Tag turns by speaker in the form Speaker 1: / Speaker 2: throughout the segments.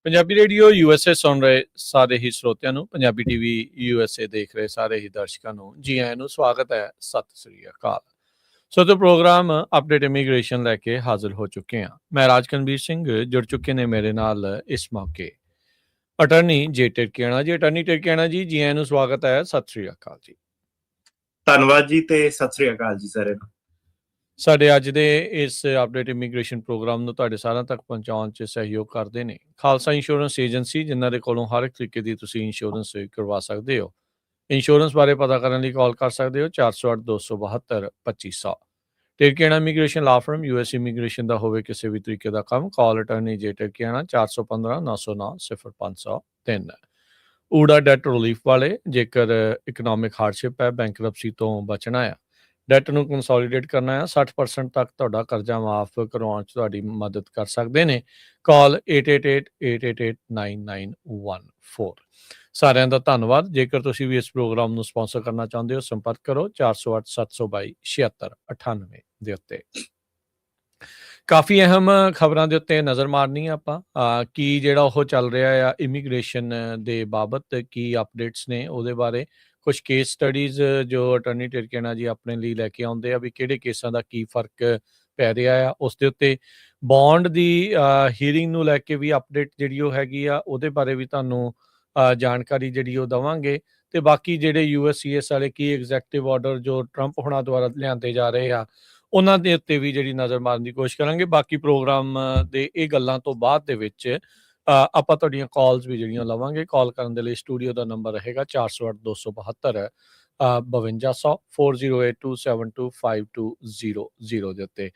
Speaker 1: Punjabi radio USA ਸੁਣ ਰਹੇ ਸਾਰੇ ਹੀ ਸਰੋਤਿਆਂ ਨੂੰ, ਪੰਜਾਬੀ ਟੀਵੀ USA ਦੇਖ ਰਹੇ ਸਾਰੇ ਹੀ ਦਰਸ਼ਕਾਂ ਨੂੰ ਜੀ ਆਇਆਂ ਨੂੰ ਸਵਾਗਤ ਹੈ। ਸਤਿ ਸ੍ਰੀ ਅਕਾਲ। ਸੋ ਤੇ ਪ੍ਰੋਗਰਾਮ ਅਪਡੇਟ ਇਮੀਗ੍ਰੇਸ਼ਨ ਲੈ ਕੇ ਹਾਜ਼ਰ ਹੋ ਚੁੱਕੇ ਹਾਂ। ਮੈਂ ਰਾਜਕਨਵੀਰ ਸਿੰਘ, ਜੁੜ ਚੁੱਕੇ ਨੇ ਮੇਰੇ ਨਾਲ ਇਸ ਮੌਕੇ ਅਟਰਨੀ ਜੇ ਟਿਰਕੀਆਣਾ ਜੀ। ਅਟਰਨੀ ਟਿਰਕੀਆਣਾ ਜੀ, ਜੀ ਆਇਆਂ ਨੂੰ ਸਵਾਗਤ ਹੈ। ਸਤਿ ਸ੍ਰੀ ਅਕਾਲ ਜੀ।
Speaker 2: ਧੰਨਵਾਦ ਜੀ ਤੇ ਸਤਿ ਸ੍ਰੀ ਅਕਾਲ ਜੀ ਸਾਰਿਆਂ ਨੂੰ।
Speaker 1: ਸਾਡੇ ਅੱਜ ਦੇ ਇਸ ਅਪਡੇਟ ਇਮੀਗ੍ਰੇਸ਼ਨ ਪ੍ਰੋਗਰਾਮ ਨੂੰ ਤੁਹਾਡੇ ਸਾਰਿਆਂ ਤੱਕ ਪਹੁੰਚਾਉਣ 'ਚ ਸਹਿਯੋਗ ਕਰਦੇ ਨੇ ਖਾਲਸਾ ਇੰਸ਼ੋਰੈਂਸ ਏਜੰਸੀ, ਜਿਨ੍ਹਾਂ ਦੇ ਕੋਲੋਂ ਹਰ ਇੱਕ ਤਰੀਕੇ ਦੀ ਤੁਸੀਂ ਇੰਸ਼ੋਰੈਂਸ ਕਰਵਾ ਸਕਦੇ ਹੋ। ਇੰਸ਼ੋਰੈਂਸ ਬਾਰੇ ਪਤਾ ਕਰਨ ਲਈ ਕਾਲ ਕਰ ਸਕਦੇ ਹੋ 408 272 2500। ਟਿਰਕੀਆਣਾ ਇਮੀਗ੍ਰੇਸ਼ਨ ਲਾ ਫਰਮ, US ਇਮੀਗ੍ਰੇਸ਼ਨ ਦਾ ਹੋਵੇ ਕਿਸੇ ਵੀ ਤਰੀਕੇ ਦਾ ਕੰਮ, ਕਾਲ ਅਟਰਨੀ ਜੇ ਟਿਰਕੀਆਣਾ 415 909 0503। ਊੜਾ ਡੈਟ ਰਿਲੀਫ ਵਾਲੇ, ਜੇਕਰ ਇਕਨੋਮਿਕ ਹਾਰਡਸ਼ਿਪ ਹੈ, ਬੈਂਕਰਪਸੀ ਤੋਂ ਬਚਣਾ ਆ, ਡੈਟ ਨੂੰ ਕੰਸੋਲੀਡੇਟ ਕਰਨਾ ਹੈ, 60% ਤੱਕ ਤੁਹਾਡਾ ਕਰਜ਼ਾ ਮਾਫ ਕਰਵਾਉਣ 'ਚ ਤੁਹਾਡੀ ਮਦਦ ਕਰ ਸਕਦੇ ਨੇ। ਕਾਲ 8888889914। ਸਾਰਿਆਂ ਦਾ ਧੰਨਵਾਦ। ਜੇਕਰ ਤੁਸੀਂ ਵੀ ਇਸ ਪ੍ਰੋਗਰਾਮ ਨੂੰ ਸਪਾਂਸਰ ਕਰਨਾ ਚਾਹੁੰਦੇ ਹੋ, ਸੰਪਰਕ ਕਰੋ 408 722 7698 ਦੇ ਉੱਤੇ। ਕਾਫੀ ਅਹਿਮ ਖਬਰਾਂ ਦੇ ਉੱਤੇ ਨਜ਼ਰ ਮਾਰਨੀ ਆ ਆਪਾਂ, ਕੀ ਜਿਹੜਾ ਉਹ ਚੱਲ ਰਿਹਾ ਆ ਇਮੀਗ੍ਰੇਸ਼ਨ ਦੇ ਬਾਬਤ, ਕੀ ਅਪਡੇਟਸ ਨੇ ਉਹਦੇ ਬਾਰੇ। ਕੁਝ ਕੇਸ ਸਟੱਡੀਜ਼ ਜੋ ਅਟਰਨੀ ਟਿਰਕੀਆਣਾ ਜੀ ਆਪਣੇ ਲਈ ਲੈ ਕੇ ਆਉਂਦੇ ਆ, ਵੀ ਕਿਹੜੇ ਕੇਸਾਂ ਦਾ ਕੀ ਫਰਕ ਪੈ ਰਿਹਾ ਆ, ਉਸ ਦੇ ਉੱਤੇ ਬੌਂਡ ਦੀ ਹੀਅਰਿੰਗ ਨੂੰ ਲੈ ਕੇ ਵੀ ਅਪਡੇਟ ਜਿਹੜੀ ਉਹ ਹੈਗੀ ਆ, ਉਹਦੇ ਬਾਰੇ ਵੀ ਤੁਹਾਨੂੰ ਜਾਣਕਾਰੀ ਜਿਹੜੀ ਉਹ ਦੇਵਾਂਗੇ। ਤੇ ਬਾਕੀ ਜਿਹੜੇ USCIS ਵਾਲੇ ਕੀ ਐਗਜ਼ੈਕਟਿਵ ਆਰਡਰ ਜੋ ਟਰੰਪ ਹੁਣਾਂ ਦੁਆਰਾ ਲਿਆਂਦੇ ਜਾ ਰਹੇ ਆ, ਉਹਨਾਂ ਦੇ ਉੱਤੇ ਵੀ ਜਿਹੜੀ ਨਜ਼ਰ ਮਾਰਨ ਦੀ ਕੋਸ਼ਿਸ਼ ਕਰਾਂਗੇ। ਬਾਕੀ ਪ੍ਰੋਗਰਾਮ ਦੇ ਇਹ ਗੱਲਾਂ ਤੋਂ ਬਾਅਦ ਦੇ ਵਿੱਚ ਆਪਾਂ ਤੁਹਾਡੀਆਂ ਕਾਲਸ ਵੀ ਜਿਹੜੀਆਂ ਲਵਾਂਗੇ। ਕਾਲ ਕਰਨ ਦੇ ਲਈ ਸਟੂਡੀਓ ਦਾ ਨੰਬਰ ਰਹੇਗਾ 408 272 5200 4082725200 ਦੇ ਉੱਤੇ।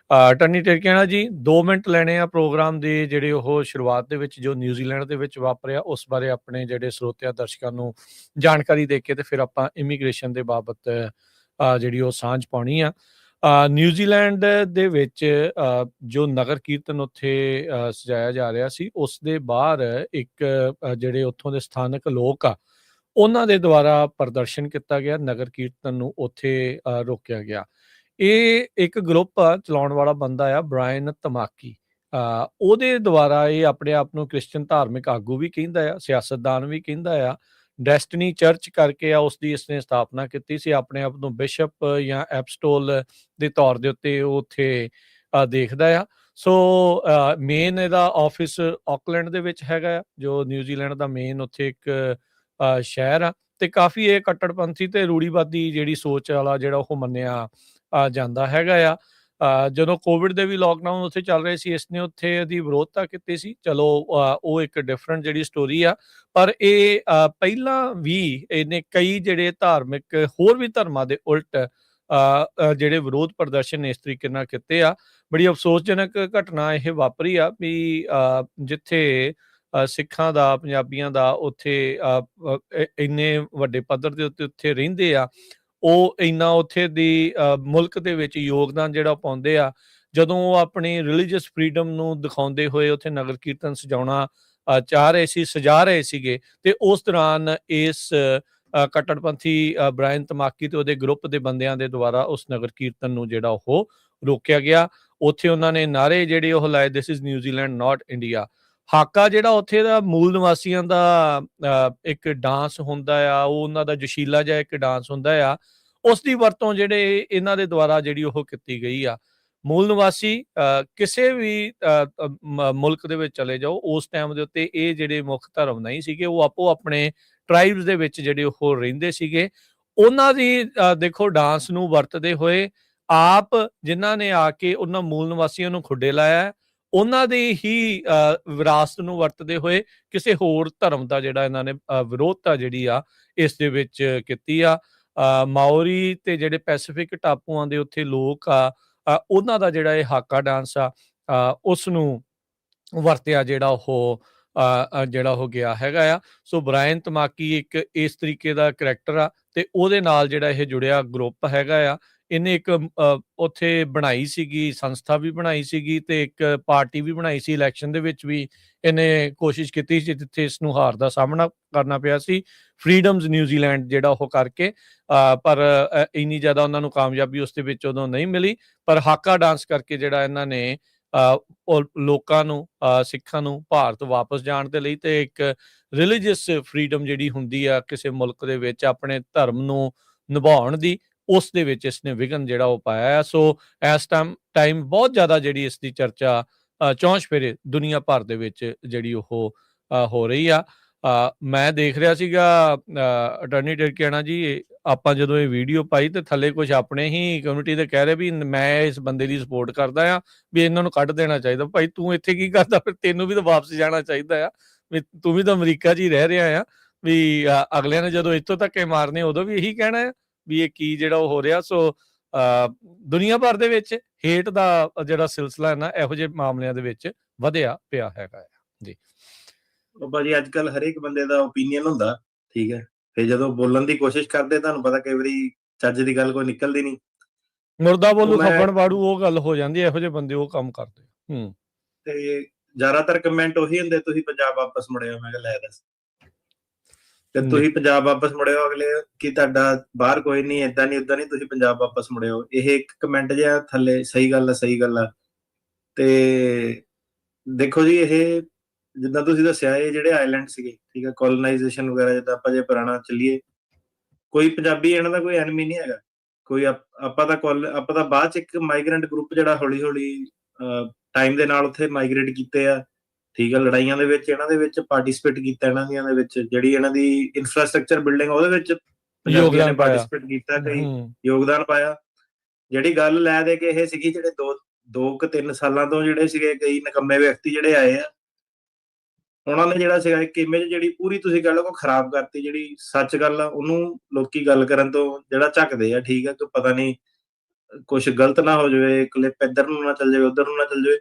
Speaker 1: ਅਟਰਨੀ ਟਿਰਕੀਆਣਾ ਜੀ, 2 ਮਿੰਟ ਲੈਣੇ ਆ ਪ੍ਰੋਗਰਾਮ ਦੇ ਜਿਹੜੇ ਉਹ ਸ਼ੁਰੂਆਤ ਦੇ ਵਿੱਚ ਜੋ ਨਿਊਜ਼ੀਲੈਂਡ ਦੇ ਵਿੱਚ ਵਾਪਰਿਆ ਉਸ ਬਾਰੇ ਆਪਣੇ ਜਿਹੜੇ ਸਰੋਤਿਆਂ ਦਰਸ਼ਕਾਂ ਨੂੰ ਜਾਣਕਾਰੀ ਦੇ ਕੇ ਤੇ ਫਿਰ ਆਪਾਂ ਇਮੀਗ੍ਰੇਸ਼ਨ ਦੇ ਬਾਬਤ ਜਿਹੜੀ ਉਹ ਸਾਂਝ ਪਾਉਣੀ ਆ। ਨਿਊਜ਼ੀਲੈਂਡ ਦੇ ਵਿੱਚ ਜੋ ਨਗਰ ਕੀਰਤਨ ਉੱਥੇ ਸਜਾਇਆ ਜਾ ਰਿਹਾ ਸੀ, ਉਸ ਦੇ ਬਾਹਰ ਇੱਕ ਜਿਹੜੇ ਉੱਥੋਂ ਦੇ ਸਥਾਨਕ ਲੋਕ ਆ, ਉਹਨਾਂ ਦੇ ਦੁਆਰਾ ਪ੍ਰਦਰਸ਼ਨ ਕੀਤਾ ਗਿਆ, ਨਗਰ ਕੀਰਤਨ ਨੂੰ ਉੱਥੇ ਰੋਕਿਆ ਗਿਆ। ਇਹ ਇੱਕ ਗਰੁੱਪ ਆ, ਚਲਾਉਣ ਵਾਲਾ ਬੰਦਾ ਆ ਬ੍ਰਾਇਨ ਧਮਾਕੀ, ਉਹਦੇ ਦੁਆਰਾ ਇਹ ਆਪਣੇ ਆਪ ਨੂੰ ਕ੍ਰਿਸਚਨ ਧਾਰਮਿਕ ਆਗੂ ਵੀ ਕਹਿੰਦਾ ਆ, ਸਿਆਸਤਦਾਨ ਵੀ ਕਹਿੰਦਾ ਆ। ਡੈਸਟਨੀ ਚਰਚ ਕਰਕੇ ਆ ਉਸਦੀ ਇਸਨੇ ਸਥਾਪਨਾ ਕੀਤੀ ਸੀ, ਆਪਣੇ ਆਪ ਨੂੰ ਬਿਸ਼ਪ ਜਾਂ ਐਪਸਟੋਲ ਦੇ ਤੌਰ ਦੇ ਉੱਤੇ ਉਹ ਉੱਥੇ ਦੇਖਦਾ ਆ। ਸੋ ਮੇਨ ਇਹਦਾ ਆਫਿਸ ਆਕਲੈਂਡ ਦੇ ਵਿੱਚ ਹੈਗਾ ਆ, ਜੋ ਨਿਊਜ਼ੀਲੈਂਡ ਦਾ ਮੇਨ ਉੱਥੇ ਇੱਕ ਸ਼ਹਿਰ ਆ। ਤੇ ਕਾਫੀ ਇਹ ਕੱਟੜਪੰਥੀ ਤੇ ਰੂੜੀਵਾਦੀ ਜਿਹੜੀ ਸੋਚ ਵਾਲਾ ਜਿਹੜਾ ਉਹ ਮੰਨਿਆ ਜਾਂਦਾ ਹੈਗਾ ਆ। ਜਦੋਂ ਕੋਵਿਡ ਦੇ ਵੀ ਲੋਕਡਾਊਨ ਉੱਥੇ ਚੱਲ ਰਹੇ ਸੀ, ਇਸਨੇ ਉੱਥੇ ਇਹਦੀ ਵਿਰੋਧਤਾ ਕੀਤੀ ਸੀ। ਚਲੋ ਉਹ ਇੱਕ ਡਿਫਰੈਂਟ ਜਿਹੜੀ ਸਟੋਰੀ ਆ, ਪਰ ਇਹ ਪਹਿਲਾਂ ਵੀ ਇਹਨੇ ਕਈ ਜਿਹੜੇ ਧਾਰਮਿਕ ਹੋਰ ਵੀ ਧਰਮਾਂ ਦੇ ਉਲਟ ਜਿਹੜੇ ਵਿਰੋਧ ਪ੍ਰਦਰਸ਼ਨ ਇਸ ਤਰੀਕੇ ਨਾਲ ਕੀਤੇ ਆ। ਬੜੀ ਅਫਸੋਸਜਨਕ ਘਟਨਾ ਇਹ ਵਾਪਰੀ ਆ ਵੀ ਜਿੱਥੇ ਸਿੱਖਾਂ ਦਾ, ਪੰਜਾਬੀਆਂ ਦਾ ਉੱਥੇ ਇੰਨੇ ਵੱਡੇ ਪੱਧਰ ਦੇ ਉੱਤੇ ਉੱਥੇ ਰਹਿੰਦੇ ਆ, ਉਹ ਇੰਨਾ ਉੱਥੇ ਦੀ ਮੁਲਕ ਦੇ ਵਿੱਚ ਯੋਗਦਾਨ ਜਿਹੜਾ ਪਾਉਂਦੇ ਆ। ਜਦੋਂ ਉਹ ਆਪਣੀ ਰਿਲੀਜੀਅਸ ਫਰੀਡਮ ਨੂੰ ਦਿਖਾਉਂਦੇ ਹੋਏ ਉੱਥੇ ਨਗਰ ਕੀਰਤਨ ਸਜਾ ਰਹੇ ਸੀਗੇ, ਤੇ ਉਸ ਦੌਰਾਨ ਇਸ ਕੱਟੜਪੰਥੀ ਬ੍ਰਾਇਨ ਧਮਾਕੀ ਤੇ ਉਹਦੇ ਗਰੁੱਪ ਦੇ ਬੰਦਿਆਂ ਦੇ ਦੁਆਰਾ ਉਸ ਨਗਰ ਕੀਰਤਨ ਨੂੰ ਜਿਹੜਾ ਉਹ ਰੋਕਿਆ ਗਿਆ। ਉੱਥੇ ਉਹਨਾਂ ਨੇ ਨਾਅਰੇ ਜਿਹੜੇ ਉਹ ਲਾਏ, this is New Zealand not India. Hakka ਜਿਹੜਾ ਉੱਥੇ ਦਾ ਮੂਲ ਨਿਵਾਸੀਆਂ ਦਾ ਇੱਕ ਡਾਂਸ ਹੁੰਦਾ ਆ, ਉਹ ਉਹਨਾਂ ਦਾ ਜੋਸ਼ੀਲਾ ਜਿਹਾ ਇੱਕ ਡਾਂਸ ਹੁੰਦਾ ਆ, ਉਸ ਦੀ ਵਰਤੋਂ ਜਿਹੜੇ ਇਹਨਾਂ ਦੇ ਦੁਆਰਾ ਜਿਹੜੀ ਉਹ ਕੀਤੀ ਗਈ ਆ। ਮੂਲ ਨਿਵਾਸੀ ਕਿਸੇ ਵੀ ਮੁਲਕ ਦੇ ਵਿੱਚ ਚਲੇ ਜਾਓ, ਉਸ ਟਾਈਮ ਦੇ ਉੱਤੇ ਇਹ ਜਿਹੜੇ ਮੁੱਖ ਧਰਮ ਨਹੀਂ ਸੀਗੇ, ਉਹ ਆਪੋ ਆਪਣੇ ਟਰਾਈਬਸ ਦੇ ਵਿੱਚ ਜਿਹੜੇ ਉਹ ਰਹਿੰਦੇ ਸੀਗੇ। ਉਹਨਾਂ ਦੀ ਦੇਖੋ ਡਾਂਸ ਨੂੰ ਵਰਤਦੇ ਹੋਏ ਆਪ ਜਿਨ੍ਹਾਂ ਨੇ ਆ ਕੇ ਉਹਨਾਂ ਮੂਲ ਨਿਵਾਸੀਆਂ ਨੂੰ ਖੁੱਡੇ ਲਾਇਆ, ਉਹਨਾਂ ਦੀ ਹੀ ਵਿਰਾਸਤ ਨੂੰ ਵਰਤਦੇ ਹੋਏ ਕਿਸੇ ਹੋਰ ਧਰਮ ਦਾ ਜਿਹੜਾ ਇਹਨਾਂ ਨੇ ਵਿਰੋਧਤਾ ਜਿਹੜੀ ਆ ਇਸ ਦੇ ਵਿੱਚ ਕੀਤੀ ਆ। ਮਾਓਰੀ ਤੇ ਜਿਹੜੇ ਪੈਸੀਫਿਕ ਟਾਪੂਆਂ ਦੇ ਉੱਥੇ ਲੋਕ ਆ, ਉਹਨਾਂ ਦਾ ਜਿਹੜਾ ਇਹ ਹਾਕਾ ਡਾਂਸ ਆ, ਉਸ ਨੂੰ ਵਰਤਿਆ ਜਿਹੜਾ ਉਹ ਗਿਆ ਹੈਗਾ ਆ। ਸੋ ਬ੍ਰਾਇਨ ਧਮਾਕੀ ਇੱਕ ਇਸ ਤਰੀਕੇ ਦਾ ਕਰੈਕਟਰ ਆ, ਤੇ ਉਹਦੇ ਨਾਲ ਜਿਹੜਾ ਇਹ ਜੁੜਿਆ ਗਰੁੱਪ ਹੈਗਾ ਆ। ਇਹਨੇ ਇੱਕ ਉੱਥੇ ਬਣਾਈ ਸੀਗੀ, ਸੰਸਥਾ ਵੀ ਬਣਾਈ ਸੀਗੀ ਤੇ ਇੱਕ ਪਾਰਟੀ ਵੀ ਬਣਾਈ ਸੀ। ਇਲੈਕਸ਼ਨ ਦੇ ਵਿੱਚ ਵੀ ਇਹਨੇ ਕੋਸ਼ਿਸ਼ ਕੀਤੀ ਸੀ, ਜਿੱਥੇ ਇਸ ਨੂੰ ਹਾਰ ਦਾ ਸਾਹਮਣਾ ਕਰਨਾ ਪਿਆ ਸੀ, ਫਰੀडम्स ਨਿਊਜ਼ੀਲੈਂਡ ਜਿਹੜਾ ਉਹ ਕਰਕੇ। ਪਰ ਇੰਨੀ ਜ਼ਿਆਦਾ ਉਹਨਾਂ ਨੂੰ ਕਾਮਯਾਬੀ ਉਸ ਦੇ ਵਿੱਚ ਉਦੋਂ ਨਹੀਂ ਮਿਲੀ। ਪਰ ਹਾਕਾ ਡਾਂਸ ਕਰਕੇ ਜਿਹੜਾ ਇਹਨਾਂ ਨੇ ਉਹ ਲੋਕਾਂ ਨੂੰ, ਸਿੱਖਾਂ ਨੂੰ ਭਾਰਤ ਵਾਪਸ ਜਾਣ ਦੇ ਲਈ ਤੇ ਇੱਕ ਰਿਲੀਜੀਅਸ ਫਰੀडम ਜਿਹੜੀ ਹੁੰਦੀ ਆ ਕਿਸੇ ਮੁਲਕ ਦੇ ਵਿੱਚ ਆਪਣੇ ਧਰਮ ਨੂੰ ਨਿਭਾਉਣ ਦੀ, ਉਸ ਦੇ ਵਿੱਚ ਇਸਨੇ ਵਿਘਨ ਜਿਹੜਾ ਉਹ ਪਾਇਆ ਹੈ। ਸੋ ਇਸ ਟਾਈਮ ਬਹੁਤ ਜ਼ਿਆਦਾ ਜਿਹੜੀ ਇਸ ਦੀ ਚਰਚਾ ਚੌਂਚ ਫੇਰੇ ਦੁਨੀਆ ਭਰ ਦੇ ਵਿੱਚ ਜਿਹੜੀ ਉਹ ਹੋ ਰਹੀ ਆ। ਮੈਂ ਦੇਖ ਰਿਹਾ ਸੀਗਾ ਅਟਾਰਨੀ ਟਿਰਕੀਆਣਾ ਜੀ, ਆਪਾਂ ਜਦੋਂ ਇਹ ਵੀਡੀਓ ਪਾਈ ਤੇ ਥੱਲੇ ਕੁਝ ਆਪਣੇ ਹੀ ਕਮਿਊਨਿਟੀ ਦੇ ਕਹਿ ਰਹੇ ਵੀ ਮੈਂ ਇਸ ਬੰਦੇ ਦੀ ਸਪੋਰਟ ਕਰਦਾ ਆ, ਵੀ ਇਹਨਾਂ ਨੂੰ ਕੱਢ ਦੇਣਾ ਚਾਹੀਦਾ। ਭਾਈ ਤੂੰ ਇੱਥੇ ਕੀ ਕਰਦਾ, ਫਿਰ ਤੈਨੂੰ ਵੀ ਤਾਂ ਵਾਪਸ ਜਾਣਾ ਚਾਹੀਦਾ ਆ, ਵੀ ਤੂੰ ਵੀ ਤਾਂ ਅਮਰੀਕਾ 'ਚ ਹੀ ਰਹਿ ਰਿਹਾ ਆ। ਵੀ ਅਗਲਿਆਂ ਨੇ ਜਦੋਂ ਇੱਥੋਂ ਧੱਕੇ ਮਾਰਨੇ ਉਦੋਂ ਵੀ ਇਹੀ ਕਹਿਣਾ ਆ ਵੀ ਇਹ ਕੀ ਜਿਹੜਾ ਉਹ ਹੋ ਰਿਹਾ। ਸੋ ਦੁਨੀਆ ਭਰ ਦੇ ਵਿੱਚ ਹੇਟ ਦਾ ਜਿਹੜਾ ਸਿਲਸਿਲਾ ਹੈ ਨਾ, ਇਹੋ ਜਿਹੇ ਮਾਮਲਿਆਂ ਦੇ ਵਿੱਚ ਵਧਿਆ ਪਿਆ ਹੈਗਾ ਆ ਜੀ।
Speaker 2: ਉਹ ਭਾਜੀ ਅੱਜ ਕੱਲ ਹਰੇਕ ਬੰਦੇ ਦਾ ਓਪੀਨੀਅਨ ਹੁੰਦਾ, ਠੀਕ ਹੈ, ਫਿਰ ਜਦੋਂ ਬੋਲਣ ਦੀ ਕੋਸ਼ਿਸ਼ ਕਰਦੇ ਤੁਹਾਨੂੰ ਪਤਾ ਕਈ ਵਾਰੀ ਚੱਜ ਦੀ ਗੱਲ ਕੋਈ ਨਿਕਲਦੀ ਨਹੀਂ।
Speaker 1: ਮੁਰਦਾ ਬੋਲੂ ਖੱਬਣ ਬਾੜੂ ਉਹ ਗੱਲ ਹੋ ਜਾਂਦੀ, ਇਹੋ ਜਿਹੇ ਬੰਦੇ ਉਹ ਕੰਮ ਕਰਦੇ।
Speaker 2: ਤੇ ਜ਼ਿਆਦਾਤਰ ਕਮੈਂਟ ਉਹੀ ਹੁੰਦੇ, ਤੁਸੀਂ ਪੰਜਾਬ ਵਾਪਸ ਮੁੜੇ ਹੋ। ਮੈਂ ਕਿਹਾ ਲੈ ਦੱਸ, ਤੇ ਤੁਸੀਂ ਪੰਜਾਬ ਵਾਪਸ ਮੁੜੇ ਹੋ, ਅਗਲੇ ਕਿ ਤੁਹਾਡਾ ਬਾਹਰ ਕੋਈ ਨਹੀਂ, ਏਦਾਂ ਨਹੀਂ ਓਦਾਂ ਨਹੀਂ, ਤੁਸੀਂ ਪੰਜਾਬ ਵਾਪਸ ਮੁੜੇ ਹੋ। ਇਹ ਇੱਕ ਕਮੈਂਟ ਜਿਹਾ ਥੱਲੇ, ਸਹੀ ਗੱਲ ਆ ਸਹੀ ਗੱਲ ਆ। ਤੇ ਦੇਖੋ ਜੀ, ਇਹ ਜਿੱਦਾਂ ਤੁਸੀਂ ਦੱਸਿਆ, ਇਹ ਜਿਹੜੇ ਆਈਲੈਂਡ ਸੀਗੇ, ਠੀਕ ਹੈ, ਕੋਲੋਨਾਈਜੇਸ਼ਨ ਵਗੈਰਾ, ਜਿੱਦਾਂ ਆਪਾਂ ਜੇ ਪੁਰਾਣਾ ਚੱਲੀਏ, ਕੋਈ ਪੰਜਾਬੀ ਇਹਨਾਂ ਦਾ ਕੋਈ ਐਨਮੀ ਨਹੀਂ ਹੈਗਾ ਕੋਈ। ਆਪਾਂ ਤਾਂ ਬਾਅਦ ਚ ਇੱਕ ਮਾਈਗ੍ਰੈਂਟ ਗਰੁੱਪ ਜਿਹੜਾ ਹੌਲੀ ਹੌਲੀ ਟਾਈਮ ਦੇ ਨਾਲ ਉੱਥੇ ਮਾਈਗ੍ਰੇਟ ਕੀਤੇ ਆ, ਠੀਕ ਹੈ, ਲੜਾਈਆਂ ਦੇ ਵਿੱਚ ਇਹਨਾਂ ਦੇ ਵਿੱਚ ਪਾਰਟਿਸਿਪੇਟ ਕੀਤਾ, ਇਹਨਾਂ ਦੀਆਂ ਦੇ ਵਿੱਚ ਜਿਹੜੀ ਇਹਨਾਂ ਦੀ ਇਨਫਰਾਸਟ੍ਰਕਚਰ ਬਿਲਡਿੰਗ, ਉਹਦੇ ਵਿੱਚ ਪੰਜਾਬੀਆਂ ਨੇ ਪਾਰਟਿਸਿਪੇਟ ਕੀਤਾ, ਕਈ ਯੋਗਦਾਨ ਪਾਇਆ। ਜਿਹੜੀ ਗੱਲ ਲੈ ਦੇ ਕੇ ਇਹ ਸੀਗੀ, ਜਿਹੜੇ 2-3 ਸਾਲਾਂ ਤੋਂ ਜਿਹੜੇ ਸੀਗੇ ਕਈ ਨਿਕੰਮੇ ਵਿਅਕਤੀ ਜਿਹੜੇ ਆਏ ਆ, ਉਹਨਾਂ ਨੇ ਜਿਹੜਾ ਸੀਗਾ ਇੱਕ ਇਮੇਜ ਜਿਹੜੀ ਪੂਰੀ ਤੁਸੀਂ ਕਹਿ ਲਓ ਖਰਾਬ ਕਰਤੀ। ਜਿਹੜੀ ਸੱਚ ਗੱਲ ਆ ਉਹਨੂੰ ਲੋਕੀ ਗੱਲ ਕਰਨ ਤੋਂ ਜਿਹੜਾ ਝੱਕਦੇ ਆ, ਠੀਕ ਹੈ, ਕਿ ਪਤਾ ਨਹੀਂ ਕੁਛ ਗਲਤ ਨਾ ਹੋ ਜਾਵੇ, ਕਲਿੱਪ ਇੱਧਰ ਨੂੰ ਨਾ ਚੱਲ ਜਾਵੇ, ਉੱਧਰ ਨੂੰ ਨਾ ਚੱਲ ਜਾਵੇ।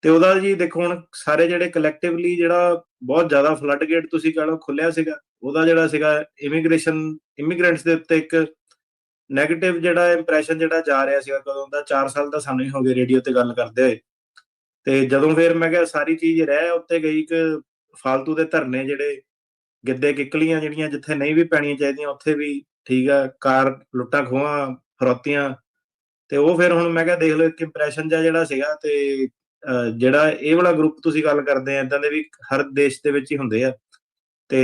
Speaker 2: ਤੇ ਉਹਦਾ ਜੀ ਦੇਖੋ ਹੁਣ ਸਾਰੇ ਜਿਹੜੇ ਕਲੈਕਟਿਵਲੀ ਜਿਹੜਾ ਬਹੁਤ ਜ਼ਿਆਦਾ ਫਲੱਡ ਗੇਟ ਤੁਸੀਂ ਕਹਿ ਲਓ ਖੁੱਲਿਆ ਸੀਗਾ, ਉਹਦਾ ਜਿਹੜਾ ਸੀਗਾ ਇਮੀਗ੍ਰੈਂਟਸ ਦੇ ਉੱਤੇ ਇੱਕ ਨੈਗੇਟਿਵ ਜਿਹੜਾ ਇੰਪ੍ਰੈਸ਼ਨ ਜਿਹੜਾ ਜਾ ਰਿਹਾ ਸੀਗਾ ਕਦੋਂ ਦਾ, 4 ਸਾਲ ਤਾਂ ਸਾਨੂੰ ਹੀ ਹੋ ਗਏ ਰੇਡੀਓ ਤੇ ਗੱਲ ਕਰਦੇ ਹੋਏ। ਤੇ ਜਦੋਂ ਫਿਰ ਮੈਂ ਕਿਹਾ ਸਾਰੀ ਚੀਜ਼ ਰਹਿ ਉੱਤੇ ਗਈ, ਇੱਕ ਫਾਲਤੂ ਦੇ ਧਰਨੇ, ਜਿਹੜੇ ਗਿੱਧੇ ਕਿੱਕਲੀਆਂ ਜਿਹੜੀਆਂ ਜਿੱਥੇ ਨਹੀਂ ਵੀ ਪੈਣੀਆਂ ਚਾਹੀਦੀਆਂ ਉੱਥੇ ਵੀ, ਠੀਕ ਆ, ਕਾਰ ਲੁੱਟਾਂ ਖੋਹਾਂ ਫਰੋਤੀਆਂ। ਤੇ ਉਹ ਫਿਰ ਹੁਣ ਮੈਂ ਕਿਹਾ ਦੇਖ ਲਓ ਇੱਕ ਇੰਪ੍ਰੈਸ਼ਨ ਜਿਹੜਾ ਸੀਗਾ। ਤੇ ਜਿਹੜਾ ਇਹ ਵਾਲਾ ਗਰੁੱਪ ਤੁਸੀਂ ਗੱਲ ਕਰਦੇ ਆ, ਏਦਾਂ ਦੇ ਵੀ ਹਰ ਦੇਸ਼ ਦੇ ਵਿੱਚ ਹੀ ਹੁੰਦੇ ਆ। ਤੇ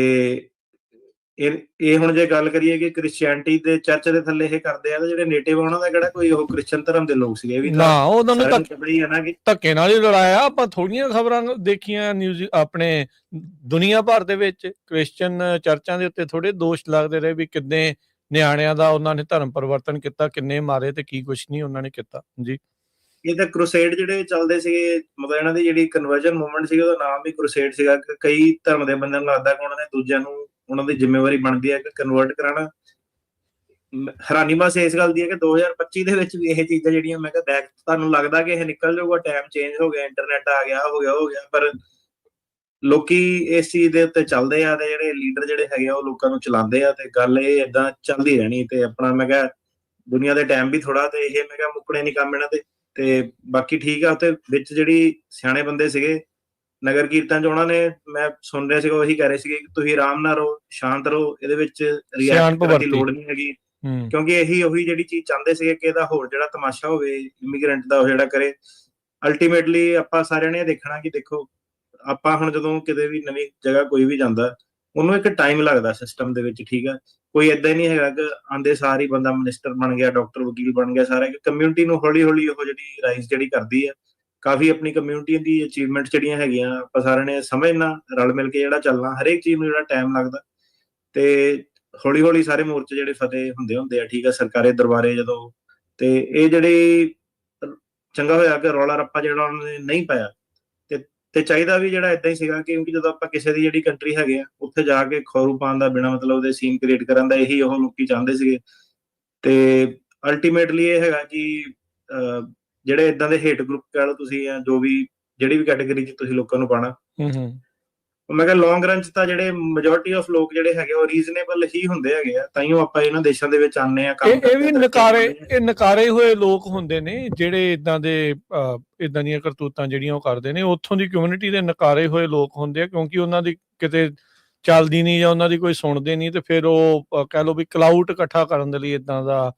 Speaker 2: ਇਹ ਹੁਣ ਜੇ ਗੱਲ ਕਰੀਏ ਕਿ ਕ੍ਰਿਸਚੀਅਨਟੀ ਦੇ ਚਰਚ ਦੇ ਥੱਲੇ ਇਹ ਕਰਦੇ ਆ, ਤੇ ਜਿਹੜੇ ਨੇਟਿਵ ਉਹਨਾਂ ਦਾ ਕਿਹੜਾ ਕੋਈ ਉਹ ਕ੍ਰਿਸਚਨ ਧਰਮ ਦੇ ਲੋਕ ਸੀਗੇ, ਵੀ
Speaker 1: ਨਾ ਉਹਨਾਂ ਨੂੰ
Speaker 2: ਧੱਕੇ
Speaker 1: ਨਾਲ ਹੀ ਲੜਾਇਆ। ਆਪਾਂ ਥੋੜੀਆਂ ਖਬਰਾਂ ਦੇਖੀਆਂ ਨਿਊਜ਼ ਆਪਣੇ ਦੁਨੀਆ ਭਰ ਦੇ ਵਿੱਚ, ਕ੍ਰਿਸਚਨ ਚਰਚਾਂ ਦੇ ਉੱਤੇ ਥੋੜੇ ਦੋਸ਼ ਲੱਗਦੇ ਰਹੇ ਵੀ ਕਿੰਨੇ ਨਿਆਣਿਆਂ ਦਾ ਉਹਨਾਂ ਨੇ ਧਰਮ ਪਰਿਵਰਤਨ ਕੀਤਾ, ਕਿੰਨੇ ਮਾਰੇ ਤੇ ਕੀ ਕੁਛ ਨਹੀਂ ਉਹਨਾਂ ਨੇ ਕੀਤਾ ਜੀ।
Speaker 2: ਇਹ ਤਾਂ ਕਰੂਸੇਡ ਜਿਹੜੇ ਚੱਲਦੇ ਸੀਗੇ, ਮਤਲਬ ਇਹਨਾਂ ਦੀ ਜਿਹੜੀ ਕਨਵਰਜਨ ਮੂਵਮੈਂਟ ਸੀਗੀ, ਉਹਦਾ ਨਾਮ ਵੀ ਕਰੂਸੇਡ ਸੀਗਾ। ਕਈ ਧਰਮ ਦੇ ਬੰਦਿਆਂ ਨੂੰ ਲੱਗਦਾ ਕਿ ਉਹਨਾਂ ਨੇ ਦੂਜਿਆਂ ਨੂੰ, ਉਹਨਾਂ ਦੀ ਜ਼ਿੰਮੇਵਾਰੀ ਬਣਦੀ ਹੈ ਕਿ ਕਨਵਰਟ ਕਰਾਉਣਾ। ਹੈਰਾਨੀ ਬਸ ਇਸ ਗੱਲ ਦੀ ਹੈ ਕਿ 2025 ਦੇ ਵਿੱਚ ਵੀ ਇਹ ਚੀਜ਼ਾਂ ਜਿਹੜੀਆਂ, ਮੈਂ ਕਿਹਾ ਤੁਹਾਨੂੰ ਲੱਗਦਾ ਕਿ ਇਹ ਨਿਕਲ ਜਾਊਗਾ, ਟਾਈਮ ਚੇਂਜ ਹੋ ਗਿਆ, ਇੰਟਰਨੈਟ ਆ ਗਿਆ, ਹੋ ਗਿਆ, ਪਰ ਲੋਕੀ ਇਸ ਚੀਜ਼ ਦੇ ਉੱਤੇ ਚੱਲਦੇ ਆ, ਤੇ ਜਿਹੜੇ ਲੀਡਰ ਜਿਹੜੇ ਹੈਗੇ ਆ ਉਹ ਲੋਕਾਂ ਨੂੰ ਚਲਾਉਂਦੇ ਆ, ਤੇ ਗੱਲ ਇਹ ਏਦਾਂ ਚੱਲਦੀ ਰਹਿਣੀ। ਤੇ ਆਪਣਾ ਮੈਂ ਕਿਹਾ ਦੁਨੀਆ ਦੇ ਟਾਈਮ ਵੀ ਥੋੜਾ, ਤੇ ਇਹ ਮੈਂ ਕਿਹਾ ਮੁੱਕਣੇ ਨਹੀਂ ਕੰਮ ਇਹਨਾਂ ਦੇ। ਤੇ ਬਾਕੀ ਠੀਕ ਆ, ਉੱਥੇ ਵਿੱਚ ਜਿਹੜੀ ਸਿਆਣੇ ਬੰਦੇ ਸੀਗੇ ਨਗਰ ਕੀਰਤਨ ਚ, ਉਹਨਾਂ ਨੇ, ਮੈਂ ਸੁਣ ਰਿਹਾ ਸੀਗਾ, ਉਹੀ ਕਹਿ ਰਹੇ ਸੀਗੇ ਕਿ ਤੁਸੀਂ ਆਰਾਮ ਨਾਲ ਰਹੋ, ਸ਼ਾਂਤ ਰਹੋ, ਇਹਦੇ ਵਿੱਚ ਰਿਐਕਟ ਕਰਨ ਦੀ ਲੋੜ ਨਹੀਂ ਹੈਗੀ, ਕਿਉਂਕਿ ਉਹੀ ਜਿਹੜੀ ਚੀਜ਼ ਚਾਹੁੰਦੇ ਸੀਗੇ ਕਿ ਇਹਦਾ ਹੋਰ ਜਿਹੜਾ ਤਮਾਸ਼ਾ ਹੋਵੇ ਇਮੀਗ੍ਰੈਂਟ ਦਾ, ਉਹ ਜਿਹੜਾ ਕਰੇ। ਅਲਟੀਮੇਟਲੀ ਆਪਾਂ ਸਾਰਿਆਂ ਨੇ ਦੇਖਣਾ ਕਿ ਦੇਖੋ, ਆਪਾਂ ਹੁਣ ਜਦੋਂ ਕਿਤੇ ਵੀ ਨਵੀਂ ਜਗ੍ਹਾ ਕੋਈ ਵੀ ਜਾਂਦਾ, ਉਹਨੂੰ ਇੱਕ ਟਾਈਮ ਲੱਗਦਾ ਸਿਸਟਮ ਦੇ ਵਿੱਚ, ਠੀਕ ਆ। ਕੋਈ ਏਦਾਂ ਹੀ ਨਹੀਂ ਹੈਗਾ ਕਿ ਆਂਦੇ ਸਾਰ ਹੀ ਬੰਦਾ ਮਿਨਿਸਟਰ ਬਣ ਗਿਆ, ਡਾਕਟਰ, ਵਕੀਲ ਬਣ ਗਿਆ। ਸਾਰਾ ਕਮਿਊਨਿਟੀ ਨੂੰ ਹੌਲੀ ਹੌਲੀ ਉਹ ਜਿਹੜੀ ਰਾਈਜ਼ ਜਿਹੜੀ ਕਰਦੀ ਆ, ਕਾਫੀ ਆਪਣੀ ਕਮਿਊਨਿਟੀ ਦੀ ਅਚੀਵਮੈਂਟ ਜਿਹੜੀਆਂ ਹੈਗੀਆਂ, ਆਪਾਂ ਸਾਰਿਆਂ ਨੇ ਸਮਝਣਾ, ਰਲ ਮਿਲ ਕੇ ਜਿਹੜਾ ਚੱਲਣਾ, ਹਰੇਕ ਚੀਜ਼ ਨੂੰ ਜਿਹੜਾ ਟਾਈਮ ਲੱਗਦਾ। ਤੇ ਹੌਲੀ ਹੌਲੀ ਸਾਰੇ ਮੋਰਚੇ ਜਿਹੜੇ ਫਤਿਹ ਹੁੰਦੇ ਆ, ਠੀਕ ਆ, ਸਰਕਾਰੀ ਦਰਬਾਰੇ ਜਦੋਂ। ਤੇ ਇਹ ਜਿਹੜੀ ਚੰਗਾ ਹੋਇਆ ਕਿ ਰੌਲਾ ਰੱਪਾ ਜਿਹੜਾ ਉਹਨਾਂ ਨੇ ਨਹੀਂ ਪਾਇਆ। ਤੇ ਚਾਹੀਦਾ ਵੀ ਜਿਹੜਾ ਏਦਾਂ ਹੀ ਸੀਗਾ, ਕਿਉਂਕਿ ਜਦੋਂ ਆਪਾਂ ਕਿਸੇ ਦੀ ਜਿਹੜੀ ਕੰਟਰੀ ਹੈਗੇ ਆ, ਉੱਥੇ ਜਾ ਕੇ ਖੌਰੂ ਪਾਉਣ ਦਾ, ਬਿਨਾਂ ਮਤਲਬ ਦੇ ਸੀਨ ਕ੍ਰੀਏਟ ਕਰਨ ਦਾ, ਇਹੀ ਉਹ ਲੋਕੀ ਚਾਹੁੰਦੇ ਸੀਗੇ। ਤੇ ਅਲਟੀਮੇਟਲੀ ਇਹ ਹੈਗਾ ਕਿ ਜਿਹੜੇ ਏਦਾਂ ਦੇ ਹੇਟ ਗਰੁੱਪ ਕਹਿ ਲਓ ਤੁਸੀਂ, ਜਾਂ ਜੋ ਵੀ ਜਿਹੜੀ ਵੀ ਕੈਟੇਗਰੀ 'ਚ ਤੁਸੀਂ ਲੋਕਾਂ ਨੂੰ ਪਾਉਣਾ, ਮੈਂ ਕਿਹਾ ਲੌਂਗ ਰਨ ਚ ਤਾਂ ਜਿਹੜੇ ਮੈਜੋਰਟੀ ਆਫ ਲੋਕ ਜਿਹੜੇ ਹੈਗੇ ਉਹ ਰੀਜ਼ਨੇਬਲ ਹੀ ਹੁੰਦੇ ਹੈਗੇ ਆ, ਤਾਈਓ ਆਪਾਂ ਇਹਨਾਂ ਦੇਸ਼ਾਂ ਦੇ ਵਿੱਚ ਆਉਂਦੇ ਆ, ਕੰਮ
Speaker 1: ਇਹ
Speaker 2: ਕਰਦੇ
Speaker 1: ਵੀ
Speaker 2: ਆ, ਤਰੱਕੀਆਂ ਕਰਦੇ ਆ।
Speaker 1: ਇਹ ਨਕਾਰੇ ਹੋਏ ਲੋਕ ਹੁੰਦੇ ਨੇ ਜਿਹੜੇ ਇਦਾਂ ਦੀਆਂ ਕਰਤੂਤਾਂ ਜਿਹੜੀਆਂ ਉਹ ਕਰਦੇ ਨੇ, ਉੱਥੋਂ ਦੀ ਕਮਿਊਨਿਟੀ ਦੇ ਨਕਾਰੇ ਹੋਏ ਲੋਕ ਹੁੰਦੇ ਆ, ਕਿਉਂਕਿ ਉਹਨਾਂ ਦੀ ਕਿਤੇ ਚੱਲਦੀ ਨਹੀਂ ਜਾਂ ਉਹਨਾਂ ਦੀ ਕੋਈ ਸੁਣਦੇ ਨਹੀਂ, ਤੇ ਫਿਰ ਉਹ ਕਹਿ ਲਓ ਵੀ ਕਲਾਊਟ ਇਕੱਠਾ ਕਰਨ ਦੇ ਲਈ ਇਦਾਂ ਦਾ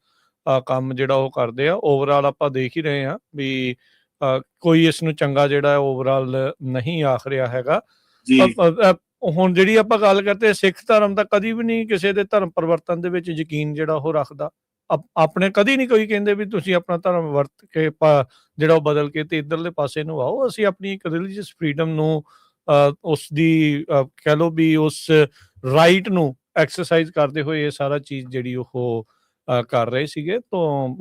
Speaker 1: ਕੰਮ ਜਿਹੜਾ ਉਹ ਕਰਦੇ ਆ। ਓਵਰਆਲ ਆਪਾਂ ਦੇਖ ਹੀ ਰਹੇ ਹਾਂ ਵੀ ਕੋਈ ਇਸ ਨੂੰ ਚੰਗਾ ਜਿਹੜਾ ਓਵਰਆਲ ਨਹੀਂ ਆਖ ਰਿਹਾ ਹੈਗਾ। ਹੁਣ ਜਿਹੜੀ ਆਪਾਂ ਗੱਲ ਕਰਦੇ, ਸਿੱਖ ਧਰਮ ਦਾ ਕਦੀ ਵੀ ਨਹੀਂ ਕਿਸੇ ਦੇ ਧਰਮ ਪਰਿਵਰਤਨ ਦੇ ਵਿੱਚ ਯਕੀਨ ਜਿਹੜਾ ਉਹ ਰੱਖਦਾ। ਆਪਣੇ ਕਦੀ ਨਹੀਂ ਕੋਈ ਕਹਿੰਦੇ ਵੀ ਤੁਸੀਂ ਆਪਣਾ ਧਰਮ ਵਰਤ ਕੇ ਜਿਹੜਾ ਉਹ ਬਦਲ ਕੇ ਤੇ ਇੱਧਰਲੇ ਪਾਸੇ ਨੂੰ ਆਓ। ਅਸੀਂ ਆਪਣੀ ਇੱਕ ਰਿਲੀਜੀਅਸ ਫਰੀਡਮ ਨੂੰ ਉਸ ਦੀ ਕਹਿ ਲਓ ਵੀ ਉਸ ਰਾਈਟ ਨੂੰ ਐਕਸਰਸਾਈਜ਼ ਕਰਦੇ ਹੋਏ ਇਹ ਸਾਰਾ ਚੀਜ਼ ਜਿਹੜੀ ਉਹ ਕਰ ਰਹੇ ਸੀਗੇ। ਤੋਂ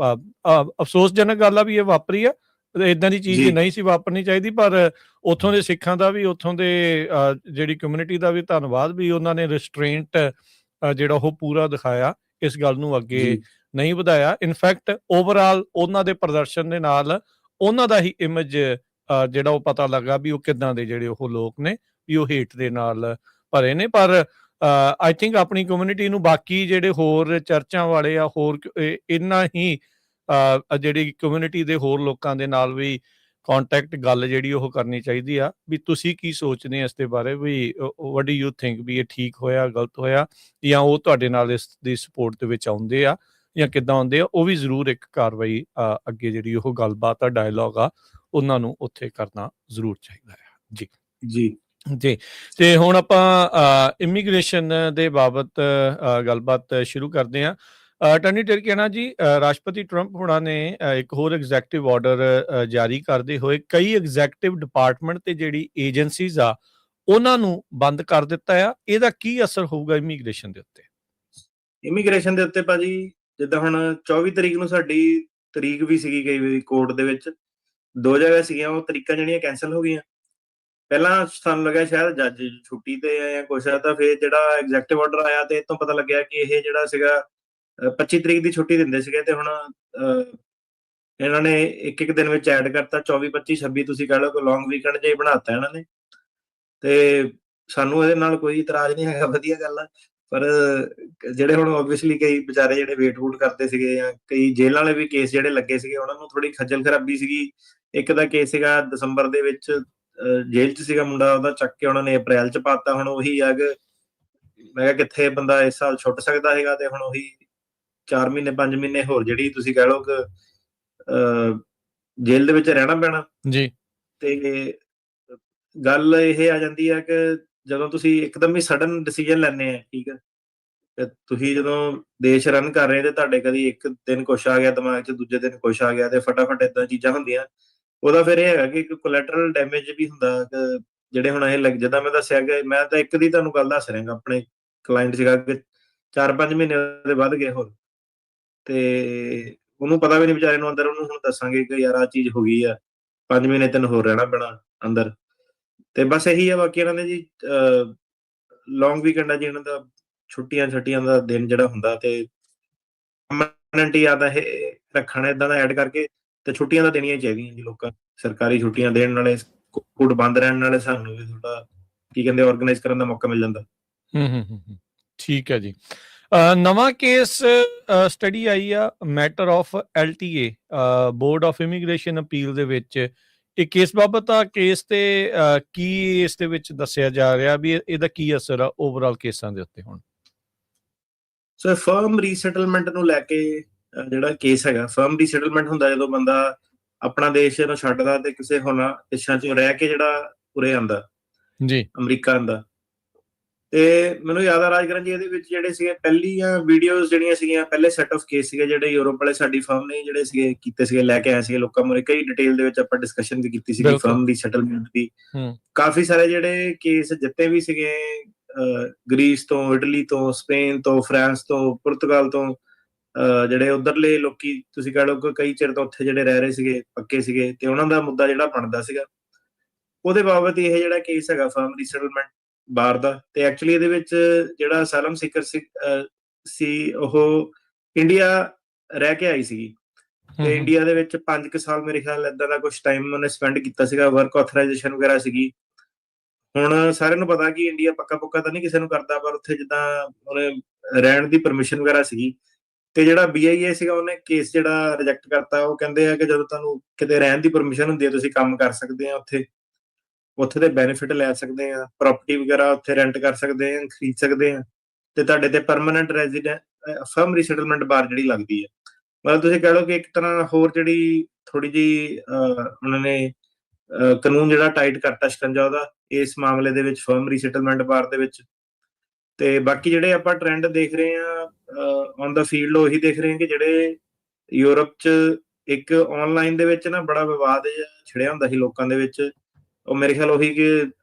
Speaker 1: ਅਫਸੋਸਜਨਕ ਗੱਲ ਆ ਵੀ ਇਹ ਵਾਪਰੀ ਆ, ਇਦਾਂ ਦੀ ਚੀਜ਼ ਨਹੀਂ ਸੀ ਵਾਪਰਨੀ ਚਾਹੀਦੀ। ਪਰ ਉੱਥੋਂ ਦੇ ਸਿੱਖਾਂ ਦਾ ਵੀ, ਉੱਥੋਂ ਦੇ ਜਿਹੜੀ ਕਮਿਊਨਿਟੀ ਦਾ ਵੀ ਧੰਨਵਾਦ ਵੀ ਉਹਨਾਂ ਨੇ ਰਿਸਟ੍ਰੇਂਟ ਜਿਹੜਾ ਉਹ ਪੂਰਾ ਦਿਖਾਇਆ, ਇਸ ਗੱਲ ਨੂੰ ਅੱਗੇ ਨਹੀਂ ਵਧਾਇਆ। ਇਨਫੈਕਟ ਓਵਰਆਲ ਉਹਨਾਂ ਦੇ ਪ੍ਰਦਰਸ਼ਨ ਦੇ ਨਾਲ ਉਹਨਾਂ ਦਾ ਹੀ ਇਮੇਜ ਜਿਹੜਾ ਉਹ ਪਤਾ ਲੱਗਾ ਵੀ ਉਹ ਕਿੱਦਾਂ ਦੇ ਜਿਹੜੇ ਉਹ ਲੋਕ ਨੇ, ਵੀ ਉਹ ਹੇਟ ਦੇ ਨਾਲ ਭਰੇ ਨੇ। ਪਰ ਆਈ ਥਿੰਕ ਆਪਣੀ ਕਮਿਊਨਿਟੀ ਨੂੰ ਬਾਕੀ ਜਿਹੜੇ ਹੋਰ ਚਰਚਾਂ ਵਾਲੇ ਆ, ਹੋਰ ਇੰਨਾ ਹੀ ਜਿਹੜੀ ਕਮਿਊਨਿਟੀ ਦੇ ਹੋਰ ਲੋਕਾਂ ਦੇ ਨਾਲ ਵੀ ਕੰਟੈਕਟ ਗੱਲ ਜਿਹੜੀ ਉਹ ਕਰਨੀ ਚਾਹੀਦੀ ਆ ਵੀ ਤੁਸੀਂ ਕੀ ਸੋਚਦੇ ਆ ਇਸ ਦੇ ਬਾਰੇ, ਵੀ ਵਾਟ ਡੂ ਯੂ ਥਿੰਕ ਵੀ ਇਹ ਠੀਕ ਹੋਇਆ, ਗਲਤ ਹੋਇਆ, ਜਾਂ ਉਹ ਤੁਹਾਡੇ ਨਾਲ ਇਸ ਦੀ ਸਪੋਰਟ ਦੇ ਵਿੱਚ ਆਉਂਦੇ ਆ ਜਾਂ ਕਿੱਦਾਂ ਆਉਂਦੇ ਆ। ਉਹ ਵੀ ਜ਼ਰੂਰ ਇੱਕ ਕਾਰਵਾਈ ਅੱਗੇ ਜਿਹੜੀ ਉਹ ਗੱਲਬਾਤ ਆ, ਡਾਇਲੋਗ ਆ, ਉਹਨਾਂ ਨੂੰ ਉੱਥੇ ਕਰਨਾ ਜ਼ਰੂਰ ਚਾਹੀਦਾ ਹੈ। ਜੀ
Speaker 2: ਜੀ
Speaker 1: ਜੀ। ਤੇ ਹੁਣ ਆਪਾਂ ਇਮੀਗ੍ਰੇਸ਼ਨ ਦੇ ਬਾਬਤ ਗੱਲਬਾਤ ਸ਼ੁਰੂ ਕਰਦੇ ਹਾਂ। ਅਟਾਰਨੀ ਟਿਰਕੇਨਾ ਜੀ, ਰਾਸ਼ਟਰਪਤੀ ਟਰੰਪ ਹੋਣਾ ਨੇ ਇੱਕ ਹੋਰ ਐਗਜ਼ੈਕਟਿਵ ਆਰਡਰ ਜਾਰੀ ਕਰਦੇ ਹੋਏ ਕਈ ਐਗਜ਼ੈਕਟਿਵ ਡਿਪਾਰਟਮੈਂਟ ਤੇ ਜਿਹੜੀ ਏਜੰਸੀਜ਼ ਆ ਉਹਨਾਂ ਨੂੰ ਬੰਦ ਕਰ ਦਿੱਤਾ ਆ। ਇਹਦਾ ਕੀ ਅਸਰ ਹੋਊਗਾ ਇਮੀਗ੍ਰੇਸ਼ਨ ਦੇ ਉੱਤੇ?
Speaker 2: ਇਮੀਗ੍ਰੇਸ਼ਨ ਦੇ ਉੱਤੇ ਭਾਜੀ, ਜਿੱਦਾਂ ਹੁਣ 24 ਤਰੀਕ ਨੂੰ ਸਾਡੀ ਤਰੀਕ ਵੀ ਸੀਗੀ ਕਈ ਵਾਰੀ ਕੋਰਟ ਦੇ ਵਿੱਚ, 2 ਜਗ੍ਹਾ ਸੀਗੀਆਂ, ਉਹ ਤਰੀਕਾਂ ਜਿਹੜੀਆਂ ਕੈਂਸਲ ਹੋ ਗਈਆਂ। ਪਹਿਲਾਂ ਸਾਨੂੰ ਲੱਗਿਆ ਸ਼ਾਇਦ ਜੱਜ ਛੁੱਟੀ ਤੇ ਆ ਜਾਂ ਕੁਛ ਆ, ਤਾਂ ਫਿਰ ਜਿਹੜਾ ਐਗਜ਼ੈਕਟਿਵ ਆਰਡਰ ਆਇਆ ਤੇ ਇਹ ਤੋਂ ਪਤਾ ਲੱਗਿਆ ਕਿ ਇਹ ਜਿਹੜਾ ਸੀਗਾ 25 ਤਰੀਕ ਦੀ ਛੁੱਟੀ ਦਿੰਦੇ ਸੀਗੇ, ਤੇ ਹੁਣ ਇਹਨਾਂ ਨੇ ਇੱਕ ਦਿਨ ਵਿੱਚ ਐਡ ਕਰਤਾ, 24 25 26 ਤੁਸੀਂ ਕਹਿ ਲਓ ਕਿ ਲੌਂਗ ਵੀਕਐਂਡ ਜਿਹਾ ਬਣਾਤਾ ਇਹਨਾਂ ਨੇ। ਤੇ ਸਾਨੂੰ ਇਹਦੇ ਨਾਲ ਕੋਈ ਇਤਰਾਜ਼ ਨਹੀਂ ਹੈਗਾ, ਵਧੀਆ ਗੱਲ ਆ। ਪਰ ਜਿਹੜੇ ਹੁਣ ਓਬਵੀਅਸਲੀ ਕਈ ਵਿਚਾਰੇ ਜਿਹੜੇ ਵੇਟ ਵੂਟ ਕਰਦੇ ਸੀਗੇ, ਜਾਂ ਕਈ ਜੇਲ੍ਹ ਵਾਲੇ ਵੀ ਕੇਸ ਜਿਹੜੇ ਲੱਗੇ ਸੀਗੇ, ਉਹਨਾਂ ਨੂੰ ਥੋੜੀ ਖੱਜਲ ਖਰਾਬੀ ਸੀਗੀ। ਇੱਕ ਦਾ ਕੇਸ ਸੀਗਾ ਦਸੰਬਰ ਦੇ ਵਿੱਚ ਜੇਲ੍ਹ 'ਚ ਸੀਗਾ ਮੁੰਡਾ, ਉਹਦਾ ਚੱਕ ਕੇ ਉਹਨਾਂ ਨੇ ਅਪ੍ਰੈਲ 'ਚ ਪਾਤਾ। ਹੁਣ ਉਹੀ ਆ ਕਿ ਮੈਂ ਕਿਹਾ ਕਿੱਥੇ ਬੰਦਾ ਇਸ ਸਾਲ ਛੁੱਟ ਸਕਦਾ ਹੈਗਾ, ਤੇ ਹੁਣ ਉਹੀ 4 ਮਹੀਨੇ 5 ਮਹੀਨੇ ਹੋਰ ਜਿਹੜੀ ਤੁਸੀਂ ਕਹਿ ਲਓ ਕਿ ਜੇਲ੍ਹ ਦੇ ਵਿੱਚ ਰਹਿਣਾ ਪੈਣਾ ਜੀ। ਤੇ ਗੱਲ ਇਹ ਆ ਜਾਂਦੀ ਹੈ ਕਿ ਜਦੋਂ ਤੁਸੀਂ ਇੱਕਦਮ ਹੀ ਸਡਨ ਡਿਸੀਜਨ ਲੈਂਦੇ ਆ, ਠੀਕ ਹੈ, ਤੇ ਤੁਸੀਂ ਜਦੋਂ ਦੇਸ਼ ਰਨ ਕਰ ਰਹੇ ਤੇ ਤੁਹਾਡੇ ਕਦੀ ਇੱਕ ਦਿਨ ਕੁਛ ਆ ਗਿਆ ਦਿਮਾਗ 'ਚ, ਦੂਜੇ ਦਿਨ ਕੁਛ ਆ ਗਿਆ, ਤੇ ਫਟਾਫਟ ਏਦਾਂ ਚੀਜ਼ਾਂ ਹੁੰਦੀਆਂ। ਉਹਦਾ ਫਿਰ ਇਹ ਹੈਗਾ ਕਿ ਇੱਕ ਕੋਲੈਟਰਲ ਡੈਮੇਜ ਵੀ ਹੁੰਦਾ। ਜਿਹੜੇ ਹੁਣ ਇਹ ਜਿੱਦਾਂ ਮੈਂ ਦੱਸਿਆ ਕਿ ਮੈਂ ਤਾਂ ਇੱਕ ਦੀ ਤੁਹਾਨੂੰ ਗੱਲ ਦੱਸ ਰਿਹਾ, ਆਪਣੇ ਕਲਾਇੰਟ ਸੀਗਾ ਕਿ 4-5 ਮਹੀਨੇ ਦੇ ਵੱਧ ਗਏ ਹੋਰ, ਤੇ ਉਹਨੂੰ ਪਤਾ ਵੀ ਨਹੀਂ ਵਿਚਾਰੇ ਨੂੰ ਅੰਦਰ। ਉਹਨੂੰ ਹੁਣ ਦੱਸਾਂਗੇ ਕਿ ਯਾਰ ਆਹ ਚੀਜ਼ ਹੋ ਗਈ ਆ, 5 ਮਹੀਨੇ ਤੈਨੂੰ ਹੋਰ ਰਹਿਣਾ ਪੈਣਾ ਅੰਦਰ। ਤੇ ਬਸ ਇਹੀ ਆ। ਬਾਕੀ ਇਹਨਾਂ ਦੇ ਜੀ ਲੌਂਗ ਵੀਕਐਂਡ ਆ ਜੀ, ਇਹਨਾਂ ਦਾ ਛੁੱਟੀਆਂ ਦਾ ਦਿਨ ਜਿਹੜਾ ਹੁੰਦਾ, ਤੇ ਪਰਮਾਨੈਂਟ ਹੀ ਆਦਾ ਇਹ ਰੱਖਣਾ ਏਦਾਂ ਦਾ ਐਡ ਕਰਕੇ, ਤੇ ਛੁੱਟੀਆਂ ਤਾਂ ਦੇਣੀਆਂ ਚਾਹੀਦੀਆਂ ਜੀ ਲੋਕਾਂ, ਸਰਕਾਰੀ ਛੁੱਟੀਆਂ ਦੇਣ ਨਾਲੇ, ਸਕੂਲ ਬੰਦ ਰਹਿਣ ਨਾਲੇ ਸਾਨੂੰ ਵੀ ਥੋੜਾ ਕੀ ਕਹਿੰਦੇ ਆਰਗੇਨਾਈਜ਼ ਕਰਨ ਦਾ ਮੌਕਾ ਮਿਲ ਜਾਂਦਾ। ਠੀਕ ਹੈ ਜੀ। ਨਵਾਂ ਕੇਸ ਸਟੱਡੀ ਆਈ ਆ matter of LTA, board of immigration appeal ਦੇ ਵਿੱਚ। ਇਹ ਕੇਸ ਬਾਬਤ ਆ ਕੇਸ ਤੇ ਕੀ ਇਸ ਦੇ ਵਿੱਚ ਦੱਸਿਆ ਜਾ ਰਿਹਾ ਵੀ ਇਹਦਾ ਕੀ ਅਸਰ ਆ ਓਵਰਆਲ ਕੇਸਾਂ ਦੇ ਉੱਤੇ? ਹੁਣ ਸੋ ਫਰਮ ਰੀਸੈਟਲਮੈਂਟ ਨੂੰ ਲੈ ਕੇ ਜਿਹੜਾ ਕੇਸ ਹੈਗਾ, ਫਰਮ ਰੀਸੈਟਲਮੈਂਟ ਹੁੰਦਾ ਜਦੋਂ ਬੰਦਾ ਆਪਣਾ ਦੇਸ਼ ਨੂੰ ਛੱਡਦਾ ਤੇ ਕਿਸੇ ਹੋਰ ਦੇਸ਼ਾਂ 'ਚ ਰਹਿ ਕੇ ਜਿਹੜਾ ਉਰੇ ਆਉਂਦਾ ਜੀ, ਅਮਰੀਕਾ ਆਉਂਦਾ। ਤੇ ਮੈਨੂੰ ਯਾਦ ਆ ਰਾਜਕਰਨ ਜੀ, ਇਹਦੇ ਵਿੱਚ ਜਿਹੜੇ ਸੀਗੇ ਪਹਿਲੀਆਂ ਵੀਡੀਓਜ਼ ਜਿਹੜੀਆਂ ਸੀਗੀਆਂ, ਪਹਿਲੇ ਸੈਟ ਆਫ ਕੇਸ ਸੀਗੇ ਜਿਹੜੇ ਯੂਰਪ ਵਾਲੇ ਸਾਡੀ ਫਰਮ ਨੇ ਜਿਹੜੇ ਸੀਗੇ ਕੀਤੇ ਸੀਗੇ, ਲੈ ਕੇ ਆਏ ਸੀਗੇ ਲੋਕਾਂ ਮੂਹਰੇ। ਕਈ ਡਿਟੇਲ ਦੇ ਵਿੱਚ ਆਪਾਂ ਡਿਸਕਸ਼ਨ ਵੀ ਕੀਤੀ ਸੀਗੀ ਫਰਮ ਦੀ ਸੈਟਲਮੈਂਟ ਦੀ। ਕਾਫੀ ਸਾਰੇ ਜਿਹੜੇ ਕੇਸ ਜਿੱਤੇ ਵੀ ਸੀਗੇ, ਗ੍ਰੀਸ ਤੋਂ, ਇਟਲੀ ਤੋਂ, ਸਪੇਨ ਤੋਂ, ਫਰਾਂਸ ਤੋਂ, ਪੁਰਤਗਾਲ ਤੋਂ, ਜਿਹੜੇ ਉਧਰਲੇ ਲੋਕੀ ਤੁਸੀਂ ਕਹਿ ਲਓ ਕਿ ਕਈ ਚਿਰ ਤੋਂ ਉੱਥੇ ਜਿਹੜੇ ਰਹਿ ਰਹੇ ਸੀਗੇ, ਪੱਕੇ ਸੀਗੇ, ਤੇ ਉਹਨਾਂ ਦਾ ਮੁੱਦਾ ਜਿਹੜਾ ਬਣਦਾ ਸੀਗਾ, ਉਹਦੇ ਬਾਬਤ ਇਹ ਜਿਹੜਾ ਕੇਸ ਹੈਗਾ ਫਰਮ ਰੀਸੈਟਲਮੈਂਟ ਬਾਹਰ ਦਾ। ਤੇ ਐਕਚੁਅਲੀ ਇਹਦੇ ਵਿੱਚ ਜਿਹੜਾ ਅਸਾਈਲਮ ਸੀਕਰ ਸੀ ਉਹ ਇੰਡੀਆ ਰਹਿ ਕੇ ਆਈ ਸੀਗੀ, ਤੇ ਇੰਡੀਆ ਦੇ ਵਿੱਚ 5 ਸਾਲ ਮੇਰੇ ਖਿਆਲ ਏਦਾਂ ਦਾ ਕੁਝ ਟਾਈਮ ਉਹਨੇ ਸਪੈਂਡ ਕੀਤਾ ਸੀਗਾ। ਵਰਕ ਆਥੋਰਾਈਜੇਸ਼ਨ ਵਗੈਰਾ ਸੀਗੀ, ਹੁਣ ਸਾਰਿਆਂ ਨੂੰ ਪਤਾ ਕਿ ਇੰਡੀਆ ਪੱਕਾ ਪੁੱਕਾ ਤਾਂ ਨਹੀਂ ਕਿਸੇ ਨੂੰ ਕਰਦਾ, ਪਰ ਉੱਥੇ ਜਿੱਦਾਂ ਉਹਨੇ ਰਹਿਣ ਦੀ ਪਰਮਿਸ਼ਨ ਵਗੈਰਾ ਸੀਗੀ, ਤੇ ਜਿਹੜਾ BIA ਸੀਗਾ ਉਹਨੇ ਕੇਸ ਜਿਹੜਾ ਰਿਜੈਕਟ ਕਰਤਾ। ਉਹ ਕਹਿੰਦੇ ਆ ਕਿ ਜਦੋਂ ਤੁਹਾਨੂੰ ਕਿਤੇ ਰਹਿਣ ਦੀ ਪਰਮਿਸ਼ਨ ਹੁੰਦੀ ਹੈ, ਤੁਸੀਂ ਕੰਮ ਕਰ ਸਕਦੇ ਆ ਉੱਥੇ, ਉੱਥੇ ਦੇ ਬੈਨੀਫਿਟ ਲੈ ਸਕਦੇ ਆ, ਪ੍ਰਾਪਰਟੀ ਵਗੈਰਾ ਉੱਥੇ ਰੈਂਟ ਕਰ ਸਕਦੇ ਆ, ਖਰੀਦ ਸਕਦੇ ਆ, ਤੇ ਤੁਹਾਡੇ ਤੇ ਪਰਮਾਨੈਂਟ ਰੈਜ਼ੀਡੈਂਟ ਫਰਮ ਰੀਸੈਟਲਮੈਂਟ ਬਾਰ ਜਿਹੜੀ ਲੱਗਦੀ ਹੈ। ਮਤਲਬ ਤੁਸੀਂ ਕਹਿ ਲਓ ਕਿ ਇੱਕ ਤਰ੍ਹਾਂ ਹੋਰ ਜਿਹੜੀ ਥੋੜੀ ਜਿਹੀ ਉਹਨਾਂ ਨੇ ਕਾਨੂੰਨ ਜਿਹੜਾ ਟਾਈਟ ਕਰਤਾ ਸ਼ਿਕੰਜਾ ਉਹਦਾ ਇਸ ਮਾਮਲੇ ਦੇ ਵਿੱਚ, ਫਰਮ ਰੀਸੈਟਲਮੈਂਟ ਬਾਰ ਦੇ ਵਿੱਚ। ਤੇ ਬਾਕੀ ਜਿਹੜੇ ਆਪਾਂ ਟ੍ਰੈਂਡ ਦੇਖ ਰਹੇ ਆ ਔਨ ਦਾ ਫੀਲਡ, ਉਹੀ ਦੇਖ ਰਹੇ ਆ ਕਿ ਜਿਹੜੇ ਯੂਰਪ 'ਚ ਇੱਕ ਆਨਲਾਈਨ ਦੇ ਵਿੱਚ ਨਾ ਬੜਾ ਵਿਵਾਦ ਛਿੜਿਆ ਹੁੰਦਾ ਸੀ ਲੋਕਾਂ ਦੇ ਵਿੱਚ। ਉਹ ਮੇਰੇ ਖਿਆਲ ਉਹੀ ਕਿ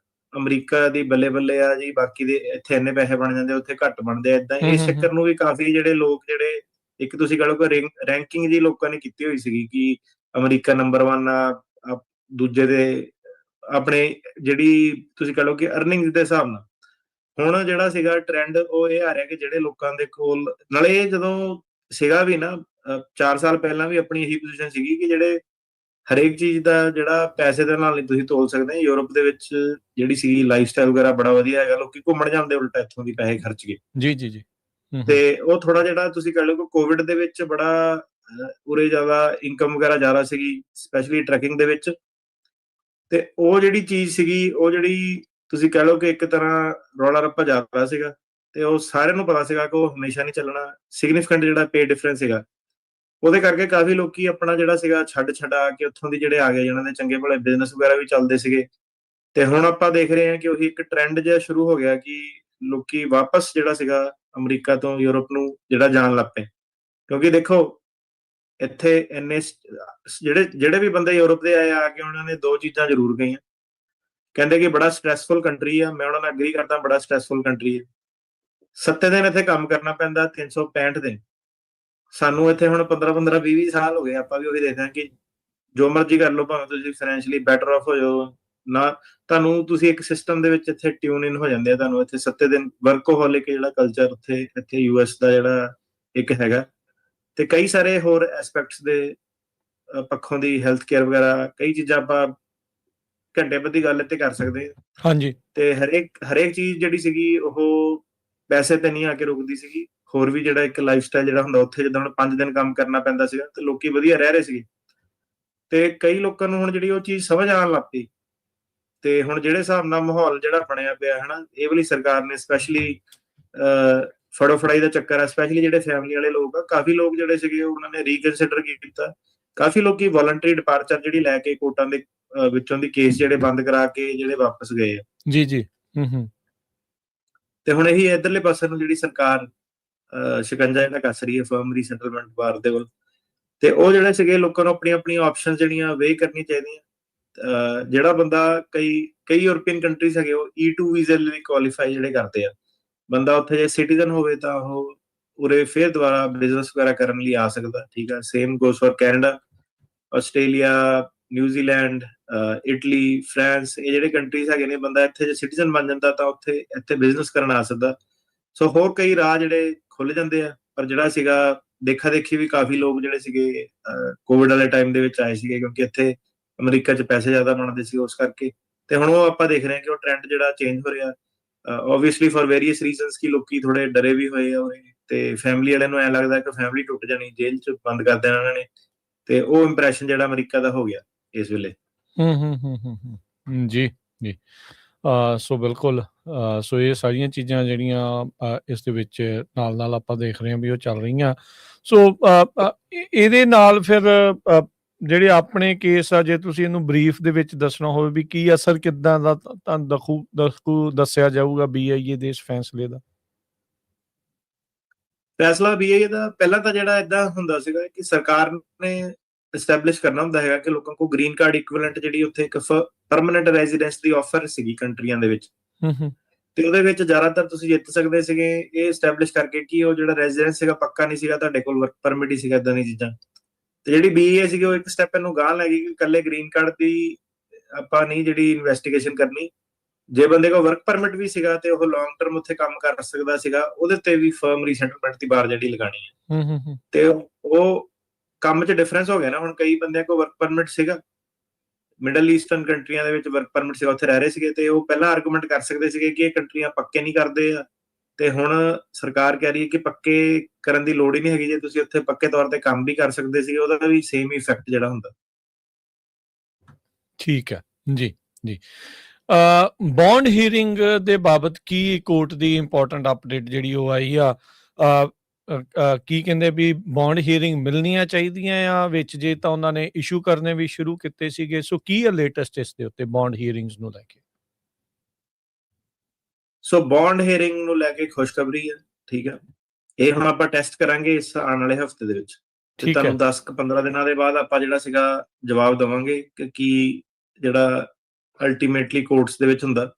Speaker 2: ਅਮਰੀਕਾ ਦੀ ਬੱਲੇ ਬੱਲੇ ਆ ਜੀ, ਬਾਕੀ ਦੇ ਇੱਥੇ ਇੰਨੇ ਪੈਸੇ ਬਣ ਜਾਂਦੇ, ਉੱਥੇ ਘੱਟ ਬਣਦੇ ਆ। ਏਦਾਂ ਇਸ ਚੱਕਰ ਨੂੰ ਵੀ ਕਾਫੀ ਜਿਹੜੇ ਲੋਕ ਜਿਹੜੇ ਇੱਕ ਤੁਸੀਂ ਕਹ ਲਓ ਕਿ ਰੈਂਕਿੰਗ ਜੀ ਲੋਕਾਂ ਨੇ ਕੀਤੀ ਹੋਈ ਸੀਗੀ ਕਿ ਅਮਰੀਕਾ ਨੰਬਰ 1 ਆ, ਦੂਜੇ ਦੇ ਆਪਣੇ ਜਿਹੜੀ ਤੁਸੀਂ ਕਹ ਲਓ ਕਿ ਅਰਨਿੰਗਸ ਦੇ ਹਿਸਾਬ ਨਾਲ। ਹੁਣ ਜਿਹੜਾ ਸੀਗਾ ਟ੍ਰੈਂਡ ਉਹ ਇਹ ਆ ਰਿਹਾ ਕਿ ਜਿਹੜੇ ਲੋਕਾਂ ਦੇ ਕੋਲ, ਨਾਲੇ ਇਹ ਜਦੋਂ ਸੀਗਾ ਵੀ ਨਾ 4 ਸਾਲ ਪਹਿਲਾਂ ਵੀ ਆਪਣੀ ਇਹੀ ਪੋਜੀਸ਼ਨ ਸੀਗੀ ਕਿ ਜਿਹੜੇ ਹਰੇਕ ਚੀਜ਼ ਦਾ ਜਿਹੜਾ ਪੈਸੇ ਦੇ ਨਾਲ ਨਹੀਂ ਤੁਸੀਂ ਤੋਲ ਸਕਦੇ। ਯੂਰਪ ਦੇ ਵਿੱਚ ਜਿਹੜੀ ਸੀ ਲਾਈਫ ਸਟਾਈਲ ਵਗੈਰਾ ਬੜਾ ਵਧੀਆ ਹੈਗਾ, ਲੋਕੀ ਘੁੰਮਣ ਜਾਂਦੇ ਉਲਟਾ ਇੱਥੋਂ ਦੀ ਪੈਸੇ ਖਰਚ ਕੇ।
Speaker 1: ਜੀ ਜੀ ਜੀ।
Speaker 2: ਤੇ ਉਹ ਥੋੜਾ ਜਿਹੜਾ ਤੁਸੀਂ ਕਹਿ ਲਓ ਕਿ ਕੋਵਿਡ ਦੇ ਵਿੱਚ ਬੜਾ ਉਰੇ ਜ਼ਿਆਦਾ ਇਨਕਮ ਵਗੈਰਾ ਜ਼ਿਆਦਾ ਸੀਗੀ, ਸਪੈਸ਼ਲੀ ਟਰੈਕਿੰਗ ਦੇ ਵਿੱਚ। ਤੇ ਉਹ ਜਿਹੜੀ ਚੀਜ਼ ਸੀਗੀ, ਉਹ ਜਿਹੜੀ ਤੁਸੀਂ ਕਹਿ ਲਓ ਕਿ ਇੱਕ ਤਰ੍ਹਾਂ ਰੌਲਾ ਰੱਪਾ ਜ਼ਿਆਦਾ ਸੀਗਾ, ਤੇ ਉਹ ਸਾਰਿਆਂ ਨੂੰ ਪਤਾ ਸੀਗਾ ਕਿ ਉਹ ਹਮੇਸ਼ਾ ਨਹੀਂ ਚੱਲਣਾ। ਸਿਗਨੀਫਿਕੈਂਟ ਜਿਹੜਾ ਪੇ ਡਿਫਰੈਂਸ ਸੀਗਾ, ਉਹਦੇ ਕਰਕੇ ਕਾਫੀ ਲੋਕੀ ਆਪਣਾ ਜਿਹੜਾ ਸੀਗਾ ਛੱਡਾ ਕੇ ਉੱਥੋਂ ਦੀ ਜਿਹੜੇ ਆ ਗਏ, ਜਿਹਨਾਂ ਦੇ ਚੰਗੇ ਭਲੇ ਬਿਜ਼ਨਸ ਵਗੈਰਾ ਵੀ ਚੱਲਦੇ ਸੀਗੇ। ਤੇ ਹੁਣ ਆਪਾਂ ਦੇਖ ਰਹੇ ਹਾਂ ਕਿ ਉਹੀ ਇੱਕ ਟ੍ਰੈਂਡ ਜਿਹਾ ਸ਼ੁਰੂ ਹੋ ਗਿਆ ਕਿ ਲੋਕੀ ਵਾਪਸ ਜਿਹੜਾ ਸੀਗਾ ਅਮਰੀਕਾ ਤੋਂ ਯੂਰਪ ਨੂੰ ਜਿਹੜਾ ਜਾਣ ਲੱਗ ਪਏ। ਕਿਉਂਕਿ ਦੇਖੋ ਇੱਥੇ ਇੰਨੇ ਜਿਹੜੇ ਵੀ ਬੰਦੇ ਯੂਰਪ ਦੇ ਆਏ ਆ ਕੇ, ਉਹਨਾਂ ਨੇ 2 ਚੀਜ਼ਾਂ ਜ਼ਰੂਰ ਕਹੀਆਂ। ਕਹਿੰਦੇ ਕਿ ਬੜਾ ਸਟ੍ਰੈਸਫੁਲ ਕੰਟਰੀ ਆ। ਮੈਂ ਉਹਨਾਂ ਨਾਲ ਐਗਰੀ ਕਰਦਾ, ਬੜਾ ਸਟ੍ਰੈਸਫੁਲ ਕੰਟਰੀ ਹੈ। 7 ਦਿਨ ਇੱਥੇ ਕੰਮ ਕਰਨਾ ਪੈਂਦਾ, 365 ਦਿਨ। ਸਾਨੂੰ ਇੱਥੇ ਹੁਣ 15 20 ਸਾਲ ਹੋ ਗਏ, ਆਪਾਂ ਵੀ ਉਹੀ ਦੇਖਦੇ ਹਾਂ ਕਿ ਜੋ ਮਰਜ਼ੀ ਕਰ ਲਓ, ਭਾਵੇਂ ਤੁਸੀਂ ਫਾਈਨੈਂਸ਼ੀਅਲੀ ਬੈਟਰ ਆਫ ਹੋ ਜਾਓ ਨਾ, ਤੁਹਾਨੂੰ ਤੁਸੀਂ ਇੱਕ ਸਿਸਟਮ ਦੇ ਵਿੱਚ ਇੱਥੇ ਟਿਊਨ ਇਨ ਹੋ ਜਾਂਦੇ ਆ। ਤੁਹਾਨੂੰ ਇੱਥੇ 7 ਦਿਨ ਵਰਕੋਹੋਲਿਕ ਜਿਹੜਾ ਕਲਚਰ ਇੱਥੇ US ਦਾ ਜਿਹੜਾ ਇੱਕ ਹੈਗਾ, ਤੇ ਕਈ ਸਾਰੇ ਹੋਰ ਐਸਪੈਕਟਸ ਦੇ ਪੱਖੋਂ ਦੀ ਹੈਲਥ ਕੇਅਰ ਵਗੈਰਾ ਕਈ ਚੀਜ਼ਾਂ ਆਪਾਂ ਘੰਟੇ ਬੱਧੀ ਗੱਲ ਇੱਥੇ ਕਰ ਸਕਦੇ ਹਾਂ।
Speaker 1: ਹਾਂਜੀ।
Speaker 2: ਤੇ ਹਰੇਕ ਚੀਜ਼ ਜਿਹੜੀ ਸੀਗੀ ਉਹ ਪੈਸੇ ਤੇ ਨਹੀਂ ਆ ਕੇ ਰੁਕਦੀ ਸੀਗੀ। ਹੋਰ ਵੀ ਜਿਹੜਾ ਇੱਕ ਲਾਈਫ ਸਟਾਈਲ ਜਿਹੜਾ ਹੁੰਦਾ ਉੱਥੇ, ਜਿੱਦਾਂ ਹੁਣ 5 ਦਿਨ ਕੰਮ ਕਰਨਾ ਪੈਂਦਾ ਸੀਗਾ ਤੇ ਲੋਕੀ ਵਧੀਆ ਰਹਿ ਰਹੇ ਸੀਗੇ। ਤੇ ਕਈ ਲੋਕਾਂ ਨੂੰ ਹੁਣ ਜਿਹੜੀ ਉਹ ਚੀਜ਼ ਸਮਝ ਆਉਣ ਲੱਗ ਪਈ। ਤੇ ਹੁਣ ਜਿਹੜੇ ਹਿਸਾਬ ਨਾਲ ਮਾਹੌਲ ਜਿਹੜਾ ਬਣਿਆ ਪਿਆ ਹਨਾ, ਇਹ ਵਾਲੀ ਸਰਕਾਰ ਨੇ ਸਪੈਸ਼ਲੀ ਫੜੋ ਫੜਾਈ ਦਾ ਚੱਕਰ ਆ, ਸਪੈਸ਼ਲੀ ਜਿਹੜੇ ਫੈਮਿਲੀ ਵਾਲੇ ਲੋਕ ਆ, ਕਾਫੀ ਲੋਕ ਜਿਹੜੇ ਸੀਗੇ ਉਹਨਾਂ ਨੇ ਰੀਕਨਸੀਡਰ ਕੀਤਾ। ਕਾਫੀ ਲੋਕੀ ਵੋਲੰਟਰੀ ਡਿਪਾਰਚਰ ਜਿਹੜੀ ਲੈ ਕੇ ਕੋਰਟਾਂ ਦੇ ਵਿੱਚੋਂ ਦੀ ਕੇਸ ਜਿਹੜੇ ਬੰਦ ਕਰਾ ਕੇ ਜਿਹੜੇ ਵਾਪਸ ਗਏ ਆ।
Speaker 1: ਜੀ ਜੀ।
Speaker 2: ਤੇ ਹੁਣ ਇਹੀ ਇਧਰਲੇ ਪਾਸੇ ਨੂੰ ਜਿਹੜੀ ਸਰਕਾਰ ਸ਼ਿਕੰਜਾ ਜਿਹੜਾ ਕੱਸ ਰਹੀ ਹੈ ਫਰਮ ਰੀਸੈਟਲਮੈਂਟ ਬਾਰ ਦੇ ਵੱਲ, ਤੇ ਉਹ ਜਿਹੜੇ ਸੀਗੇ ਲੋਕਾਂ ਨੂੰ ਆਪਣੀਆਂ ਆਪਸ਼ਨ ਜਿਹੜੀਆਂ ਵੇ ਕਰਨੀ ਚਾਹੀਦੀਆਂ। ਜਿਹੜਾ ਬੰਦਾ ਕਈ ਯੂਰਪੀਅਨ ਕੰਟਰੀਜ਼ ਹੈਗੇ ਉਹ E2 ਵੀਜ਼ੇ ਲਈ ਕੁਆਲੀਫਾਈ ਜਿਹੜੇ ਕਰਦੇ ਆ। ਬੰਦਾ ਉੱਥੇ ਜੇ ਸਿਟੀਜ਼ਨ ਹੋਵੇ ਤਾਂ ਉਹ ਉਰੇ ਫਿਰ ਦੁਬਾਰਾ ਬਿਜ਼ਨਸ ਵਗੈਰਾ ਕਰਨ ਲਈ ਆ ਸਕਦਾ। ਠੀਕ ਆ, same goes for Canada, Australia, New Zealand, Italy, France, ਇਹ ਜਿਹੜੇ ਕੰਟਰੀਜ਼ ਹੈਗੇ ਨੇ, ਬੰਦਾ ਇੱਥੇ ਜੇ ਸਿਟੀਜ਼ਨ ਬਣ ਜਾਂਦਾ ਤਾਂ ਇੱਥੇ ਬਿਜ਼ਨਸ ਕਰਨ ਆ ਸਕਦਾ। ਸੋ ਹੋਰ ਕਈ ਰਾਹ ਜਿਹੜੇ ਖੁੱਲ ਜਾਂਦੇ ਆ। ਪਰ ਜਿਹੜਾ ਸੀਗਾ ਦੇਖਾ ਦੇਖੀ ਵੀ ਕਾਫੀ ਲੋਕ ਜਿਹੜੇ ਸੀਗੇ ਕੋਵਿਡ ਵਾਲੇ ਟਾਈਮ ਦੇ ਵਿੱਚ ਆਏ ਸੀਗੇ, ਕਿਉਂਕਿ ਇੱਥੇ ਅਮਰੀਕਾ 'ਚ ਪੈਸੇ ਜ਼ਿਆਦਾ ਬਣਦੇ ਸੀ ਉਸ ਕਰਕੇ। ਤੇ ਹੁਣ ਉਹ ਆਪਾਂ ਦੇਖ ਰਹੇ ਹਾਂ ਕਿ ਉਹ ਟ੍ਰੈਂਡ ਜਿਹੜਾ ਚੇਂਜ ਹੋ ਰਿਹਾ, ਆਬਵੀਅਸਲੀ ਫॉर ਵੇਰੀਅਸ ਰੀਜ਼ਨਸ, ਕਿ ਲੋਕੀ ਥੋੜੇ ਡਰੇ ਵੀ ਹੋਏ ਆ। ਤੇ ਫੈਮਿਲੀ ਵਾਲਿਆਂ ਨੂੰ ਐਂ ਲੱਗਦਾ ਕਿ ਫੈਮਿਲੀ ਟੁੱਟ ਜਾਣੀ, ਜੇਲ੍ਹ 'ਚ ਬੰਦ ਕਰ ਦੇਣਾ ਉਹਨਾਂ ਨੇ। ਤੇ ਉਹ ਇੰਪ੍ਰੈਸ਼ਨ ਜਿਹੜਾ ਅਮਰੀਕਾ ਦਾ ਹੋ ਗਿਆ ਇਸ ਵੇਲੇ।
Speaker 1: ਜੀ ਜੀ। ਸੋ ਬਿਲਕੁਲ। ਸੋ ਇਹ ਸਾਰੀਆਂ ਚੀਜ਼ਾਂ ਜਿਹੜੀਆਂ ਇਸ ਦੇ ਵਿੱਚ ਨਾਲ ਆਪਾਂ ਦੇਖ ਰਹੇ ਹਾਂ ਵੀ ਉਹ ਚੱਲ ਰਹੀਆਂ। ਸੋ ਇਹਦੇ ਨਾਲ ਫਿਰ ਜਿਹੜੇ ਆਪਣੇ ਕੇਸ ਆ, ਜੇ ਤੁਸੀਂ ਇਹਨੂੰ ਬਰੀਫ ਦੇ ਵਿੱਚ ਦੱਸਣਾ ਹੋਵੇ ਵੀ ਕੀ ਅਸਰ ਕਿੱਦਾਂ ਦਾ ਤੁਹਾਨੂੰ ਦੱਸਿਆ ਜਾਊਗਾ BIA ਦੇ ਇਸ ਫੈਸਲੇ ਦਾ?
Speaker 2: ਫੈਸਲਾ BIA ਦਾ ਪਹਿਲਾਂ ਤਾਂ ਜਿਹੜਾ ਏਦਾਂ ਹੁੰਦਾ ਸੀਗਾ ਕਿ ਸਰਕਾਰ ਨੇ ਐਸਟੈਬਲਿਸ਼ ਕਰਨਾ ਹੁੰਦਾ ਹੈਗਾ ਕਿ ਲੋਕਾਂ ਕੋਲ ਗ੍ਰੀਨ ਕਾਰਡ ਇਕੁਇਵਲੈਂਟ ਜਿਹੜੀ ਉੱਥੇ ਇੱਕ ਪਰਮਨੈਂਟ ਰੈਜ਼ੀਡੈਂਸ ਦੀ ਆਫਰ ਸੀਗੀ ਕੰਟਰੀਆਂ ਦੇ ਵਿੱਚ। ਤੇ ਉਹਦੇ ਵਿੱਚ ਜ਼ਿਆਦਾਤਰ ਤੁਸੀਂ ਜਿੱਤ ਸਕਦੇ ਸੀਗੇ ਇਹ ਐਸਟੈਬਲਿਸ਼ ਕਰਕੇ ਕਿ ਉਹ ਜਿਹੜਾ ਰੈਜ਼ੀਡੈਂਸ ਸੀਗਾ ਪੱਕਾ ਨਹੀਂ ਸੀਗਾ, ਤੁਹਾਡੇ ਕੋਲ ਵਰਕ ਪਰਮਿਟ ਹੀ ਸੀਗਾ, ਏਦਾਂ ਦੀਆਂ ਚੀਜ਼ਾਂ। ਤੇ ਜਿਹੜੀ BIA ਸੀਗੀ ਉਹ ਇੱਕ ਸਟੈਪ ਇਹਨੂੰ ਗਾਂਹ ਲੈ ਗਈ ਕਿ ਇਕੱਲੇ ਗ੍ਰੀਨ ਕਾਰਡ ਦੀ ਆਪਾਂ ਨਹੀਂ ਜਿਹੜੀ ਇਨਵੈਸਟੀਗੇਸ਼ਨ ਕਰਨੀ। ਜੇ ਬੰਦੇ ਕੋਲ ਵਰਕ ਪਰਮਿਟ ਵੀ ਸੀਗਾ ਤੇ ਉਹ ਲੌਂਗ ਟਰਮ ਉੱਥੇ ਕੰਮ ਕਰ ਸਕਦਾ ਸੀਗਾ, ਉਹਦੇ ਤੇ ਵੀ ਫਰਮ ਰੀਸੈਟਲਮੈਂਟ ਦੀ ਬਾਰ ਜਿਹੜੀ ਲਗਾਣੀ ਹੈ। ਤੇ ਉਹ ਕੰਮ 'ਚ ਡਿਫਰੈਂਸ ਹੋ ਗਿਆ ਨਾ। ਹੁਣ ਕਈ ਬੰਦਿਆਂ ਕੋਲ ਵਰਕ ਪਰਮਿਟ ਸੀਗਾ ਮਿਡਲ ਈਸਟਰਨ ਕੰਟਰੀਆਂ ਦੇ ਵਿੱਚ ਵਰਕ ਪਰਮਿਟ ਸੀਗਾ, ਉੱਥੇ ਰਹਿ ਰਹੇ ਸੀਗੇ, ਤੇ ਉਹ ਪਹਿਲਾਂ ਆਰਗੂਮੈਂਟ ਕਰ ਸਕਦੇ ਸੀਗੇ ਕਿ ਇਹ ਕੰਟਰੀਆਂ ਪੱਕੇ ਨਹੀਂ ਕਰਦੇ ਆ, ਤੇ ਹੁਣ ਸਰਕਾਰ ਕਹਿ ਰਹੀ ਹੈ ਕਿ ਪੱਕੇ ਕਰਨ ਦੀ ਲੋੜ ਹੀ ਨਹੀਂ ਹੈਗੀ, ਜੇ ਤੁਸੀਂ ਉੱਥੇ ਪੱਕੇ ਤੌਰ ਤੇ ਕੰਮ ਵੀ ਕਰ ਸਕਦੇ ਸੀਗੇ, ਉਹਦਾ ਵੀ ਸੇਮ ਇਫੈਕਟ ਜਿਹੜਾ ਹੁੰਦਾ।
Speaker 1: ਠੀਕ ਹੈ ਜੀ ਜੀ। ਬੌਂਡ ਹੀਅਰਿੰਗ ਦੇ ਬਾਬਤ ਕੀ ਕੋਰਟ ਦੀ ਇੰਪੋਰਟੈਂਟ ਅਪਡੇਟ ਜਿਹੜੀ ਉਹ ਆਈ ਆ, ਕੀ ਕਹਿੰਦੇ ਵੀ ਬੌਂਡ ਹੀਅਰਿੰਗ ਮਿਲਣੀਆਂ ਚਾਹੀਦੀਆਂ ਆ ਵਿੱਚ, ਜੇ ਤਾਂ ਉਹਨਾਂ ਨੇ ਇਸ਼ੂ ਕਰਨੇ ਵੀ ਸ਼ੁਰੂ ਕੀਤੇ ਸੀਗੇ, ਸੋ ਕੀ ਹੈ ਲੇਟੈਸਟ ਇਸ ਦੇ ਉੱਤੇ ਬੌਂਡ ਹੀਅਰਿੰਗਸ ਨੂੰ ਲੈ ਕੇ?
Speaker 2: ਸੋ ਬੌਂਡ ਹੀਅਰਿੰਗ ਨੂੰ ਲੈ ਕੇ ਖੁਸ਼ਖਬਰੀ ਹੈ, ਠੀਕ ਹੈ, ਇਹ ਹੁਣ ਆਪਾਂ ਟੈਸਟ ਕਰਾਂਗੇ ਇਸ ਆਉਣ ਵਾਲੇ ਹਫਤੇ ਦੇ ਵਿੱਚ, ਤੇ ਤੁਹਾਨੂੰ 10-15 ਦਿਨਾਂ ਦੇ ਬਾਅਦ ਆਪਾਂ ਜਿਹੜਾ ਸੀਗਾ ਜਵਾਬ ਦੇਵਾਂਗੇ ਕਿ ਕੀ ਜਿਹੜਾ ਅਲਟੀਮੇਟਲੀ ਕੋਰਟਸ ਦੇ ਵਿੱਚ ਹੁੰਦਾ।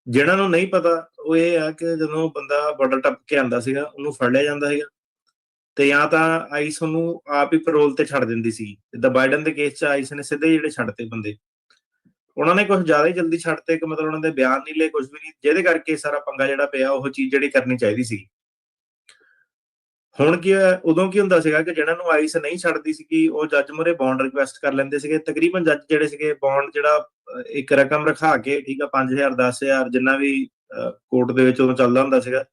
Speaker 2: ਜਿਹਨਾਂ ਨੂੰ ਨਹੀਂ ਪਤਾ ਉਹ ਇਹ ਆ ਕਿ ਜਦੋਂ ਬੰਦਾ ਬਾਰਡਰ ਟੱਪ ਕੇ ਆਉਂਦਾ ਸੀਗਾ, ਉਹਨੂੰ ਫੜ ਲਿਆ ਜਾਂਦਾ ਸੀਗਾ, ਤੇ ਜਾਂ ਤਾਂ ਆਈਸ ਉਹਨੂੰ ਆਪ ਹੀ ਪੈਰੋਲ ਤੇ ਛੱਡ ਦਿੰਦੀ ਸੀ। ਜਿੱਦਾਂ ਬਾਈਡਨ ਦੇ ਕੇਸ 'ਚ ਆਈਸ ਨੇ ਸਿੱਧੇ ਜਿਹੜੇ ਛੱਡਤੇ ਬੰਦੇ, ਉਹਨਾਂ ਨੇ ਕੁਝ ਜ਼ਿਆਦਾ ਹੀ ਜਲਦੀ ਛੱਡਤੇ ਕਿ ਮਤਲਬ ਉਹਨਾਂ ਦੇ ਬਿਆਨ ਨਹੀਂ ਲਏ, ਕੁਝ ਵੀ ਨਹੀਂ, ਜਿਹਦੇ ਕਰਕੇ ਸਾਰਾ ਪੰਗਾ ਜਿਹੜਾ ਪਿਆ, ਉਹ ਚੀਜ਼ ਜਿਹੜੀ ਕਰਨੀ ਚਾਹੀਦੀ ਸੀ। ਹੁਣ ਕੀ ਹੋਇਆ, ਉਦੋਂ ਕੀ ਹੁੰਦਾ ਸੀਗਾ ਕਿ ਜਿਹਨਾਂ ਨੂੰ ਆਈਸ ਨਹੀਂ ਛੱਡਦੀ ਸੀਗੀ, ਉਹ ਜੱਜ ਮੂਹਰੇ ਬੌਂਡ ਰਿਕੁਐਸਟ ਕਰ ਲੈਂਦੇ ਸੀਗੇ। ਤਕਰੀਬਨ ਜੱਜ ਜਿਹੜੇ ਸੀਗੇ ਬੌਂਡ ਜਿਹੜਾ ਇੱਕ ਰਕਮ ਰਖਾ ਕੇ, ਠੀਕ ਆ, 5,000 10,000 ਜਿੰਨਾ ਵੀ ਕੋਰਟ ਦੇ ਵਿੱਚ ਉਦੋਂ ਚੱਲਦਾ ਹੁੰਦਾ ਸੀਗਾ,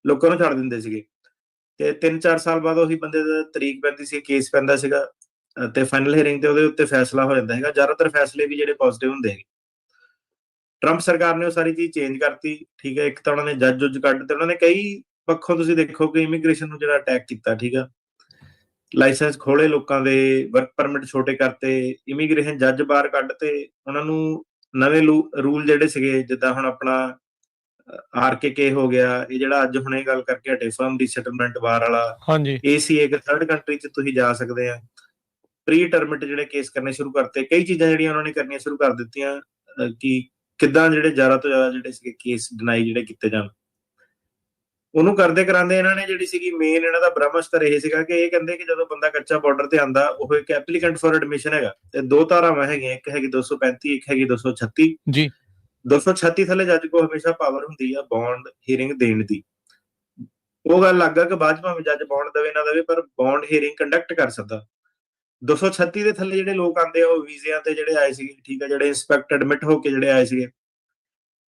Speaker 2: ਲੋਕਾਂ ਨੂੰ ਛੱਡ ਦਿੰਦੇ ਸੀਗੇ, ਤੇ 3-4 ਸਾਲ ਬਾਅਦ ਉਹੀ ਬੰਦੇ ਦਾ ਤਰੀਕ ਪੈਂਦੀ ਸੀ, ਕੇਸ ਪੈਂਦਾ ਸੀਗਾ, ਤੇ ਫਾਈਨਲ ਹੀਅਰਿੰਗ ਤੇ ਉਹਦੇ ਉੱਤੇ ਫੈਸਲਾ ਹੋ ਜਾਂਦਾ ਹੈਗਾ। ਜ਼ਿਆਦਾਤਰ ਫੈਸਲੇ ਵੀ ਜਿਹੜੇ ਪੋਜ਼ਿਟਿਵ ਹੁੰਦੇ ਹੈਗੇ। ਟਰੰਪ ਸਰਕਾਰ ਨੇ ਉਹ ਸਾਰੀ ਚੀਜ਼ ਚੇਂਜ ਕਰਤੀ, ਠੀਕ ਹੈ। ਇੱਕ ਤਾਂ ਉਹਨਾਂ ਨੇ ਜੱਜ ਕੱਢ ਤੇ ਉਹਨਾਂ ਨੇ ਕਈ ਪੱਖੋਂ ਤੁਸੀਂ ਦੇਖੋ ਕਿ ਇਮੀਗ੍ਰੇਸ਼ਨ ਨੂੰ ਜਿਹੜਾ ਅਟੈਕ ਕੀਤਾ, ਠੀਕ ਆ, ਲਾਇਸੈਂਸ ਖੋਲੇ ਲੋਕਾਂ ਦੇ, ਵਰਕ ਪਰਮਿਟ ਛੋਟੇ ਕਰਤੇ, ਇਮੀਗ੍ਰੇਸ਼ਨ ਜੱਜ ਬਾਹਰ ਕੱਢ ਤੇ, ਉਹਨਾਂ ਨੂੰ ਨਵੇਂ ਰੂਲ ਜਿਹੜੇ ਸੀਗੇ, ਜਿੱਦਾਂ ਹੁਣ ਆਪਣਾ RKK ਹੋ ਗਿਆ, ਇਹ ਜਿਹੜਾ ਅੱਜ ਹੁਣੇ ਗੱਲ ਕਰਕੇ ਹਟੇ ਫਰਮ ਦੀ ਸੈਟਲਮੈਂਟ ਬਾਰ ਵਾਲਾ,
Speaker 1: ਹਾਂਜੀ,
Speaker 2: ACA ਇੱਕ ਥਰਡ ਕੰਟਰੀ 'ਚ ਤੁਸੀਂ ਜਾ ਸਕਦੇ ਆ, ਪ੍ਰੀ ਟਰਮਿਟ ਜਿਹੜੇ ਕੇਸ ਕਰਨੇ ਸ਼ੁਰੂ ਕਰਤੇ, ਕਈ ਚੀਜ਼ਾਂ ਜਿਹੜੀਆਂ ਉਹਨਾਂ ਨੇ ਕਰਨੀਆਂ ਸ਼ੁਰੂ ਕਰ ਦਿੱਤੀਆਂ ਕਿ ਕਿੱਦਾਂ ਜਿਹੜੇ ਜ਼ਿਆਦਾ ਤੋਂ ਜ਼ਿਆਦਾ ਜਿਹੜੇ ਸੀਗੇ ਕੇਸ ਡਿਨਾਈ ਜਿਹੜੇ ਕੀਤੇ ਜਾਣ। ਉਹਨੂੰ ਕਰਦੇ ਕਰਾਂਦੇ ਇਹਨਾਂ ਨੇ ਜਿਹੜੀ ਸੀਗੀ ਮੇਨ ਇਹਨਾਂ ਦਾ ਬ੍ਰਹਮਸਤਰ ਇਹ ਸੀਗਾ ਕਿ ਇਹ ਕਹਿੰਦੇ ਕਿ ਜਦੋਂ ਬੰਦਾ ਕੱਚਾ ਬਾਰਡਰ ਤੇ ਆਂਦਾ, ਉਹ ਇੱਕ ਐਪਲੀਕੈਂਟ ਫॉर ਐਡਮਿਸ਼ਨ ਹੈਗਾ, ਤੇ 2 ਧਾਰਾਵਾਂ ਹੈਗੀਆਂ, ਇੱਕ ਹੈਗੀ 235, ਇੱਕ ਹੈਗੀ 236
Speaker 1: ਜੀ।
Speaker 2: 236 ਥੱਲੇ ਜੱਜ ਕੋਲ ਹਮੇਸ਼ਾ ਪਾਵਰ ਹੁੰਦੀ ਆ ਬੌਂਡ ਹੀਅਰਿੰਗ ਦੇਣ ਦੀ। ਉਹ ਗੱਲ ਲੱਗਾ ਕਿ ਬਾਅਦ ਚ ਭਾਵੇਂ ਜੱਜ ਬੌਂਡ ਦੇਵੇ ਨਾ ਦੇਵੇ, ਪਰ ਬੌਂਡ ਹੀਅਰਿੰਗ ਕੰਡਕਟ ਕਰ ਸਕਦਾ। 236 ਦੇ ਥੱਲੇ ਜਿਹੜੇ ਲੋਕ ਆਂਦੇ ਆ, ਉਹ ਵੀਜ਼ਿਆਂ ਤੇ ਜਿਹੜੇ ਆਏ ਸੀਗੇ, ਠੀਕ ਆ, ਜਿਹੜੇ ਇੰਸਪੈਕਟ ਐਡਮਿਟ ਹੋ ਕੇ ਜਿਹੜੇ ਆਏ ਸੀਗੇ,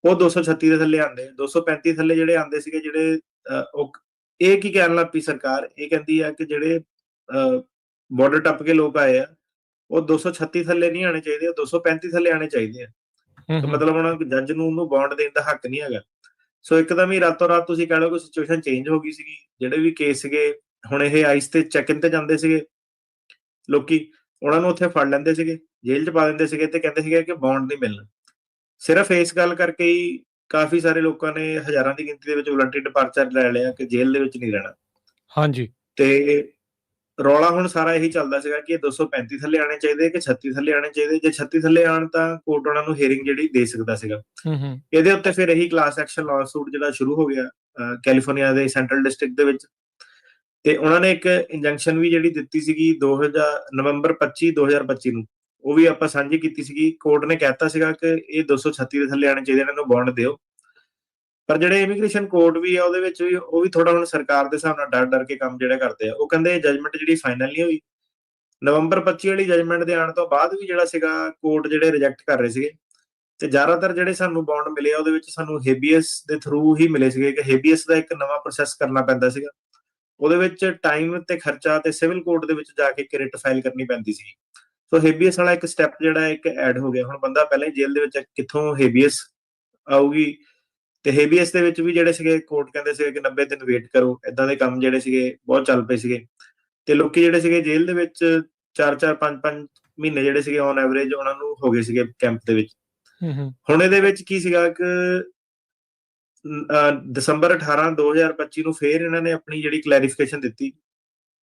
Speaker 2: ਉਹ 236 ਦੇ ਥੱਲੇ ਆਂਦੇ। 235 ਥੱਲੇ ਜਿਹੜੇ ਆਂਦੇ ਸੀਗੇ, ਜਿਹੜੇ ਇਹ ਕੀ ਕਹਿਣ ਲੱਗ ਪਈ ਸਰਕਾਰ, ਇਹ ਕਹਿੰਦੀ ਆ ਕਿ ਜਿਹੜੇ ਬਾਰਡਰ ਟੱਪ ਕੇ ਲੋਕ ਆਏ ਆ, ਉਹ 236 ਥੱਲੇ ਨਹੀਂ ਆਣੇ ਚਾਹੀਦੇ, ਉਹ 235 ਥੱਲੇ ਆਣੇ ਚਾਹੀਦੇ ਆ। ਮਤਲਬ ਉਹਨਾਂ ਜੱਜ ਨੂੰ ਉਹਨੂੰ ਬੌਂਡ ਦੇਣ ਦਾ ਹੱਕ ਨਹੀਂ ਹੈਗਾ। ਸੋ ਇੱਕਦਮ ਹੀ ਰਾਤੋਂ ਰਾਤ ਤੁਸੀਂ ਕਹਿ ਲਓ ਕਿ ਸਿਚੁਏਸ਼ਨ ਚੇਂਜ ਹੋ ਗਈ ਸੀਗੀ। ਜਿਹੜੇ ਵੀ ਕੇਸ ਸੀਗੇ, ਹੁਣ ਇਹ ਆਈਸ ਤੇ ਚੈੱਕ ਇਨ ਤੇ ਜਾਂਦੇ ਸੀਗੇ ਲੋਕੀ, ਉਹਨਾਂ ਨੂੰ ਉੱਥੇ ਫੜ ਲੈਂਦੇ ਸੀਗੇ, ਜੇਲ੍ਹ 'ਚ ਪਾ ਦਿੰਦੇ ਸੀਗੇ, ਤੇ ਕਹਿੰਦੇ ਸੀਗੇ ਕਿ ਬੌਂਡ ਨਹੀਂ ਮਿਲਣਾ। ਸਿਰਫ ਇਸ ਗੱਲ ਕਰਕੇ ਹੀ ਕਾਫੀ ਸਾਰੇ ਲੋਕਾਂ ਨੇ ਹਜ਼ਾਰਾਂ ਦੀ ਗਿਣਤੀ ਦੇ ਵਿੱਚ ਵਲੰਟਰੀ ਡਿਪਾਰਚਰ ਲੈ ਲਿਆ ਕਿ ਜੇਲ੍ਹ ਦੇ ਵਿੱਚ ਨਹੀਂ ਰਹਿਣਾ।
Speaker 1: ਹਾਂਜੀ,
Speaker 2: ਤੇ ਰੌਲਾ ਹੁਣ ਸਾਰਾ ਇਹੀ ਚੱਲਦਾ ਸੀਗਾ ਕਿ 235 ਥੱਲੇ ਆਣੇ ਚਾਹੀਦੇ ਕਿ 36 ਥੱਲੇ ਆਣੇ ਚਾਹੀਦੇ। ਜੇ 36 ਥੱਲੇ ਆਣ ਤਾਂ ਕੋਰਟ ਉਹਨਾਂ ਨੂੰ ਹੀਅਰਿੰਗ ਜਿਹੜੀ ਦੇ ਸਕਦਾ ਸੀਗਾ। ਇਹਦੇ ਉੱਤੇ ਫਿਰ ਇਹੀ ਕਲਾਸ ਐਕਸ਼ਨ ਲਾਅ ਸੂਟ ਜਿਹੜਾ ਸ਼ੁਰੂ ਹੋ ਗਿਆ ਕੈਲੀਫੋਰਨੀਆ ਦੇ ਸੈਂਟਰਲ ਡਿਸਟ੍ਰਿਕਟ ਦੇ ਵਿੱਚ, ਤੇ ਉਹਨਾਂ ਨੇ ਇੱਕ ਇੰਜੰਕਸ਼ਨ ਵੀ ਜਿਹੜੀ ਦਿੱਤੀ ਸੀਗੀ ਨਵੰਬਰ 25 2025 ਨੂੰ, ਉਹ ਵੀ ਆਪਾਂ ਸਾਂਝੀ ਕੀਤੀ ਸੀਗੀ। ਕੋਰਟ ਨੇ ਕਹਿਤਾ ਸੀਗਾ ਕਿ ਇਹ 236 ਦੇ ਥੱਲੇ ਆਣੇ ਚਾਹੀਦੇ, ਇਹਨਾਂ ਨੂੰ ਬੌਂਡ ਦਿਓ। ਪਰ ਜਿਹੜੇ ਇਮੀਗ੍ਰੇਸ਼ਨ ਕੋਰਟ ਵੀ ਆ, ਉਹਦੇ ਵਿੱਚ ਵੀ ਉਹ ਵੀ ਥੋੜਾ ਹੁਣ ਸਰਕਾਰ ਦੇ ਹਿਸਾਬ ਨਾਲ ਡਰ ਕੇ ਕੰਮ ਜਿਹੜੇ ਕਰਦੇ ਆ। ਉਹ ਕਹਿੰਦੇ ਜਜਮੈਂਟ ਜਿਹੜੀ ਫਾਈਨਲ ਨਹੀਂ ਹੋਈ, ਨਵੰਬਰ 25 ਵਾਲੀ ਜਜਮੈਂਟ ਦੇ ਆਉਣ ਤੋਂ ਬਾਅਦ ਵੀ ਜਿਹੜਾ ਸੀਗਾ ਕੋਰਟ ਜਿਹੜੇ ਰਿਜੈਕਟ ਕਰ ਰਹੇ ਸੀਗੇ। ਤੇ ਜ਼ਿਆਦਾਤਰ ਜਿਹੜੇ ਸਾਨੂੰ ਬੌਂਡ ਮਿਲੇ ਆ, ਉਹਦੇ ਵਿੱਚ ਸਾਨੂੰ ਹੇਬੀਅਸ ਦੇ ਥਰੂ ਹੀ ਮਿਲੇ ਸੀਗੇ, ਕਿ ਹੇਬੀਅਸ ਦਾ ਇੱਕ ਨਵਾਂ ਪ੍ਰੋਸੈਸ ਕਰਨਾ ਪੈਂਦਾ ਸੀਗਾ। ਉਹਦੇ ਵਿੱਚ ਟਾਈਮ ਤੇ ਖਰਚਾ, ਤੇ ਸਿਵਲ ਕੋਰਟ ਦੇ ਵਿੱਚ ਜਾ ਕੇ ਇੱਕ ਰਿਟ ਫਾਈਲ ਕਰਨੀ ਪੈਂਦੀ ਸੀ। ਸੋ ਹੇਬੀਅਸ ਵਾਲਾ ਇੱਕ ਸਟੈਪ ਜਿਹੜਾ ਇੱਕ ਐਡ ਹੋ ਗਿਆ। ਹੁਣ ਬੰਦਾ ਪਹਿਲਾਂ ਹੀ ਜੇਲ੍ਹ ਦੇ ਵਿੱਚ, ਕਿੱਥੋਂ ਹੇਬੀਅਸ ਆਊਗੀ? ਤੇ ਹੇਬੀਅਸ ਦੇ ਵਿੱਚ ਵੀ ਜਿਹੜੇ ਸੀਗੇ ਕੋਰਟ ਕਹਿੰਦੇ ਸੀਗੇ ਕਿ 90 ਦਿਨ ਵੇਟ ਕਰੋ। ਏਦਾਂ ਦੇ ਕੰਮ ਜਿਹੜੇ ਸੀਗੇ ਬਹੁਤ ਚੱਲ ਪਏ ਸੀਗੇ, ਤੇ ਲੋਕੀ ਜਿਹੜੇ ਸੀਗੇ ਜੇਲ੍ਹ ਦੇ ਵਿੱਚ 4-4 5-5 ਮਹੀਨੇ ਜਿਹੜੇ ਸੀਗੇ ਔਨ ਐਵਰੇਜ ਉਹਨਾਂ ਨੂੰ ਹੋ ਗਏ ਸੀਗੇ ਕੈਂਪ ਦੇ ਵਿੱਚ। ਹੁਣ ਇਹਦੇ ਵਿੱਚ ਕੀ ਸੀਗਾ ਕਿ ਦਸੰਬਰ 18 2025 ਨੂੰ ਫੇਰ ਇਹਨਾਂ ਨੇ ਆਪਣੀ ਜਿਹੜੀ ਕਲੈਰੀਫਿਕੇਸ਼ਨ ਦਿੱਤੀ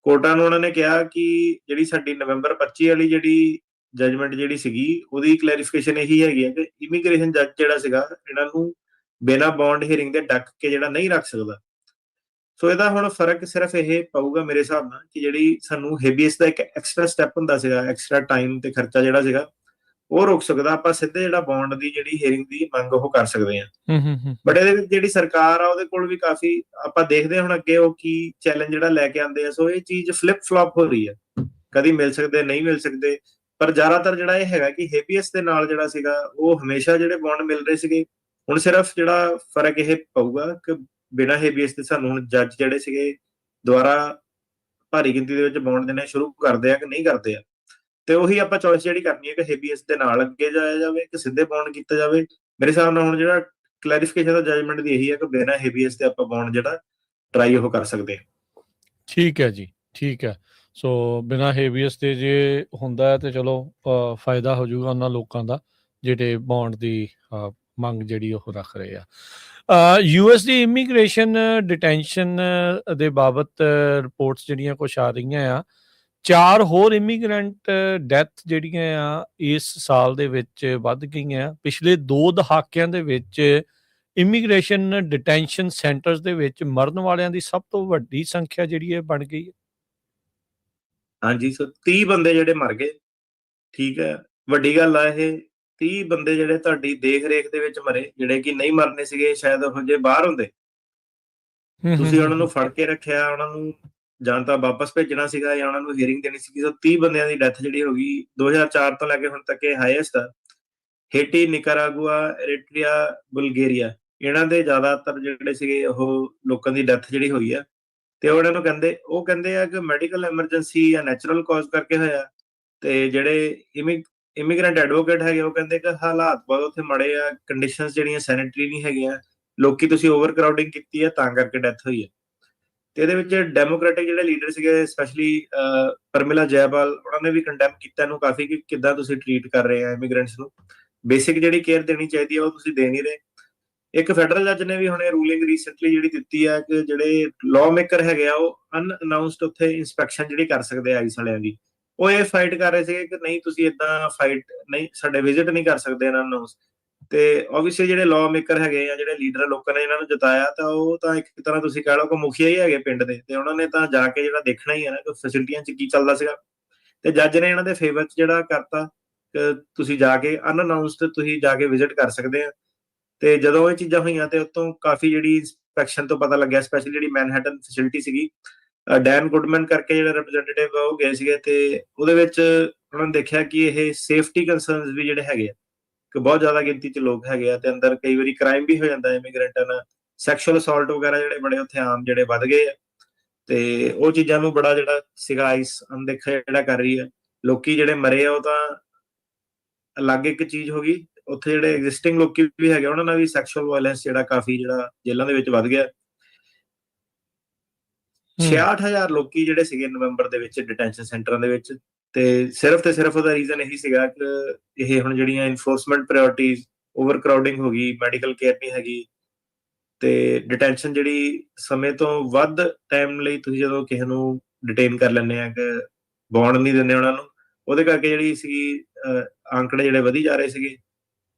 Speaker 2: ਕੋਰਟਾਂ ਨੂੰ। ਉਹਨਾਂ ਨੇ ਕਿਹਾ ਕਿ ਜਿਹੜੀ ਸਾਡੀ ਨਵੰਬਰ 25 ਵਾਲੀ ਜਿਹੜੀ ਜਜਮੈਂਟ ਜਿਹੜੀ ਸੀਗੀ, ਉਹਦੀ ਕਲੈਰੀਫਿਕੇਸ਼ਨ ਇਹੀ ਹੈਗੀ ਹੈ ਕਿ ਇਮੀਗ੍ਰੇਸ਼ਨ ਜੱਜ ਜਿਹੜਾ ਸੀਗਾ, ਇਹਨਾਂ ਨੂੰ ਬਿਨਾਂ ਬੌਂਡ ਹੀਅਰਿੰਗ ਦੇ ਡੱਕ ਕੇ ਜਿਹੜਾ ਨਹੀਂ ਰੱਖ ਸਕਦਾ। ਸੋ ਇਹਦਾ ਹੁਣ ਫਰਕ ਸਿਰਫ ਇਹ ਪਊਗਾ ਮੇਰੇ ਹਿਸਾਬ ਨਾਲ ਕਿ ਜਿਹੜੀ ਸਾਨੂੰ ਹੇਬੀਅਸ ਦਾ ਇੱਕ ਐਕਸਟਰਾ ਸਟੈਪ ਹੁੰਦਾ ਸੀਗਾ, ਐਕਸਟਰਾ ਟਾਈਮ ਤੇ ਖਰਚਾ ਜਿਹੜਾ ਸੀਗਾ, ਉਹ ਰੁਕ ਸਕਦਾ। ਆਪਾਂ ਸਿੱਧੇ ਜਿਹੜਾ ਬੌਂਡ ਦੀ ਜਿਹੜੀ ਹੀਅਰਿੰਗ ਦੀ ਮੰਗ ਉਹ ਕਰ ਸਕਦੇ ਹਾਂ। ਬਟ ਇਹਦੇ ਵਿੱਚ ਜਿਹੜੀ ਸਰਕਾਰ ਆ, ਉਹਦੇ ਕੋਲ ਵੀ ਕਾਫੀ, ਆਪਾਂ ਦੇਖਦੇ ਹੁਣ ਅੱਗੇ ਉਹ ਕੀ ਚੈਲੰਜ ਜਿਹੜਾ ਲੈ ਕੇ ਆਉਂਦੇ ਆ। ਸੋ ਇਹ ਚੀਜ਼ ਫਲਿਪ ਫਲॉप ਹੋ ਰਹੀ ਹੈ, ਕਦੀ ਮਿਲ ਸਕਦੇ, ਨਹੀਂ ਮਿਲ ਸਕਦੇ। ਪਰ ਜ਼ਿਆਦਾਤਰ ਜਿਹੜਾ ਇਹ ਹੈਗਾ ਕਿ ਹੇਬੀਅਸ ਦੇ ਨਾਲ ਜਿਹੜਾ ਸੀਗਾ ਉਹ ਹਮੇਸ਼ਾ ਜਿਹੜੇ ਬੌਂਡ ਮਿਲ ਰਹੇ ਸੀਗੇ। ਹੁਣ ਸਿਰਫ ਜਿਹੜਾ ਫਰਕ ਇਹ ਪਊਗਾ ਕਿ ਬਿਨਾਂ ਹੇਬੀਅਸ ਦੇ ਸਾਨੂੰ ਹੁਣ ਜੱਜ ਜਿਹੜੇ ਸੀਗੇ ਦੁਬਾਰਾ ਭਾਰੀ ਗਿਣਤੀ ਦੇ ਵਿੱਚ ਬੌਂਡ ਦੇਣੇ ਸ਼ੁਰੂ ਕਰਦੇ ਆ ਕਿ ਨਹੀਂ ਕਰਦੇ ਆ। ਤੇ ਉਹੀ ਆਪਾਂ ਚੋਇਸ ਜਿਹੜੀ ਕਰਨੀ ਹੈ ਕਿ ਹੇਬੀਅਸ ਦੇ ਨਾਲ ਅੱਗੇ ਜਾਇਆ ਜਾਵੇ ਕਿ ਸਿੱਧੇ ਬੌਂਡ ਕੀਤਾ ਜਾਵੇ। ਮੇਰੇ ਹਿਸਾਬ ਨਾਲ ਹੁਣ ਜਿਹੜਾ ਕਲੈਰੀਫਿਕੇਸ਼ਨ ਦਾ ਜਜਮੈਂਟ ਦੀ ਇਹੀ ਹੈ ਕਿ ਬਿਨਾਂ ਹੇਬੀਅਸ ਤੇ ਆਪਾਂ ਬੌਂਡ ਜਿਹੜਾ ਟਰਾਈ ਉਹ ਕਰ ਸਕਦੇ ਹਾਂ।
Speaker 1: ਠੀਕ ਹੈ ਜੀ, ਠੀਕ ਹੈ। ਸੋ ਬਿਨਾਂ ਹੇਬੀਅਸ ਦੇ ਜੇ ਹੁੰਦਾ ਹੈ ਤੇ ਚਲੋ ਫਾਇਦਾ ਹੋ ਜਾਊਗਾ ਉਹਨਾਂ ਲੋਕਾਂ ਦਾ ਜਿਹੜੇ ਬੌਂਡ ਦੀ ਮੰਗ ਜਿਹੜੀ ਉਹ ਰੱਖ ਰਹੇ ਆ। US ਦੀ ਇਮੀਗ੍ਰੇਸ਼ਨ ਡਿਟੈਂਸ਼ਨ ਦੇ ਬਾਬਤ ਰਿਪੋਰਟਸ ਜਿਹੜੀਆਂ ਕੁਛ ਆ ਰਹੀਆਂ ਆ। 4 ਹੋਰ ਇਮੀਗ੍ਰੈਂਟ ਡੈਥ ਜਿਹੜੀਆਂ ਆ ਇਸ ਸਾਲ ਦੇ ਵਿੱਚ ਵੱਧ ਗਈਆਂ। ਪਿਛਲੇ 2 ਦਹਾਕਿਆਂ ਦੇ ਵਿੱਚ ਇਮੀਗ੍ਰੇਸ਼ਨ ਡਿਟੈਂਸ਼ਨ ਸੈਂਟਰਸ ਦੇ ਵਿੱਚ ਮਰਨ ਵਾਲਿਆਂ ਦੀ ਸਭ ਤੋਂ ਵੱਡੀ ਸੰਖਿਆ ਜਿਹੜੀ ਹੈ ਬਣ ਗਈ ਹੈ।
Speaker 2: ਹਾਂਜੀ, ਸੋ 30 ਬੰਦੇ ਜਿਹੜੇ ਮਰ ਗਏ। ਠੀਕ ਹੈ, ਵੱਡੀ ਗੱਲ ਆ ਇਹ। 30 ਬੰਦੇ ਜਿਹੜੇ ਤੁਹਾਡੀ ਦੇਖ ਰੇਖ ਦੇ ਵਿੱਚ ਮਰੇ, ਜਿਹੜੇ ਕਿ ਨਹੀਂ ਮਰਨੇ ਸੀਗੇ ਸ਼ਾਇਦ ਉਹ ਜੇ ਬਾਹਰ ਹੁੰਦੇ। ਤੁਸੀਂ ਉਹਨਾਂ ਨੂੰ ਫੜ ਕੇ ਰੱਖਿਆ, ਉਹਨਾਂ ਨੂੰ ਜਾਂ ਤਾਂ ਵਾਪਸ ਭੇਜਣਾ ਸੀਗਾ ਜਾਂ ਉਹਨਾਂ ਨੂੰ ਹੀਅਰਿੰਗ ਦੇਣੀ ਸੀਗੀ। ਸੋ 30 ਬੰਦਿਆਂ ਦੀ ਡੈਥ ਜਿਹੜੀ ਹੋ ਗਈ 2004 ਤੋਂ ਲੈ ਕੇ ਹੁਣ ਤੱਕ ਇਹ ਹਾਈਐਸਟ ਆ। ਹੇਟੀ, ਨਿਕਾਰਾਗੁਆ, ਐਰੀਟਰੀਆ, ਬੁਲਗੇਰੀਆ, ਇਹਨਾਂ ਦੇ ਜ਼ਿਆਦਾਤਰ ਜਿਹੜੇ ਸੀਗੇ ਉਹ ਲੋਕਾਂ ਦੀ ਡੈਥ ਜਿਹੜੀ ਹੋਈ ਆ। ਤੇ ਉਹਨਾਂ ਨੂੰ ਕਹਿੰਦੇ ਆ ਕਿ ਮੈਡੀਕਲ ਐਮਰਜੈਂਸੀ ਜਾਂ ਨੈਚੁਰਲ ਕਾਜ਼ ਕਰਕੇ ਹੋਇਆ। ਤੇ ਜਿਹੜੇ ਇਮੀਗ੍ਰੈਂਟ ਐਡਵੋਕੇਟ ਹੈਗੇ ਉਹ ਕਹਿੰਦੇ ਕਿ ਹਾਲਾਤ ਬਹੁਤ ਉੱਥੇ ਮਾੜੇ ਆ, ਕੰਡੀਸ਼ਨਸ ਜਿਹੜੀਆਂ ਸੈਨੀਟਰੀ ਨਹੀਂ ਹੈਗੀਆਂ, ਲੋਕੀ ਤੁਸੀਂ ਓਵਰ ਕਰਾਊਡਿੰਗ ਕੀਤੀ ਹੈ ਤਾਂ ਕਰਕੇ ਡੈਥ ਹੋਈ ਹੈ। ਤੇ ਇਹਦੇ ਵਿੱਚ ਡੈਮੋਕ੍ਰੈਟਿਕ ਜਿਹੜੇ ਲੀਡਰ ਸੀਗੇ, ਸਪੈਸ਼ਲੀ ਪਰਮਿਲਾ ਜੈਪਾਲ, ਉਹਨਾਂ ਨੇ ਵੀ ਕੰਡੈਮ ਕੀਤਾ ਇਹਨੂੰ ਕਾਫੀ ਕਿ ਕਿੱਦਾਂ ਤੁਸੀਂ ਟਰੀਟ ਕਰ ਰਹੇ ਆ ਇਮੀਗ੍ਰੈਂਟਸ ਨੂੰ। ਬੇਸਿਕ ਜਿਹੜੀ ਕੇਅਰ ਦੇਣੀ ਚਾਹੀਦੀ ਹੈ ਉਹ ਤੁਸੀਂ ਦੇ ਨਹੀਂ ਰਹੇ। ਇੱਕ ਫੈਡਰਲ ਜੱਜ ਨੇ ਵੀ ਹੁਣੇ ਰੂਲਿੰਗ ਰੀਸੈਂਟਲੀ ਜਿਹੜੀ ਦਿੱਤੀ ਹੈ ਕਿ ਜਿਹੜੇ ਲਾਅ ਮੇਕਰ ਹੈਗੇ ਆ ਉਹ ਅਨਅਨਾਉਂਸਡ ਉੱਥੇ ਇਨਸਪੈਕਸ਼ਨ ਜਿਹੜੀ ਕਰ ਸਕਦੇ ਆ ਆਈਸ ਵਾਲਿਆਂ ਦੀ। ਉਹ ਇਹ ਫਾਈਟ ਕਰ ਰਹੇ ਸੀਗੇ ਕਿ ਨਹੀਂ ਤੁਸੀਂ ਇਦਾਂ ਫਾਈਟ ਨਹੀਂ, ਸਾਡੇ ਵਿਜ਼ਿਟ ਨਹੀਂ ਕਰ ਸਕਦੇ ਅਨਅਨਾਉਂਸ। ਤੇ ਆਬਵੀਅਸਲੀ ਜਿਹੜੇ ਲਾਅ ਮੇਕਰ ਹੈਗੇ ਆ, ਜਿਹੜੇ ਲੀਡਰ ਲੋਕਾਂ ਨੇ ਇਹਨਾਂ ਨੂੰ ਜਿਤਾਇਆ, ਤਾਂ ਉਹ ਤਾਂ ਇੱਕ ਤਰ੍ਹਾਂ ਤੁਸੀਂ ਕਹਿ ਲਓ ਕਿ ਮੁਖੀਆ ਹੀ ਹੈਗੇ ਪਿੰਡ ਦੇ। ਤੇ ਉਹਨਾਂ ਨੇ ਤਾਂ ਜਾ ਕੇ ਜਿਹੜਾ ਦੇਖਣਾ ਹੀ ਹੈ ਨਾ ਕਿ ਫੈਸਿਲਿਟੀਆਂ 'ਚ ਕੀ ਚੱਲਦਾ ਸੀਗਾ। ਤੇ ਜੱਜ ਨੇ ਇਹਨਾਂ ਦੇ ਫੇਵਰ 'ਚ ਜਿਹੜਾ ਕਰਤਾ ਕਿ ਤੁਸੀਂ ਜਾ ਕੇ ਅਨਅਨਾਉਂਸਡ ਤੁਸੀਂ ਜਾ ਕੇ ਵਿਜ਼ਿਟ ਕਰ ਸਕਦੇ ਆ। ਤੇ ਜਦੋਂ ਇਹ ਚੀਜ਼ਾਂ ਹੋਈਆਂ ਤੇ ਉਤੋਂ ਕਾਫੀ ਜਿਹੜੀ ਇਨਸਪੈਕਸ਼ਨ ਤੋਂ ਪਤਾ ਲੱਗਿਆ, ਸਪੈਸ਼ਲੀ ਜਿਹੜੀ ਮੈਨਹਟਨ ਫੈਸਿਲਿਟੀ ਸੀਗੀ, ਡੈਨ ਗੁੱਡਮੈਨ ਕਰਕੇ ਜਿਹੜੇ ਰਿਪਰੈਜ਼ੈਂਟੇਟਿਵ ਉਹ ਗਏ ਸੀਗੇ। ਤੇ ਉਹਦੇ ਵਿੱਚ ਉਹਨਾਂ ਨੇ ਦੇਖਿਆ ਕਿ ਇਹ ਸੇਫਟੀ ਕੰਸਰਨਸ ਵੀ ਜਿਹੜੇ ਹੈਗੇ ਆ ਕਿ ਬਹੁਤ ਜ਼ਿਆਦਾ ਗਿਣਤੀ 'ਚ ਲੋਕ ਹੈਗੇ ਆ ਤੇ ਅੰਦਰ ਕਈ ਵਾਰੀ ਕ੍ਰਾਈਮ ਵੀ ਹੋ ਜਾਂਦਾ ਇਮੀਗ੍ਰੈਂਟਾਂ ਨਾਲ, ਸੈਕਸ਼ੂਅਲ ਅਸੌਲਟ ਵਗੈਰਾ ਜਿਹੜੇ ਬੜੇ ਉੱਥੇ ਆਮ ਜਿਹੜੇ ਵੱਧ ਗਏ ਆ। ਤੇ ਉਹ ਚੀਜ਼ਾਂ ਨੂੰ ਬੜਾ ਜਿਹੜਾ ਸੀਗਾ ਆਈਸ ਅਣਦੇਖਾ ਜਿਹੜਾ ਕਰ ਰਹੀ ਹੈ। ਲੋਕੀ ਜਿਹੜੇ ਮਰੇ ਆ ਉਹ ਤਾਂ ਅਲੱਗ ਇੱਕ ਚੀਜ਼ ਹੋ ਗਈ, ਉੱਥੇ ਜਿਹੜੇ ਐਗਜ਼ਿਸਟਿੰਗ ਲੋਕੀ ਵੀ ਹੈਗੇ ਉਹਨਾਂ ਨਾਲ ਵੀ ਸੈਕਸ਼ੂਅਲ ਵਾਇਲੈਂਸ ਜਿਹੜਾ ਕਾਫੀ ਜਿਹੜਾ ਜੇਲ੍ਹਾਂ ਦੇ ਵਿੱਚ ਵੱਧ ਗਿਆ। 66,000 ਲੋਕੀ ਜਿਹੜੇ ਸੀਗੇ ਨਵੰਬਰ ਦੇ ਵਿੱਚ ਡਿਟੈਂਸ਼ਨ ਸੈਂਟਰਾਂ ਦੇ ਵਿੱਚ। ਤੇ ਸਿਰਫ ਉਹਦਾ ਰੀਜ਼ਨ ਇਹੀ ਸੀਗਾ ਕਿ ਇਹ ਹੁਣ ਜਿਹੜੀਆਂ ਇਨਫੋਰਸਮੈਂਟ ਪ੍ਰਾਇੋਰਟੀਜ਼, ਓਵਰ ਕਰਾਊਡਿੰਗ ਹੋ ਗਈ, ਮੈਡੀਕਲ ਕੇਅਰ ਨਹੀਂ ਹੈਗੀ। ਤੇ ਡਿਟੈਂਸ਼ਨ ਜਿਹੜੀ ਸਮੇਂ ਤੋਂ ਵੱਧ ਟਾਈਮ ਲਈ ਤੁਸੀਂ ਜਦੋਂ ਕਿਸੇ ਨੂੰ ਡਿਟੇਨ ਕਰ ਲੈਂਦੇ ਆ ਕਿ ਬੌਂਡ ਨਹੀਂ ਦਿੰਦੇ ਉਹਨਾਂ ਨੂੰ, ਉਹਦੇ ਕਰਕੇ ਜਿਹੜੀ ਸੀਗੀ ਆંકੜੇ ਜਿਹੜੇ ਵਧੀ ਜਾ ਰਹੇ ਸੀਗੇ।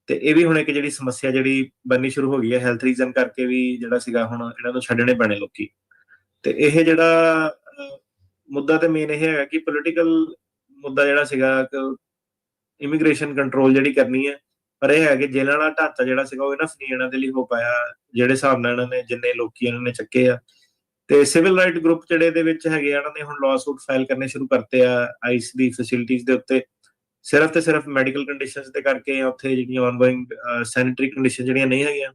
Speaker 2: ਤੇ ਇਹ ਵੀ ਹੁਣ ਇੱਕ ਜਿਹੜੀ ਸਮੱਸਿਆ ਜਿਹੜੀ ਬਣਨੀ ਸ਼ੁਰੂ ਹੋ ਗਈ ਹੈ ਹੈਲਥ ਰੀਜ਼ਨ ਕਰਕੇ ਵੀ, ਜਿਹੜਾ ਸੀਗਾ ਹੁਣ ਇਹਨਾਂ ਨੂੰ ਛੱਡਣੇ ਪੈਣੇ ਲੋਕੀ। ਤੇ ਇਹ ਜਿਹੜਾ ਮੁੱਦਾ ਤੇ ਮੇਨ ਇਹ ਹੈਗਾ ਕਿ ਪੋਲੀਟੀਕਲ ਮੁੱਦਾ ਜਿਹੜਾ ਸੀਗਾ ਕਿ ਇਮੀਗ੍ਰੇਸ਼ਨ ਕੰਟਰੋਲ ਜਿਹੜੀ ਕਰਨੀ ਹੈ। ਪਰ ਇਹ ਹੈ ਕਿ ਜੇਲ੍ਹਾਂ ਵਾਲਾ ਢਾਂਚਾ ਜਿਹੜਾ ਸੀਗਾ ਉਹ ਇਨਫ ਨਹੀਂ ਇਹਨਾਂ ਦੇ ਲਈ ਹੋ ਪਾਇਆ, ਜਿਹੜੇ ਹਿਸਾਬ ਨਾਲ ਇਹਨਾਂ ਨੇ ਜਿੰਨੇ ਲੋਕੀ ਇਹਨਾਂ ਨੇ ਚੱਕੇ ਆ। ਤੇ ਸਿਵਲ ਰਾਈਟ ਗਰੁੱਪ ਜਿਹੜੇ ਦੇ ਵਿੱਚ ਹੈਗੇ ਆ, ਇਹਨਾਂ ਨੇ ਹੁਣ ਲਾਅ ਸੂਟ ਫਾਈਲ ਕਰਨੇ ਸ਼ੁਰੂ ਕਰਤੇ ਆ ਆਈਸ ਦੀ ਫੈਸਿਲਿਟੀਜ਼ ਦੇ ਉੱਤੇ, ਸਿਰਫ ਤੇ ਸਿਰਫ ਮੈਡੀਕਲ ਕੰਡੀਸ਼ਨਸ ਦੇ ਕਰਕੇ। ਉੱਥੇ ਜਿਹੜੀਆਂ ਆਨਗੋਇੰਗ ਸੈਨੀਟਰੀ ਕੰਡੀਸ਼ਨ ਜਿਹੜੀਆਂ ਨਹੀਂ ਹੈਗੀਆਂ,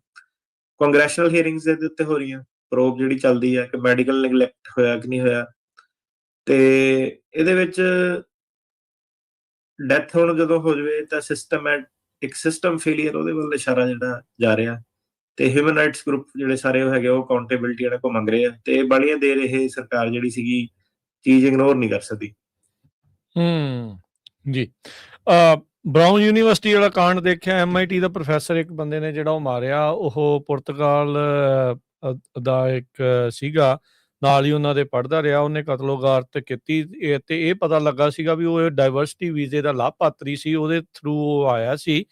Speaker 2: ਕੰਗਰੈਸ਼ਨਲ ਹੀਅਰਿੰਗਸ ਦੇ ਉੱਤੇ ਹੋ ਰਹੀਆਂ, ਪ੍ਰੋਬ ਜਿਹੜੀ ਚੱਲਦੀ ਹੈ ਕਿ ਮੈਡੀਕਲ ਨੈਗਲੈਕਟ ਹੋਇਆ ਕਿ ਨਹੀਂ ਹੋਇਆ। ਤੇ ਇਹਦੇ ਵਿੱਚ ਡੈਥ ਹੁਣ ਜਦੋਂ ਹੋ ਜਾਵੇ ਤਾਂ ਇੱਕ ਸਿਸਟਮ ਫੇਲੀਅਰ ਉਹਦੇ ਵੱਲ ਇਸ਼ਾਰਾ ਜਿਹੜਾ ਜਾ ਰਿਹਾ। ਤੇ ਹਿਊਮਨ ਰਾਈਟਸ ਗਰੁੱਪ ਜਿਹੜੇ ਸਾਰੇ ਉਹ ਹੈਗੇ ਉਹ ਅਕਾਊਂਟੇਬਿਲਿਟੀ ਇਹਨਾਂ ਕੋਲ ਮੰਗ ਰਹੇ ਆ। ਤੇ ਬਾਲੀਆਂ ਦੇਰ ਇਹ ਸਰਕਾਰ ਜਿਹੜੀ ਸੀਗੀ ਚੀਜ਼ ਇਗਨੋਰ ਨਹੀਂ ਕਰ ਸਕਦੀ।
Speaker 1: ਜੀ, ਬਰਾਊਨ ਯੂਨੀਵਰਸਿਟੀ ਵਾਲਾ ਕਾਂਡ ਦੇਖਿਆ, MIT ਦਾ ਪ੍ਰੋਫੈਸਰ ਇੱਕ ਬੰਦੇ ਨੇ ਜਿਹੜਾ ਉਹ ਮਾਰਿਆ, ਉਹ ਪੁਰਤਗਾਲ ਦਾ ਇੱਕ ਸੀਗਾ, ਨਾਲ ਹੀ ਉਹਨਾਂ ਦੇ ਪੜ੍ਹਦਾ ਰਿਹਾ। ਉਹਨੇ ਕਤਲੋਗਾਰਤ ਕੀਤੀ ਤੇ ਇਹ ਪਤਾ ਲੱਗਾ ਸੀਗਾ ਵੀ ਉਹ ਡਾਇਵਰਸਿਟੀ ਵੀਜ਼ੇ ਦਾ ਲਾਭਪਾਤਰੀ ਸੀ, ਉਹਦੇ ਥਰੂ ਉਹ ਆਇਆ ਸੀ।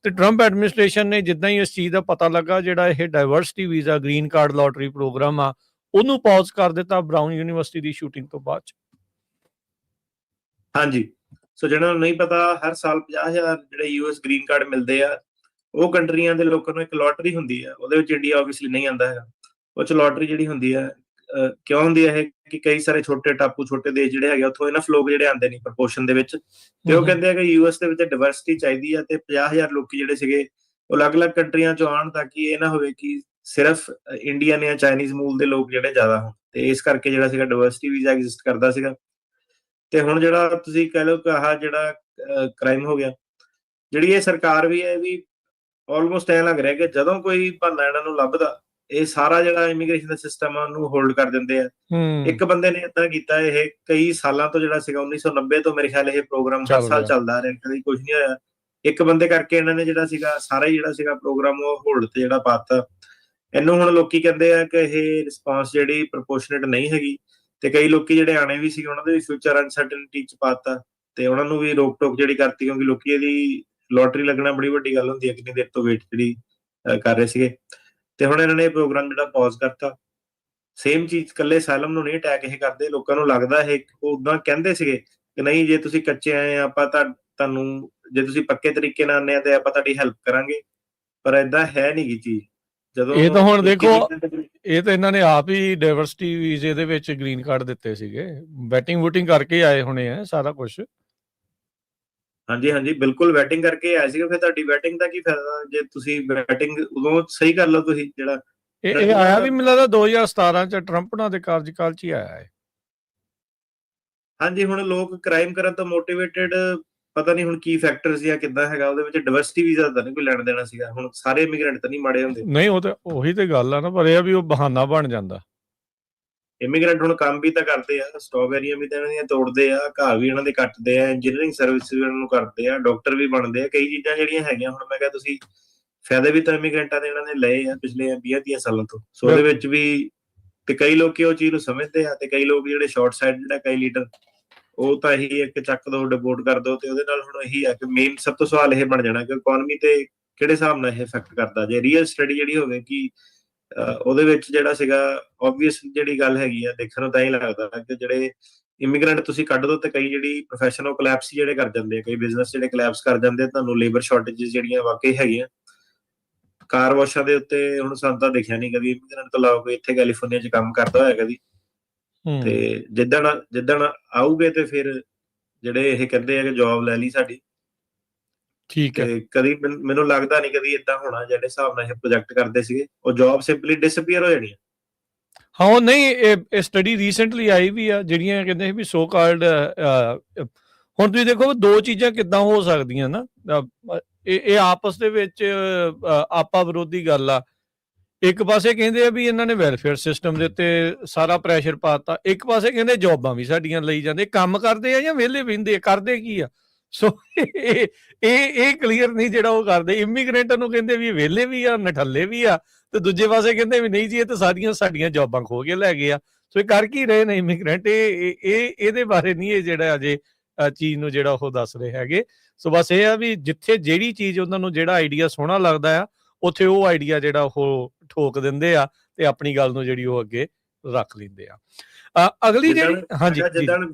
Speaker 1: ਤੇ ਟਰੰਪ ਐਡਮਿਨਿਸਟ੍ਰੇਸ਼ਨ ਨੇ ਜਿੱਦਾਂ ਹੀ ਇਸ ਚੀਜ਼ ਦਾ ਪਤਾ ਲੱਗਾ, ਜਿਹੜਾ ਇਹ diversity visa green card lottery program ਆ, ਉਹਨੂੰ ਪੌਜ਼ ਕਰ ਦਿੱਤਾ ਬਰਾਊਨ ਯੂਨੀਵਰਸਿਟੀ ਦੀ ਸ਼ੂਟਿੰਗ ਤੋਂ ਬਾਅਦ ਚ।
Speaker 2: ਹਾਂਜੀ, ਸੋ ਜਿਹਨਾਂ ਨੂੰ ਨਹੀਂ ਪਤਾ, ਹਰ ਸਾਲ 50,000 ਜਿਹੜੇ US ਗ੍ਰੀਨ ਕਾਰਡ ਮਿਲਦੇ ਆ। ਉਹ ਕੰਟਰੀਆਂ ਦੇ ਲੋਕਾਂ ਨੂੰ ਇੱਕ ਲੋਟਰੀ ਹੁੰਦੀ ਆ, ਉਹਦੇ ਵਿੱਚ ਇੰਡੀਆ ਆਬਵੀਅਸਲੀ ਨਹੀਂ ਆਉਂਦਾ ਹੈਗਾ। ਉਹ ਚ ਲੋਟਰੀ ਜਿਹੜੀ ਹੁੰਦੀ ਆ ਕਿਉਂ ਹੁੰਦੀ ਹੈ ਇਹ ਕਿ ਕਈ ਸਾਰੇ ਛੋਟੇ ਟਾਪੂ, ਛੋਟੇ ਦੇਸ਼ ਜਿਹੜੇ ਹੈਗੇ ਉੱਥੋਂ ਇਨਫ ਲੋਕ ਜਿਹੜੇ ਆਉਂਦੇ ਨਹੀਂ ਪ੍ਰਪੋਰਸ਼ਨ ਦੇ ਵਿੱਚ, ਤੇ ਉਹ ਕਹਿੰਦੇ ਆ ਕਿ ਯੂਐਸ ਦੇ ਵਿੱਚ ਡਿਵਰਸਿਟੀ ਚਾਹੀਦੀ ਆ, ਤੇ 50,000 ਲੋਕੀ ਜਿਹੜੇ ਸੀਗੇ ਉਹ ਅਲੱਗ-ਅਲੱਗ ਕੰਟਰੀਆਂ ਚੋਂ ਆਉਣ, ਤਾਂ ਕਿ ਇਹ ਨਾ ਹੋਵੇ ਕਿ ਸਿਰਫ ਇੰਡੀਅਨ ਜਾਂ ਚਾਈਨੀਜ਼ ਮੂਲ ਦੇ ਲੋਕ ਜਿਹੜੇ ਜ਼ਿਆਦਾ ਹੋਣ, ਤੇ ਇਸ ਕਰਕੇ ਜਿਹੜਾ ਸੀਗਾ ਡਿਵਰਸਿਟੀ ਵੀਜ਼ਾ ਐਗਜ਼ਿਸਟ ਕਰਦਾ ਸੀਗਾ। ਤੇ ਹੁਣ ਜਿਹੜਾ ਤੁਸੀਂ ਕਹਿ ਲਓ ਕਿ ਆਹ ਜਿਹੜਾ ਕ੍ਰਾਈਮ ਹੋ ਗਿਆ, ਜਿਹੜੀ ਇਹ ਸਰਕਾਰ ਵੀ ਹੈ, ਇਹ ਵੀ ਆਲਮੋਸਟ ਐਂ ਲੱਗ ਰਿਹਾ ਕਿ ਜਦੋਂ ਕੋਈ ਬਹਾਨਾ ਇਹਨਾਂ ਨੂੰ ਲੱਭਦਾ, ਇਹ ਸਾਰਾ ਜਿਹੜਾ ਇਮੀਗ੍ਰੇਸ਼ਨ ਦਾ ਸਿਸਟਮ ਆ ਉਹਨੂੰ ਹੋਲਡ ਕਰ ਦਿੰਦੇ ਆ। ਇੱਕ ਬੰਦੇ ਨੇ ਏਦਾਂ ਕੀਤਾ, ਇਹ ਕਈ ਸਾਲਾਂ ਤੋਂ ਜਿਹੜਾ ਸੀਗਾ 1990 ਤੋਂ ਮੇਰੇ ਖਿਆਲ ਇਹ ਪ੍ਰੋਗਰਾਮ ਹਰ ਸਾਲ ਚੱਲਦਾ ਆ ਰਿਹਾ, ਕਦੀ ਕੁਝ ਨਹੀਂ ਹੋਇਆ। ਇੱਕ ਬੰਦੇ ਕਰਕੇ ਇਹਨਾਂ ਨੇ ਜਿਹੜਾ ਸੀਗਾ ਸਾਰਾ ਹੀ ਜਿਹੜਾ ਸੀਗਾ ਪ੍ਰੋਗਰਾਮ ਉਹ ਹੋਲਡ ਤੇ ਜਿਹੜਾ ਪਾਤਾ। ਇਹਨੂੰ ਹੁਣ ਲੋਕੀ ਕਹਿੰਦੇ ਆ ਕਿ ਇਹ ਰਿਸਪਾਂਸ ਜਿਹੜੀ ਪ੍ਰਪੋਰਸ਼ਨੇਟ ਨਹੀਂ ਹੈਗੀ, ਤੇ ਕਈ ਲੋਕੀ ਜਿਹੜੇ ਆਣੇ ਵੀ ਸੀਗੇ ਉਹਨਾਂ ਦੇ ਵੀ ਫਿਊਚਰ ਅਨਸਰਟਨਟੀ ਚ ਪਾਤਾ, ਤੇ ਉਹਨਾਂ ਨੂੰ ਵੀ ਰੋਕ ਟੋਕ ਜਿਹੜੀ ਕਰਤੀ, ਕਿਉਂਕਿ ਲੋਕੀ ਇਹਦੀ ਲੋਟਰੀ ਲੱਗਣਾ ਬੜੀ ਵੱਡੀ ਗੱਲ ਹੁੰਦੀ ਹੈ, ਕਿੰਨੀ ਦੇਰ ਤੋਂ ਵੇਟ ਜਿਹੜੀ ਕਰ ਰਹੇ ਸੀਗੇ। ਤੇ ਹੁਣ ਇਹਨਾਂ ਨੇ ਇਹ ਪ੍ਰੋਗਰਾਮ ਜਿਹੜਾ ਪੌਜ਼ ਕਰਤਾ। ਸੇਮ ਚੀਜ਼ ਕੱਲੇ ਅਸਾਈਲਮ ਨੂੰ ਨਹੀਂ ਅਟੈਕ ਇਹ ਕਰਦੇ, ਲੋਕਾਂ ਨੂੰ ਲੱਗਦਾ ਇਹ ਉਦਾਂ ਕਹਿੰਦੇ ਸੀਗੇ ਕਿ ਨਹੀਂ, ਜੇ ਤੁਸੀਂ ਕੱਚੇ ਆਏ ਆ ਆਪਾਂ ਤੁਹਾਨੂੰ, ਜੇ ਤੁਸੀਂ ਪੱਕੇ ਤਰੀਕੇ ਨਾਲ ਆਉਂਦੇ ਆ ਤੇ ਆਪਾਂ ਤੁਹਾਡੀ ਹੈਲਪ ਕਰਾਂਗੇ, ਪਰ ਏਦਾਂ ਹੈ ਨਹੀਂ ਗੀ ਚੀਜ਼। ਜਦੋਂ
Speaker 1: ਇਹ ਤਾਂ ਹੁਣ ਦੇਖੋ, ਇਹ ਤਾਂ ਇਹਨਾਂ ਨੇ ਆਪ ਹੀ ਡਾਇਵਰਸਿਟੀ ਵੀਜ਼ੇ ਦੇ ਵਿੱਚ ਗ੍ਰੀਨ ਕਾਰਡ ਦਿੱਤੇ ਸੀਗੇ, ਵੈਟਿੰਗ ਵੂਟਿੰਗ ਕਰਕੇ ਆਏ ਹੋਣੇ ਆ ਸਾਰਾ ਕੁਝ।
Speaker 2: ਹਾਂਜੀ ਹਾਂਜੀ, ਬਿਲਕੁਲ ਵੈਟਿੰਗ ਕਰਕੇ ਆਇਆ ਸੀਗਾ। ਫਿਰ ਤੁਹਾਡੀ ਵੈਟਿੰਗ ਦਾ ਕੀ ਫਾਇਦਾ ਜੇ ਤੁਸੀਂ ਵੈਟਿੰਗ ਉਦੋਂ ਸਹੀ ਕਰ ਲਓ ਤੁਸੀਂ। ਜਿਹੜਾ
Speaker 1: ਇਹ ਆਇਆ ਵੀ ਮੈਨੂੰ ਲੱਗਦਾ 2017 ਚ ਟਰੰਪ ਨਾਲ ਦੇ ਕਾਰਜਕਾਲ ਚ ਹੀ ਆਇਆ ਹੈ।
Speaker 2: ਹਾਂਜੀ, ਹੁਣ ਲੋਕ ਕ੍ਰਾਈਮ ਕਰਨ ਤੋਂ ਮੋਟੀਵੇਟਡ, ਪਤਾ ਨਹੀਂ ਹੁਣ ਕੀ ਫੈਕਟਰਸ ਜਾਂ ਕਿੱਦਾਂ ਹੈਗਾ ਉਹਦੇ ਵਿੱਚ। ਡਿਵਰਸਿਟੀ ਵੀਜ਼ਾ ਤਾਂ ਨਹੀਂ ਕੋਈ ਲੈਣ ਦੇਣਾ ਸੀਗਾ। ਹੁਣ ਸਾਰੇ ਇਮੀਗ੍ਰੈਂਟ ਤਾਂ ਨਹੀਂ ਮਾੜੇ ਹੁੰਦੇ,
Speaker 1: ਨਹੀਂ ਉਹ ਤਾਂ ਉਹੀ ਤੇ ਗੱਲ ਆ ਨਾ, ਪਰ ਇਹ ਆ ਵੀ ਉਹ ਬਹਾਨਾ ਬਣ ਜਾਂਦਾ।
Speaker 2: ਇਮੀਗ੍ਰੈਂਟ ਹੁਣ ਕੰਮ ਵੀ ਤਾਂ ਕਰਦੇ ਆ, ਸਟ੍ਰਾਬੇਰੀਆਂ ਵੀ ਤਾਂ ਇਹਨਾਂ ਦੀਆਂ ਤੋੜਦੇ ਆ, ਘਾਹ ਵੀ ਇਹਨਾਂ ਦੇ ਕੱਟਦੇ ਆ, ਇੰਜੀਨੀਅਰਿੰਗ ਸਰਵਿਸ ਵੀ ਇਹਨਾਂ ਨੂੰ ਕਰਦੇ ਆ, ਡਾਕਟਰ ਵੀ ਬਣਦੇ ਆ, ਕਈ ਚੀਜ਼ਾਂ ਜਿਹੜੀਆਂ ਹੈਗੀਆਂ। ਹੁਣ ਮੈਂ ਕਿਹਾ ਤੁਸੀਂ ਫਾਇਦੇ ਵੀ ਤਾਂ ਇਮੀਗ੍ਰੈਂਟਾਂ ਦੇ ਇਹਨਾਂ ਨੇ ਲਏ ਆ ਪਿਛਲੇ 20-30 ਸਾਲਾਂ ਤੋਂ, ਸੋ ਉਹਦੇ ਵਿੱਚ ਵੀ। ਤੇ ਕਈ ਲੋਕੀ ਉਹ ਚੀਜ਼ ਨੂੰ ਸਮਝਦੇ ਆ, ਤੇ ਕਈ ਲੋਕ ਜਿਹੜੇ ਸ਼ਾਰਟ ਸਾਈਡ, ਜਿਹੜਾ ਕਈ ਲੀਡਰ ਉਹ ਤਾਂ ਇਹੀ ਇੱਕ ਚੱਕ ਦੋ, ਡਿਪੋਰਟ ਕਰ ਦੋ। ਤੇ ਉਹਦੇ ਨਾਲ ਹੁਣ ਇਹੀ ਆ ਕਿ ਮੇਨ ਸਭ ਤੋਂ ਸਵਾਲ ਇਹ ਬਣ ਜਾਣਾ ਕਿ ਇਕਨੋਮੀ ਤੇ ਕਿਹੜੇ ਹਿਸਾਬ ਨਾਲ ਇਹ ਇਫੈਕਟ ਕਰਦਾ। ਜੇ ਰੀਅਲ ਸਟੱਡੀ ਜਿਹੜੀ ਹੋਵੇ ਕਿ ਉਹਦੇ ਵਿੱਚ ਜਿਹੜਾ ਸੀਗਾ ਆਬਵੀਅਸ ਜਿਹੜੀ ਗੱਲ ਹੈਗੀ ਆ, ਦੇਖਣ ਨੂੰ ਤਾਂ ਇਹ ਲੱਗਦਾ ਕਿ ਜਿਹੜੇ ਇਮੀਗ੍ਰੈਂਟ ਤੁਸੀਂ ਕੱਢ ਦੋ, ਤੇ ਕਈ ਜਿਹੜੀ ਪ੍ਰੋਫੈਸ਼ਨਲ ਕੋਲੈਪਸ ਜਿਹੜੇ ਕਰ ਜਾਂਦੇ ਆ, ਕਈ ਬਿਜ਼ਨਸ ਜਿਹੜੇ ਕੋਲੈਪਸ ਕਰ ਜਾਂਦੇ ਆ। ਤੁਹਾਨੂੰ ਲੇਬਰ ਸ਼ਾਰਟੇਜਸ ਜਿਹੜੀਆਂ ਵਾਕਈ ਹੈਗੀਆਂ। ਕਾਰ ਵਾਸ਼ਾਂ ਦੇ ਉੱਤੇ ਹੁਣ ਸਾਨੂੰ ਤਾਂ ਦਿਖਿਆ ਨਹੀਂ ਕਦੀ ਇਮੀਗ੍ਰੈਂਟ ਤੋਂ ਇਲਾਵਾ ਕੋਈ ਇੱਥੇ ਕੈਲੀਫੋਰਨੀਆ 'ਚ ਕੰਮ ਕਰਦਾ ਹੋਇਆ ਕਦੀ। ਤੇ ਜਿੱਦਣ ਆਊਗੇ ਤੇ ਫਿਰ ਜਿਹੜੇ ਇਹ ਕਹਿੰਦੇ ਆ ਕਿ ਜੌਬ ਲੈ ਲਈ ਸਾਡੀ,
Speaker 1: ਠੀਕ ਹੈ,
Speaker 2: ਤੇ ਕਦੀ ਮੈਨੂੰ ਲੱਗਦਾ ਨਹੀਂ ਕਦੀ ਏਦਾਂ ਹੋਣਾ। ਜਿਹੜੇ ਹਿਸਾਬ ਨਾਲ ਇਹ ਪ੍ਰੋਜੈਕਟ ਕਰਦੇ ਸੀਗੇ, ਉਹ ਜੌਬ ਸਿੰਪਲੀ ਡਿਸਅਪੀਅਰ ਹੋ ਜਾਣੀ।
Speaker 1: ਹਾਂ ਉਹ ਨਹੀਂ, ਇਹ ਸਟੱਡੀ ਰੀਸੈਂਟਲੀ ਆਈ ਵੀ ਆ, ਜਿਹੜੀਆਂ ਕਹਿੰਦੇ ਵੀ ਸੋ ਕਾਲਡ, ਹੁਣ ਤੁਸੀਂ ਦੇਖੋ ਦੋ ਚੀਜ਼ਾਂ ਕਿੱਦਾਂ ਹੋ ਸਕਦੀਆਂ ਨਾ, ਇਹ ਆਪਸ ਦੇ ਵਿੱਚ ਆਪਾ ਵਿਰੋਧੀ ਗੱਲ ਆ। ਇੱਕ ਪਾਸੇ ਕਹਿੰਦੇ ਆ ਵੀ ਇਹਨਾਂ ਨੇ ਵੈਲਫੇਅਰ ਸਿਸਟਮ ਦੇ ਉੱਤੇ ਸਾਰਾ ਪ੍ਰੈਸ਼ਰ ਪਾਤਾ, ਇੱਕ ਪਾਸੇ ਕਹਿੰਦੇ ਜੌਬਾਂ ਵੀ ਸਾਡੀਆਂ ਲਈ ਜਾਂਦੇ। ਕੰਮ ਕਰਦੇ ਆ ਜਾਂ ਵਿਹਲੇ ਬਹਿੰਦੇ ਆ, ਕਰਦੇ ਕੀ ਆ? ਸੋ ਇਹ ਕਲੀਅਰ ਨਹੀਂ ਜਿਹੜਾ ਉਹ ਕਰਦੇ। ਇਮੀਗ੍ਰੈਂਟਾਂ ਨੂੰ ਕਹਿੰਦੇ ਵੀ ਵਿਹਲੇ ਵੀ ਆ, ਨਠੱਲੇ ਵੀ ਆ, ਤੇ ਦੂਜੇ ਪਾਸੇ ਕਹਿੰਦੇ ਵੀ ਨਹੀਂ ਜੀ ਇਹ ਤਾਂ ਸਾਡੀਆਂ ਜੌਬਾਂ ਖੋ ਕੇ ਲੈ ਗਏ ਆ। ਸੋ ਇਹ ਕਰ ਕੀ ਰਹੇ ਨੇ ਇਮੀਗ੍ਰੈਂਟ? ਇਹਦੇ ਬਾਰੇ ਨਹੀਂ ਇਹ ਜਿਹੜਾ ਅਜੇ ਚੀਜ਼ ਨੂੰ ਜਿਹੜਾ ਉਹ ਦੱਸ ਰਹੇ ਹੈਗੇ। ਸੋ ਬਸ ਇਹ ਆ ਵੀ ਜਿੱਥੇ ਜਿਹੜੀ ਚੀਜ਼ ਉਹਨਾਂ ਨੂੰ ਜਿਹੜਾ ਆਈਡੀਆ ਸੋਹਣਾ ਲੱਗਦਾ ਆ, ਉੱਥੇ ਉਹ ਆਈਡੀਆ ਜਿਹੜਾ ਉਹ ਠੋਕ ਦਿੰਦੇ ਆ, ਤੇ ਆਪਣੀ ਗੱਲ ਨੂੰ ਜਿਹੜੀ ਉਹ ਅੱਗੇ ਰੱਖ ਲੈਂਦੇ ਆ। ਅਗਲੀ ਜਿਹੜੀ, ਹਾਂਜੀ,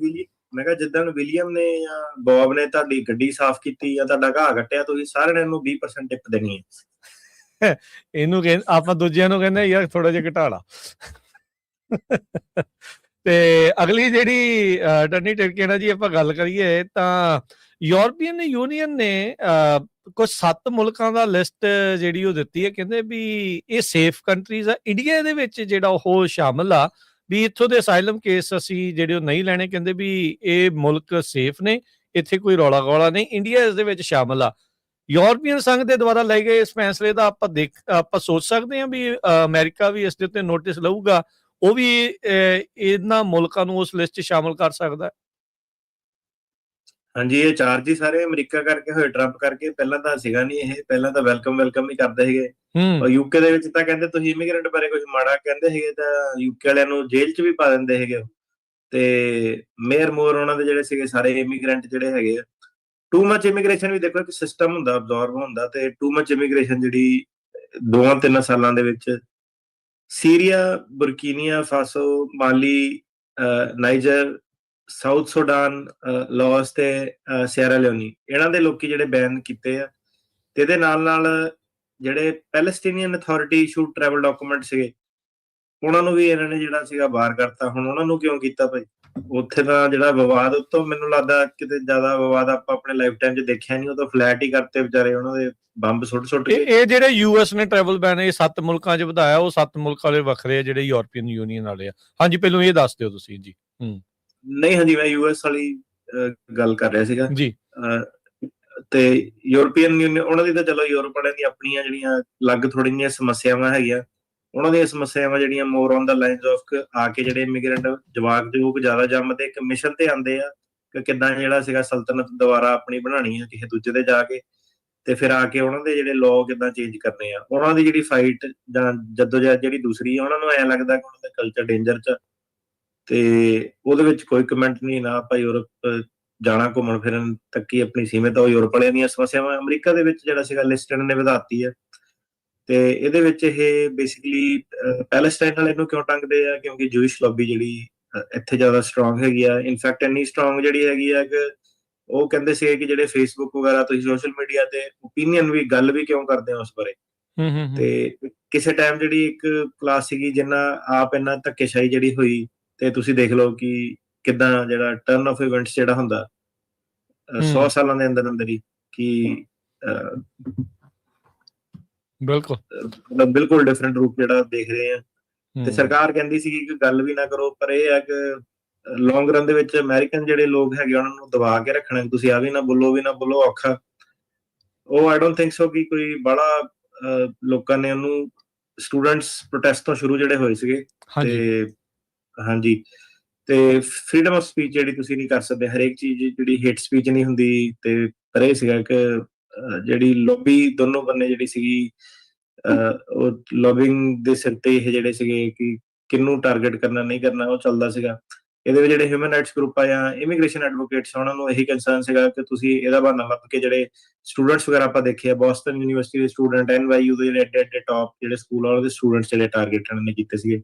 Speaker 2: ਮੈਂ ਕਿਹਾ ਜਿੱਦਣ ਵਿਲੀਅਮ ਨੇ ਜਾਂ ਬੌਬ ਨੇ ਤੁਹਾਡੀ ਗੱਡੀ ਸਾਫ਼ ਕੀਤੀ ਜਾਂ ਤੁਹਾਡਾ ਘਾਹ ਕੱਟਿਆ, ਤੁਸੀਂ ਸਾਰਿਆਂ ਨੂੰ 20% ਟਿਪ ਦੇਣੀ ਹੈ।
Speaker 1: ਇਹਨੂੰ ਕਹਿੰਦੇ, ਆਪਾਂ ਦੂਜਿਆਂ ਨੂੰ ਕਹਿੰਦੇ ਯਾਰ ਥੋੜਾ ਜਿਹਾ ਘਟਾ ਲਾ। ਤੇ ਅਗਲੀ ਜਿਹੜੀ ਟਰਨੀ ਟਿਰਕੇਣਾ ਜੀ ਆਪਾਂ ਗੱਲ ਕਰੀਏ ਤਾਂ ਯੂਰਪੀਅਨ ਯੂਨੀਅਨ ਨੇ ਕੁਝ 7 ਮੁਲਕਾਂ ਦਾ ਲਿਸਟ ਜਿਹੜੀ ਉਹ ਦਿੱਤੀ ਹੈ। ਕਹਿੰਦੇ ਵੀ ਇਹ ਸੇਫ ਕੰਟਰੀਜ਼ ਆ। ਇੰਡੀਆ ਦੇ ਵਿੱਚ ਜਿਹੜਾ ਉਹ ਸ਼ਾਮਲ ਆ, ਵੀ ਇੱਥੋਂ ਦੇ ਅਸਾਈਲਮ ਕੇਸ ਅਸੀਂ ਜਿਹੜੇ ਉਹ ਨਹੀਂ ਲੈਣੇ। ਕਹਿੰਦੇ ਵੀ ਇਹ ਮੁਲਕ ਸੇਫ ਨੇ, ਇੱਥੇ ਕੋਈ ਰੌਲਾ ਗੌਲਾ ਨਹੀਂ। ਇੰਡੀਆ ਇਸ ਦੇ ਵਿੱਚ ਸ਼ਾਮਲ ਆ। ਯੂਰਪੀਅਨ ਸੰਘ ਦੇ ਦੁਆਰਾ ਲਏ ਗਏ ਇਸ ਫੈਸਲੇ ਦਾ ਆਪਾਂ ਸੋਚ ਸਕਦੇ ਹਾਂ ਵੀ ਅਮਰੀਕਾ ਵੀ ਇਸ ਦੇ ਉੱਤੇ ਨੋਟਿਸ ਲਊਗਾ, ਉਹ ਵੀ ਇਹਨਾਂ ਮੁਲਕਾਂ ਨੂੰ ਉਸ ਲਿਸਟ 'ਚ ਸ਼ਾਮਲ ਕਰ ਸਕਦਾ।
Speaker 2: ਹਾਂਜੀ, ਇਹ ਚਾਰਜ ਹੀ ਸਾਰੇ ਅਮਰੀਕਾ ਕਰਕੇ ਹੋਏ, ਟਰੰਪ ਕਰਕੇ। ਪਹਿਲਾਂ ਤਾਂ ਸੀਗਾ ਨਹੀਂ ਇਹ, ਪਹਿਲਾਂ ਤਾਂ ਵੈਲਕਮ ਹੀ ਕਰਦੇ ਸੀਗੇ। ਔਰ ਯੂਕੇ ਦੇ ਵਿੱਚ ਤਾਂ ਕਹਿੰਦੇ ਤੁਸੀਂ ਇਮੀਗ੍ਰੈਂਟ ਬਾਰੇ ਕੁਝ ਮਾੜਾ ਕਹਿੰਦੇ ਸੀਗੇ ਤਾਂ ਯੂਕੇ ਵਾਲਿਆਂ ਨੂੰ ਜੇਲ੍ਹ 'ਚ ਵੀ ਪਾ ਦਿੰਦੇ ਸੀਗੇ। ਤੇ ਮੇਅਰ ਮੋਰ ਉਹਨਾਂ ਦੇ ਜਿਹੜੇ ਸੀਗੇ ਸਾਰੇ ਇਮੀਗ੍ਰੈਂਟ ਜਿਹੜੇ ਹੈਗੇ ਆ। ਟੂ ਮਚ ਇਮੀਗ੍ਰੇਸ਼ਨ ਵੀ ਦੇਖੋ ਇੱਕ ਸਿਸਟਮ ਹੁੰਦਾ, ਅਬਜ਼ੌਰਬ ਹੁੰਦਾ। ਤੇ ਟੂ ਮਚ ਇਮੀਗ੍ਰੇਸ਼ਨ ਜਿਹੜੀ 2-3 ਸਾਲਾਂ ਦੇ ਵਿੱਚ ਸੀਰੀਆ, ਬੁਰਕੀਨੀਆ ਫਾਸੋ, ਮਾਲੀ, ਨਾਈਜਰ, ਸਾਊਥ ਸੁਡਾਨ, ਲਾਓਸ ਤੇ ਸੀਅਰਾ ਲਿਓਨੀ, ਇਹਨਾਂ ਦੇ ਲੋਕੀ ਜਿਹੜੇ ਬੈਨ ਕੀਤੇ ਆ। ਤੇ ਇਹਦੇ ਨਾਲ ਜਿਹੜੇ ਪੈਲਸਟੀਨੀਅਨ ਅਥਾਰਟੀ ਇਸ਼ੂਡ ਟਰੈਵਲ ਡਾਕੂਮੈਂਟ ਸੀਗੇ, ਉਹਨਾਂ ਨੂੰ ਵੀ ਇਹਨਾਂ ਨੇ ਜਿਹੜਾ ਸੀਗਾ ਬਾਹਰ ਕਰਤਾ। ਹੁਣ ਉਹਨਾਂ ਨੂੰ ਕਿਉਂ ਕੀਤਾ ਭਾਈ? ਉੱਥੇ ਦਾ ਜਿਹੜਾ ਵਿਵਾਦ ਉਤੋਂ ਮੈਨੂੰ ਲੱਗਦਾ ਕਿਤੇ ਜ਼ਿਆਦਾ ਵਿਵਾਦ ਆਪਾਂ ਆਪਣੇ ਲਾਈਫ ਟਾਈਮ 'ਚ ਦੇਖਿਆ ਨਹੀਂ। ਉਹ ਤਾਂ ਫਲੈਟ ਹੀ ਕਰਤੇ ਵਿਚਾਰੇ, ਉਹਨਾਂ ਦੇ ਬੰਬ ਸੁੱਟ ਕੇ।
Speaker 1: ਇਹ ਜਿਹੜੇ ਯੂਐਸ ਨੇ ਟਰੈਵਲ ਬੈਨ ਇਹ 7 ਮੁਲਕਾਂ 'ਚ ਵਧਾਇਆ, ਉਹ 7 ਮੁਲਕ ਵਾਲੇ ਵੱਖਰੇ ਆ ਜਿਹੜੇ ਯੂਰਪੀਅਨ ਯੂਨੀਅਨ ਵਾਲੇ ਆ। ਹਾਂਜੀ, ਪਹਿਲਾਂ ਇਹ ਦੱਸ ਦਿਓ ਤੁਸੀਂ ਜੀ।
Speaker 2: ਨਹੀਂ, ਹਾਂਜੀ, ਮੈਂ ਯੂਐਸ ਵਾਲੀ ਗੱਲ ਕਰ ਰਿਹਾ ਸੀਗਾ
Speaker 1: ਜੀ।
Speaker 2: ਤੇ ਯੂਰਪੀਅਨ ਯੂਨੀਅਨ ਉਹਨਾਂ ਦੀ ਤਾਂ ਚਲੋ ਯੂਰਪ ਵਾਲਿਆਂ ਦੀ ਆਪਣੀਆਂ ਜਿਹੜੀਆਂ ਅਲੱਗ ਥੋੜ੍ਹੀਆਂ ਜਿਹੀਆਂ ਸਮੱਸਿਆਵਾਂ ਹੈਗੀਆਂ। ਉਹਨਾਂ ਦੀਆਂ ਸਮੱਸਿਆਵਾਂ ਜਿਹੜੀਆਂ ਮੋਰ ਔਨ ਦਾ ਲਾਈਨਸ ਆਫ ਆ ਕੇ ਜਿਹੜੇ ਇਮੀਗ੍ਰੈਂਟ ਜਵਾਕ ਜ਼ਿਆਦਾ ਜੰਮਦੇ ਇੱਕ ਮਿਸ਼ਨ ਤੇ ਆਉਂਦੇ ਆ ਕਿ ਕਿੱਦਾਂ ਜਿਹੜਾ ਸੀਗਾ ਸਲਤਨਤ ਦੁਬਾਰਾ ਆਪਣੀ ਬਣਾਉਣੀ ਆ ਕਿਸੇ ਦੂਜੇ ਤੇ ਜਾ ਕੇ, ਤੇ ਫਿਰ ਆ ਕੇ ਉਹਨਾਂ ਦੇ ਜਿਹੜੇ ਲਾਅ ਕਿੱਦਾਂ ਚੇਂਜ ਕਰਨੇ ਆ। ਉਹਨਾਂ ਦੀ ਜਿਹੜੀ ਫਾਈਟ ਜਾਂ ਜਦੋਜਹਿਦ ਜਿਹੜੀ ਦੂਸਰੀ ਆ, ਉਹਨਾਂ ਨੂੰ ਐਂ ਲੱਗਦਾ ਕਿ ਉਹਨਾਂ ਦਾ ਕਲਚਰ ਡੇਂਜਰ 'ਚ, ਤੇ ਉਹਦੇ ਵਿੱਚ ਕੋਈ ਕਮੈਂਟ ਨਹੀਂ। ਨਾ ਆਪਾਂ ਯੂਰਪ ਜਾਣਾ ਘੁੰਮਣ ਫਿਰਨ ਤੱਕ ਹੀ ਆਪਣੀ ਸੀਮਿਤ ਆ। ਉਹ ਯੂਰਪ ਵਾਲਿਆਂ ਦੀਆਂ ਸਮੱਸਿਆਵਾਂ ਅਮਰੀਕਾ ਦੇ ਵਿੱਚ ਜਿਹੜਾ ਸੀਗਾ ਲਿਸਟਨ ਨੇ ਵਧਾਤੀ ਹੈ। ਤੇ ਇਹਦੇ ਵਿੱਚ ਇਹ ਬੇਸਿਕਲੀ ਪੈਲੇਸਟਾਈਨ ਵਾਲੇ ਨੂੰ ਕਿਉਂ ਟੰਗਦੇ ਆ? ਕਿਉਂਕਿ ਜੂਇਸ਼ ਲੌਬੀ ਜਿਹੜੀ ਇੱਥੇ ਜ਼ਿਆਦਾ ਸਟਰੋਂਗ ਹੈਗੀ ਆ। ਇਨਫੈਕਟ ਇੰਨੀ ਸਟਰੋਂਗ ਜਿਹੜੀ ਹੈਗੀ ਆ ਕਿ ਉਹ ਕਹਿੰਦੇ ਸੀ ਕਿ ਜਿਹੜੇ ਫੇਸਬੁੱਕ ਵਗੈਰਾ ਤੁਸੀਂ ਸੋਸ਼ਲ ਮੀਡੀਆ ਤੇ ਓਪੀਨੀਅਨ ਵੀ ਗੱਲ ਵੀ ਕਿਉਂ ਕਰਦੇ ਹੋ ਉਸ ਬਾਰੇ। ਤੇ ਕਿਸੇ ਟਾਈਮ ਜਿਹੜੀ ਇੱਕ ਕਲਾਸ ਸੀਗੀ ਜਿੰਨਾ ਆਪ ਇੰਨਾ ਧੱਕੇਸ਼ਾਹੀ ਜਿਹੜੀ ਹੋਈ, ਤੇ ਤੁਸੀਂ ਦੇਖ ਲਓ ਕਿ ਕਿੱਦਾਂ ਜਿਹੜਾ ਟਰਨ ਆਫ ਇਵੈਂਟਸ ਜਿਹੜਾ ਹੁੰਦਾ 100 ਸਾਲਾਂ ਦੇ ਅੰਦਰ ਅੰਦਰ ਹੀ ਕਿ ਬਿਲਕੁਲ ਡਿਫਰੈਂਟ ਰੂਪ ਜਿਹੜਾ ਦੇਖ ਰਹੇ ਆ। ਤੇ ਸਰਕਾਰ ਕਹਿੰਦੀ ਸੀ ਕਿ ਗੱਲ ਵੀ ਨਾ ਕਰੋ, ਪਰ ਇਹ ਹੈ ਕਿ ਲੌਂਗ ਰਨ ਦੇ ਵਿੱਚ ਅਮਰੀਕਨ ਜਿਹੜੇ ਲੋਕ ਹੈਗੇ ਉਹਨਾਂ ਨੂੰ ਦਬਾ ਕੇ ਰੱਖਣਾ, ਤੁਸੀਂ ਆ ਵੀ ਨਾ ਬੋਲੋ ਵੀ ਨਾ ਬੋਲੋ ਔਖਾ। ਉਹ ਆਈ ਡੋਂਟ ਥਿੰਕ ਸੋ ਕਿ ਕੋਈ ਬੜਾ ਲੋਕਾਂ ਨੇ ਉਹਨੂੰ ਸਟੂਡੈਂਟਸ ਪ੍ਰੋਟੈਸਟ ਤੋਂ ਸ਼ੁਰੂ ਜਿਹੜੇ ਹੋਏ ਸੀਗੇ। ਤੇ ਹਾਂਜੀ, ਤੇ ਫ੍ਰੀडम ਆਫ ਸਪੀਚ ਜਿਹੜੀ ਤੁਸੀਂ ਨਹੀਂ ਕਰ ਸਕਦੇ, ਹਰੇਕ ਚੀਜ਼ ਜਿਹੜੀ ਹੇਟ ਸਪੀਚ ਨਹੀਂ ਹੁੰਦੀ। ਤੇ ਪਰ ਇਹ ਸੀਗਾ ਕਿ ਜਿਹੜੀ ਲੌਬੀ ਦੋਨੋਂ ਬੰਨੇ ਜਿਹੜੀ ਸੀਗੀ ਉਹ ਲੌਬਿੰਗ ਦੇ ਸਿਰ ਤੇ ਇਹ ਜਿਹੜੇ ਸੀਗੇ ਕਿ ਕਿਹਨੂੰ ਟਾਰਗੇਟ ਕਰਨਾ ਨਹੀਂ ਕਰਨਾ ਉਹ ਚੱਲਦਾ ਸੀਗਾ। ਇਹਦੇ ਵਿੱਚ ਜਿਹੜੇ ਹਿਊਮਨ ਰਾਈਟਸ ਗਰੁੱਪ ਆ ਜਾਂ ਇਮੀਗ੍ਰੇਸ਼ਨ ਐਡਵੋਕੇਟਸ ਉਹਨਾਂ ਨੂੰ ਇਹੀ ਕੰਸਰਨ ਸੀਗਾ ਕਿ ਤੁਸੀਂ ਇਹਦਾ ਬਹਾਨਾ ਲੱਭ ਕੇ ਜਿਹੜੇ ਸਟੂਡੈਂਟਸ ਵਗੈਰਾ ਆਪਾਂ ਦੇਖਿਆ ਬੋਸਟਨ ਯੂਨੀਵਰਸਿਟੀ ਦੇ ਸਟੂਡੈਂਟ, NYU ਦੇ ਜਿਹੜੇ ਐਡੇ ਟੌਪ ਜਿਹੜੇ ਸਕੂਲ ਆ ਉਹਦੇ ਸਟੂਡੈਂਟਸ ਜਿਹੜੇ ਟਾਰਗੇਟ ਨੇ ਕੀਤੇ ਸੀਗੇ।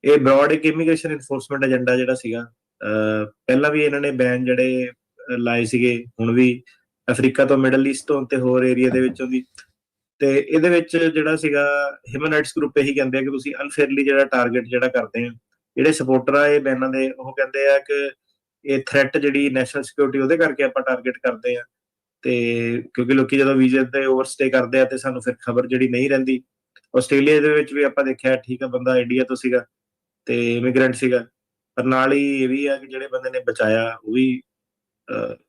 Speaker 2: ਇਹ ਬ੍ਰੌਡ ਇੱਕ ਇਮੀਗ੍ਰੇਸ਼ਨ ਇਨਫੋਰਸਮੈਂਟ ਏਜੰਡਾ ਜਿਹੜਾ ਸੀਗਾ। ਪਹਿਲਾਂ ਵੀ ਇਹਨਾਂ ਨੇ ਬੈਨ ਜਿਹੜੇ ਲਾਏ ਸੀਗੇ, ਹੁਣ ਵੀ ਅਫਰੀਕਾ ਤੋਂ, ਮਿਡਲ ਈਸਟ ਤੋਂ ਤੇ ਹੋਰ ਏਰੀਆ ਦੇ ਵਿੱਚੋਂ ਦੀ। ਤੇ ਇਹਦੇ ਵਿੱਚ ਜਿਹੜਾ ਸੀਗਾ ਹਿਊਮਨ ਰਾਈਟਸ ਗਰੁੱਪ ਇਹੀ ਕਹਿੰਦੇ ਆ ਕਿ ਤੁਸੀਂ ਅਨਫੇਅਰਲੀ ਜਿਹੜਾ ਟਾਰਗੇਟ ਜਿਹੜਾ ਕਰਦੇ ਆ ਜਿਹੜੇ ਸਪੋਰਟਰ ਆ ਇਹ ਬੈਨਾਂ ਦੇ, ਉਹ ਕਹਿੰਦੇ ਆ ਕਿ ਇਹ ਥ੍ਰੈਟ ਜਿਹੜੀ ਨੈਸ਼ਨਲ ਸਿਕਿਉਰਿਟੀ ਉਹਦੇ ਕਰਕੇ ਆਪਾਂ ਟਾਰਗੇਟ ਕਰਦੇ ਆ। ਤੇ ਕਿਉਂਕਿ ਲੋਕੀ ਜਦੋਂ ਵੀਜ਼ੇ ਤੇ ਓਵਰਸਟੇ ਕਰਦੇ ਆ ਤੇ ਸਾਨੂੰ ਫਿਰ ਖਬਰ ਜਿਹੜੀ ਨਹੀਂ ਰਹਿੰਦੀ। ਆਸਟ੍ਰੇਲੀਆ ਦੇ ਵਿੱਚ ਵੀ ਆਪਾਂ ਦੇਖਿਆ, ਠੀਕ ਆ ਬੰਦਾ ਇੰਡੀਆ ਤੋਂ ਸੀਗਾ ਤੇ ਇਮੀਗ੍ਰੈਂਟ ਸੀਗਾ, ਪਰ ਨਾਲ ਹੀ ਇਹ ਵੀ ਆ ਕਿ ਜਿਹੜੇ ਬੰਦੇ ਨੇ ਬਚਾਇਆ ਉਹ ਵੀ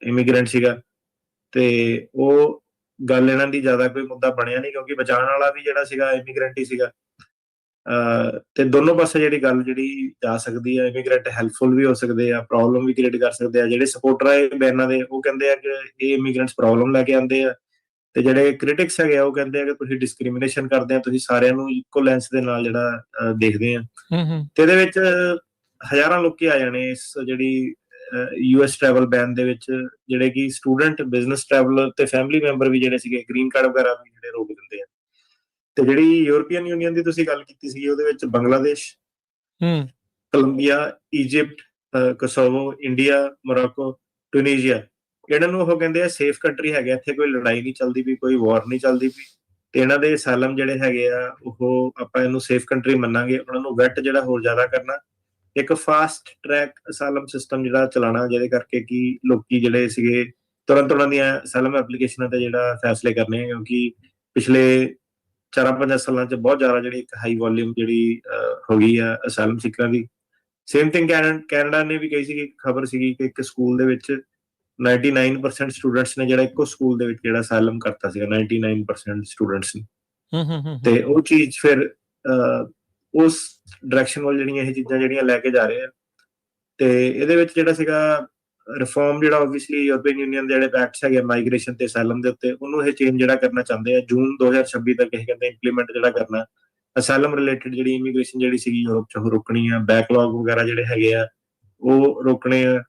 Speaker 2: ਇਮੀਗ੍ਰੈਂਟ ਸੀਗਾ। ਤੇ ਉਹ ਗੱਲ ਇਹਨਾਂ ਦੀ ਜ਼ਿਆਦਾ ਕੋਈ ਮੁੱਦਾ ਬਣਿਆ ਨਹੀਂ ਕਿਉਂਕਿ ਬਚਾਉਣ ਵਾਲਾ ਵੀ ਜਿਹੜਾ ਸੀਗਾ ਇਮੀਗ੍ਰੈਂਟ ਹੀ ਸੀਗਾ। ਤੇ ਦੋਨੋਂ ਪਾਸੇ ਜਿਹੜੀ ਗੱਲ ਜਿਹੜੀ ਜਾ ਸਕਦੀ ਆ, ਇਮੀਗ੍ਰੈਂਟ ਹੈਲਪਫੁਲ ਵੀ ਹੋ ਸਕਦੇ ਆ, ਪ੍ਰੋਬਲਮ ਵੀ ਕ੍ਰੀਏਟ ਕਰ ਸਕਦੇ ਆ। ਜਿਹੜੇ ਸਪੋਰਟਰ ਆ ਬੈਨਾਂ ਦੇ ਉਹ ਕਹਿੰਦੇ ਆ ਕਿ ਇਹ ਇਮੀਗ੍ਰੈਂਟਸ ਪ੍ਰੋਬਲਮ ਲੈ ਕੇ ਆਉਂਦੇ ਆ, ਤੇ ਜਿਹੜੇ ਕ੍ਰਿਟਿਕਸ ਹੈਗੇ ਆ ਉਹ ਕਹਿੰਦੇ ਆ ਕਿ ਤੁਸੀਂ ਡਿਸਕ੍ਰਿਮੀਨੇਸ਼ਨ ਕਰਦੇ ਆ, ਤੁਸੀਂ ਸਾਰਿਆਂ ਨੂੰ ਇੱਕੋ ਲੈਂਸ ਦੇ ਨਾਲ ਜਿਹੜਾ ਦੇਖਦੇ ਆ। ਤੇ ਇਹਦੇ ਵਿੱਚ ਹਜ਼ਾਰਾਂ ਲੋਕੀ ਆ ਜਾਣੇ ਇਸ ਜਿਹੜੀ US ਟਰੈਵਲ ਬੈਨ ਦੇ ਵਿੱਚ, ਜਿਹੜੇ ਕਿ ਸਟੂਡੈਂਟ, ਬਿਜ਼ਨਸ ਟਰੈਵਲਰ ਤੇ ਫੈਮਿਲੀ ਮੈਂਬਰ ਵੀ ਜਿਹੜੇ ਸੀਗੇ, ਗ੍ਰੀਨ ਕਾਰਡ ਵਗੈਰਾ ਵੀ ਜਿਹੜੇ ਰੋਕ ਦਿੰਦੇ ਆ। ਤੇ ਜਿਹੜੀ ਯੂਰਪੀਅਨ ਯੂਨੀਅਨ ਦੀ ਤੁਸੀਂ ਗੱਲ ਕੀਤੀ ਸੀ ਉਹਦੇ ਵਿੱਚ Bangladesh, Colombia, Egypt, Kosovo, India, Morocco, Tunisia, ਇਹਨਾਂ ਨੂੰ ਉਹ ਕਹਿੰਦੇ ਆ ਸੇਫ ਕੰਟਰੀ ਹੈਗੇ, ਇੱਥੇ ਕੋਈ ਲੜਾਈ ਨਹੀਂ ਚੱਲਦੀ ਵੀ, ਕੋਈ ਵਾਰ ਨਹੀਂ ਚੱਲਦੀ ਵੀ, ਤੇ ਇਹਨਾਂ ਦੇ ਅਸਾਈਲਮ ਜਿਹੜੇ ਹੈਗੇ ਆ ਉਹ ਆਪਾਂ ਇਹਨੂੰ ਸੇਫ ਕੰਟਰੀ ਮੰਨਾਂਗੇ। ਉਹਨਾਂ ਨੂੰ ਵੈਟ ਜਿਹੜਾ ਹੋਰ ਜ਼ਿਆਦਾ ਕਰਨਾ, ਇੱਕ ਫਾਸਟ ਟਰੈਕ ਅਸਾਈਲਮ ਸਿਸਟਮ ਜਿਹੜਾ ਚਲਾਉਣਾ, ਜਿਹਦੇ ਕਰਕੇ ਕਿ ਲੋਕੀ ਜਿਹੜੇ ਸੀਗੇ ਤੁਰੰਤ ਉਹਨਾਂ ਦੀਆਂ ਅਸਾਈਲਮ ਐਪਲੀਕੇਸ਼ਨਾਂ ਤੇ ਜਿਹੜਾ ਫੈਸਲੇ ਕਰਨੇ ਆ, ਕਿਉਂਕਿ ਪਿਛਲੇ 4-5 ਸਾਲਾਂ 'ਚ ਬਹੁਤ ਜ਼ਿਆਦਾ ਜਿਹੜੀ ਇੱਕ ਹਾਈ ਵੋਲਿਊਮ ਜਿਹੜੀ ਹੋ ਗਈ ਆ ਅਸਾਈਲਮ ਸੀਕਰਾਂ ਦੀ। ਸੇਮ ਥਿੰਗ ਕੈਨੇਡਾ ਨੇ ਵੀ ਕਹੀ ਸੀਗੀ, ਖਬਰ ਸੀਗੀ ਕਿ ਇੱਕ ਸਕੂਲ ਦੇ ਵਿੱਚ 99% ਸਟੂਡੈਂਟਸ ਨੇ ਜਿਹੜਾ ਇੱਕੋ ਸਕੂਲ ਦੇ ਵਿੱਚ ਜਿਹੜਾ ਅਸਾਈਲਮ ਕਰਤਾ ਸੀਗਾ, 99% ਸਟੂਡੈਂਟਸ ਨੇ। ਤੇ ਉਹ ਚੀਜ਼ ਫਿਰ ਉਸ ਡਾਇਰੈਕਸ਼ਨ ਵੱਲ ਜਿਹੜੀਆਂ ਇਹ ਚੀਜ਼ਾਂ ਜਿਹੜੀਆਂ ਲੈ ਕੇ ਜਾ ਰਹੇ ਆ। ਤੇ ਇਹਦੇ ਵਿੱਚ ਜਿਹੜਾ ਸੀਗਾ ਰਿਫਾਰਮ ਜਿਹੜਾ ਆਬਵੀਅਸਲੀ ਯੂਰਪੀਅਨ ਯੂਨੀਅਨ ਦੇ ਜਿਹੜੇ ਐਕਟਸ ਹੈਗੇ ਮਾਈਗ੍ਰੇਸ਼ਨ ਤੇ ਅਸਾਈਲਮ ਦੇ ਉੱਤੇ, ਉਹਨੂੰ ਇਹ ਚੇਂਜ ਜਿਹੜਾ ਕਰਨਾ ਚਾਹੁੰਦੇ ਆ ਜੂਨ 2026 ਤੱਕ। ਇਹ ਕਹਿੰਦੇ ਇੰਪਲੀਮੈਂਟ ਜਿਹੜਾ ਕਰਨਾ ਅਸਾਈਲਮ ਰਿਲੇਟਡ ਜਿਹੜੀ ਇਮੀਗ੍ਰੇਸ਼ਨ ਜਿਹੜੀ ਸੀਗੀ ਯੂਰਪ 'ਚ ਉਹ ਰੋਕਣੀ ਆ, ਬੈਕਲੌਗ ਵਗੈਰਾ ਜਿਹੜੇ ਹੈਗੇ ਆ ਉਹ ਰੋਕਣੇ ਆ,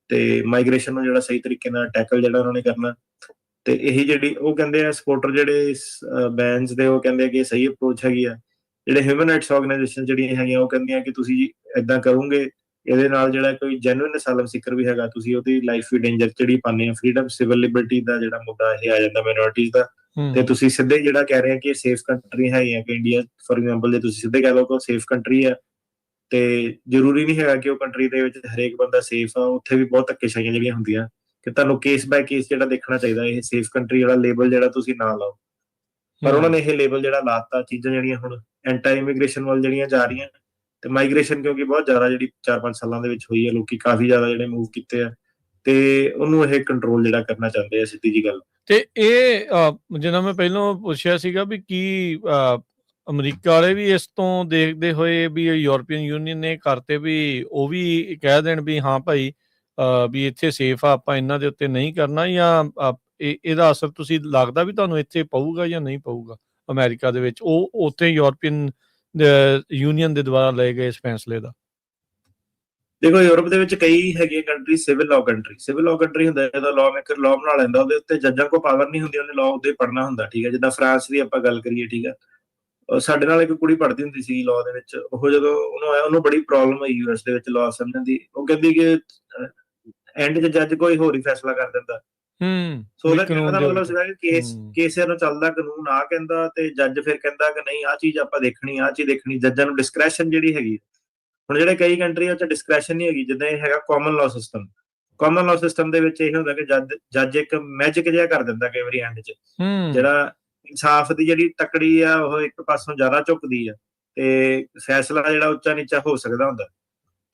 Speaker 2: ਤੇ ਮਾਈਗ੍ਰੇਸ਼ਨ ਨੂੰ ਜਿਹੜਾ ਸਹੀ ਤਰੀਕੇ ਨਾਲ ਟੈਕਲ ਜਿਹੜਾ ਉਹਨਾਂ ਨੇ ਕਰਨਾ। ਤੇ ਇਹੀ ਜਿਹੜੀ ਉਹ ਕਹਿੰਦੇ ਆ ਸਪੋਰਟਰ ਜਿਹੜੇ ਬੈਨਸ ਦੇ, ਉਹ ਕਹਿੰਦੇ ਆ ਕਿ ਸਹੀ ਅਪਰੋਚ ਹੈਗੀ ਆ। ਜਿਹੜੇ ਹਿਊਮਨ ਰਾਈਟਸ ਆਰਗੇਨਾਈਜੇਸ਼ਨ ਜਿਹੜੀਆਂ ਹੈਗੀਆਂ ਉਹ ਕਹਿੰਦੀਆਂ ਕਿ ਤੁਸੀਂ ਏਦਾਂ ਕਰੋਗੇ ਇਹਦੇ ਨਾਲ ਜਿਹੜਾ ਕੋਈ ਜੈਨੂਇਨ ਅਸਾਈਲਮ ਸੀਕਰ ਵੀ ਹੈਗਾ ਤੁਸੀਂ ਉਹਦੀ ਲਾਈਫ ਵੀ ਡੇਂਜਰ ਜਿਹੜੀ ਪਾਉਂਦੇ ਆ। ਫ੍ਰੀडम, ਸਿਵਲ ਲਿਬਰਟੀ ਦਾ ਜਿਹੜਾ ਮੁੱਦਾ ਇਹ ਆ ਜਾਂਦਾ, ਮਾਈਨੋਰਿਟੀਜ਼ ਦਾ, ਤੇ ਤੁਸੀਂ ਸਿੱਧੇ ਜਿਹੜਾ ਕਹਿ ਰਹੇ ਆ ਕਿ ਸੇਫ ਕੰਟਰੀ ਹੈ ਕਿ ਇੰਡੀਆ ਫੋਰ ਐਗਜ਼ਾਮਪਲ, ਜੇ ਤੁਸੀਂ ਸਿੱਧੇ ਕਹਿ ਲਓ ਕਿ ਸੇਫ ਕੰਟਰੀ ਆ, ਤੇ ਜ਼ਰੂਰੀ ਨਹੀਂ ਹੈਗਾ ਕਿ ਉਹ ਕੰਟਰੀ ਦੇ ਵਿੱਚ ਹਰੇਕ ਬੰਦਾ ਸੇਫ ਆ। ਉੱਥੇ ਵੀ ਬਹੁਤ ਧੱਕੇਸ਼ਾਹੀਆਂ ਜਿਹੜੀਆਂ ਹੁੰਦੀਆਂ, ਕਿ ਤੁਹਾਨੂੰ ਕੇਸ ਬਾਏ ਕੇਸ ਜਿਹੜਾ ਦੇਖਣਾ ਚਾਹੀਦਾ। ਇਹ ਸੇਫ ਕੰਟਰੀ ਵਾਲਾ ਲੇਬਲ ਜਿਹੜਾ ਤੁਸੀਂ ਨਾ ਲਾਓ, ਪਰ ਉਹਨਾਂ ਨੇ ਇਹ ਲੇਬਲ ਜਿਹੜਾ ਲਾਤਾ, ਚੀਜ਼ਾਂ ਜਿਹੜੀਆਂ ਹੁਣ ਐਂਟਾ ਇਮੀਗ੍ਰੇਸ਼ਨ ਵੱਲ ਜਿਹੜੀਆਂ ਜਾ ਰਹੀਆਂ, ਤੇ ਮਾਈਗ੍ਰੇਸ਼ਨ ਕਿਉਂਕਿ ਬਹੁਤ ਜ਼ਿਆਦਾ ਜਿਹੜੀ 4-5 ਸਾਲਾਂ ਦੇ ਵਿੱਚ ਹੋਈ ਹੈ, ਲੋਕੀ ਕਾਫੀ ਜ਼ਿਆਦਾ ਜਿਹੜੇ ਮੂਵ ਕੀਤੇ ਆ, ਤੇ ਉਹਨੂੰ ਇਹ ਕੰਟਰੋਲ ਜਿਹੜਾ ਕਰਨਾ ਚਾਹੁੰਦੇ ਆ, ਸਿੱਧੀ ਜੀ ਗੱਲ।
Speaker 1: ਤੇ ਇਹ ਜਿੱਦਾਂ ਮੈਂ ਪਹਿਲਾਂ ਪੁੱਛਿਆ ਸੀਗਾ ਵੀ ਕੀ ਅਮਰੀਕਾ ਵਾਲੇ ਵੀ ਇਸ ਤੋਂ ਦੇਖਦੇ ਹੋਏ ਵੀ ਯੂਰਪੀਅਨ ਯੂਨੀਅਨ ਨੇ ਕਰਤੇ ਵੀ ਉਹ ਵੀ ਕਹਿ ਦੇਣ ਵੀ ਹਾਂ ਭਾਈ ਵੀ ਇੱਥੇ ਸੇਫ ਆ, ਆਪਾਂ ਇਹਨਾਂ ਦੇ ਉੱਤੇ ਨਹੀਂ ਕਰਨਾ, ਜਾਂ ਇਹਦਾ ਅਸਰ ਤੁਸੀਂ ਲੱਗਦਾ ਵੀ ਤੁਹਾਨੂੰ ਇੱਥੇ ਪਊਗਾ ਜਾਂ ਨਹੀਂ ਪਊਗਾ ਅਮਰੀਕਾ ਦੇ ਵਿੱਚ, ਉਹ ਉੱਥੇ ਯੂਰਪੀਅਨ ਯੂਨੀਅਨ ਦੇ ਦੁਆਰਾ ਲਏ ਗਏ ਇਸ ਫੈਸਲੇ ਦਾ?
Speaker 2: ਦੇਖੋ, ਯੂਰਪ ਦੇ ਵਿੱਚ ਕਈ ਹੈਗੀਆਂ country civil law country. Civil law country ਹੁੰਦਾ ਜਦੋਂ ਲਾਅ ਮੇਕਰ ਲਾਅ ਬਣਾ ਲੈਂਦਾ, ਉਹਦੇ ਉੱਤੇ ਜੱਜਾਂ ਕੋਲ ਪਾਵਰ ਨਹੀਂ ਹੁੰਦੀ, ਉਹਨੇ ਲਾਅ ਉਹਦੇ ਪੜ੍ਹਨਾ ਹੁੰਦਾ, ਠੀਕ ਹੈ। ਜਿੱਦਾਂ ਫਰਾਂਸ ਦੀ ਆਪਾਂ ਗੱਲ ਕਰੀਏ, ਠੀਕ ਹੈ, ਸਾਡੇ ਨਾਲ ਇੱਕ ਕੁੜੀ ਪੜ੍ਹਦੀ ਹੁੰਦੀ ਸੀ ਲਾਅ ਦੇ ਵਿੱਚ। ਉਹ ਜਦੋਂ ਉਹਨੂੰ ਆਇਆ, ਉਹਨੂੰ ਬੜੀ ਪ੍ਰੋਬਲਮ ਹੋਈ ਯੂਐਸ ਦੇ ਵਿੱਚ ਲਾਅ ਸਮਝਣ ਦੀ। ਉਹ ਕਹਿੰਦੀ ਕਿ ਐਂਡ 'ਚ ਜੱਜ ਕੋਈ ਹੋਰ ਹੀ ਫੈਸਲਾ ਕਰ ਦਿੰਦਾ। ਸੋ ਉਹਦਾ ਕਹਿਣ ਦਾ ਮਤਲਬ ਸੀਗਾ ਕਿ ਕੇਸ ਨੂੰ ਚੱਲਦਾ, ਕਾਨੂੰਨ ਆ ਕਹਿੰਦਾ, ਤੇ ਜੱਜ ਫਿਰ ਕਹਿੰਦਾ ਕਿ ਨਹੀਂ, ਆਹ ਚੀਜ਼ ਆਪਾਂ ਦੇਖਣੀ, ਆਹ ਚੀਜ਼ ਦੇਖਣੀ। ਜੱਜਾਂ ਨੂੰ ਡਿਸਕ੍ਰੈਸ਼ਨ ਜਿਹੜੀ ਹੈਗੀ। ਹੁਣ ਜਿਹੜੇ ਕਈ ਕੰਟਰੀ ਉਹ 'ਚ ਡਿਸਕ੍ਰੈਸ਼ਨ ਨਹੀਂ ਹੈਗੀ, ਜਿੱਦਾਂ ਇਹ ਹੈਗਾ common law system. Common law system ਦੇ ਵਿੱਚ ਇਹ ਹੁੰਦਾ ਕਿ ਜੱਜ ਇੱਕ ਮੈਜਿਕ ਜਿਹਾ ਕਰ ਦਿੰਦਾ ਕਈ ਵਾਰੀ ਐਂਡ 'ਚ, ਜਿਹੜਾ ਇਨਸਾਫ ਦੀ ਜਿਹੜੀ ਤਕੜੀ ਆ ਉਹ ਇੱਕ ਪਾਸੋਂ ਜ਼ਿਆਦਾ ਝੁਕਦੀ ਆ, ਤੇ ਫੈਸਲਾ ਜਿਹੜਾ ਉੱਚਾ ਨੀਚਾ ਹੋ ਸਕਦਾ ਹੁੰਦਾ।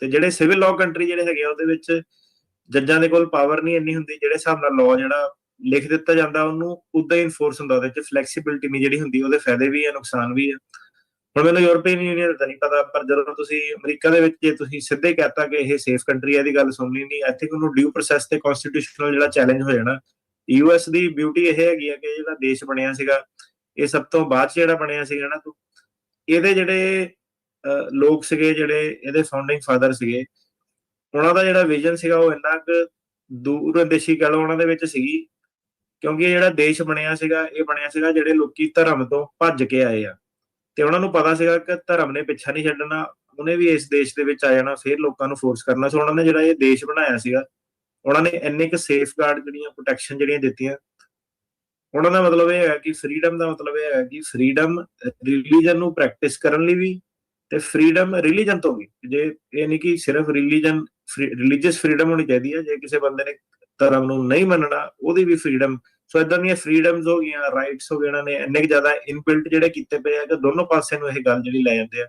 Speaker 2: ਤੇ ਜਿਹੜੇ ਸਿਵਲ ਲਾਅ ਕੰਟਰੀ ਜਿਹੜੇ ਹੈਗੇ ਆ, ਉਹਦੇ ਵਿੱਚ ਜੱਜਾਂ ਦੇ ਕੋਲ ਪਾਵਰ ਨਹੀਂ ਇੰਨੀ ਹੁੰਦੀ। ਜਿਹੜੇ ਹਿਸਾਬ ਨਾਲ ਲਾਅ ਜਿਹੜਾ ਲਿਖ ਦਿੱਤਾ ਜਾਂਦਾ, ਉਹਨੂੰ ਉਦਾਂ ਹੀ ਇਨਫੋਰਸ ਹੁੰਦਾ। ਉਹਦੇ 'ਚ ਫਲੈਕਸੀਬਿਲਿਟੀ ਨਹੀਂ ਜਿਹੜੀ ਹੁੰਦੀ, ਉਹਦੇ ਫਾਇਦੇ ਵੀ ਆ, ਨੁਕਸਾਨ ਵੀ ਆ। ਹੁਣ ਮੈਨੂੰ ਯੂਰਪੀਅਨ ਯੂਨੀਅਨ ਦਾ ਨਹੀਂ ਪਤਾ, ਪਰ ਜਦੋਂ ਤੁਸੀਂ ਅਮਰੀਕਾ ਦੇ ਵਿੱਚ ਜੇ ਤੁਸੀਂ ਸਿੱਧੇ ਕਹਤਾ ਕਿ ਇਹ ਸੇਫ ਕੰਟਰੀ ਹੈ, ਇਹਦੀ ਗੱਲ ਸੁਣਨੀ ਨਹੀਂ, ਇੱਥੇ ਉਹਨੂੰ ਡਿਊ ਪ੍ਰੋਸੈਸ ਤੇ ਕਨਸਟੀਟਿਊਸ਼ਨਲ ਜਿਹੜਾ ਚੈਲੰਜ ਹੋ ਜਾਣਾ। ਯੂਐਸ ਦੀ ਬਿਊਟੀ ਇਹ ਹੈਗੀ ਆ ਕਿ ਜਿਹੜਾ ਦੇਸ਼ ਬਣਿਆ ਸੀਗਾ, ਇਹ ਸਭ ਤੋਂ ਬਾਅਦ 'ਚ ਜਿਹੜਾ ਬਣਿਆ ਸੀਗਾ ਨਾ, ਇਹਦੇ ਜਿਹੜੇ ਲੋਕ ਸੀਗੇ, ਜਿਹੜੇ ਇਹਦੇ ਫਾਊਂਡਿੰਗ ਫਾਦਰ ਸੀਗੇ, ਉਹਨਾਂ ਦਾ ਜਿਹੜਾ ਵਿਜ਼ਨ ਸੀਗਾ ਉਹ ਇੰਨਾ ਕੁ ਦੂਰਅੰਦੇਸ਼ੀ ਕਹਿ ਲਓ ਉਹਨਾਂ ਦੇ ਵਿੱਚ ਸੀਗੀ। ਕਿਉਂਕਿ ਇਹ ਜਿਹੜਾ ਦੇਸ਼ ਬਣਿਆ ਸੀਗਾ, ਇਹ ਬਣਿਆ ਸੀਗਾ ਜਿਹੜੇ ਲੋਕੀ ਧਰਮ ਤੋਂ ਭੱਜ ਕੇ ਆਏ ਆ, ਤੇ ਉਹਨਾਂ ਨੂੰ ਪਤਾ ਸੀਗਾ ਕਿ ਧਰਮ ਨੇ ਪਿੱਛਾ ਨਹੀਂ ਛੱਡਣਾ, ਉਹਨੇ ਵੀ ਇਸ ਦੇਸ਼ ਦੇ ਵਿੱਚ ਆ ਜਾਣਾ, ਫਿਰ ਲੋਕਾਂ ਨੂੰ ਫੋਰਸ ਕਰਨਾ। ਸੋ ਉਹਨਾਂ ਨੇ ਜਿਹੜਾ ਇਹ ਦੇਸ਼ ਬਣਾਇਆ ਸੀਗਾ, ਉਹਨਾਂ ਨੇ ਇੰਨੇ ਕੁ ਸੇਫ ਗਾਰਡ ਜਿਹੜੀਆਂ ਪ੍ਰੋਟੈਕਸ਼ਨ ਜਿਹੜੀਆਂ ਦਿੱਤੀਆਂ। ਉਹਨਾਂ ਦਾ ਮਤਲਬ ਇਹ ਹੈ ਕਿ ਫਰੀडम ਦਾ ਮਤਲਬ ਇਹ ਹੈ ਕਿ ਫਰੀडम ਰਿਲੀਜਨ ਨੂੰ ਪ੍ਰੈਕਟਿਸ ਕਰਨ ਲਈ ਵੀ, ਤੇ ਫਰੀडम ਰਿਲੀਜਨ ਤੋਂ ਵੀ। ਜੇ ਇਹ ਨਹੀਂ ਕਿ ਸਿਰਫ ਰਿਲੀਜੀਅਸ ਫਰੀडम ਹੋਣੀ ਚਾਹੀਦੀ ਹੈ, ਜੇ ਕਿਸੇ ਬੰਦੇ ਨੇ ਧਰਮ ਨੂੰ ਨਹੀਂ ਮੰਨਣਾ, ਉਹਦੀ ਵੀ ਫਰੀडम। ਸੋ ਇਦਾਂ ਦੀਆਂ ਫਰੀडम्स ਹੋ ਗਈਆਂ, ਰਾਈਟਸ ਹੋ ਗਏ, ਇਹਨਾਂ ਨੇ ਇੰਨੇ ਜ਼ਿਆਦਾ ਇਨਬਿਲਟ ਜਿਹੜੇ ਕੀਤੇ ਪਏ ਆ ਕਿ ਦੋਨੋਂ ਪਾਸੇ ਨੂੰ ਇਹ ਗੱਲ ਜਿਹੜੀ ਲੈ ਜਾਂਦੇ ਆ।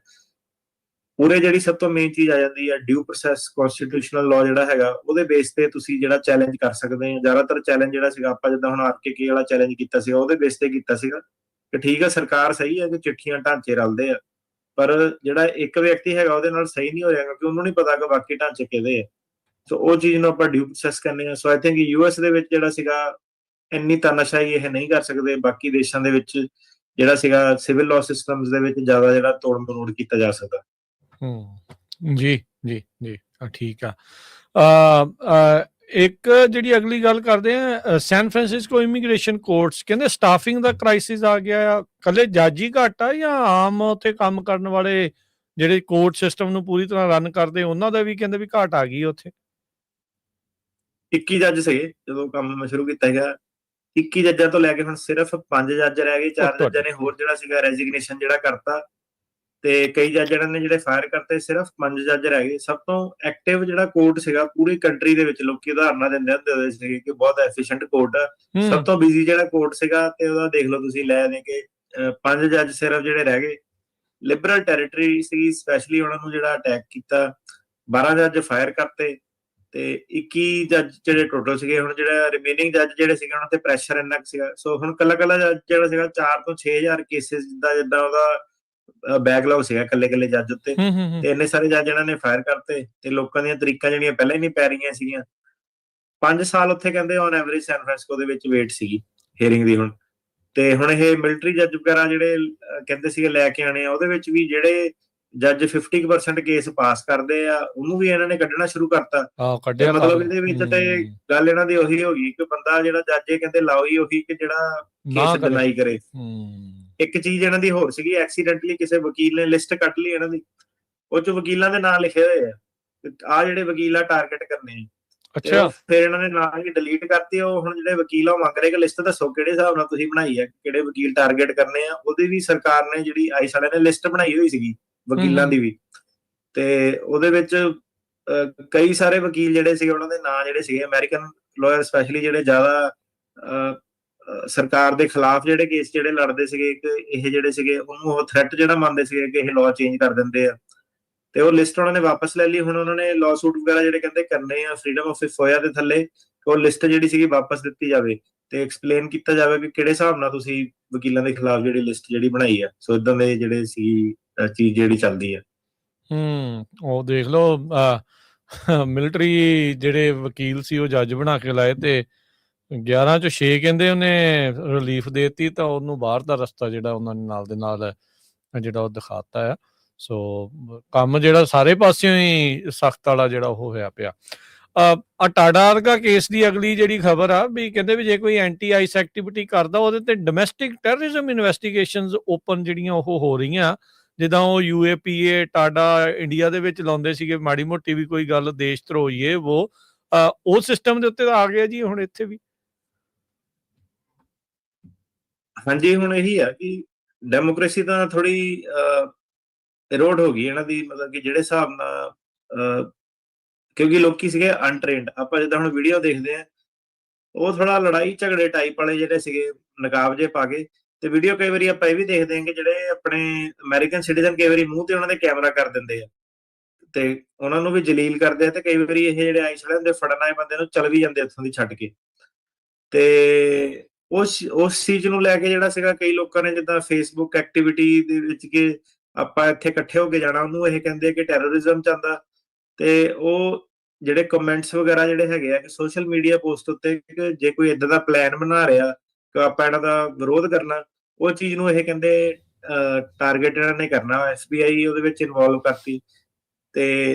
Speaker 2: ਪੂਰੇ ਜਿਹੜੀ ਸਭ ਤੋਂ ਮੇਨ ਚੀਜ਼ ਆ ਜਾਂਦੀ ਹੈ ਡਿਊ ਪ੍ਰੋਸੈਸ ਕਨਸਟੀਟਿਊਸ਼ਨਲ ਲਾਅ ਜਿਹੜਾ ਹੈਗਾ, ਉਹਦੇ ਬੇਸ ਤੇ ਤੁਸੀਂ ਜਿਹੜਾ ਚੈਲੰਜ ਕਰ ਸਕਦੇ ਆ। ਜ਼ਿਆਦਾਤਰ ਚੈਲੰਜ ਜਿਹੜਾ ਸੀਗਾ, ਆਪਾਂ ਜਿੱਦਾਂ ਹੁਣ ਆਰਕੇਕੇ ਵਾਲਾ ਚੈਲੰਜ ਕੀਤਾ ਸੀਗਾ, ਉਹਦੇ ਬੇਸ ਤੇ ਕੀਤਾ ਸੀਗਾ ਕਿ ਠੀਕ ਆ, ਸਰਕਾਰ ਸਹੀ ਹੈ ਕਿ ਚਿੱਠੀਆਂ ਢਾਂਚੇ ਰਲਦੇ ਆ, ਪਰ ਜਿਹੜਾ ਇੱਕ ਵਿਅਕਤੀ ਹੈਗਾ ਉਹਦੇ ਨਾਲ ਸਹੀ ਨਹੀਂ ਹੋਇਆ, ਕਿਉਂਕਿ ਉਹਨੂੰ ਨਹੀਂ ਪਤਾ ਕਿ ਬਾਕੀ ਢਾਂਚੇ ਕਿਹਦੇ ਆ। ਸੋ ਉਹ ਚੀਜ਼ ਨੂੰ ਆਪਾਂ ਡਿਊ ਪ੍ਰੋਸੈਸ ਕਰਨੇ ਆ। ਸੋ ਆਈ ਥਿੰਕ ਯੂਐਸ ਦੇ ਵਿੱਚ ਜਿਹੜਾ ਸੀਗਾ, ਇੰਨੀ ਤਾਨਾਸ਼ਾਹੀ ਇਹ ਨਹੀਂ ਕਰ ਸਕਦੇ। ਬਾਕੀ ਦੇਸ਼ਾਂ ਦੇ ਵਿੱਚ ਜਿਹੜਾ ਸੀਗਾ ਸਿਵਲ ਲਾਅ ਸਿਸਟਮਸ ਦੇ ਵਿੱਚ ਜ਼ਿਆਦਾ ਜਿਹੜਾ ਤੋੜ ਮਰੋੜ ਕੀਤਾ ਜਾ ਸਕਦਾ।
Speaker 1: ਜੀ ਜੀ ਜੀ, ਠੀਕ ਆ। ਇੱਕ ਜਿਹੜੀ ਅਗਲੀ ਗੱਲ ਕਰਦੇ ਆ, ਸੈਨ ਫਰਾਂਸਿਸਕੋ ਇਮੀਗ੍ਰੇਸ਼ਨ ਕੋਰਟਸ ਕਹਿੰਦੇ ਸਟਾਫਿੰਗ ਦਾ ਕ੍ਰਾਈਸਿਸ ਆ ਗਿਆ ਆ। ਕੱਲੇ ਜੱਜ ਹੀ ਘੱਟ ਆ ਜਾਂ ਆਮ ਉੱਥੇ ਕੰਮ ਕਰਨ ਵਾਲੇ ਜਿਹੜੇ ਕੋਰਟ ਸਿਸਟਮ ਨੂੰ ਪੂਰੀ ਤਰ੍ਹਾਂ ਰਨ ਕਰਦੇ, ਉਹਨਾਂ ਦਾ ਵੀ ਕਹਿੰਦੇ ਵੀ ਘਾਟ ਆ ਗਈ ਉੱਥੇ?
Speaker 2: 21 ਜੱਜ ਸੀਗੇ ਜਦੋਂ ਕੰਮ ਮੈਂ ਸ਼ੁਰੂ ਕੀਤਾ ਹੈਗਾ। 21 ਜੱਜਾਂ ਤੋਂ ਲੈ ਕੇ ਹੁਣ ਸਿਰਫ 5 ਜੱਜ ਰਹਿ ਗਏ। 4 ਜੱਜਾਂ ਨੇ ਹੋਰ ਜਿਹੜਾ ਸੀਗਾ ਰੈਜ਼ਿਗਨੇਸ਼ਨ ਜਿਹੜਾ ਕਰਤਾ, ਤੇ ਕਈ ਜੱਜਾਂ ਨੇ ਜਿਹੜੇ ਫਾਇਰ ਕਰਤੇ। ਸਿਰਫ 5 ਜੱਜ ਰਹਿ ਗਏ। ਸਭ ਤੋਂ ਐਕਟਿਵ ਜਿਹੜਾ ਕੋਰਟ ਸੀਗਾ ਪੂਰੀ ਕੰਟਰੀ ਦੇ ਵਿੱਚ, ਲੋਕੀ ਉਦਾਹਰਨਾਂ ਦਿੰਦੇ ਹੁੰਦੇ ਸੀਗੇ ਕਿ ਬਹੁਤ ਐਫੀਸ਼ੀਐਂਟ ਕੋਰਟ ਆ। ਸਭ ਤੋਂ ਬਿਜ਼ੀ ਜਿਹੜਾ ਕੋਰਟ ਸੀਗਾ, ਤੇ ਉਹਦਾ ਦੇਖ ਲਓ ਤੁਸੀਂ, ਲੈ ਦੇ ਕੇ 5 ਜੱਜ ਸਿਰਫ ਜਿਹੜੇ ਰਹਿ ਗਏ। ਲਿਬਰਲ ਟੈਰੀਟਰੀ ਸੀ, ਸਪੈਸ਼ਲੀ ਉਹਨਾਂ ਨੂੰ ਜਿਹੜਾ ਅਟੈਕ ਕੀਤਾ। 12 ਜੱਜ ਫਾਇਰ ਕਰਤੇ, ਤੇ 21 ਜੱਜ ਜਿਹੜੇ ਟੋਟਲ ਸੀਗੇ। ਹੁਣ ਜਿਹੜਾ ਰਿਮੇਨਿੰਗ ਜੱਜ ਜਿਹੜੇ ਸੀਗੇ, ਉਹਨਾਂ ਤੇ ਪ੍ਰੈਸ਼ਰ ਇੰਨਾ ਕੁ ਸੀਗਾ। ਸੋ ਹੁਣ ਕੱਲਾ ਜੱਜ ਜਿਹੜਾ ਸੀਗਾ 4 ਤੋਂ 6000 ਕੇਸਿਸ ਜਿੱਦਾਂ ਉਹਦਾ ਬੈਕਲੌਗ ਸੀਗਾ ਕੱਲੇ ਜੱਜ ਉੱਤੇ, ਤੇ ਇੰਨੇ ਸਾਰੇ ਜੱਜ ਇਹਨਾਂ ਨੇ ਫਾਇਰ ਕਰਤੇ, ਤੇ ਲੋਕਾਂ ਦੀਆਂ ਤਰੀਕਾਂ ਜਿਹੜੀਆਂ ਪਹਿਲਾਂ ਹੀ ਨਹੀਂ ਪੈ ਰਹੀਆਂ ਸੀਗੀਆਂ। 5 ਸਾਲ ਉੱਥੇ ਕਹਿੰਦੇ ਔਨ ਐਵਰੇਜ ਸੈਨ ਫਰਾਂਸਿਸਕੋ ਦੇ ਵਿੱਚ ਵੇਟ ਸੀਗੀ ਹੀਅਰਿੰਗ ਦੀ। ਹੁਣ ਤੇ ਹੁਣ ਇਹ ਮਿਲਟਰੀ ਜੱਜ ਵਗੈਰਾ ਜਿਹੜੇ ਕਹਿੰਦੇ ਸੀਗੇ ਲੈ ਕੇ ਆਣੇ ਆ, ਉਹਦੇ ਵਿੱਚ ਵੀ ਜਿਹੜੇ ਜੱਜ 50% ਕੇਸ ਪਾਸ ਕਰਦੇ ਆ, ਉਹਨੂੰ ਵੀ ਇਹਨਾਂ ਨੇ ਕੱਢਣਾ ਸ਼ੁਰੂ ਕਰਤਾ। ਮਤਲਬ ਇਹਦੇ ਵਿੱਚ ਤੇ ਗੱਲ ਇਹਨਾਂ ਦੀ ਉਹੀ ਹੋ ਗਈ ਕਿ ਬੰਦਾ ਜਿਹੜਾ ਜੱਜ ਇਹ ਕਹਿੰਦੇ ਲਾਓ ਹੀ ਉਹੀ ਕਿ ਜਿਹੜਾ ਕੇਸ ਡਿਨਾਈ ਕਰੇ। ਇੱਕ ਚੀਜ਼ ਇਹਨਾਂ ਦੀ ਹੋਰ ਸੀਗੀ, ਐਕਸੀਡੈਂਟਲੀ ਕਿਸੇ ਵਕੀਲ ਨੇ ਲਿਸਟ ਕੱਟ ਲਈ ਇਹਨਾਂ ਦੀ, ਉਹ ਚ ਵਕੀਲਾਂ ਦੇ ਨਾਂ ਲਿਖੇ ਹੋਏ ਆ, ਆ ਜਿਹੜੇ ਵਕੀਲ ਆ ਟਾਰਗੇਟ ਕਰਨੇ ਆ। ਤੇ
Speaker 1: ਅੱਛਾ।
Speaker 2: ਉਹ ਫਿਰ ਇਹਨਾਂ ਨੇ ਨਾਲ ਹੀ ਡਿਲੀਟ ਕਰਤੀ। ਉਹ ਹੁਣ ਜਿਹੜੇ ਵਕੀਲ ਆ ਉਹ ਮੰਗ ਰਹੇ ਕਿ ਲਿਸਟ ਦੱਸੋ ਕਿਹੜੇ ਹਿਸਾਬ ਨਾਲ ਤੁਸੀਂ ਬਣਾਈ ਹੈ, ਕਿਹੜੇ ਵਕੀਲ ਟਾਰਗੇਟ ਕਰਨੇ ਆ। ਉਹਦੀ ਵੀ ਸਰਕਾਰ ਨੇ ਜਿਹੜੀ ਆਈਸ ਵਾਲਿਆਂ ਨੇ ਲਿਸਟ ਬਣਾਈ ਹੋਈ ਸੀਗੀ ਵਕੀਲਾਂ ਦੀ ਵੀ, ਤੇ ਉਹਦੇ ਵਿੱਚ ਕਈ ਸਾਰੇ ਵਕੀਲ ਜਿਹੜੇ ਸੀਗੇ ਉਹਨਾਂ ਦੇ ਨਾਂ ਜਿਹੜੇ ਸੀਗੇ ਅਮਰੀਕਨ ਲਾਇਰ ਸਪੈਸ਼ਲੀ ਜਿਹੜੇ ਜ਼ਿਆਦਾ ਸਰਕਾਰ ਦੇ ਖਿਲਾਫ ਜਿਹੜੇ ਕੇਸ ਜਿਹੜੇ ਲੜਦੇ ਸੀਗੇ, ਇੱਕ ਇਹ ਜਿਹੜੇ ਸੀਗੇ ਉਹਨੂੰ ਉਹ ਥ੍ਰੈਟ ਜਿਹੜਾ ਮੰਨਦੇ ਸੀਗੇ ਕਿ ਇਹ ਲਾਅ ਚੇਂਜ ਕਰ ਦਿੰਦੇ ਆ। ਤੇ ਉਹ ਲਿਸਟ ਉਹਨਾਂ ਨੇ ਵਾਪਸ ਲੈ ਲਈ। ਹੁਣ ਉਹਨਾਂ ਨੇ ਲਾਅ ਸੂਟ ਵਗੈਰਾ ਜਿਹੜੇ ਕਹਿੰਦੇ ਕਰਨੇ ਆ ਫਰੀडम ਆਫ ਫੋਇਆ ਦੇ ਥੱਲੇ, ਉਹ ਲਿਸਟ ਜਿਹੜੀ ਸੀਗੀ ਵਾਪਸ ਦਿੱਤੀ ਜਾਵੇ ਤੇ ਐਕਸਪਲੇਨ ਕੀਤਾ ਜਾਵੇ ਕਿ ਕਿਹੜੇ ਹਿਸਾਬ ਨਾਲ ਤੁਸੀਂ ਵਕੀਲਾਂ ਦੇ ਖਿਲਾਫ ਜਿਹੜੀ ਲਿਸਟ ਜਿਹੜੀ ਬਣਾਈ ਆ। ਸੋ ਇਦਾਂ ਦੇ ਜਿਹੜੇ ਸੀ ਚੀਜ਼ ਜਿਹੜੀ ਚੱਲਦੀ ਆ।
Speaker 1: ਉਹ ਦੇਖ ਲਓ, ਮਿਲਟਰੀ ਜਿਹੜੇ ਵਕੀਲ ਸੀ ਉਹ ਜੱਜ ਬਣਾ ਕੇ ਲਾਏ ਤੇ 11 ਚੋਂ 6 ਕਹਿੰਦੇ ਉਹਨੇ ਰਿਲੀਫ ਦੇਤੀ, ਤਾਂ ਉਹਨੂੰ ਬਾਹਰ ਦਾ ਰਸਤਾ ਜਿਹੜਾ ਉਹਨਾਂ ਨੇ ਨਾਲ ਦੇ ਨਾਲ ਜਿਹੜਾ ਉਹ ਦਿਖਾਤਾ ਆ। ਸੋ ਕੰਮ ਜਿਹੜਾ ਸਾਰੇ ਪਾਸਿਓਂ ਹੀ ਸਖਤ ਵਾਲਾ ਜਿਹੜਾ ਉਹ ਹੋਇਆ ਪਿਆ। ਟਾਡਾ ਵਰਗਾ ਕੇਸ ਦੀ ਅਗਲੀ ਜਿਹੜੀ ਖਬਰ ਆ ਵੀ ਕਹਿੰਦੇ ਵੀ ਜੇ ਕੋਈ ਐਂਟੀ ਆਈਸ ਐਕਟੀਵਿਟੀ ਕਰਦਾ ਉਹਦੇ ਤੇ ਡੋਮੈਸਟਿਕ ਟੈਰਰਿਜ਼ਮ ਇਨਵੈਸਟੀਗੇਸ਼ਨਸ ਓਪਨ ਜਿਹੜੀਆਂ ਉਹ ਹੋ ਰਹੀਆਂ। ਜਿੱਦਾਂ ਉਹ UAPA ਟਾਡਾ ਇੰਡੀਆ ਦੇ ਵਿੱਚ ਲਾਉਂਦੇ ਸੀਗੇ ਮਾੜੀ ਮੋਟੀ ਵੀ ਕੋਈ ਗੱਲ ਦੇਸ਼ ਧਰੋਈਏ ਉਹ ਸਿਸਟਮ ਦੇ ਉੱਤੇ ਆ ਗਿਆ ਜੀ ਹੁਣ ਇੱਥੇ ਵੀ।
Speaker 2: ਹਾਂਜੀ, ਹੁਣ ਇਹੀ ਆ ਕਿ ਡੈਮੋਕ੍ਰੇਸੀ ਤਾਂ ਥੋੜੀ ਇਰੋਡ ਹੋ ਗਈ ਇਹਨਾਂ ਦੀ, ਮਤਲਬ ਕਿ ਜਿਹੜੇ ਹਿਸਾਬ ਨਾਲ ਕਿਉਂਕਿ ਲੋਕੀ ਸੀਗੇ ਅਨਟ੍ਰੇਨਡ। ਆਪਾਂ ਜਿੱਦਾਂ ਹੁਣ ਵੀਡੀਓ ਦੇਖਦੇ ਆ ਉਹ ਥੋੜਾ ਲੜਾਈ ਝਗੜੇ ਟਾਈਪ ਵਾਲੇ ਜਿਹੜੇ ਸੀਗੇ ਨਕਾਬ ਜੇ ਪਾ ਕੇ, ਤੇ ਵੀਡੀਓ ਕਈ ਵਾਰੀ ਆਪਾਂ ਇਹ ਵੀ ਦੇਖਦੇ ਹਾਂ ਕਿ ਜਿਹੜੇ ਆਪਣੇ ਅਮਰੀਕਨ ਸਿਟੀਜ਼ਨ ਕਈ ਵਾਰੀ ਮੂੰਹ ਤੇ ਉਹਨਾਂ ਦੇ ਕੈਮਰਾ ਕਰ ਦਿੰਦੇ ਆ ਤੇ ਉਹਨਾਂ ਨੂੰ ਵੀ ਜਲੀਲ ਕਰਦੇ ਆ। ਤੇ ਕਈ ਵਾਰੀ ਇਹ ਜਿਹੜੇ ਆਈਸ ਵਾਲੇ ਹੁੰਦੇ ਫੜਨ ਆਏ ਬੰਦੇ ਨੂੰ ਚਲ ਵੀ ਜਾਂਦੇ ਉੱਥੋਂ ਦੀ ਛੱਡ ਕੇ। ਤੇ ਉਸ ਚੀਜ਼ ਨੂੰ ਲੈ ਕੇ ਜਿਹੜਾ ਸੀਗਾ ਕਈ ਲੋਕਾਂ ਨੇ ਜਿੱਦਾਂ ਫੇਸਬੁੱਕ ਐਕਟੀਵਿਟੀ ਦੇ ਵਿੱਚ ਕਿ ਆਪਾਂ ਇੱਥੇ ਇਕੱਠੇ ਹੋ ਕੇ ਜਾਣਾ, ਉਹਨੂੰ ਇਹ ਕਹਿੰਦੇ ਕਿ ਟੈਰਰਿਜ਼ਮ ਚ ਆਉਂਦਾ। ਤੇ ਉਹ ਜਿਹੜੇ ਕਮੈਂਟਸ ਵਗੈਰਾ ਜਿਹੜੇ ਹੈਗੇ ਆ ਕਿ ਸੋਸ਼ਲ ਮੀਡੀਆ ਪੋਸਟ ਉੱਤੇ ਕਿ ਜੇ ਕੋਈ ਇਦਾਂ ਦਾ ਪਲਾਨ ਬਣਾ ਰਿਹਾ ਕਿ ਆਪਾਂ ਇਹਨਾਂ ਦਾ ਵਿਰੋਧ ਕਰਨਾ, ਉਹ ਚੀਜ਼ ਨੂੰ ਇਹ ਕਹਿੰਦੇ ਟਾਰਗੇਟ ਇਹਨਾਂ ਨੇ ਕਰਨਾ। FBI ਉਹਦੇ ਵਿੱਚ ਇਨਵੋਲਵ ਕਰਤੀ ਤੇ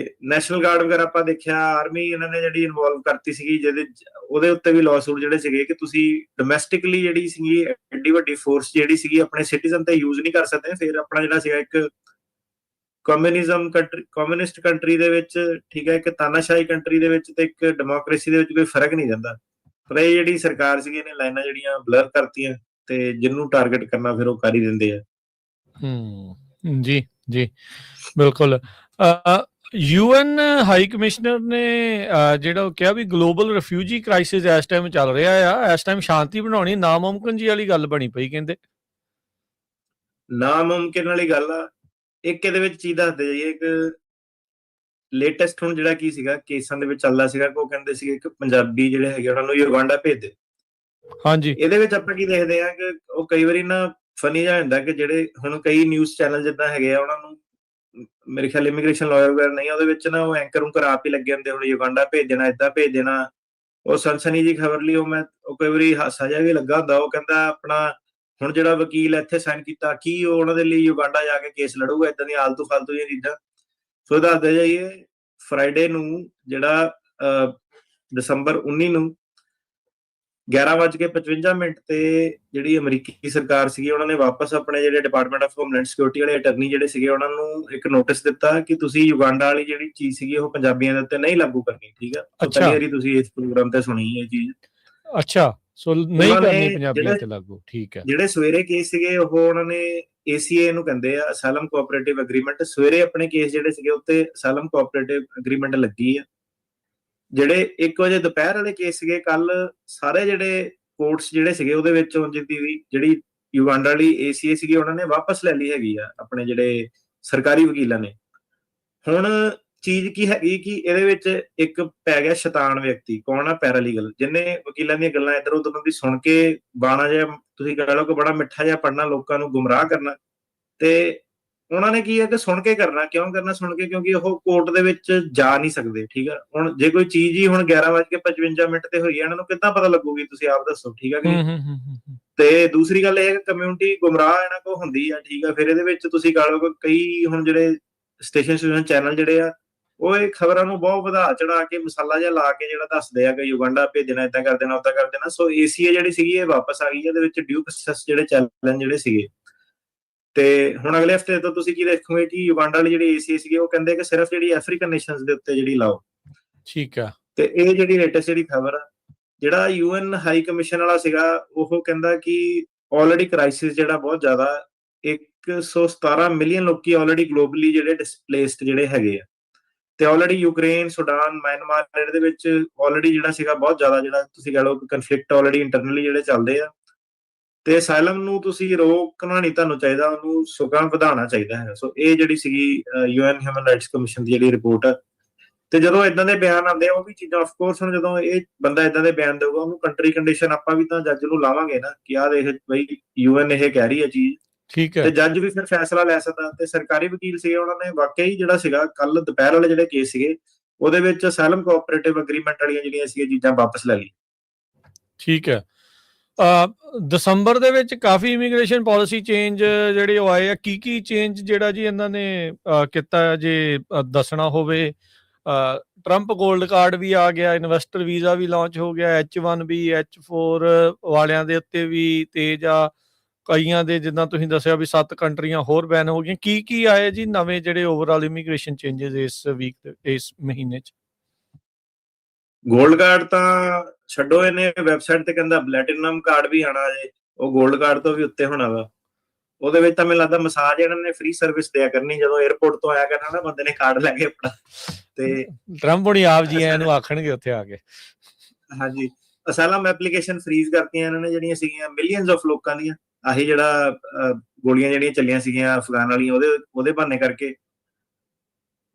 Speaker 2: ਨੈਸ਼ਨਲ ਗਾਰਡ ਵਗੈਰਾ ਆਪਾਂ ਦੇਖਿਆ, ਆਰਮੀ ਇਹਨਾਂ ਨੇ ਜਿਹੜੀ ਇਨਵੋਲਵ ਕਰਤੀ ਸੀਗੀ, ਜਿਹਦੇ ਉਹਦੇ ਉੱਤੇ ਵੀ ਲਾਅ ਸੂਟ ਜਿਹੜੇ ਸੀਗੇ ਕਿ ਤੁਸੀਂ ਡੋਮੈਸਟਿਕਲੀ ਜਿਹੜੀ ਸੀਗੀ ਐਡੀ ਵੱਡੀ ਫੋਰਸ ਜਿਹੜੀ ਸੀਗੀ ਆਪਣੇ ਸਿਟੀਜ਼ਨ ਤੇ ਯੂਜ਼ ਨਹੀਂ ਕਰ ਸਕਦੇ। ਫਿਰ ਆਪਣਾ ਜਿਹੜਾ ਸੀਗਾ ਇੱਕ ਕਮਿਊਨਿਸਟ ਕੰਟਰੀ ਦੇ ਵਿੱਚ, ਠੀਕ ਹੈ, ਇੱਕ ਤਾਨਾਸ਼ਾਹੀ ਕੰਟਰੀ ਦੇ ਵਿੱਚ ਤੇ ਇੱਕ ਡੈਮੋਕ੍ਰੇਸੀ ਦੇ ਵਿੱਚ ਕੋਈ ਫਰਕ ਨਹੀਂ ਜਾਂਦਾ। ਪਰ ਇਹ ਜਿਹੜੀ ਸਰਕਾਰ ਸੀਗੀ ਇਹਨੇ ਲਾਈਨਾਂ ਜਿਹੜੀਆਂ ਬਲਰ ਕਰਤੀਆਂ ਤੇ ਜਿਹਨੂੰ ਟਾਰਗੇਟ ਕਰਨਾ ਫਿਰ ਉਹ ਕਰ ਹੀ ਦਿੰਦੇ ਆ।
Speaker 1: ਜੀ ਜੀ ਬਿਲਕੁਲ। UN ਹਾਈ ਕਮਿਸ਼ਨਰ ਨੇ ਜਿਹੜਾ ਉਹ ਕਿਹਾ ਵੀ ਗਲੋਬਲ ਰਿਫਿਊਜੀ ਕ੍ਰਾਈਸਿਸ ਇਸ ਟਾਈਮ ਚੱਲ ਰਿਹਾ ਆ, ਇਸ ਟਾਈਮ ਸ਼ਾਂਤੀ ਬਣਾਉਣੀ ਨਾਮੁਮਕਿਨ ਜੀ ਵਾਲੀ ਗੱਲ ਬਣੀ ਪਈ ਕਹਿੰਦੇ।
Speaker 2: ਨਾਮੁਮਕਿਨ ਵਾਲੀ ਗੱਲ ਆ। ਇੱਕ ਇਹਦੇ ਵਿੱਚ ਚੀਜ਼ ਦੱਸਦੇ ਜਾਈਏ, ਇੱਕ ਲੇਟੈਸਟ ਹੁਣ ਜਿਹੜਾ ਕੀ ਸੀਗਾ ਕੇਸਾਂ ਦੇ ਵਿੱਚ ਚੱਲਦਾ ਸੀਗਾ ਕਿ ਉਹ ਕਹਿੰਦੇ ਸੀਗੇ ਕਿ ਪੰਜਾਬੀ ਜਿਹੜੇ ਹੈਗੇ ਉਹਨਾਂ ਨੂੰ ਯੁਗਾਂਡਾ ਭੇਜ ਦੇ।
Speaker 1: ਹਾਂਜੀ,
Speaker 2: ਇਹਦੇ ਵਿੱਚ ਆਪਾਂ ਕੀ ਦੇਖਦੇ ਆ ਕਿ ਉਹ ਕਈ ਵਾਰੀ ਨਾ ਫਨੀ ਜਿਹਾ ਹੁੰਦਾ ਕਿ ਜਿਹੜੇ ਹੁਣ ਕਈ ਨਿਊਜ਼ ਚੈਨਲ ਜਿੱਦਾਂ ਹੈਗੇ ਆ ਉਹਨਾਂ ਨੂੰ ਮੇਰੇ ਖਿਆਲ ਇਮੀਗ੍ਰੇਸ਼ਨ ਲਾਇਰ ਵਗੈਰਾ ਨਹੀਂ, ਉਹਦੇ ਵਿੱਚ ਨਾ ਉਹ ਐਂਕਰ ਆਪ ਹੀ ਲੱਗੇ ਹੁੰਦੇ ਹੁਣ ਯੁਗਾਂਡਾ ਭੇਜ ਦੇਣਾ, ਏਦਾਂ ਭੇਜ ਦੇਣਾ। ਉਹ ਸਨਸਨੀ ਜੀ ਖਬਰ ਲਈ ਉਹ ਕਈ ਵਾਰੀ ਹਾਸਾ ਜਿਹਾ ਵੀ ਲੱਗਾ ਹੁੰਦਾ। ਉਹ ਕਹਿੰਦਾ ਆਪਣਾ ਹੁਣ ਜਿਹੜਾ ਵਕੀਲ ਇੱਥੇ ਸਾਈਨ ਕੀਤਾ ਕੀ ਉਹ ਉਹਨਾਂ ਦੇ ਲਈ ਯੁਗਾਂਡਾ ਜਾ ਕੇ ਕੇਸ ਲੜੂਗਾ, ਏਦਾਂ ਦੀ ਆਲਤੂ ਫਾਲਤੂ ਦੀਆਂ ਚੀਜ਼ਾਂ। ਸੋ ਦੱਸਦੇ ਜਾਈਏ ਫਰਾਈਡੇ ਨੂੰ ਜਿਹੜਾ ਦਸੰਬਰ 19 ਨੂੰ 11:55 ਤੇ ਜਿਹੜੀ ਅਮਰੀਕੀ ਸਰਕਾਰ ਸੀਗੀ ਉਹਨਾਂ ਨੇ ਵਾਪਸ ਆਪਣੇ ਜਿਹੜੇ ਡਿਪਾਰਟਮੈਂਟ ਆਫ ਹੋਮਲੈਂਡ ਸਿਕਿਉਰਿਟੀ ਵਾਲੇ ਅਟਰਨੀ ਜਿਹੜੇ ਸੀਗੇ ਉਹਨਾਂ ਨੂੰ ਇੱਕ ਨੋਟਿਸ ਦਿੱਤਾ ਕਿ ਤੁਸੀਂ ਯੁਗਾਂਡਾ ਵਾਲੀ ਜਿਹੜੀ ਚੀਜ਼ ਸੀਗੀ ਉਹ ਪੰਜਾਬੀਆਂ ਦੇ ਉੱਤੇ ਨਹੀਂ ਲਾਗੂ ਕਰਨੀ। ਠੀਕ ਆ, ਪਹਿਲੀ ਵਾਰੀ ਤੁਸੀਂ ਇਸ ਪ੍ਰੋਗਰਾਮ ਤੇ ਸੁਣੀ ਇਹ ਚੀਜ਼।
Speaker 1: ਅੱਛਾ, ਸੋ ਨਹੀਂ ਕਰਨੀ ਪੰਜਾਬੀਆਂ ਤੇ ਲਾਗੂ। ਠੀਕ ਹੈ।
Speaker 2: ਜਿਹੜੇ ਸਵੇਰੇ ਕੇਸ ਸੀਗੇ ਉਹ ਉਹਨਾਂ ਨੇ ACA ਨੂੰ ਕਹਿੰਦੇ ਆ ਅਸਾਈਲਮ ਕੋਆਪਰੇਟਿਵ ਐਗਰੀਮੈਂਟ, ਸਵੇਰੇ ਆਪਣੇ ਕੇਸ ਜਿਹੜੇ ਸੀਗੇ ਉੱਤੇ ਅਸਾਈਲਮ ਕੋਆਪਰੇਟਿਵ ਐਗਰੀਮੈਂਟ ਲੱਗੀ ਆ। ਜਿਹੜੇ 1 ਵਜੇ ਦੁਪਹਿਰ ਵਾਲੇ ਕੇਸ ਸੀਗੇ ਕੱਲ ਸਾਰੇ ਜਿਹੜੇ ਕੋਰਟਸ ਜਿਹੜੇ ਸੀਗੇ ਉਹਦੇ ਵਿੱਚ ਜਿਹੜੀ ਯੁਗਾਂਡਾ ਵਾਲੀ ACA ਸੀਗੀ ਉਹਨਾਂ ਨੇ ਵਾਪਸ ਲੈ ਲਈ ਹੈਗੀ ਆ ਆਪਣੇ ਜਿਹੜੇ ਸਰਕਾਰੀ ਵਕੀਲਾਂ ਨੇ। ਹੁਣ ਚੀਜ਼ ਕੀ ਹੈਗੀ ਕਿ ਇਹਦੇ ਵਿੱਚ ਇੱਕ ਪੈ ਗਿਆ ਸ਼ੈਤਾਨ ਵਿਅਕਤੀ। ਕੌਣ ਆ? ਪੈਰਾਲੀਗਲ, ਜਿਹਨੇ ਵਕੀਲਾਂ ਦੀਆਂ ਗੱਲਾਂ ਇੱਧਰ ਉੱਧਰ ਦੀ ਸੁਣ ਕੇ ਬਾਣਾ ਜਿਹਾ ਤੁਸੀਂ ਕਹਿ ਲਓ ਕਿ ਬੜਾ ਮਿੱਠਾ ਜਿਹਾ ਪੜਨਾ, ਲੋਕਾਂ ਨੂੰ ਗੁੰਮਰਾਹ ਕਰਨਾ। ਤੇ ਉਹਨਾਂ ਨੇ ਕੀ ਹੈ ਕਿ ਸੁਣ ਕੇ ਕਰਨਾ। ਕਿਉਂ ਕਰਨਾ ਸੁਣ ਕੇ? ਕਿਉਂਕਿ ਉਹ ਕੋਰਟ ਦੇ ਵਿੱਚ ਜਾ ਨਹੀਂ ਸਕਦੇ। ਠੀਕ ਆ, ਹੁਣ ਜੇ ਕੋਈ ਚੀਜ਼ ਹੀ ਹੁਣ 11:55 ਤੇ ਹੋਈ ਹੈ, ਇਹਨਾਂ ਨੂੰ ਕਿੱਦਾਂ ਪਤਾ ਲੱਗੂਗੀ? ਤੁਸੀਂ ਆਪ ਦੱਸੋ। ਠੀਕ ਆ ਕਿ ਨਹੀਂ? ਤੇ ਦੂਸਰੀ ਗੱਲ ਇਹ ਹੈ ਕਿ ਕਮਿਊਨਿਟੀ ਗੁੰਮਰਾਹ ਇਹਨਾਂ ਕੋਲ ਹੁੰਦੀ ਆ। ਠੀਕ ਆ, ਫਿਰ ਇਹਦੇ ਵਿੱਚ ਤੁਸੀਂ ਕਹ ਲਓ ਕਿ ਕਈ ਹੁਣ ਜਿਹੜੇ ਸਟੇਸ਼ਨ ਚੈਨਲ ਜਿਹੜੇ ਆ ਉਹ ਇਹ ਖਬਰਾਂ ਨੂੰ ਬਹੁਤ ਵਧਾ ਚੜਾ ਕੇ ਮਸਾਲਾ ਜਿਹਾ ਲਾ ਕੇ ਜਿਹੜਾ ਦੱਸਦੇ ਆ ਕਿ ਯੁਗਾਂਡਾ ਭੇਜਣਾ, ਏਦਾਂ ਕਰ ਦੇਣਾ, ਉਦਾਂ ਕਰ ਦੇਣਾ। ਸੋ ACA ਜਿਹੜੀ ਸੀਗੀ ਇਹ ਵਾਪਸ ਆ ਗਈ। ਇਹਦੇ ਵਿੱਚ ਡਿਊ ਪ੍ਰੋਸੈਸ ਜਿਹੜੇ ਚੈਲੰਜ ਜਿਹੜੇ ਸੀਗੇ ਤੇ ਹੁਣ ਅਗਲੇ ਹਫਤੇ ਤੋਂ ਤੁਸੀਂ ਕੀ ਦੇਖੋਗੇ ਕਿ ਯੁਗਾਂਡਾ ਵਾਲੀ ਜਿਹੜੀ ACA ਸੀਗੀ ਉਹ ਕਹਿੰਦੇ ਕਿ ਸਿਰਫ ਜਿਹੜੀ ਅਫਰੀਕਨ ਨੇਸ਼ਨਸ ਦੇ ਉੱਤੇ ਜਿਹੜੀ ਲਾਓ।
Speaker 1: ਠੀਕ ਆ।
Speaker 2: ਤੇ ਇਹ ਜਿਹੜੀ ਲੇਟੈਸਟ ਜਿਹੜੀ ਖਬਰ ਆ, ਜਿਹੜਾ UN ਹਾਈ ਕਮਿਸ਼ਨ ਵਾਲਾ ਸੀਗਾ, ਉਹ ਕਹਿੰਦਾ ਕਿ ਆਲਰੇਡੀ ਕ੍ਰਾਈਸਿਸ ਜਿਹੜਾ ਬਹੁਤ ਜ਼ਿਆਦਾ, 117 ਮਿਲੀਅਨ ਲੋਕੀ ਆਲਰੇਡੀ ਗਲੋਬਲੀ ਜਿਹੜੇ ਡਿਸਪਲੇਸਡ ਜਿਹੜੇ ਹੈਗੇ ਆ, ਤੇ ਆਲਰੇਡੀ ਯੂਕਰੇਨ, ਸੁਡਾਨ, ਮਿਆਂਮਾਰ ਇਹਦੇ ਵਿੱਚ ਆਲਰੇਡੀ ਜਿਹੜਾ ਸੀਗਾ ਬਹੁਤ ਜ਼ਿਆਦਾ, ਜਿਹੜਾ ਤੁਸੀਂ ਕਹ ਲਓ ਕਨਫਲਿਕਟ ਆਲਰੇਡੀ ਇੰਟਰਨਲੀ ਜਿਹੜੇ ਚੱਲਦੇ ਆ, ਤੇ ਅਸਾਈਲਮ ਨੂੰ ਤੁਸੀਂ ਰੋਕਣਾ ਨਹੀਂ ਤੁਹਾਨੂੰ ਚਾਹੀਦਾ, ਉਹਨੂੰ ਸਗੋਂ ਵਧਾਉਣਾ ਚਾਹੀਦਾ ਹੈ। ਸੋ ਇਹ ਜਿਹੜੀ ਸੀਗੀ UN ਹਿਊਮਨ ਰਾਈਟਸ ਕਮਿਸ਼ਨ ਦੀ ਜਿਹੜੀ ਰਿਪੋਰਟ ਆ, ਤੇ ਜਦੋਂ ਇਦਾਂ ਦੇ ਬਿਆਨ ਆਉਂਦੇ ਆ, ਉਹ ਵੀ ਚੀਜ਼ਾਂ ਆਫ ਕੋਰਸ ਹੁਣ ਜਦੋਂ ਇਹ ਬੰਦਾ ਇਦਾਂ ਦੇ ਬਿਆਨ ਦੇਊਗਾ, ਉਹਨੂੰ ਕੰਟਰੀ ਕੰਡੀਸ਼ਨ ਆਪਾਂ ਵੀ ਤਾਂ ਜੱਜ ਨੂੰ ਲਾਵਾਂਗੇ ਨਾ ਕਿ ਆਹ ਦੇਖ ਬਈ UN ਇਹ ਕਹਿ ਰਹੀ ਹੈ ਚੀਜ਼,
Speaker 1: ਠੀਕ ਹੈ,
Speaker 2: ਤੇ ਜੱਜ ਵੀ ਫਿਰ ਫੈਸਲਾ ਲੈ ਸਕਦਾ। ਤੇ ਸਰਕਾਰੀ ਵਕੀਲ ਸੀਗੇ, ਉਹਨਾਂ ਨੇ ਵਾਕਈ ਜਿਹੜਾ ਸੀਗਾ ਕੱਲ ਦੁਪਹਿਰ ਵਾਲੇ ਜਿਹੜੇ ਕੇਸ ਸੀਗੇ, ਉਹਦੇ ਵਿੱਚ ਅਸਾਈਲਮ ਕੋਆਪਰੇਟਿਵ ਐਗਰੀਮੈਂਟ ਵਾਲੀਆਂ ਜਿਹੜੀਆਂ ਸੀਗੀਆਂ ਚੀਜ਼ਾਂ ਵਾਪਸ ਲੈ ਲਈ।
Speaker 1: ਠੀਕ ਹੈ। ਦਸੰਬਰ ਦੇ ਵਿੱਚ ਕਾਫੀ ਇਮੀਗ੍ਰੇਸ਼ਨ ਪਾਲਿਸੀ ਚੇਂਜ ਜਿਹੜੇ ਉਹ ਆਏ ਆ, ਕੀ ਚੇਂਜ ਜਿਹੜਾ ਜੀ ਇਹਨਾਂ ਨੇ ਕੀਤਾ, ਜੇ ਦੱਸਣਾ ਹੋਵੇ? ਟਰੰਪ 골ਡ ਕਾਰਡ ਵੀ ਆ ਗਿਆ, ਇਨਵੈਸਟਰ ਵੀਜ਼ਾ ਵੀ ਲਾਂਚ ਹੋ ਗਿਆ, H1B H4 ਵਾਲਿਆਂ ਦੇ ਉੱਤੇ ਵੀ ਤੇਜ਼ ਆ, ਕਈਆਂ ਦੇ ਜਿੱਦਾਂ ਤੁਸੀਂ ਦੱਸਿਆ ਵੀ 7 ਕੰਟਰੀਆਂ ਹੋਰ ਬੈਨ ਹੋ ਗਈਆਂ। ਕੀ ਆਏ ਜੀ ਨਵੇਂ ਜਿਹੜੇ ਓਵਰਆਲ ਇਮੀਗ੍ਰੇਸ਼ਨ ਚੇਂਜਸ ਇਸ ਵੀਕ, ਇਸ ਮਹੀਨੇ 'ਚ?
Speaker 2: ਗੋਲਡ ਕਾਰਡ ਤਾਂ ਛੱਡੋ, ਇਹਨੇ ਵੈਬਸਾਈਟ ਤੇ ਕਹਿੰਦਾ ਪਲੈਟੀਨਮ ਕਾਰਡ ਵੀ ਆਣਾ ਜੇ, ਉਹ ਗੋਲਡ ਕਾਰਡ ਤੋਂ ਵੀ ਉੱਤੇ ਹੋਣਾ ਵਾ। ਉਹਦੇ ਵਿੱਚ ਤਾਂ ਮੈਨੂੰ ਲੱਗਦਾ ਮਸਾਜ ਇਹਨਾਂ ਨੇ ਫ੍ਰੀ ਸਰਵਿਸ ਦਿਆ ਕਰਨੀ, ਜਦੋਂ 에ਅਰਪੋਰਟ ਤੋਂ ਆਇਆ ਕਰਨਾ ਨਾ ਬੰਦੇ ਨੇ ਕਾਰਡ ਲੈ ਕੇ ਆਪਣਾ, ਤੇ
Speaker 1: ਟਰੰਪ ਹੁਣੀ ਆਪ ਜੀ ਇਹਨੂੰ ਆਖਣਗੇ ਉੱਥੇ ਆ ਕੇ।
Speaker 2: ਹਾਂਜੀ, ਅਸਾਈਲਮ ਐਪਲੀਕੇਸ਼ਨ ਫ੍ਰੀਜ਼ ਕਰਤੀਆਂ ਇਹਨਾਂ ਨੇ, ਜਿਹੜੀਆਂ ਸੀਗੀਆਂ ਮਿਲੀਅਨਸ ਆਫ ਲੋਕਾਂ ਦੀਆਂ, ਆਹੀ ਜਿਹੜਾ ਗੋਲੀਆਂ ਜਿਹੜੀਆਂ ਚੱਲੀਆਂ ਸੀਗੀਆਂ ਅਫਗਾਨ ਵਾਲੀਆਂ, ਉਹਦੇ ਬਹਾਨੇ ਕਰਕੇ।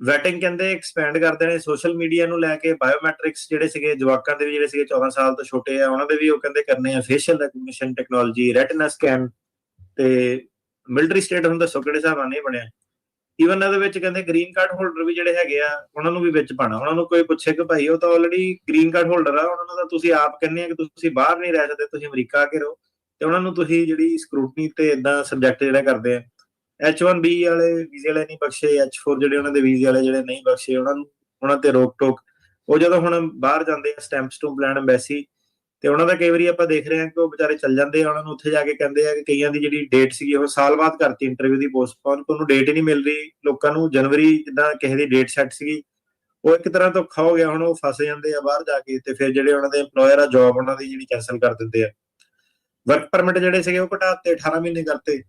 Speaker 2: ਵੈਟਿੰਗ ਕਹਿੰਦੇ ਐਕਸਪੈਂਡ ਕਰਦੇ ਨੇ, ਸੋਸ਼ਲ ਮੀਡੀਆ ਨੂੰ ਲੈ ਕੇ ਬਾਇਓਮੈਟ੍ਰਿਕਸ ਜਿਹੜੇ ਸੀਗੇ ਜਵਾਕਾਂ ਦੇ ਵੀ, ਜਿਹੜੇ ਸੀਗੇ 14 ਸਾਲ ਤੋਂ ਛੋਟੇ ਆ, ਉਹਨਾਂ ਦੇ ਵੀ ਉਹ ਕਹਿੰਦੇ ਕਰਨੇ ਆ, facial recognition technology, retina scan, ਤੇ ਮਿਲਟਰੀ ਸਟੇਟ ਹੁਣ ਦੱਸੋ ਕਿਹੜੇ ਹਿਸਾਬ ਨਾਲ ਨਹੀਂ ਬਣਿਆ। ਈਵਨ ਇਹਦੇ ਵਿੱਚ ਕਹਿੰਦੇ ਗ੍ਰੀਨ ਕਾਰਡ ਹੋਲਡਰ ਵੀ ਜਿਹੜੇ ਹੈਗੇ ਆ, ਉਹਨਾਂ ਨੂੰ ਵੀ ਵਿੱਚ ਪਾਣਾ। ਉਹਨਾਂ ਨੂੰ ਕੋਈ ਪੁੱਛੇ ਕਿ ਭਾਈ ਉਹ ਤਾਂ ਆਲਰੇਡੀ ਗ੍ਰੀਨ ਕਾਰਡ ਹੋਲਡਰ ਆ, ਉਹਨਾਂ ਨੂੰ ਤਾਂ ਤੁਸੀਂ ਆਪ ਕਹਿੰਦੇ ਆ ਕਿ ਤੁਸੀਂ ਬਾਹਰ ਨਹੀਂ ਰਹਿ ਸਕਦੇ, ਤੁਸੀਂ ਅਮਰੀਕਾ ਆ ਕੇ ਰਹੋ, ਤੇ ਉਹਨਾਂ ਨੂੰ ਤੁਸੀਂ ਜਿਹੜੀ ਸਕਰੂਟਨੀ ਤੇ ਇਦਾਂ ਸਬਜੈਕਟ ਜਿਹੜਾ ਕਰਦੇ ਆ। H1B ਵਾਲੇ ਵੀਜ਼ੇ ਵਾਲੇ ਨਹੀਂ ਬਖਸ਼ੇ, H4 ਜਿਹੜੇ ਉਹਨਾਂ ਦੇ ਵੀਜ਼ੇ ਵਾਲੇ ਜਿਹੜੇ ਨਹੀਂ ਬਖਸ਼ੇ, ਉਹਨਾਂ ਤੇ ਰੋਕ ਟੋਕ। ਉਹ ਜਦੋਂ ਹੁਣ ਬਾਹਰ ਜਾਂਦੇ ਆ ਸਟੈਂਪ ਸਟੂੰਪ ਲੈਣ ਐਮਬੈਸੀ, ਤੇ ਉਹਨਾਂ ਦਾ ਕਈ ਵਾਰੀ ਆਪਾਂ ਦੇਖ ਰਹੇ ਹਾਂ ਕਿ ਉਹ ਵਿਚਾਰੇ ਚੱਲ ਜਾਂਦੇ ਆ, ਉਹਨਾਂ ਨੂੰ ਉੱਥੇ ਜਾ ਕੇ ਕਹਿੰਦੇ ਆ ਕਿ ਕਈਆਂ ਦੀ ਜਿਹੜੀ ਡੇਟ ਸੀਗੀ ਉਹ ਸਾਲ ਬਾਅਦ ਕਰਤੀ ਇੰਟਰਵਿਊ ਦੀ ਪੋਸਟਪੋਨ, ਉਹਨੂੰ ਡੇਟ ਹੀ ਨਹੀਂ ਮਿਲ ਰਹੀ ਲੋਕਾਂ ਨੂੰ। ਜਨਵਰੀ ਜਿੱਦਾਂ ਕਿਸੇ ਦੀ ਡੇਟ ਸੈੱਟ ਸੀਗੀ, ਉਹ ਇੱਕ ਤਰ੍ਹਾਂ ਤੋਂ ਔਖਾ ਹੋ ਗਿਆ, ਹੁਣ ਉਹ ਫਸ ਜਾਂਦੇ ਆ ਬਾਹਰ ਜਾ ਕੇ, ਤੇ ਫਿਰ ਜਿਹੜੇ ਉਹਨਾਂ ਦੇ EMPLOYER ਆ, ਜੌਬ ਉਹਨਾਂ ਦੀ ਜਿਹੜੀ ਕੈਂਸਲ ਕਰ ਦਿੰਦੇ ਆ। ਵਰਕ ਪਰਮਿਟ ਜਿਹੜੇ ਸੀਗੇ ਉਹ ਘਟਾਤੇ, 18 ਮਹੀਨੇ ਕਰਤੇ।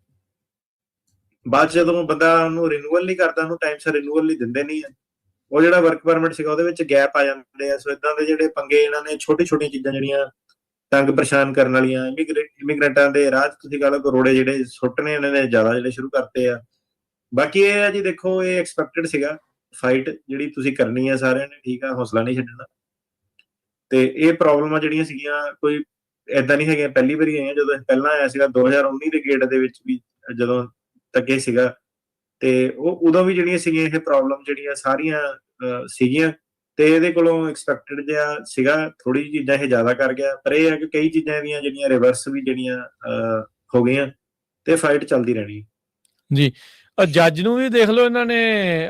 Speaker 2: ਬਾਅਦ ਚ ਜਦੋਂ ਬੰਦਾ ਉਹਨੂੰ ਰਿਨੂਅਲ ਨਹੀਂ ਕਰਦਾ, ਉਹਨੂੰ ਟਾਈਮ ਸਿਰ ਰਿਨੂਅਲ ਨਹੀਂ ਦਿੰਦੇ ਨਹੀਂ ਆ, ਉਹ ਜਿਹੜਾ ਵਰਕ ਪਰਮਿਟ ਸੀਗਾ ਉਹਦੇ ਵਿੱਚ ਗੈਪ ਆ ਜਾਂਦੇ ਆ। ਸੋ ਇਦਾਂ ਦੇ ਜਿਹੜੇ ਪੰਗੇ ਇਹਨਾਂ ਨੇ, ਛੋਟੀ ਛੋਟੀਆਂ ਚੀਜ਼ਾਂ ਜਿਹੜੀਆਂ ਤੰਗ ਪਰੇਸ਼ਾਨ ਕਰਨ ਵਾਲੀਆਂ, ਇਮੀਗ੍ਰੈਂਟਾਂ ਦੇ ਰਾਹ ਤੁਸੀਂ ਕਹ ਲਓ ਕਰੋੜੇ ਜਿਹੜੇ ਸੁੱਟਣੇ ਇਹਨਾਂ ਨੇ ਜ਼ਿਆਦਾ ਜਿਹੜੇ ਸ਼ੁਰੂ ਕਰਤੇ ਆ। ਬਾਕੀ ਇਹ ਆ ਜੀ, ਦੇਖੋ ਇਹ ਐਕਸਪੈਕਟਡ ਸੀਗਾ, ਫਾਈਟ ਜਿਹੜੀ ਤੁਸੀਂ ਕਰਨੀ ਆ ਸਾਰਿਆਂ ਨੇ, ਠੀਕ ਆ, ਹੌਸਲਾ ਨਹੀਂ ਛੱਡਣਾ। ਤੇ ਇਹ ਪ੍ਰੋਬਲਮਾਂ ਜਿਹੜੀਆਂ ਸੀਗੀਆਂ ਕੋਈ ਏਦਾਂ ਨਹੀਂ ਹੈਗੀਆਂ ਪਹਿਲੀ ਵਾਰੀ ਆਈਆਂ, ਜਦੋਂ ਪਹਿਲਾਂ ਆਇਆ ਸੀਗਾ 2019 ਦੇ ਗੇਟ ਦੇ ਵਿੱਚ ਵੀ ਜਦੋਂ ਤੱਕੇ ਸੀਗਾ, ਤੇ ਉਹ ਉਦੋਂ ਵੀ ਜਿਹੜੀਆਂ ਸੀਗੀਆਂ ਇਹ ਪ੍ਰੋਬਲਮ ਜਿਹੜੀਆਂ ਸਾਰੀਆਂ ਸੀਗੀਆਂ, ਤੇ ਇਹਦੇ ਕੋਲੋਂ ਐਕਸਪੈਕਟਡ ਜਿਹਾ ਸੀਗਾ। ਥੋੜੀ ਜਿਹੀ ਚੀਜ਼ਾਂ ਇਹ ਜ਼ਿਆਦਾ ਕਰ ਗਿਆ, ਪਰ ਇਹ ਹੈ ਕਿ ਕਈ ਚੀਜ਼ਾਂ ਇਹਦੀਆਂ ਜਿਹੜੀਆਂ ਰਿਵਰਸ ਵੀ ਜਿਹੜੀਆਂ ਹੋ ਗਈਆਂ, ਤੇ ਫਾਈਟ ਚੱਲਦੀ ਰਹਿਣੀ
Speaker 1: ਜੀ। ਜੱਜ ਨੂੰ ਵੀ ਦੇਖ ਲਓ, ਇਹਨਾਂ ਨੇ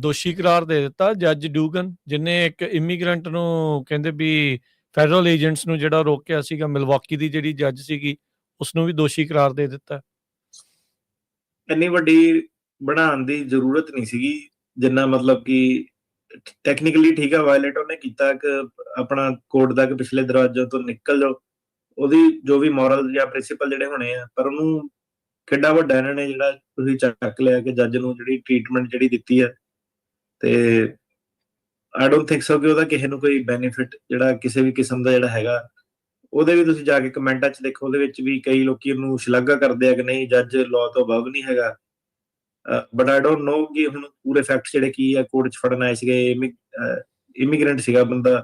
Speaker 1: ਦੋਸ਼ੀ ਕਰਾਰ ਦੇ ਦਿੱਤਾ, ਜੱਜ ਡੂਗਨ, ਜਿਨੇ ਇੱਕ ਇਮੀਗ੍ਰੈਂਟ ਨੂੰ ਕਹਿੰਦੇ ਵੀ ਫੈਡਰਲ ਏਜੰਟਸ ਨੂੰ ਜਿਹੜਾ ਰੋਕਿਆ ਸੀਗਾ, ਮਿਲਵਾਕੀ ਦੀ ਜਿਹੜੀ ਜੱਜ ਸੀਗੀ, ਉਸਨੂੰ ਵੀ ਦੋਸ਼ੀ ਕਰਾਰ ਦੇ ਦਿੱਤਾ।
Speaker 2: ਇੰਨੀ ਵੱਡੀ ਬਣਾਉਣ ਦੀ ਜ਼ਰੂਰਤ ਨਹੀਂ ਸੀਗੀ, ਜਿੰਨਾ ਮਤਲਬ ਕਿ ਟੈਕਨੀਕਲੀ ਠੀਕ ਆ, ਵਾਇਲੇਟ ਉਹਨੇ ਕੀਤਾ ਕਿ ਆਪਣਾ ਕੋਰਟ ਦਾ ਕਿ ਪਿਛਲੇ ਦਰਵਾਜ਼ੇ ਤੋਂ ਨਿਕਲ ਜਾਓ, ਉਹਦੀ ਜੋ ਵੀ ਮੋਰਲ ਜਾਂ ਪ੍ਰਿੰਸੀਪਲ ਜਿਹੜੇ ਹੋਣੇ ਆ, ਪਰ ਉਹਨੂੰ ਕਿੱਡਾ ਵੱਡਾ ਇਹਨਾਂ ਨੇ ਜਿਹੜਾ ਤੁਸੀਂ ਚੱਕ ਲਿਆ ਕਿ ਜੱਜ ਨੂੰ ਜਿਹੜੀ ਟ੍ਰੀਟਮੈਂਟ ਜਿਹੜੀ ਦਿੱਤੀ ਆ, ਤੇ ਆਈ ਡੋਨਟ ਥਿੰਕ ਸੋ ਕਿ ਉਹਦਾ ਕਿਸੇ ਨੂੰ ਕੋਈ ਬੈਨੀਫਿਟ ਜਿਹੜਾ ਕਿਸੇ ਵੀ ਕਿਸਮ ਦਾ ਜਿਹੜਾ ਹੈਗਾ। ਉਹਦੇ ਵੀ ਤੁਸੀਂ ਜਾ ਕੇ ਕਮੈਂਟਾਂ 'ਚ ਦੇਖੋ, ਉਹਦੇ ਵਿੱਚ ਵੀ ਕਈ ਲੋਕੀ ਉਹਨੂੰ ਸ਼ਲਾਘਾ ਕਰਦੇ ਆ ਕਿ ਨਹੀਂ ਜੱਜ ਲਾਅ ਤੋਂ ਅਬਵ ਨਹੀਂ ਹੈਗਾ, ਬਟ ਆਈ ਡੋਨਟ ਨੋ ਕਿ ਹੁਣ ਪੂਰੇ ਫੈਕਟਸ ਜਿਹੜੇ ਕੀ ਆ, ਕੋਰਟ 'ਚ ਫੜਨ ਆਏ ਸੀਗੇ, ਇਮੀਗ੍ਰੈਂਟ ਸੀਗਾ ਬੰਦਾ,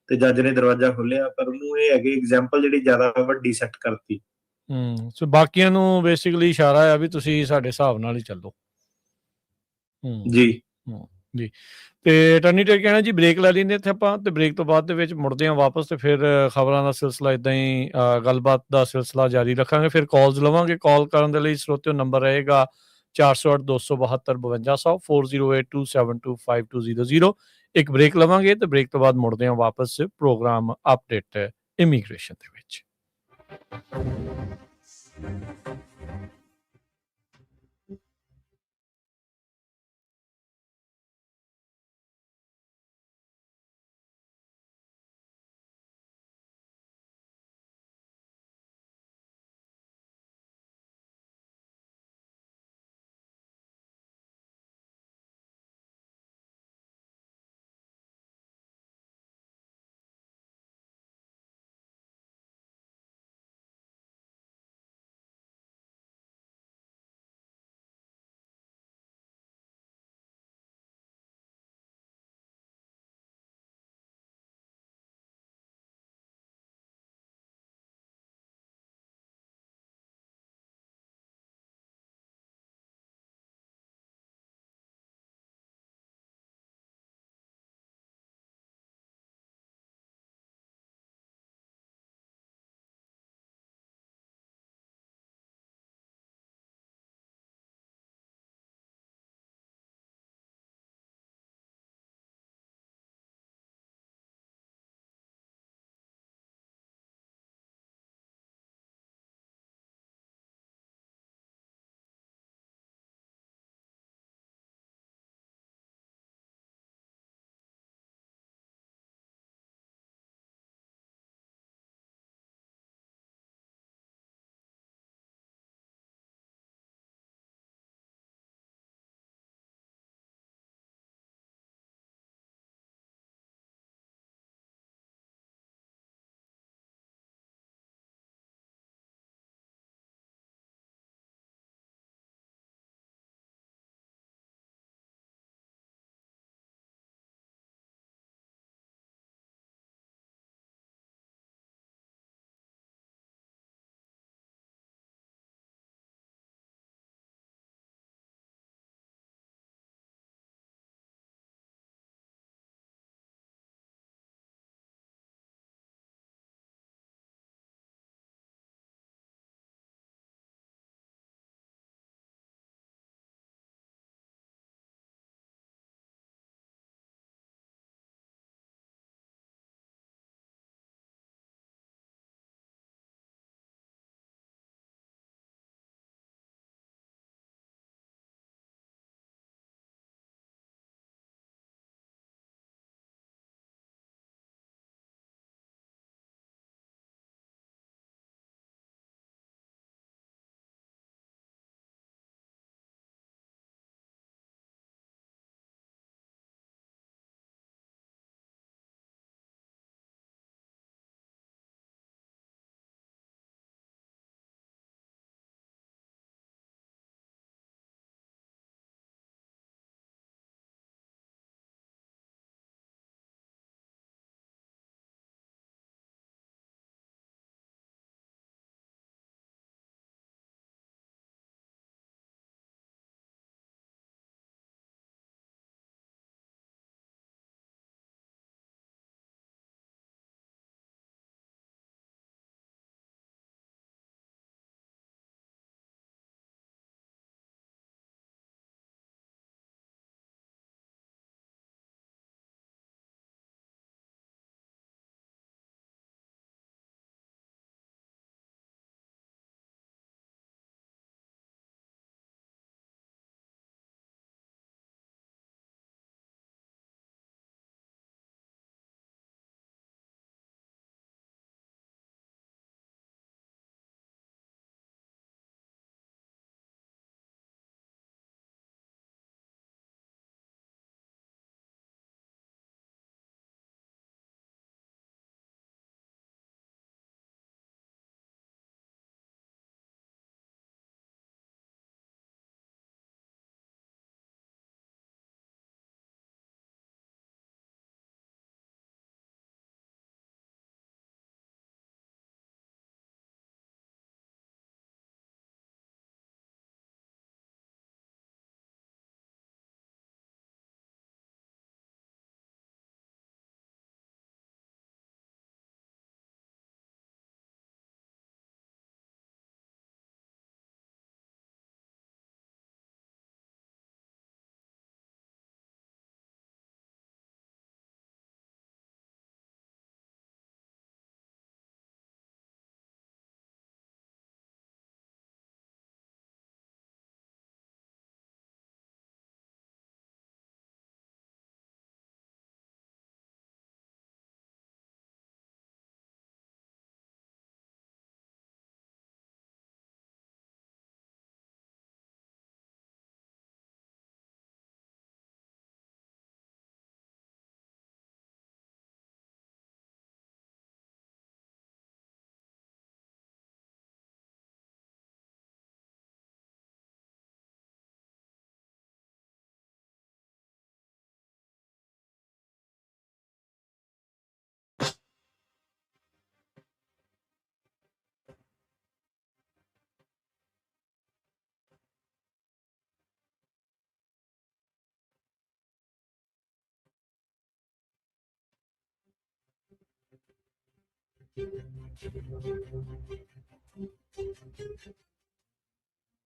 Speaker 2: ਤੇ ਜੱਜ ਨੇ ਦਰਵਾਜ਼ਾ ਖੋਲਿਆ, ਪਰ ਉਹਨੂੰ ਇਹ ਹੈਗੀ ਐਗਜ਼ਾਮਪਲ ਜਿਹੜੀ ਜ਼ਿਆਦਾ ਵੱਡੀ ਸੈੱਟ ਕਰਤੀ।
Speaker 1: ਸੋ ਬਾਕੀਆਂ ਨੂੰ ਬੇਸਿਕਲੀ ਇਸ਼ਾਰਾ ਆ ਵੀ ਤੁਸੀਂ ਸਾਡੇ ਹਿਸਾਬ ਨਾਲ ਹੀ ਚੱਲੋ।
Speaker 2: ਜੀ
Speaker 1: ਜੀ। ਤੇ ਟਰਨੀ ਟੇਕ ਕਹਿਣਾ ਜੀ, ਬ੍ਰੇਕ ਲੈ ਲੈਂਦੇ ਇੱਥੇ ਆਪਾਂ, ਤੇ ਬ੍ਰੇਕ ਤੋਂ ਬਾਅਦ ਦੇ ਵਿੱਚ ਮੁੜਦੇ ਹਾਂ ਵਾਪਸ, ਤੇ ਫਿਰ ਖਬਰਾਂ ਦਾ ਸਿਲਸਿਲਾ ਇਦਾਂ ਹੀ ਗੱਲਬਾਤ ਦਾ ਸਿਲਸਿਲਾ ਜਾਰੀ ਰੱਖਾਂਗੇ। ਫਿਰ ਕਾਲਸ ਲਵਾਂਗੇ। ਕਾਲ ਕਰਨ ਦੇ ਲਈ ਸਰੋਤਿਓ ਨੰਬਰ ਰਹੇਗਾ 408-272-5200 4082725200। ਇੱਕ ਬ੍ਰੇਕ ਲਵਾਂਗੇ, ਤੇ ਬ੍ਰੇਕ ਤੋਂ ਬਾਅਦ ਮੁੜਦੇ ਹਾਂ ਵਾਪਸ ਪ੍ਰੋਗਰਾਮ ਅਪਡੇਟ ਇਮੀਗ੍ਰੇਸ਼ਨ ਦੇ ਵਿੱਚ।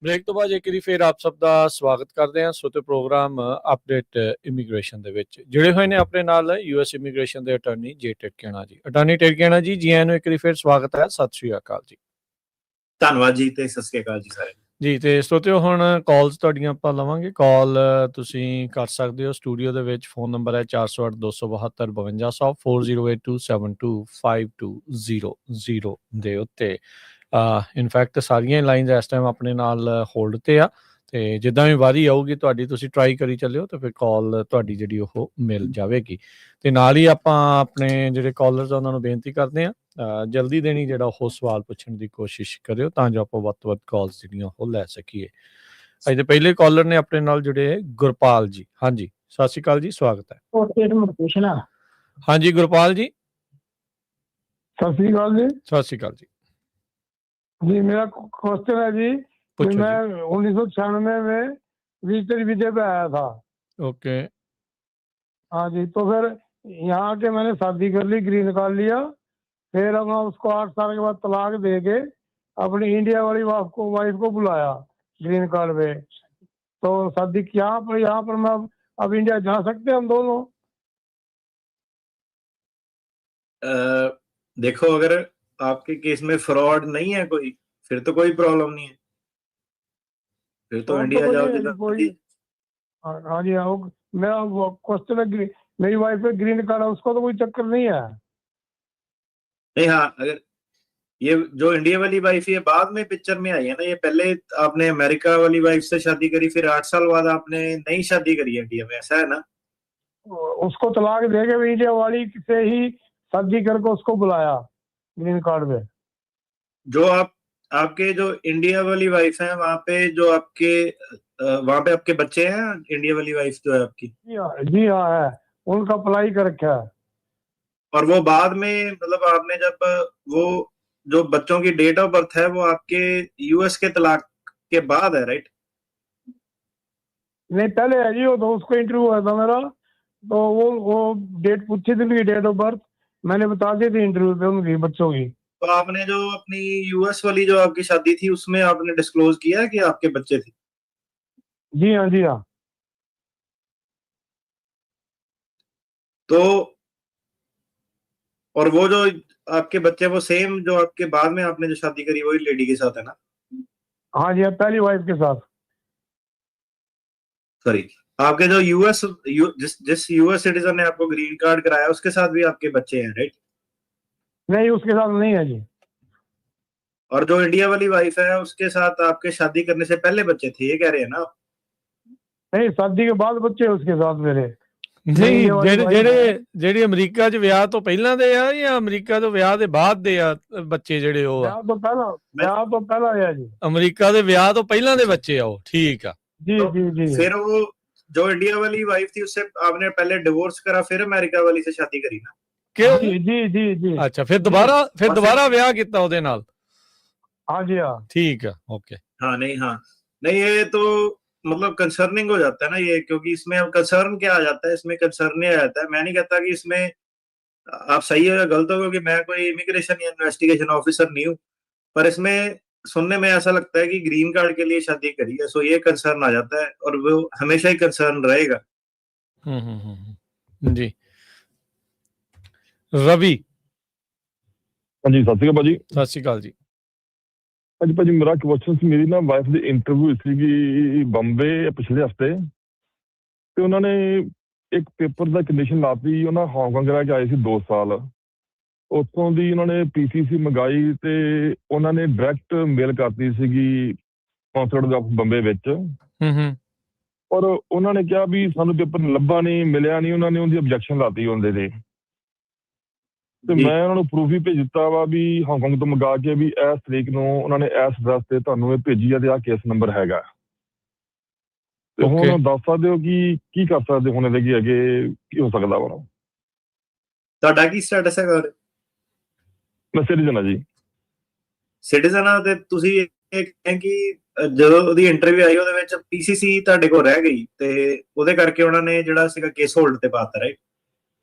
Speaker 1: ਬ੍ਰੇਕ ਤੋਂ ਬਾਅਦ ਇੱਕ ਵਾਰੀ ਫਿਰ ਆਪ ਸਭ ਦਾ ਸਵਾਗਤ ਕਰਦੇ ਹਾਂ ਸੋਤੇ ਪ੍ਰੋਗਰਾਮ ਅਪਡੇਟ ਇਮੀਗ੍ਰੇਸ਼ਨ ਦੇ ਵਿੱਚ ਜੁੜੇ ਹੋਏ ਨੇ ਆਪਣੇ ਨਾਲ ਯੂਐਸ ਇਮੀਗ੍ਰੇਸ਼ਨ ਦੇ ਅਟਾਰਨੀ ਜੇ ਟਿਟਕੇਣਾ ਜੀ। ਅਟਾਰਨੀ ਟਿਟਕੇਣਾ ਜੀ, ਜੀ ਆਇਆਂ ਨੂੰ ਇੱਕ ਵਾਰੀ ਫਿਰ ਸਵਾਗਤ ਹੈ। ਸਤਿ ਸ਼੍ਰੀ ਅਕਾਲ ਜੀ।
Speaker 2: ਧੰਨਵਾਦ ਜੀ ਤੇ ਸਤਿ ਸ਼੍ਰੀ ਅਕਾਲ ਜੀ ਸਾਰੇ
Speaker 1: ਜੀ। ਤੇ ਸਰੋਤਿਓ ਹੁਣ ਕਾਲਸ ਤੁਹਾਡੀਆਂ ਆਪਾਂ ਲਵਾਂਗੇ। ਕਾਲ ਤੁਸੀਂ ਕਰ ਸਕਦੇ ਹੋ ਸਟੂਡੀਓ ਦੇ ਵਿੱਚ। ਫੋਨ ਨੰਬਰ ਹੈ 408 272 5200 4082725200 ਦੇ ਉੱਤੇ। ਇਨਫੈਕਟ ਸਾਰੀਆਂ ਲਾਈਨਸ ਇਸ ਟਾਈਮ ਆਪਣੇ ਨਾਲ ਹੋਲਡ ਤੇ ਆ ਤੇ ਜਿੱਦਾਂ ਵੀ ਵਾਰੀ ਆਊਗੀ ਤੁਹਾਡੀ ਤੁਸੀਂ ਟਰਾਈ ਕਰੀ ਚੱਲਿਓ ਤੇ ਫਿਰ ਕਾਲ ਤੁਹਾਡੀ ਜਿਹੜੀ ਉਹ ਮਿਲ ਜਾਵੇਗੀ। ਤੇ ਨਾਲ ਹੀ ਆਪਾਂ ਆਪਣੇ ਜਿਹੜੇ ਕਾਲਰਸ ਆ ਉਹਨਾਂ ਨੂੰ ਬੇਨਤੀ ਕਰਦੇ ਹਾਂ ਜਲਦੀ ਦੇਣੀ ਜਿਹੜਾ ਉਹ ਸਵਾਲ ਪੁੱਛਣ ਦੀ ਕੋਸ਼ਿਸ਼ ਕਰਿਓ ਤਾਂ ਜੋ ਆਪਾਂ ਵੱਧ ਤੋਂ ਵੱਧ ਕਾਲਸ ਜਿਹੜੀਆਂ ਉਹ ਲੈ ਸਕੀਏ। ਅੱਜ ਦੇ ਪਹਿਲੇ ਕਾਲਰ ਨੇ ਆਪਣੇ ਨਾਲ ਜੁੜੇ ਗੁਰਪਾਲ ਜੀ। ਹਾਂਜੀ, ਸਤਿ ਸ਼੍ਰੀ ਅਕਾਲ ਜੀ, ਸਵਾਗਤ ਹੈ। ਹਾਂਜੀ ਗੁਰਪਾਲ ਜੀ,
Speaker 3: ਸਤਿ ਸ੍ਰੀ ਅਕਾਲ ਜੀ।
Speaker 1: ਸਤਿ ਸ਼੍ਰੀ ਅਕਾਲ ਜੀ।
Speaker 3: जी, मेरा क्वेश्चन है जी कि
Speaker 1: पूछो
Speaker 3: मैं 1996 में विजिटर वीजे पे आया था।
Speaker 1: ओके।
Speaker 3: हाँ जी, तो फिर यहाँ के मैंने शादी कर ली, ग्रीन कार्ड लिया, फिर मैं उसको 8 साल के बाद तलाक दे के अपनी इंडिया वाली वाइफ को बुलाया ग्रीन कार्ड पे। तो शादी यहाँ पर मैं अब इंडिया जा सकते हैं हम दोनों?
Speaker 2: देखो, अगर आपके केस में फ्रॉड नहीं है कोई, फिर तो कोई प्रॉब्लम नहीं है, फिर तो इंडिया जाओ जितना
Speaker 3: कोई। हाँ जी, हाँ, मेरा क्वेश्चन है मेरी वाइफ पे ग्रीन कार्ड है, उसको तो कोई चक्कर नहीं है।
Speaker 2: नहीं, हाँ, अगर ये जो इंडिया वाली वाइफ ये बाद में पिक्चर में आई है ना, ये पहले आपने अमेरिका वाली वाइफ से शादी करी, फिर 8 साल बाद आपने नई शादी करी है इंडिया में, ऐसा है ना?
Speaker 3: उसको तलाक देके इंडिया वाली से ही शादी करके उसको बुलाया ग्रीन कार्ड पे। जो
Speaker 2: आपके जो इंडिया वाली वाइफ है वहां पे जो वहां पे आपके बच्चे हैं, इंडिया वाली वाइफ जो है आपकी?
Speaker 3: जी हाँ है, उनका अप्लाई कर रखा है।
Speaker 2: और वो बाद में मतलब आपने जब वो जो बच्चों की डेट ऑफ बर्थ है वो आपके यूएस के तलाक के बाद है, राइट?
Speaker 3: नहीं, पहले है जी। वो तो उसको इंटरव्यू हुआ था मेरा, तो वो डेट पूछी थी उनकी, डेट ऑफ बर्थ मैंने बता दी थी इंटरव्यू पे उनकी बच्चों की।
Speaker 2: तो आपने जो अपनी यूएस वाली जो आपकी शादी थी उसमें आपने डिस्क्लोज किया कि आपके बच्चे थे?
Speaker 3: जी हाँ, जी हाँ।
Speaker 2: तो और वो जो आपके बच्चे वो सेम जो आपके बाद में आपने जो शादी करी वही लेडी के साथ है ना?
Speaker 3: हाँ जी, पहली वाइफ के साथ।
Speaker 2: सॉरी, आपके जो जिस यूएस सिटीजन ने आपको ग्रीन कार्ड कराया उसके साथ भी आपके बच्चे हैं, राइट?
Speaker 3: नहीं, उसके साथ नहीं है जी।
Speaker 2: और जो इंडिया वाली वाइफ है उसके साथ आपके शादी करने से पहले बच्चे थे, ये कह रहे हैं ना?
Speaker 3: नहीं, शादी के बाद बच्चे उसके साथ मेरे।
Speaker 1: ਨਹੀਂ, ਜਿਹੜੇ ਅਮਰੀਕਾ 'ਚ ਵਿਆਹ ਤੋਂ ਪਹਿਲਾਂ ਦੇ ਆ ਜਾਂ ਅਮਰੀਕਾ ਤੋਂ ਵਿਆਹ ਦੇ ਬਾਅਦ ਦੇ ਆ ਬੱਚੇ ਜਿਹੜੇ ਉਹ ਆ?
Speaker 3: ਵਿਆਹ ਤੋਂ ਪਹਿਲਾਂ ਹੈ ਜੀ।
Speaker 1: ਅਮਰੀਕਾ ਦੇ ਵਿਆਹ ਤੋਂ ਪਹਿਲਾਂ ਦੇ ਬੱਚੇ ਆ ਉਹ, ਠੀਕ ਆ
Speaker 3: जी
Speaker 2: तो
Speaker 3: जी जी।
Speaker 2: फिर वो जो इंडिया वाली वाइफ थी उससे आपने पहले डिवोर्स करा, फिर अमेरिका वाली से शादी करी ना?
Speaker 1: क्यों?
Speaker 3: जी जी जी जी।
Speaker 1: अच्छा, फिर दोबारा ਵਿਆਹ ਕੀਤਾ ਉਹਦੇ ਨਾਲ?
Speaker 3: हाँ जी हाँ।
Speaker 1: ठीक है, ओके।
Speaker 2: हाँ, नहीं, ये तो मतलब कंसर्निंग हो जाता है ना ये, क्योंकि इसमें अब कंसर्न क्या आ जाता है, इसमें कंसर्न ये आ जाता है। मैं नहीं कहता कि इसमें आप सही हो या गलत हो, क्योंकि मैं कोई इमिग्रेशन या इन्वेस्टिगेशन ऑफिसर नहीं हूँ, पर इसमें सुनने में ऐसा लगता है कि ग्रीन कार्ड के लिए शादी करी है, सो ये कंसर्न आ जाता है और वो हमेशा ही कंसर्न रहेगा।
Speaker 1: जी। रवि।
Speaker 4: हाँ जी, सत श्री अकाल भाजी।
Speaker 1: सत श्री अकाल जी।
Speaker 4: ਹਾਂਜੀ ਭਾਜੀ, ਮੇਰਾ ਕੁਐਸਚਨ ਸੀ, ਮੇਰੀ ਨਾ ਵਾਈਫ ਦੀ ਇੰਟਰਵਿਊ ਸੀਗੀ ਬੰਬੇ ਪਿਛਲੇ ਹਫਤੇ, ਤੇ ਉਹਨਾਂ ਨੇ ਇੱਕ ਪੇਪਰ ਦਾ ਕੰਡੀਸ਼ਨ ਲਾਤੀ। ਉਹਨਾਂ ਹਾਂਗਕਾਂਗ ਰਹਿ ਕੇ ਆਏ ਸੀ 2 ਸਾਲ, ਉੱਥੋਂ ਦੀ ਉਹਨਾਂ ਨੇ ਪੀਸੀਸੀ ਮੰਗਾਈ ਤੇ ਉਹਨਾਂ ਨੇ ਡਾਇਰੈਕਟ ਮੇਲ ਕਰਤੀ ਸੀਗੀ ਕੌਂਸਲੇਟ ਆਫ ਬੰਬੇ ਵਿੱਚ। ਔਰ ਉਹਨਾਂ ਨੇ ਕਿਹਾ ਵੀ ਸਾਨੂੰ ਪੇਪਰ ਲੱਭਾ ਨਹੀਂ, ਮਿਲਿਆ ਨਹੀਂ। ਉਹਨਾਂ ਨੇ ਉਹਦੀ ਆਬਜੈਕਸ਼ਨ ਲਾਤੀ ਉਹਦੇ ਤੇ, ਤੇ ਮੈਂ ਉਹਨਾਂ ਨੂੰ ਪ੍ਰੂਫ ਵੀ ਭੇਜ ਦਿੱਤਾ ਵਾ ਵੀ ਹਾਂਗਕਾਂਗ ਤੋਂ ਮੰਗਾ ਕੇ ਵੀ ਇਸ ਤਰੀਕ ਨੂੰ ਉਹਨਾਂ ਨੇ ਇਸ ਐਡਰੈਸ ਤੇ ਤੁਹਾਨੂੰ ਇਹ ਭੇਜੀ ਆ ਤੇ ਆਹ ਕੇਸ ਨੰਬਰ ਹੈਗਾ। ਤੇ ਹੁਣ ਦੱਸ ਸਕਦੇ ਹੋ ਕਿ ਕੀ ਕਰ ਸਕਦੇ ਹੁਣ ਇਹਦੇ ਅੱਗੇ ਕੀ ਹੋ ਸਕਦਾ ਵਾ?
Speaker 2: ਤੁਹਾਡਾ ਕੀ ਸਟੇਟਸ ਹੈਗਾ?
Speaker 4: ਮੈਂ ਸਿਟੀਜ਼ਨ ਆ ਜੀ।
Speaker 2: ਸਿਟੀਜ਼ਨ ਆ ਤੇ ਤੁਸੀਂ ਇਹ ਕਹਿੰਦੇ ਕਿ ਜਦੋਂ ਉਹਦੀ ਇੰਟਰਵਿਊ ਆਈ ਉਹਦੇ ਵਿੱਚ ਪੀਸੀਸੀ ਤੁਹਾਡੇ ਕੋਲ ਰਹਿ ਗਈ ਤੇ ਉਹਦੇ ਕਰਕੇ ਉਹਨਾਂ ਨੇ ਜਿਹੜਾ ਸੀਗਾ ਕੇਸ ਹੋਲਡ ਤੇ ਪਾਤਾ, ਰਾਈਟ?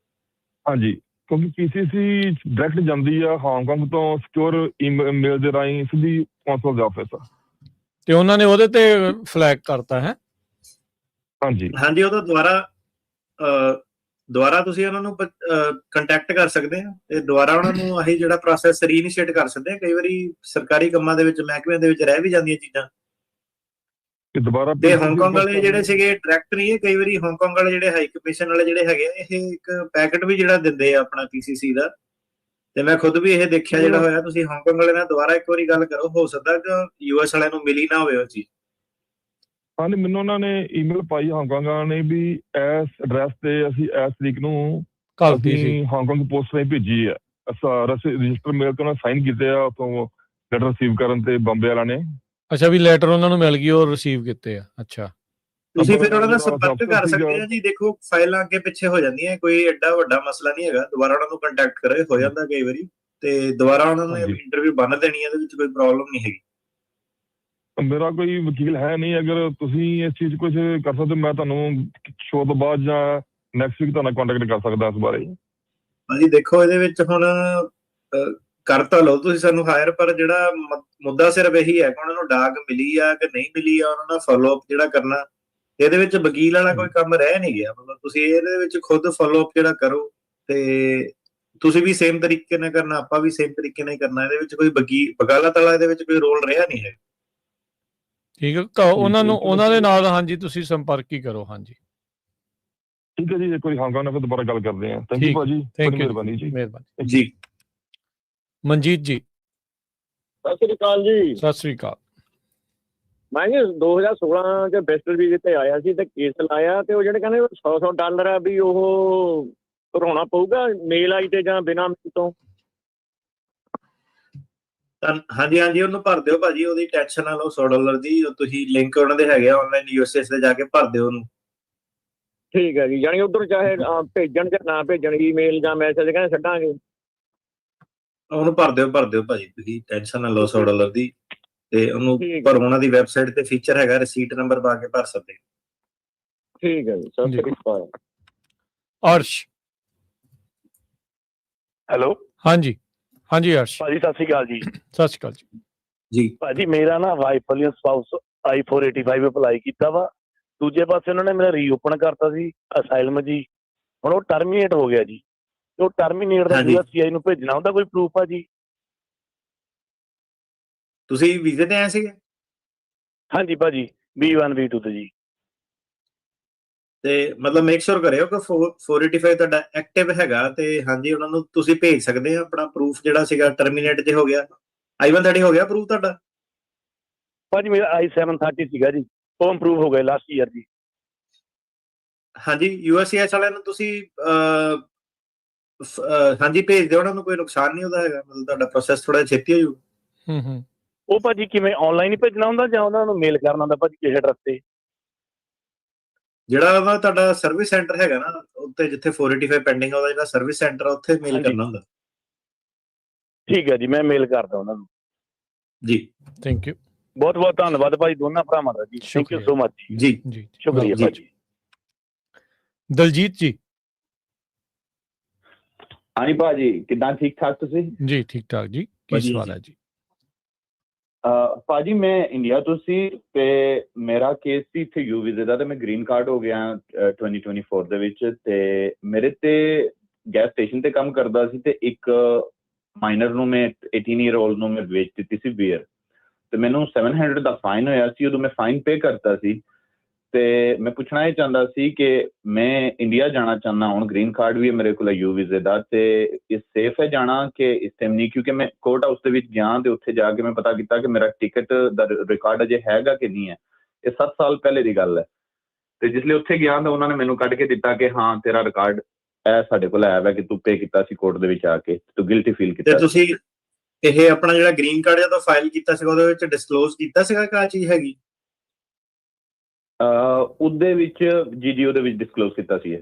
Speaker 4: ਹਾਂਜੀ, ਕਿਉਂਕਿ ਪੀਸੀਸੀ ਡਾਇਰੈਕਟ ਜਾਂਦੀ ਆ ਹਾਂਗਕਾਂਗ ਤੋਂ ਸਿਕਿਉਰ ਈਮੇਲ ਦੇ ਰਾਹੀਂ ਸਿੱਧੀ ਕੌਂਸਲ ਦੇ ਆਫਿਸ ਆ।
Speaker 1: ਤੇ ਉਹਨਾਂ ਨੇ ਉਹਦੇ ਤੇ ਫਲੈਗ ਕਰਤਾ ਹੈ।
Speaker 4: ਹਾਂਜੀ
Speaker 2: ਹਾਂਜੀ, ਉਹ ਤਾਂ ਦੁਬਾਰਾ ਤੁਸੀਂ ਉਹਨਾਂ ਨੂੰ ਕੰਟੈਕਟ ਕਰ ਸਕਦੇ ਆ ਤੇ ਦੁਬਾਰਾ ਉਹਨਾਂ ਨੂੰ ਆਹੀ ਜਿਹੜਾ ਪ੍ਰੋਸੈਸ ਰੀਇਨੀਸ਼ੀਏਟ ਕਰ ਸਕਦੇ ਆ। ਕਈ ਵਾਰੀ ਸਰਕਾਰੀ ਕੰਮਾਂ ਦੇ ਵਿੱਚ, ਮਹਿਕਮਿਆਂ ਦੇ ਵਿੱਚ ਰਹਿ ਵੀ ਜਾਂਦੀਆਂ ਚੀਜ਼ਾਂ।
Speaker 4: ਕਿ ਦੁਬਾਰਾ
Speaker 2: ਤੇ ਹਾਂਗਕਾਂਗ ਵਾਲੇ ਜਿਹੜੇ ਸੀਗੇ ਡਾਇਰੈਕਟ ਨਹੀਂ, ਕਈ ਵਾਰੀ ਹਾਂਗਕਾਂਗ ਵਾਲੇ ਜਿਹੜੇ ਹਾਈ ਕਮਿਸ਼ਨ ਵਾਲੇ ਜਿਹੜੇ ਹੈਗੇ ਆ, ਇਹ ਇੱਕ ਪੈਕਟ ਵੀ ਜਿਹੜਾ ਦਿੰਦੇ ਆ ਆਪਣਾ ਪੀਸੀਸੀ ਦਾ। ਤੇ ਮੈਂ ਖੁਦ ਵੀ ਇਹ ਦੇਖਿਆ ਜਿਹੜਾ ਹੋਇਆ। ਤੁਸੀਂ ਹਾਂਗਕਾਂਗ ਵਾਲੇ ਨਾਲ ਦੁਬਾਰਾ ਇੱਕ ਵਾਰੀ ਗੱਲ ਕਰੋ, ਹੋ ਸਕਦਾ ਕਿ ਯੂਐਸ ਵਾਲਿਆਂ ਨੂੰ ਮਿਲੀ ਨਾ ਹੋਵੇ ਉਹ ਚੀਜ਼।
Speaker 4: ਹਾਂਜੀ, ਮੈਨੂੰ ਉਹਨਾਂ ਨੇ ਈਮੇਲ ਪਾਈ ਹਾਂਗਕਾਂਗ ਨੇ ਵੀ ਇਸ ਐਡਰੈਸ ਤੇ ਅਸੀਂ ਇਸ ਤਰੀਕ ਨੂੰ
Speaker 1: ਘਲਤੀ ਸੀ।
Speaker 4: ਅਸੀਂ ਹਾਂਗਕਾਂਗ ਪੋਸਟ ਰਾਹੀਂ ਭੇਜੀ ਹੈ। ਰਜਿਸਟਰ ਮੇਲ ਤੇ ਉਹਨਾਂ ਸਾਈਨ ਕੀਤੇ ਆ, ਉਤੋਂ ਲੈਟਰ ਰਿਸੀਵ ਕਰਨ ਤੇ ਬੰਬੇ ਵਾਲਿਆਂ ਨੇ।
Speaker 1: ਅੱਛਾ, ਵੀ ਲੈਟਰ ਉਹਨਾਂ ਨੂੰ ਮਿਲ ਗਈ ਔਰ ਰਿਸੀਵ ਕੀਤੇ ਆ। ਅੱਛਾ,
Speaker 2: ਤੁਸੀਂ ਫਿਰ ਉਹਨਾਂ ਨਾਲ ਸੰਪਰਕ ਕਰ ਸਕਦੇ ਆ ਜੀ। ਦੇਖੋ, ਫਾਈਲਾਂ ਅੱਗੇ ਪਿੱਛੇ ਹੋ ਜਾਂਦੀਆਂ, ਕੋਈ ਐਡਾ ਵੱਡਾ ਮਸਲਾ ਨਹੀਂ ਹੈਗਾ। ਦੁਬਾਰਾ ਉਹਨਾਂ ਨੂੰ ਕੰਟੈਕਟ ਕਰੇ, ਹੋ ਜਾਂਦਾ ਕਈ ਵਾਰੀ। ਤੇ ਦੁਬਾਰਾ ਉਹਨਾਂ ਨੇ ਇੰਟਰਵਿਊ ਬੰਨ ਦੇਣੀ, ਇਹਦੇ ਵਿੱਚ ਕੋਈ ਪ੍ਰੋਬਲਮ ਨਹੀਂ ਹੈਗੀ।
Speaker 4: ਮੇਰਾ ਕੋਈ ਵਕੀਲ ਹੈ ਨਹੀਂ। ਅਗਰ ਤੁਸੀਂ ਇਸ ਚੀਜ਼ ਕੁਝ ਕਰ ਸਕਦੇ, ਮੈਂ ਤੁਹਾਨੂੰ ਸ਼ੋਅ ਤੋਂ ਬਾਅਦ ਜਾਂ ਨੈਕਸਟ ਵੀਕ ਤੁਹਾਨੂੰ ਕੰਟੈਕਟ ਕਰ ਸਕਦਾ ਇਸ ਬਾਰੇ।
Speaker 2: ਹਾਂਜੀ, ਦੇਖੋ ਇਹਦੇ ਵਿੱਚ ਹੁਣ ਕਰ ਤਾਂ ਲਓ ਤੁਸੀਂ ਸਾਨੂੰ ਹਾਇਰ, ਪਰ ਜਿਹੜਾ ਮੁੱਦਾ ਸਿਰਫ ਇਹੀ ਹੈ ਕਿ ਉਹਨਾਂ ਨੂੰ ਡਾਕ ਮਿਲੀ ਆ ਕਿ ਨਹੀਂ ਮਿਲੀ ਆ, ਉਹਨਾਂ ਨਾਲ ਫੋਲੋ ਅਪ ਜਿਹੜਾ ਕਰਨਾ। ਇਹਦੇ ਵਿੱਚ ਵਕੀਲ ਵਾਲਾ ਕੋਈ ਕੰਮ ਰਹਿ ਨਹੀਂ ਗਿਆ। ਮਤਲਬ ਤੁਸੀਂ ਇਹਦੇ ਵਿੱਚ ਖੁਦ ਫੋਲੋ ਅਪ ਜਿਹੜਾ ਕਰੋ, ਤੇ ਤੁਸੀਂ ਵੀ ਸੇਮ ਤਰੀਕੇ ਨਾਲ ਕਰਨਾ, ਆਪਾਂ ਵੀ ਸੇਮ ਤਰੀਕੇ ਨਾਲ ਹੀ ਕਰਨਾ। ਇਹਦੇ ਵਿੱਚ ਕੋਈ ਵਕਾਲਤ ਵਾਲਾ ਇਹਦੇ ਵਿੱਚ ਕੋਈ ਰੋਲ ਰਿਹਾ ਨਹੀਂ ਹੈ।
Speaker 1: ਠੀਕ ਹੈ, ਉਹਨਾਂ ਨੂੰ ਉਹਨਾਂ ਦੇ ਨਾਲ ਹਾਂਜੀ ਤੁਸੀਂ ਸੰਪਰਕ ਹੀ ਕਰੋ। ਹਾਂਜੀ,
Speaker 4: ਠੀਕ ਹੈ ਜੀ, ਇੱਕ ਵਾਰੀ ਹਾਂਗਕਾਂਗ ਨਾਲ ਫਿਰ ਦੁਬਾਰਾ ਗੱਲ ਕਰਦੇ ਹਾਂ। ਥੈਂਕ ਯੂ ਭਾਜੀ,
Speaker 1: ਥੈਂਕ ਯੂ,
Speaker 4: ਮਿਹਰਬਾਨੀ ਜੀ।
Speaker 1: ਮਿਹਰਬਾਨੀ
Speaker 2: ਜੀ।
Speaker 1: ਮਨਜੀਤ ਜੀ,
Speaker 5: ਸਤਿ ਸ੍ਰੀ ਅਕਾਲ ਜੀ।
Speaker 1: ਸਤਿ ਸ੍ਰੀ ਅਕਾਲ।
Speaker 5: ਮੈਂ ਜੀ 2016 ਚ ਬੈਸਟਰ ਵੀਜ਼ੇ ਤੇ ਆਇਆ ਸੀ ਤੇ ਕੇਸ ਲਾਇਆ, ਤੇ ਉਹ ਜਿਹੜੇ ਕਹਿੰਦੇ $100 ਆ ਵੀ ਉਹ ਭਰਾਉਣਾ ਪਊਗਾ ਮੇਲ ਆਈ ਤੇ ਜਾਂ ਬਿਨਾਂ ਮੇਲ ਤੋਂ।
Speaker 2: ਹਾਂਜੀ ਹਾਂਜੀ, ਉਹਨੂੰ ਭਰ ਦਿਓ ਭਾਜੀ, ਉਹਦੀ ਟੈਨਸ਼ਨ ਨਾ ਲਓ। $100 ਦੀ ਤੁਸੀਂ ਲਿੰਕ ਉਹਨਾਂ ਦੇ ਹੈਗੇ ਆ ਆਨਲਾਈਨ, ਯੂਐਸਐਸ ਤੇ ਜਾ ਕੇ ਭਰ ਦਿਓ ਉਹਨੂੰ।
Speaker 5: ਠੀਕ ਹੈ ਜੀ, ਜਾਣੀ ਉਧਰ ਚਾਹੇ ਭੇਜਣ ਜਾਂ ਨਾ ਭੇਜਣ, ਈਮੇਲ ਜਾਂ ਮੈਸੇਜ ਕਹਿੰਦੇ ਛੱਡਾਂਗੇ।
Speaker 2: ਉਹਨੂੰ ਭਰ ਦਿਓ ਭਾਜੀ, ਤੁਸੀਂ ਟੈਨਸ਼ਨ ਨਾ ਲਓ $100 ਦੀ। ਤੇ ਉਹਨੂੰ ਭਰੋ, ਉਹਨਾਂ ਦੀ ਵੈਬਸਾਈਟ ਤੇ ਫੀਚਰ ਹੈਗਾ, ਰਸੀਟ ਨੰਬਰ ਪਾ ਕੇ ਭਰ ਸਕਦੇ।
Speaker 5: ਠੀਕ ਹੈ ਜੀ, ਸਤਿ ਸ੍ਰੀ ਅਕਾਲ।
Speaker 1: ਅਰਸ਼,
Speaker 6: ਹੈਲੋ,
Speaker 1: ਹਾਂਜੀ ਹਾਂਜੀ ਅਰਸ਼
Speaker 6: ਭਾਜੀ ਸਤਿ ਸ਼੍ਰੀ ਅਕਾਲ ਜੀ।
Speaker 1: ਸਤਿ ਸ਼੍ਰੀ ਅਕਾਲ
Speaker 2: ਜੀ।
Speaker 6: ਭਾਜੀ ਮੇਰਾ ਨਾ ਵਾਈਫ ਵਾਲੀ ਸਪਾਊਸ I-485 ਅਪਲਾਈ ਕੀਤਾ ਵਾ। ਦੂਜੇ ਪਾਸੇ ਉਹਨਾਂ ਨੇ ਮੇਰਾ ਰੀਓਪਨ ਕਰਤਾ ਸੀ ਅਸਾਈਲਮ ਜੀ। ਹੁਣ ਉਹ ਟਰਮੀਨੇਟ ਹੋ ਗਿਆ ਜੀ। ਉਹ ਟਰਮੀਨੇਟ ਦਾ USCIS ਨੂੰ ਭੇਜਣਾ ਹੁੰਦਾ, ਕੋਈ ਪ੍ਰੂਫ ਆ ਜੀ?
Speaker 2: ਤੁਸੀਂ ਵੀਜ਼ੇ ਤੇ ਆਏ ਸੀਗੇ?
Speaker 6: ਹਾਂਜੀ ਭਾਜੀ, B1 B2 ਤੇ ਜੀ।
Speaker 2: ਤੇ ਮਤਲਬ ਮੇਕ ਸ਼ੋਰ ਕਰਿਓ ਕਿ 485 ਤੁਹਾਡਾ ਐਕਟਿਵ ਹੈਗਾ। ਤੇ ਹਾਂਜੀ, ਉਹਨਾਂ ਨੂੰ ਤੁਸੀਂ ਭੇਜ ਸਕਦੇ ਆ ਆਪਣਾ ਪ੍ਰੂਫ ਜਿਹੜਾ ਸੀਗਾ ਟਰਮੀਨੇਟ ਜੇ ਹੋ ਗਿਆ। I-130 ਹੋ ਗਿਆ ਪ੍ਰੂਫ ਤੁਹਾਡਾ?
Speaker 6: ਭਾਜੀ ਮੇਰਾ I-730 ਸੀਗਾ ਜੀ, ਉਹ ਇੰਪਰੂਵ ਹੋ ਗਿਆ ਲਾਸਟ ਈਅਰ ਜੀ।
Speaker 2: ਹਾਂਜੀ, USCIS ਵਾਲਿਆਂ ਨੂੰ ਤੁਸੀਂ ਹਾਂਜੀ ਭੇਜ ਦਿਓ ਉਹਨਾਂ ਨੂੰ, ਕੋਈ ਨੁਕਸਾਨ ਨਹੀਂ ਉਹਦਾ ਹੈਗਾ। ਮਤਲਬ ਤੁਹਾਡਾ ਪ੍ਰੋਸੈਸ ਥੋੜਾ ਛੇਤੀ ਹੋ ਜਾਊ।
Speaker 6: ਉਹ ਭਾਜੀ ਕਿਵੇਂ ਆਨਲਾਈਨ ਹੀ ਭੇਜਣਾ ਹੁੰਦਾ ਜਾਂ ਉਹਨਾਂ ਨੂੰ ਮੇਲ ਕਰਨਾ ਹੁੰਦਾ ਭਾਜੀ ਕਿਸੇ ਐਡਰੈਸ ਤੇ?
Speaker 2: ਜਿਹੜਾ ਉਹਦਾ ਤੁਹਾਡਾ ਸਰਵਿਸ ਸੈਂਟਰ ਹੈਗਾ ਨਾ ਉੱਤੇ, ਜਿੱਥੇ 485 ਪੈਂਡਿੰਗ ਉਹਦਾ ਜਿਹੜਾ ਸਰਵਿਸ ਸੈਂਟਰ ਆ, ਉੱਥੇ ਮੇਲ ਕਰਨਾ ਹੁੰਦਾ।
Speaker 6: ਠੀਕ ਹੈ ਜੀ, ਮੈਂ ਮੇਲ ਕਰਦਾ ਉਹਨਾਂ ਨੂੰ
Speaker 2: ਜੀ।
Speaker 1: ਥੈਂਕ ਯੂ,
Speaker 6: ਬਹੁਤ ਬਹੁਤ ਧੰਨਵਾਦ ਭਾਜੀ ਦੋਨਾਂ ਭਰਾਵਾਂ ਦਾ ਜੀ। ਥੈਂਕ ਯੂ ਸੋ ਮਚ
Speaker 2: ਜੀ।
Speaker 1: ਜੀ
Speaker 6: ਸ਼ੁਕਰੀਆ ਭਾਜੀ।
Speaker 1: ਦਲਜੀਤ ਜੀ।
Speaker 7: ਹਾਂਜੀ ਭਾਜੀ, ਕਿੱਦਾਂ? ਠੀਕ ਠਾਕ ਤੁਸੀਂ?
Speaker 1: ਜੀ ਠੀਕ ਠਾਕ ਜੀ, ਕੀ ਸਵਾਲ ਹੈ ਜੀ?
Speaker 7: ਭਾਜੀ ਮੈਂ ਇੰਡੀਆ ਤੋਂ ਸੀ ਤੇ ਮੇਰਾ ਕੇਸ ਸੀ ਇੱਥੇ ਯੂ ਵੀਜ਼ੇ ਦਾ, ਤੇ ਮੈਂ ਗ੍ਰੀਨ ਕਾਰਡ ਹੋ ਗਿਆ 2024 ਦੇ ਵਿੱਚ। ਤੇ ਮੇਰੇ ਤੇ ਗੈਸ ਸਟੇਸ਼ਨ ਤੇ ਕੰਮ ਕਰਦਾ ਸੀ ਤੇ ਇੱਕ ਮਾਈਨਰ ਨੂੰ ਮੈਂ 18 ਈਅਰ ਓਲਡ ਨੂੰ ਮੈਂ ਵੇਚ ਦਿੱਤੀ ਸੀ ਬੀਅਰ, ਤੇ ਮੈਨੂੰ 700 ਦਾ ਫਾਈਨ ਹੋਇਆ ਸੀ। ਉਦੋਂ ਮੈਂ ਫਾਈਨ ਪੇ ਕਰਤਾ ਸੀ। ਤੇ ਮੈਂ ਪੁੱਛਣਾ ਇਹ ਚਾਹੁੰਦਾ ਸੀ ਕਿ ਮੈਂ ਇੰਡੀਆ ਜਾਣਾ ਚਾਹੁੰਦਾ, ਹੁਣ ਗ੍ਰੀਨ ਕਾਰਡ ਵੀ ਹੈ ਮੇਰੇ ਕੋਲ ਯੂ ਵੀਜ਼ੇ ਦਾ, ਤੇ ਇਹ ਸੇਫ ਹੈ ਜਾਣਾ ਕਿ ਇਸ ਟਾਈਮ ਨਹੀਂ? ਕਿਉਂਕਿ ਮੈਂ ਕੋਰਟ ਹਾਊਸ ਦੇ ਵਿੱਚ ਗਿਆ ਤੇ ਉੱਥੇ ਜਾ ਕੇ ਮੈਂ ਪਤਾ ਕੀਤਾ ਕਿ ਮੇਰਾ ਟਿਕਟ ਦਾ ਰਿਕਾਰਡ ਅਜੇ ਹੈਗਾ ਕਿ ਨਹੀਂ ਹੈ। ਇਹ 7 ਸਾਲ ਪਹਿਲੇ ਦੀ ਗੱਲ ਹੈ। ਤੇ ਜਿਸ ਲਈ ਉੱਥੇ ਗਿਆ ਤਾਂ ਉਹਨਾਂ ਨੇ ਮੈਨੂੰ ਕੱਢ ਕੇ ਦਿੱਤਾ ਕਿ ਹਾਂ ਤੇਰਾ ਰਿਕਾਰਡ ਇਹ ਸਾਡੇ ਕੋਲ ਆਇਆ ਵਾ ਕਿ ਤੂੰ ਪੇ ਕੀਤਾ ਸੀ ਕੋਰਟ ਦੇ ਵਿੱਚ ਆ ਕੇ, ਤੂੰ ਗਿਲਟੀ ਫੀਲ ਕੀਤਾ।
Speaker 2: ਤੇ ਤੁਸੀਂ ਇਹ ਆਪਣਾ ਜਿਹੜਾ ਗ੍ਰੀਨ ਕਾਰਡ ਜਦੋਂ ਫਾਈਲ ਕੀਤਾ ਸੀਗਾ ਉਹਦੇ ਵਿੱਚ ਡਿਸਕਲੋਜ਼ ਕੀਤਾ ਸੀਗਾ ਕਿ ਆ ਚੀਜ਼ ਹੈਗੀ?
Speaker 7: ਉਹਦੇ ਵਿੱਚ ਜੀ ਉਹਦੇ ਵਿੱਚ ਡਿਸਕਲੋਜ਼ ਕੀਤਾ ਸੀ ਇਹ।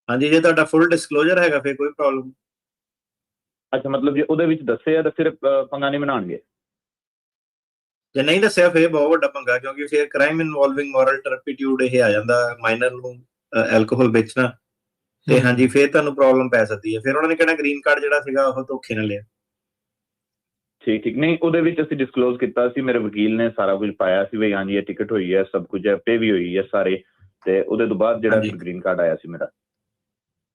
Speaker 2: ਹਾਂਜੀ, ਜੇ ਤੁਹਾਡਾ ਫੁੱਲ ਡਿਸਕਲੋਜ਼ਰ ਹੈਗਾ ਫਿਰ ਕੋਈ ਪ੍ਰੋਬਲਮ।
Speaker 7: ਅੱਛਾ, ਮਤਲਬ ਜੇ ਉਹਦੇ ਵਿੱਚ ਦੱਸਿਆ ਤਾਂ ਫਿਰ ਪੰਗਾ ਨਹੀਂ ਬਣਾਉਣਗੇ?
Speaker 2: ਜੇ ਨਹੀਂ ਦੱਸਿਆ ਫਿਰ ਬਹੁਤ ਵੱਡਾ ਪੰਗਾ, ਕਿਉਂਕਿ ਫਿਰ ਕ੍ਰਾਈਮ ਇਨਵੋਲਵਿੰਗ ਮੋਰਲ ਟਰਪੀਟਿਊਡ ਇਹ ਆ ਜਾਂਦਾ। ਮਾਈਨਰ ਨੂੰ ਐਲਕੋਹਲ ਵੇਚਣਾ ਤੇ ਹਾਂਜੀ ਫਿਰ ਤੁਹਾਨੂੰ ਪ੍ਰੋਬਲਮ ਪੈ ਸਕਦੀ ਹੈ। ਫਿਰ ਉਹਨਾਂ ਨੇ ਕਹਿਣਾ ਗ੍ਰੀਨ ਕਾਰਡ ਜਿਹੜਾ ਸੀਗਾ ਉਹ ਧੋਖੇ ਨਾਲ ਲਿਆ।
Speaker 7: ਠੀਕ ਠੀਕ। ਨਹੀਂ, ਉਹਦੇ ਵਿੱਚ ਅਸੀਂ ਡਿਸਕਲੋਜ਼ ਕੀਤਾ ਸੀ, ਮੇਰੇ ਵਕੀਲ ਨੇ ਸਾਰਾ ਕੁਝ ਪਾਇਆ ਸੀ ਵੀ ਹਾਂਜੀ ਇਹ ਟਿਕਟ ਹੋਈ ਹੈ, ਸਭ ਕੁਝ ਹੈ, ਪੇ ਵੀ ਹੋਈ ਹੈ ਸਾਰੇ, ਤੇ ਉਹਦੇ ਤੋਂ ਬਾਅਦ ਜਿਹੜਾ
Speaker 2: ਹਾਂਜੀ।
Speaker 7: ਗ੍ਰੀਨ ਕਾਰਡ ਆਇਆ ਸੀ ਮੇਰਾ।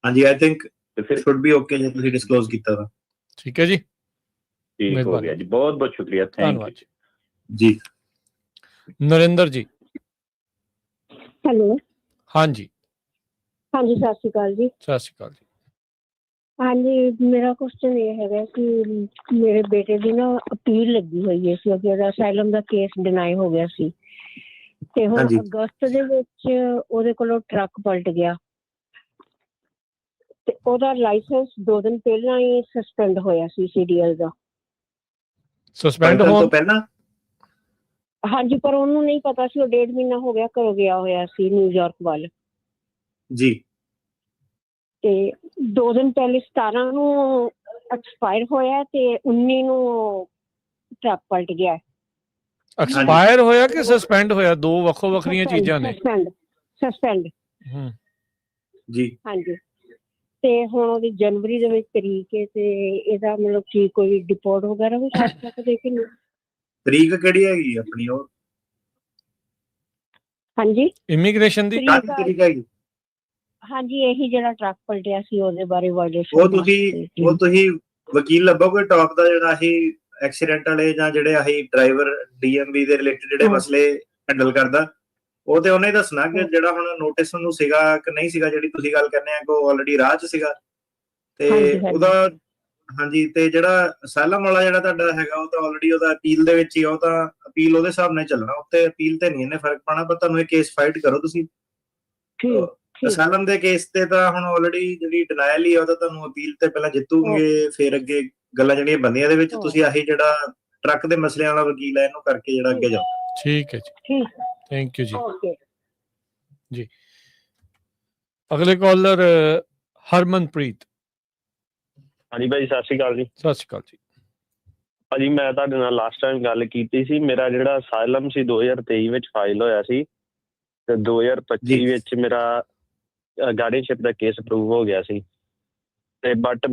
Speaker 2: ਹਾਂਜੀ ਆਈ ਥਿੰਕ
Speaker 7: ਤੇ ਫਿਰ
Speaker 2: ਸ਼ੁੱਡ ਬੀ ਓਕੇ ਜੇ ਤੁਸੀਂ ਡਿਸਕਲੋਜ਼ ਕੀਤਾ ਤਾਂ।
Speaker 1: ਠੀਕ ਹੈ ਜੀ,
Speaker 7: ਠੀਕ ਹੋ
Speaker 1: ਮਿਹਰਬਾਨੀ।
Speaker 7: ਗਿਆ ਜੀ, ਬਹੁਤ ਬਹੁਤ ਸ਼ੁਕਰੀਆ, ਥੈਂਕ
Speaker 1: ਧੰਨਵਾਦ
Speaker 7: ਯੂ।
Speaker 1: ਜੀ।
Speaker 2: ਜੀ
Speaker 1: ਨਰਿੰਦਰ ਜੀ।
Speaker 8: ਹੈਲੋ,
Speaker 1: ਹਾਂਜੀ,
Speaker 8: ਹਾਂਜੀ ਸਤਿ ਸ਼੍ਰੀ ਅਕਾਲ ਜੀ।
Speaker 1: ਸਤਿ ਸ਼੍ਰੀ ਅਕਾਲ ਜੀ।
Speaker 8: ਹਾਂਜੀ, ਮੇਰਾ ਕੁਐਸਚਨ ਇਹ ਹੈਗਾ ਕਿ ਮੇਰੇ ਬੇਟੇ ਦੀ ਨਾ ਅਪੀਲ ਲੱਗੀ ਹੋਈ ਹੈ ਕਿਉਂਕਿ ਉਹਦਾ ਅਸਾਈਲਮ ਦਾ ਕੇਸ ਡਿਨਾਈ ਹੋ ਗਿਆ ਸੀ ਤੇ ਹੁਣ
Speaker 2: ਹਾਂਜੀ।
Speaker 8: ਅਗਸਤ ਦੇ ਵਿੱਚ ਉਹਦੇ ਕੋਲੋਂ ਟਰੱਕ ਪਲਟ ਗਿਆ ਤੇ ਉਹਦਾ ਲਾਇਸੈਂਸ 2 ਦਿਨ ਪਹਿਲਾਂ ਹੀ ਸਸਪੈਂਡ ਹੋਇਆ ਸੀ CDL ਦਾ।
Speaker 1: ਸਸਪੈਂਡ
Speaker 2: ਪਲਟਣ
Speaker 1: ਹੋਣ
Speaker 2: ਤੋਂ ਪਹਿਲਾਂ
Speaker 8: ਹਾਂਜੀ, ਪਰ ਉਹਨੂੰ ਨਹੀਂ ਪਤਾ ਸੀ, ਉਹ 1.5 ਮਹੀਨਾ ਹੋ ਗਿਆ ਘਰੋਂ ਗਿਆ ਹੋਇਆ ਸੀ ਨਿਊਯਾਰਕ ਵੱਲ।
Speaker 2: ਜੀ
Speaker 8: ਤੇ 2 ਦਿਨ ਪਹਿਲੇ 17 ਨੂੰ ਐਕਸਪਾਇਰ ਹੋਇਆ ਤੇ 19 ਨੂੰ ਟਰੱਕ ਪਲਟ ਗਿਆ।
Speaker 1: ਐਕਸਪਾਇਰ ਹੋਇਆ ਕਿ ਸਸਪੈਂਡ ਹੋਇਆ? ਦੋ ਵੱਖੋ ਵੱਖਰੀਆਂ ਚੀਜ਼ਾਂ ਨੇ।
Speaker 8: ਸਸਪੈਂਡ
Speaker 1: ਹੂੰ।
Speaker 2: ਜੀ
Speaker 8: ਹਾਂਜੀ। ਤੇ ਹੁਣ ਉਹਦੀ ਜਨਵਰੀ ਦੇ ਵਿੱਚ ਤਰੀਕ ਹੈ ਤੇ ਇਹਦਾ ਮਤਲਬ ਕੀ ਕੋਈ ਡਿਪੋਰਟ ਵਗੈਰਾ ਵੀ ਕਰ ਸਕਦੇ ਕਿ ਨਹੀਂ?
Speaker 2: ਤਰੀਕ ਕਿਹੜੀ ਹੈਗੀ ਆਪਣੀ ਉਹ
Speaker 8: ਹਾਂਜੀ,
Speaker 1: ਇਮੀਗ੍ਰੇਸ਼ਨ ਦੀ।
Speaker 8: ਤਰੀਕ
Speaker 2: ਕਾਹਦੀ ਤਰੀਕ ਹੈਗੀ?
Speaker 8: ਹਾਂਜੀ ਇਹੀ ਜਿਹੜਾ ਟਰੱਕ ਪਲਟਿਆ ਸੀ ਉਹਦੇ ਬਾਰੇ
Speaker 2: ਉਹ
Speaker 8: ਵਾਇਲੇਸ਼ਨ
Speaker 2: ਤੁਸੀਂ ਵਕੀਲ ਲੱਭੋ ਕੋਈ ਟੌਪ ਦਾ ਜਿਹੜਾ ਆਹੀ ਐਕਸੀਡੈਂਟ ਵਾਲੇ ਜਾਂ ਜਿਹੜੇ ਆਹੀ ਡਰਾਈਵਰ DMV ਦੇ ਰਿਲੇਟਡ ਜਿਹੜੇ ਮਸਲੇ ਹੈਂਡਲ ਕਰਦਾ। ਉਹ ਤੇ ਉਹਨੇ ਦੱਸਣਾ ਕਿ ਜਿਹੜਾ ਹੁਣ ਨੋਟਿਸ ਨੂੰ ਸੀਗਾ ਕਿ ਨਹੀਂ ਸੀਗਾ, ਜਿਹੜੀ ਤੁਸੀਂ ਗੱਲ ਕਰਨੇ ਆ ਕਿ ਉਹ ਆਲਰੇਡੀ ਰਾਹ 'ਚ ਸੀਗਾ ਤੇ ਉਹਦਾ ਹਾਂਜੀ। ਤੇ ਜਿਹੜਾ ਅਸਾਈਲਮ ਵਾਲਾ ਜਿਹੜਾ ਤੁਹਾਡਾ ਹੈਗਾ ਉਹ ਤਾਂ ਆਲਰੇਡੀ ਉਹਦਾ ਅਪੀਲ ਦੇ ਵਿੱਚ ਹੀ, ਉਹ ਤਾਂ ਅਪੀਲ ਉਹਦੇ ਹਿਸਾਬ ਨਾਲ ਚੱਲਣਾ, ਉੱਤੇ ਅਪੀਲ ਤੇ ਨਹੀਂ ਇਹਨੇ ਫਰਕ ਪਾਉਣਾ। ਪਰ ਤੁਹਾਨੂੰ ਇਹ ਕੇਸ ਫਾਈਟ ਕਰੋ ਤੁਸੀਂ। ਅਸਾਈਲਮ ਦੇ ਕੇਸ ਤੇ ਤਾਂ ਹੁਣ ਆਲਰੇਡੀ ਜਿਹੜੀ ਡਿਨਾਇਲ ਹੀ ਆ ਉਹ ਤਾਂ ਤੁਹਾਨੂੰ ਅਪੀਲ ਤੇ ਪਹਿਲਾਂ ਜਿੱਤੂਗੇ, ਫਿਰ ਅੱਗੇ ਗੱਲਾਂ ਜਿਹੜੀਆਂ ਬੰਦੀਆਂ ਦੇ ਵਿੱਚ ਤੁਸੀਂ ਆਹੀ ਜਿਹੜਾ ਟਰੱਕ ਦੇ ਮਸਲਿਆਂ ਵਾਲਾ ਵਕੀਲ ਹੈ ਇਹਨੂੰ ਕਰਕੇ ਜਿਹੜਾ ਅੱਗੇ ਜਾਓ।
Speaker 1: ਠੀਕ ਹੈ ਜੀ,
Speaker 8: ਠੀਕ
Speaker 1: ਥੈਂਕ ਯੂ ਜੀ।
Speaker 8: ਓਕੇ
Speaker 1: ਜੀ, ਅਗਲੇ ਕਾਲਰ ਹਰਮਨਪ੍ਰੀਤ।
Speaker 5: ਹਾਂਜੀ ਭਾਈ, ਸਤਿ ਸ਼੍ਰੀ ਅਕਾਲ ਜੀ।
Speaker 1: ਸਤਿ ਸ਼੍ਰੀ ਅਕਾਲ ਜੀ।
Speaker 5: ਭਾਜੀ ਮੈਂ ਤੁਹਾਡੇ ਨਾਲ ਲਾਸਟ ਟਾਈਮ ਗੱਲ ਕੀਤੀ ਸੀ, ਮੇਰਾ ਜਿਹੜਾ ਅਸਾਈਲਮ ਸੀ 2023 ਵਿੱਚ ਫਾਈਲ ਹੋਇਆ ਸੀ ਤੇ 2025 ਵਿੱਚ ਮੇਰਾ ਗਾਰਡੀਅਨਸ਼ਿਪ ਦਾ ਕੇਸ ਅਪਰੂਵ ਹੋ ਗਿਆ ਸੀ ਤੇ ਬਟ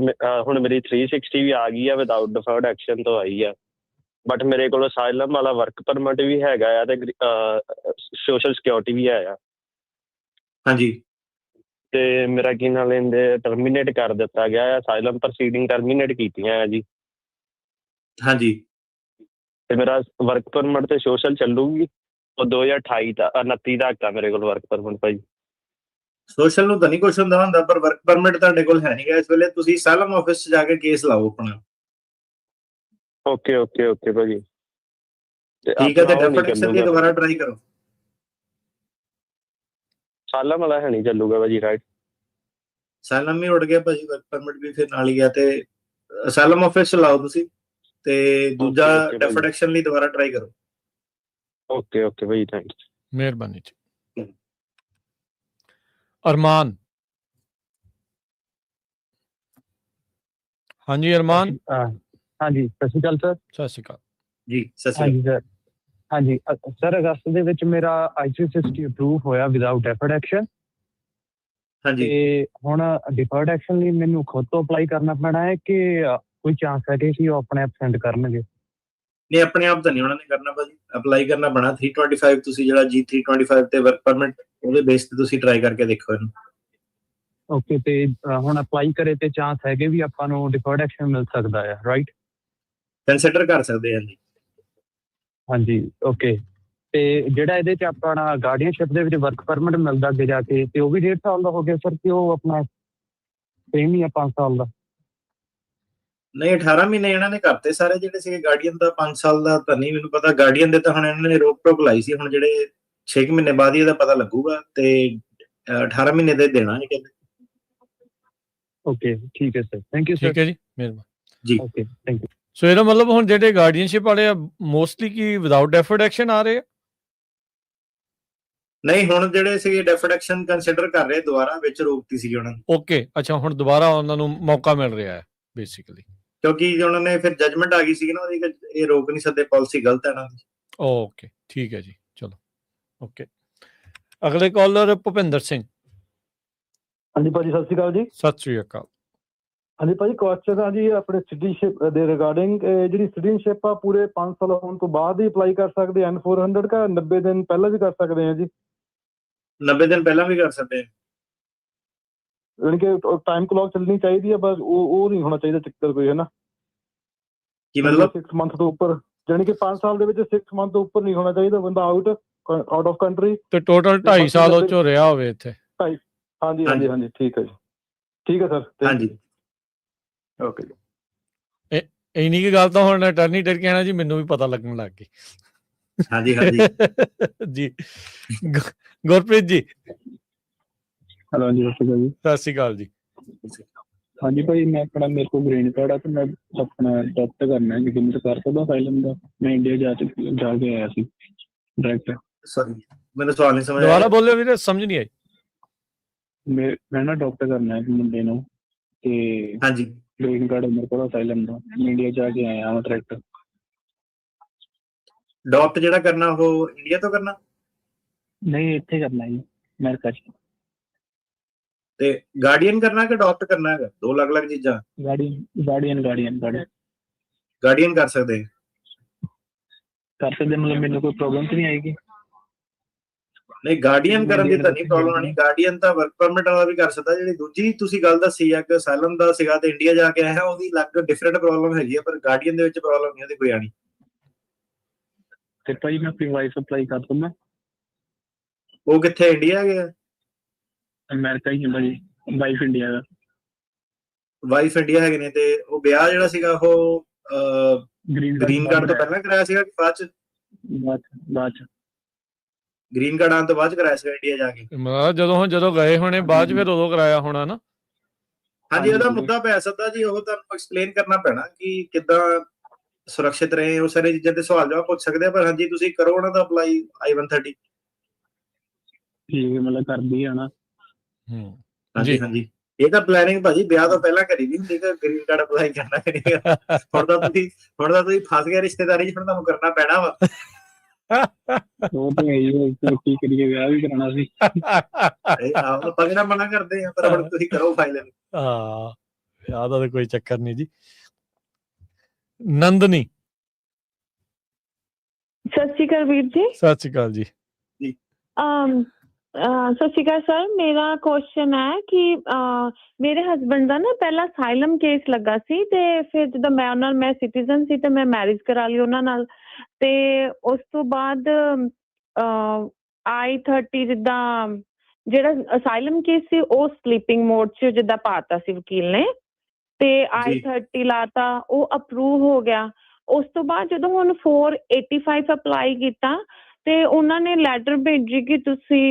Speaker 5: ਹੁਣ ਮੇਰੀ 360 ਵੀ ਆ ਗਈ ਆ, ਵਿਦਆਊਟ ਡਿਫਰਡ ਐਕਸ਼ਨ ਤੋਂ ਆਈ ਆ। ਬਟ ਮੇਰੇ ਕੋਲ ਅਸਾਈਲਮ ਵਾਲਾ ਵਰਕ ਪਰਮਿਟ ਵੀ ਹੈਗਾ ਆ ਤੇ ਸੋਸ਼ਲ ਸਿਕਿਉਰਿਟੀ ਵੀ ਹੈ ਆ।
Speaker 2: ਹਾਂਜੀ।
Speaker 5: ਤੇ ਮੇਰਾ ਕੀ ਨਾਲ ਇਹਦੇ ਟਰਮੀਨੇਟ ਕਰ ਦਿੱਤਾ ਗਿਆ ਹੈ, ਅਸਾਈਲਮ ਪ੍ਰੋਸੀਡਿੰਗ ਟਰਮੀਨੇਟ ਕੀਤੀਆਂ ਹੈ ਜੀ।
Speaker 2: ਹਾਂਜੀ।
Speaker 5: ਤੇ ਮੇਰਾ ਵਰਕ ਪਰਮਿਟ ਤੇ ਸੋਸ਼ਲ ਚੱਲੂਗੀ ਉਹ 2028 ਦਾ 29 ਤੱਕ ਆ ਮੇਰੇ ਕੋਲ ਵਰਕ ਪਰਮਿਟ ਭਾਈ।
Speaker 2: ਸੋਸ਼ਲ ਨੂੰ ਤਾਂ ਨਹੀਂ ਕੁਛ ਹੁੰਦਾ ਪਰ ਵਰਕ ਪਰਮਿਟ ਤੁਹਾਡੇ ਕੋਲ ਹੈ ਨਹੀਂਗਾ ਇਸ ਵੇਲੇ। ਤੁਸੀਂ ਅਸਾਈਲਮ ਆਫਿਸ 'ਚ ਜਾ ਕੇ ਕੇਸ ਲਾਓ ਆਪਣਾ।
Speaker 5: ਓਕੇ ਓਕੇ ਓਕੇ ਭਾਜੀ।
Speaker 2: ਠੀਕ ਹੈ, ਤੇ ਡੈਫਰਡ ਐਕਸ਼ਨ ਦੀ ਦੁਬਾਰਾ ਟਰਾਈ ਕਰੋ।
Speaker 5: ਅਸਾਈਲਮ ਵਾਲਾ ਹੈ ਨਹੀਂ ਚੱਲੂਗਾ ਭਾਜੀ, ਰਾਈਟ?
Speaker 2: ਅਸਾਈਲਮ ਵੀ ਉੱਡ ਗਿਆ ਭਾਜੀ, ਵਰਕ ਪਰਮਿਟ ਵੀ ਫਿਰ ਨਾਲ ਹੀ ਗਿਆ। ਤੇ ਅਸਾਈਲਮ ਆਫਿਸ 'ਚ ਲਾਓ ਤੁਸੀਂ ਤੇ ਦੂਜਾ ਡੈਫਰਡ ਐਕਸ਼ਨ ਲਈ ਦੁਬਾਰਾ ਟਰਾਈ ਕਰੋ।
Speaker 5: ਓਕੇ ਓਕੇ ਭਾਜੀ, ਥੈਂਕਸ।
Speaker 1: ਮਿਹਰਬਾਨੀ ਜੀ। ਅਰਮਾਨ। ਹਾਂਜੀ ਅਰਮਾਨ।
Speaker 9: ਹਾਂਜੀ ਸਤਿ ਸ਼੍ਰੀ ਅਕਾਲ ਸਰ।
Speaker 1: ਸਤਿ ਸ਼੍ਰੀ ਅਕਾਲ
Speaker 2: ਜੀ। ਸਤਿ ਸ਼੍ਰੀ ਅਕਾਲ।
Speaker 9: ਹਾਂਜੀ ਸਰ। ਹਾਂਜੀ ਸਰ, ਅਗਸਤ ਦੇ ਵਿੱਚ ਮੇਰਾ I-360 ਅਪਰੂਵ ਹੋਇਆ ਵਿਦਆਊਟ ਡੈਫਰਡ ਐਕਸ਼ਨ।
Speaker 2: ਹਾਂਜੀ।
Speaker 9: ਤੇ ਹੁਣ ਡਿਫਰਡ ਐਕਸ਼ਨ ਲਈ ਮੈਨੂੰ ਖੁਦ ਤੋਂ ਅਪਲਾਈ ਕਰਨਾ ਪੈਣਾ ਹੈ ਕਿ ਕੋਈ ਚਾਂਸ ਹੈ ਕਿ ਉਹ ਆਪਣੇ ਆਪ ਸੈਂਡ ਕਰਨਗੇ?
Speaker 2: ਨਹੀਂ, ਆਪਣੇ ਆਪ ਤਾਂ ਨਹੀਂ ਉਹਨਾਂ ਨੇ ਕਰਨਾ ਭਾਜੀ, ਅਪਲਾਈ ਕਰਨਾ ਪੈਣਾ 325। ਤੁਸੀਂ ਜਿਹੜਾ G325 ਤੇ ਵਰਕ ਪਰਮਿਟ ਉਹਦੇ ਬੇਸ ਤੇ ਤੁਸੀਂ ਟਰਾਈ ਕਰਕੇ ਦੇਖੋ ਇਹਨੂੰ।
Speaker 9: ਓਕੇ, ਤੇ ਹੁਣ ਅਪਲਾਈ ਕਰੇ ਤੇ ਚਾਂਸ ਹੈਗੇ ਵੀ ਆਪਾਂ ਨੂੰ ਡਿਫਰਡ ਐਕਸ਼ਨ ਮਿਲ ਸਕਦਾ ਹੈ, ਰਾਈਟ?
Speaker 2: ਕੰਸੀਡਰ ਕਰ ਸਕਦੇ ਹਾਂ ਜੀ।
Speaker 9: ਹਾਂਜੀ ਓਕੇ। ਤੇ ਜਿਹੜਾ ਇਹਦੇ 'ਚ ਆਪਣਾ ਗਾਰਡੀਅਨਸ਼ਿਪ ਦੇ ਵਿੱਚ ਵਰਕ ਪਰਮਿਟ ਮਿਲਦਾ ਅੱਗੇ ਜਾ ਕੇ, ਤੇ ਉਹ ਵੀ 1.5 ਸਾਲ ਦਾ ਹੋ ਗਿਆ ਸਰ ਕਿ ਉਹ ਆਪਣਾ ਸੇਮ ਹੀ ਆ 5 ਸਾਲ ਦਾ?
Speaker 2: ਨਹੀਂ, 18 ਮਹੀਨੇ ਇਹਨਾਂ ਨੇ ਕਰਤੇ ਸਾਰੇ ਜਿਹੜੇ ਸੀਗੇ। ਗਾਰਡੀਅਨ ਦਾ 5 ਸਾਲ ਦਾ ਤਾਂ ਨਹੀਂ ਮੈਨੂੰ ਪਤਾ। ਗਾਰਡੀਅਨ ਦੇ ਤਾਂ ਹੁਣ ਇਹਨਾਂ ਨੇ ਰੋਕ ਟੋਕ ਲਾਈ ਸੀ। ਹੁਣ ਜਿਹੜੇ 6 ਮਹੀਨੇ ਬਾਅਦ ਹੀ ਇਹਦਾ ਪਤਾ ਲੱਗੂਗਾ ਤੇ 18 ਮਹੀਨੇ ਦੇ ਦੇਣਾ ਨਹੀਂ ਕਹਿੰਦੇ।
Speaker 9: ਓਕੇ ਠੀਕ ਹੈ ਸਰ, ਥੈਂਕ ਯੂ ਸਰ।
Speaker 1: ਠੀਕ ਹੈ ਜੀ, ਮਿਹਰਬਾਨੀ
Speaker 2: ਜੀ।
Speaker 9: Okay thank you.
Speaker 1: ਸੋ ਇਹਦਾ ਮਤਲਬ ਹੁਣ ਜਿਹੜੇ ਗਾਰਡੀਅਨਸ਼ਿਪ ਵਾਲੇ ਆ ਮੋਸਟਲੀ ਕੀ ਵਿਦਆਊਟ ਡੈਫਰਡ ਐਕਸ਼ਨ ਆ ਰਹੇ ਆ?
Speaker 2: ਨਹੀਂ, ਹੁਣ ਜਿਹੜੇ ਸੀਗੇ ਡੈਫਰਡ ਐਕਸ਼ਨ ਕੰਸੀਡਰ ਕਰ ਰਹੇ, ਦੁਬਾਰਾ ਵਿੱਚ ਰੋਕਤੀ ਸੀਗੀ ਉਹਨਾਂ ਨੇ।
Speaker 1: ਓਕੇ, ਅੱਛਾ, ਹੁਣ ਦੁਬਾਰਾ ਉਹਨਾਂ ਨੂੰ ਮੌਕਾ ਮਿਲ ਰਿਹਾ ਹੈ ਬੇਸਿਕਲੀ,
Speaker 2: ਕਿਉਂਕਿ ਉਹਨਾਂ ਨੇ ਫਿਰ ਜਜਮੈਂਟ ਆ ਗਈ ਸੀਗੀ ਨਾ ਉਹਦੀ ਕਿ ਇਹ ਰੋਕ ਨਹੀਂ ਸਕਦੇ, ਪਾਲਿਸੀ ਗਲਤ ਹੈ ਨਾ।
Speaker 1: ਓਕੇ ਠੀਕ ਹੈ ਜੀ, ਚਲੋ ਓਕੇ। ਅਗਲੇ ਕਾਲਰ ਭੁਪਿੰਦਰ ਸਿੰਘ।
Speaker 10: ਹਾਂਜੀ ਭਾਜੀ, ਸਤਿ ਸ਼੍ਰੀ ਅਕਾਲ ਜੀ।
Speaker 1: ਸਤਿ ਸ੍ਰੀ ਅਕਾਲ।
Speaker 10: ਹਾਂਜੀ ਭਾਜੀ, ਕੁਐਸਚਨ ਆ ਜੀ ਆਪਣੇ ਸਿਟੀਜ਼ਨਸ਼ਿਪ ਦੇ ਰਿਗਾਰਡਿੰਗ। ਜਿਹੜੀ ਸਿਟੀਜ਼ਨਸ਼ਿਪ ਆ ਪੂਰੇ 5 ਸਾਲ ਹੋਣ ਤੋਂ ਬਾਅਦ ਹੀ ਅਪਲਾਈ ਕਰ ਸਕਦੇ N400 ਕਾ 90 ਦਿਨ ਪਹਿਲਾਂ ਵੀ ਕਰ ਸਕਦੇ ਆ ਜੀ?
Speaker 2: 90 ਦਿਨ ਪਹਿਲਾਂ ਵੀ ਕਰ ਸਕਦੇ ਆ।
Speaker 10: ਯਾਨੀ ਕਿ ਟਾਈਮ ਕਲੌਕ ਚੱਲਣੀ ਚਾਹੀਦੀ ਹੈ, ਬਸ ਉਹ ਨਹੀਂ ਹੋਣਾ ਚਾਹੀਦਾ ਚੱਕਰ ਕੋਈ, ਹੈ ਨਾ?
Speaker 2: ਕੀ ਮਤਲਬ?
Speaker 10: 6 ਮੰਥ ਤੋਂ ਉੱਪਰ, ਯਾਨੀ ਕਿ 5 ਸਾਲ ਦੇ ਵਿੱਚ 6 ਮੰਥ ਤੋਂ ਉੱਪਰ ਨਹੀਂ ਹੋਣਾ ਚਾਹੀਦਾ ਬੰਦਾ ਆਊਟ ਆਫ ਕੰਟਰੀ।
Speaker 1: ਤੇ ਟੋਟਲ 2.5 ਸਾਲ ਉਹ ਚੋਂ ਰਿਹਾ ਹੋਵੇ ਇੱਥੇ।
Speaker 10: ਹਾਂਜੀ ਹਾਂਜੀ ਹਾਂਜੀ, ਠੀਕ ਹੈ ਜੀ, ਠੀਕ ਹੈ ਸਰ।
Speaker 2: ਹਾਂਜੀ,
Speaker 10: ਓਕੇ ਜੀ।
Speaker 1: ਇੰਨੀ ਕੀ ਗੱਲ ਤਾਂ ਹੁਣ ਅਟਾਰਨੀ ਜਨਰਲ ਕਹਿਣਾ ਜੀ ਮੈਨੂੰ ਵੀ ਪਤਾ ਲੱਗਣ ਲੱਗ ਗਈ।
Speaker 2: ਹਾਂਜੀ ਹਾਂਜੀ
Speaker 1: ਜੀ ਗੁਰਪ੍ਰੀਤ ਜੀ।
Speaker 9: ਹੈਲੋ ਜੀ,
Speaker 1: ਸਤਿ ਸ਼੍ਰੀ ਅਕਾਲ ਜੀ।
Speaker 9: ਹਾਂਜੀ ਭਾਈ, ਮੈਂ ਆਪਣਾ ਮੇਰੇ ਕੋਲ ਗ੍ਰੀਨ ਕਾਰਡ ਆ ਤੇ ਮੈਂ ਆਪਣਾ ਡਾਕਟਰ ਕਰਨਾ ਹੈ, ਕਿ ਕਰ ਸਕਦਾ ਫਾਈਲਮ ਦਾ? ਮੈਂ ਇੰਡੀਆ ਜਾ ਕੇ ਆਇਆ ਸੀ ਡਾਇਰੈਕਟ।
Speaker 2: ਸੌਰੀ, ਮੈਨੂੰ ਸਵਾਲ ਨਹੀਂ ਸਮਝ
Speaker 1: ਦੁਬਾਰਾ
Speaker 2: ਆਇਆ।
Speaker 1: ਬੋਲਿਓ ਵੀਰੇ, ਸਮਝ ਨਹੀਂ ਆਈ।
Speaker 9: ਮੈਂ ਨਾ ਡਾਕਟਰ ਕਰਨਾ ਹੈ ਮੁੰਡੇ ਨੂੰ, ਤੇ
Speaker 2: ਹਾਂਜੀ,
Speaker 9: ਗ੍ਰੀਨ ਕਾਰਡ ਮੇਰੇ ਕੋਲ ਅਸਾਈਲਮ ਦਾ, ਮੈਂ ਇੰਡੀਆ ਜਾ ਕੇ ਆਇਆ ਹਾਂ ਡਾਇਰੈਕਟ।
Speaker 2: ਡਾਕਟ ਜਿਹੜਾ ਕਰਨਾ ਉਹ ਇੰਡੀਆ ਤੋਂ ਕਰਨਾ?
Speaker 9: ਨਹੀਂ, ਇੱਥੇ ਕਰਨਾ ਜੀ ਅਮਰੀਕਾ 'ਚ।
Speaker 2: ਤੇ ਗਾਰਡੀਅਨ ਕਰਨਾ ਕਿ ਡਾਕਟ ਕਰਨਾ ਹੈਗਾ? ਦੋ ਅਲੱਗ-ਅਲੱਗ ਚੀਜ਼ਾਂ।
Speaker 9: ਗਾਰਡੀਅਨ
Speaker 2: ਗਾਰਡੀਅਨ ਕਰ ਸਕਦੇ
Speaker 9: ਕਰ ਸਕਦੇ, ਮਤਲਬ ਮੈਨੂੰ ਕੋਈ ਪ੍ਰੋਬਲਮ ਤਾਂ ਨਹੀਂ ਆਏਗੀ?
Speaker 2: ਨਹੀਂ, ਗਾਰਡੀਅਨ ਕਰਨ ਦੀ ਤਾਂ ਨਹੀਂ ਪ੍ਰੋਬਲਮ ਆਣੀ। ਗਾਰਡੀਅਨ ਤਾਂ ਵਰਕ ਪਰਮਿਟ ਵਾਲਾ ਵੀ ਕਰ ਸਕਦਾ। ਜਿਹੜੀ ਦੂਜੀ ਤੁਸੀਂ ਗੱਲ ਦੱਸੀ ਆ ਕਿ ਅਸਾਈਲਮ ਦਾ ਸੀਗਾ ਤੇ ਇੰਡੀਆ ਜਾ ਕੇ ਆਇਆ, ਉਹਦੀ ਅਲੱਗ ਡਿਫਰੈਂਟ ਪ੍ਰੋਬਲਮ ਹੈਗੀ ਆ, ਪਰ ਗਾਰਡੀਅਨ ਦੇ ਵਿੱਚ ਪ੍ਰੋਬਲਮ ਨਹੀਂ ਉਹਦੀ ਕੋਈ ਆਣੀ।
Speaker 9: ਤੇ ਭਾਈ ਮੈਂ ਆਪਣੀ ਵਾਈਫ ਅਪਲਾਈ ਕਰ ਦੂੰਗਾ?
Speaker 2: ਉਹ ਕਿੱਥੇ, ਇੰਡੀਆ ਗਿਆ?
Speaker 9: ਅਮਰੀਕਾ ਹੀ ਹੈ ਭਾਜੀ, ਵਾਈਫ ਇੰਡੀਆ ਦਾ।
Speaker 2: ਵਾਈਫ ਇੰਡੀਆ ਹੈਗੇ ਨੇ, ਤੇ ਉਹ ਵਿਆਹ ਜਿਹੜਾ ਸੀਗਾ ਉਹ ਗ੍ਰੀਨ ਕਾਰਡ ਤੋਂ ਪਹਿਲਾਂ ਕਰਾਇਆ ਸੀਗਾ ਕਿ ਬਾਅਦ ਚ?
Speaker 9: ਬਾਅਦ ਚ।
Speaker 2: ਗ੍ਰੀਨ ਕਾਰਡ ਆਉਣ ਤੋਂ ਬਾਅਦ ਕਰਾਇਆ ਸੀਗਾ ਇੰਡੀਆ ਜਾ ਕੇ?
Speaker 1: ਮਤਲਬ ਜਦੋਂ ਗਏ ਹੋਣੇ ਬਾਅਦ ਚ, ਫਿਰ ਉਦੋਂ ਕਰਾਇਆ ਹੋਣਾ ਨਾ?
Speaker 2: ਹਾਂਜੀ, ਉਹਦਾ ਮੁੱਦਾ ਪੈ ਸਕਦਾ ਜੀ। ਉਹ ਤੁਹਾਨੂੰ ਐਕਸਪਲੇਨ ਕਰਨਾ ਪੈਣਾ ਕਿ ਕਿੱਦਾਂ ਸੁਰੱਖਿਅਤ ਰਹੇ, ਉਹ ਸਾਰੇ ਚੀਜ਼ਾਂ ਤੇ ਸਵਾਲ ਜਵਾਬ ਪੁੱਛ ਸਕਦੇ ਆ। ਪਰ ਹਾਂਜੀ, ਤੁਸੀਂ ਕਰੋ ਉਹਨਾਂ ਦਾ ਅਪਲਾਈ I-130।
Speaker 9: ਠੀਕ ਹੈ, ਮਤਲਬ ਕਰਦੀ ਆ ਨਾ।
Speaker 2: ਹਾਂਜੀ ਹਾਂਜੀ, ਇਹ ਤਾਂ ਪਲੈਨਿੰਗ ਭਾਜੀ ਵਿਆਹ ਤੋਂ ਪਹਿਲਾਂ ਕਰੀ ਦੀ ਹੁੰਦੀ ਕਿ ਗ੍ਰੀਨ ਕਾਰਡ ਅਪਲਾਈ ਕਰਨਾ ਕਰੇਗਾ। ਹੁਣ ਤਾਂ ਤੁਸੀਂ ਫਸ ਗਏ ਰਿਸ਼ਤੇਦਾਰੀ ਚ, ਹੁਣ ਤੁਹਾਨੂੰ ਕਰਨਾ ਪੈਣਾ ਵਾ।
Speaker 9: ਉਹ ਤਾਂ ਕੀ ਕਰੀਏ, ਵਿਆਹ ਵੀ ਕਰਾਉਣਾ ਸੀ।
Speaker 2: ਆਪਾਂ ਕਿਹੜਾ ਮਨਾ ਕਰਦੇ ਆ, ਪਰ ਹੁਣ ਤੁਸੀਂ ਕਰੋ ਫਾਈਲ।
Speaker 1: ਹਾਂ, ਵਿਆਹ ਦਾ ਤਾਂ ਕੋਈ ਚੱਕਰ ਨਹੀਂ ਜੀ। ਨੰਦਨੀ।
Speaker 11: ਸਤਿ ਸ਼੍ਰੀ ਅਕਾਲ ਵੀਰ ਜੀ।
Speaker 1: ਸਤਿ ਸ਼੍ਰੀ ਅਕਾਲ ਜੀ।
Speaker 11: ਸਤਿ ਸ਼੍ਰੀ ਅਕਾਲ ਸਰ। ਮੇਰਾ ਕੁਐਸਚਨ ਹੈ ਕਿ ਮੇਰੇ ਹਸਬੈਂਡ ਦਾ ਨਾ ਪਹਿਲਾਂ ਅਸਾਈਲਮ ਕੇਸ ਲੱਗਾ ਸੀ, ਤੇ ਫਿਰ ਜਦੋਂ ਮੈਂ ਸਿਟੀਜ਼ਨ ਸੀ ਤੇ ਮੈਂ ਮੈਰਿਜ ਕਰਾ ਲਈ ਉਹਨਾਂ ਨਾਲ, ਤੇ ਉਸ ਤੋਂ ਬਾਅਦ I-30 ਜਿੱਦਾਂ ਜਿਹੜਾ ਅਸਾਈਲਮ ਕੇਸ ਸੀ ਉਹ ਸਲੀਪਿੰਗ ਮੋਡ 'ਚ ਜਿੱਦਾਂ ਪਾਤਾ ਸੀ ਵਕੀਲ ਨੇ, ਤੇ I-30 ਲਾਤਾ, ਉਹ ਅਪਰੂਵ ਹੋ ਗਿਆ। ਉਸ ਤੋਂ ਬਾਅਦ ਜਦੋਂ ਹੁਣ 485 ਅਪਲਾਈ ਕੀਤਾ ਤੇ ਉਹਨਾਂ ਨੇ ਲੈਟਰ ਭੇਜੀ ਕਿ ਤੁਸੀਂ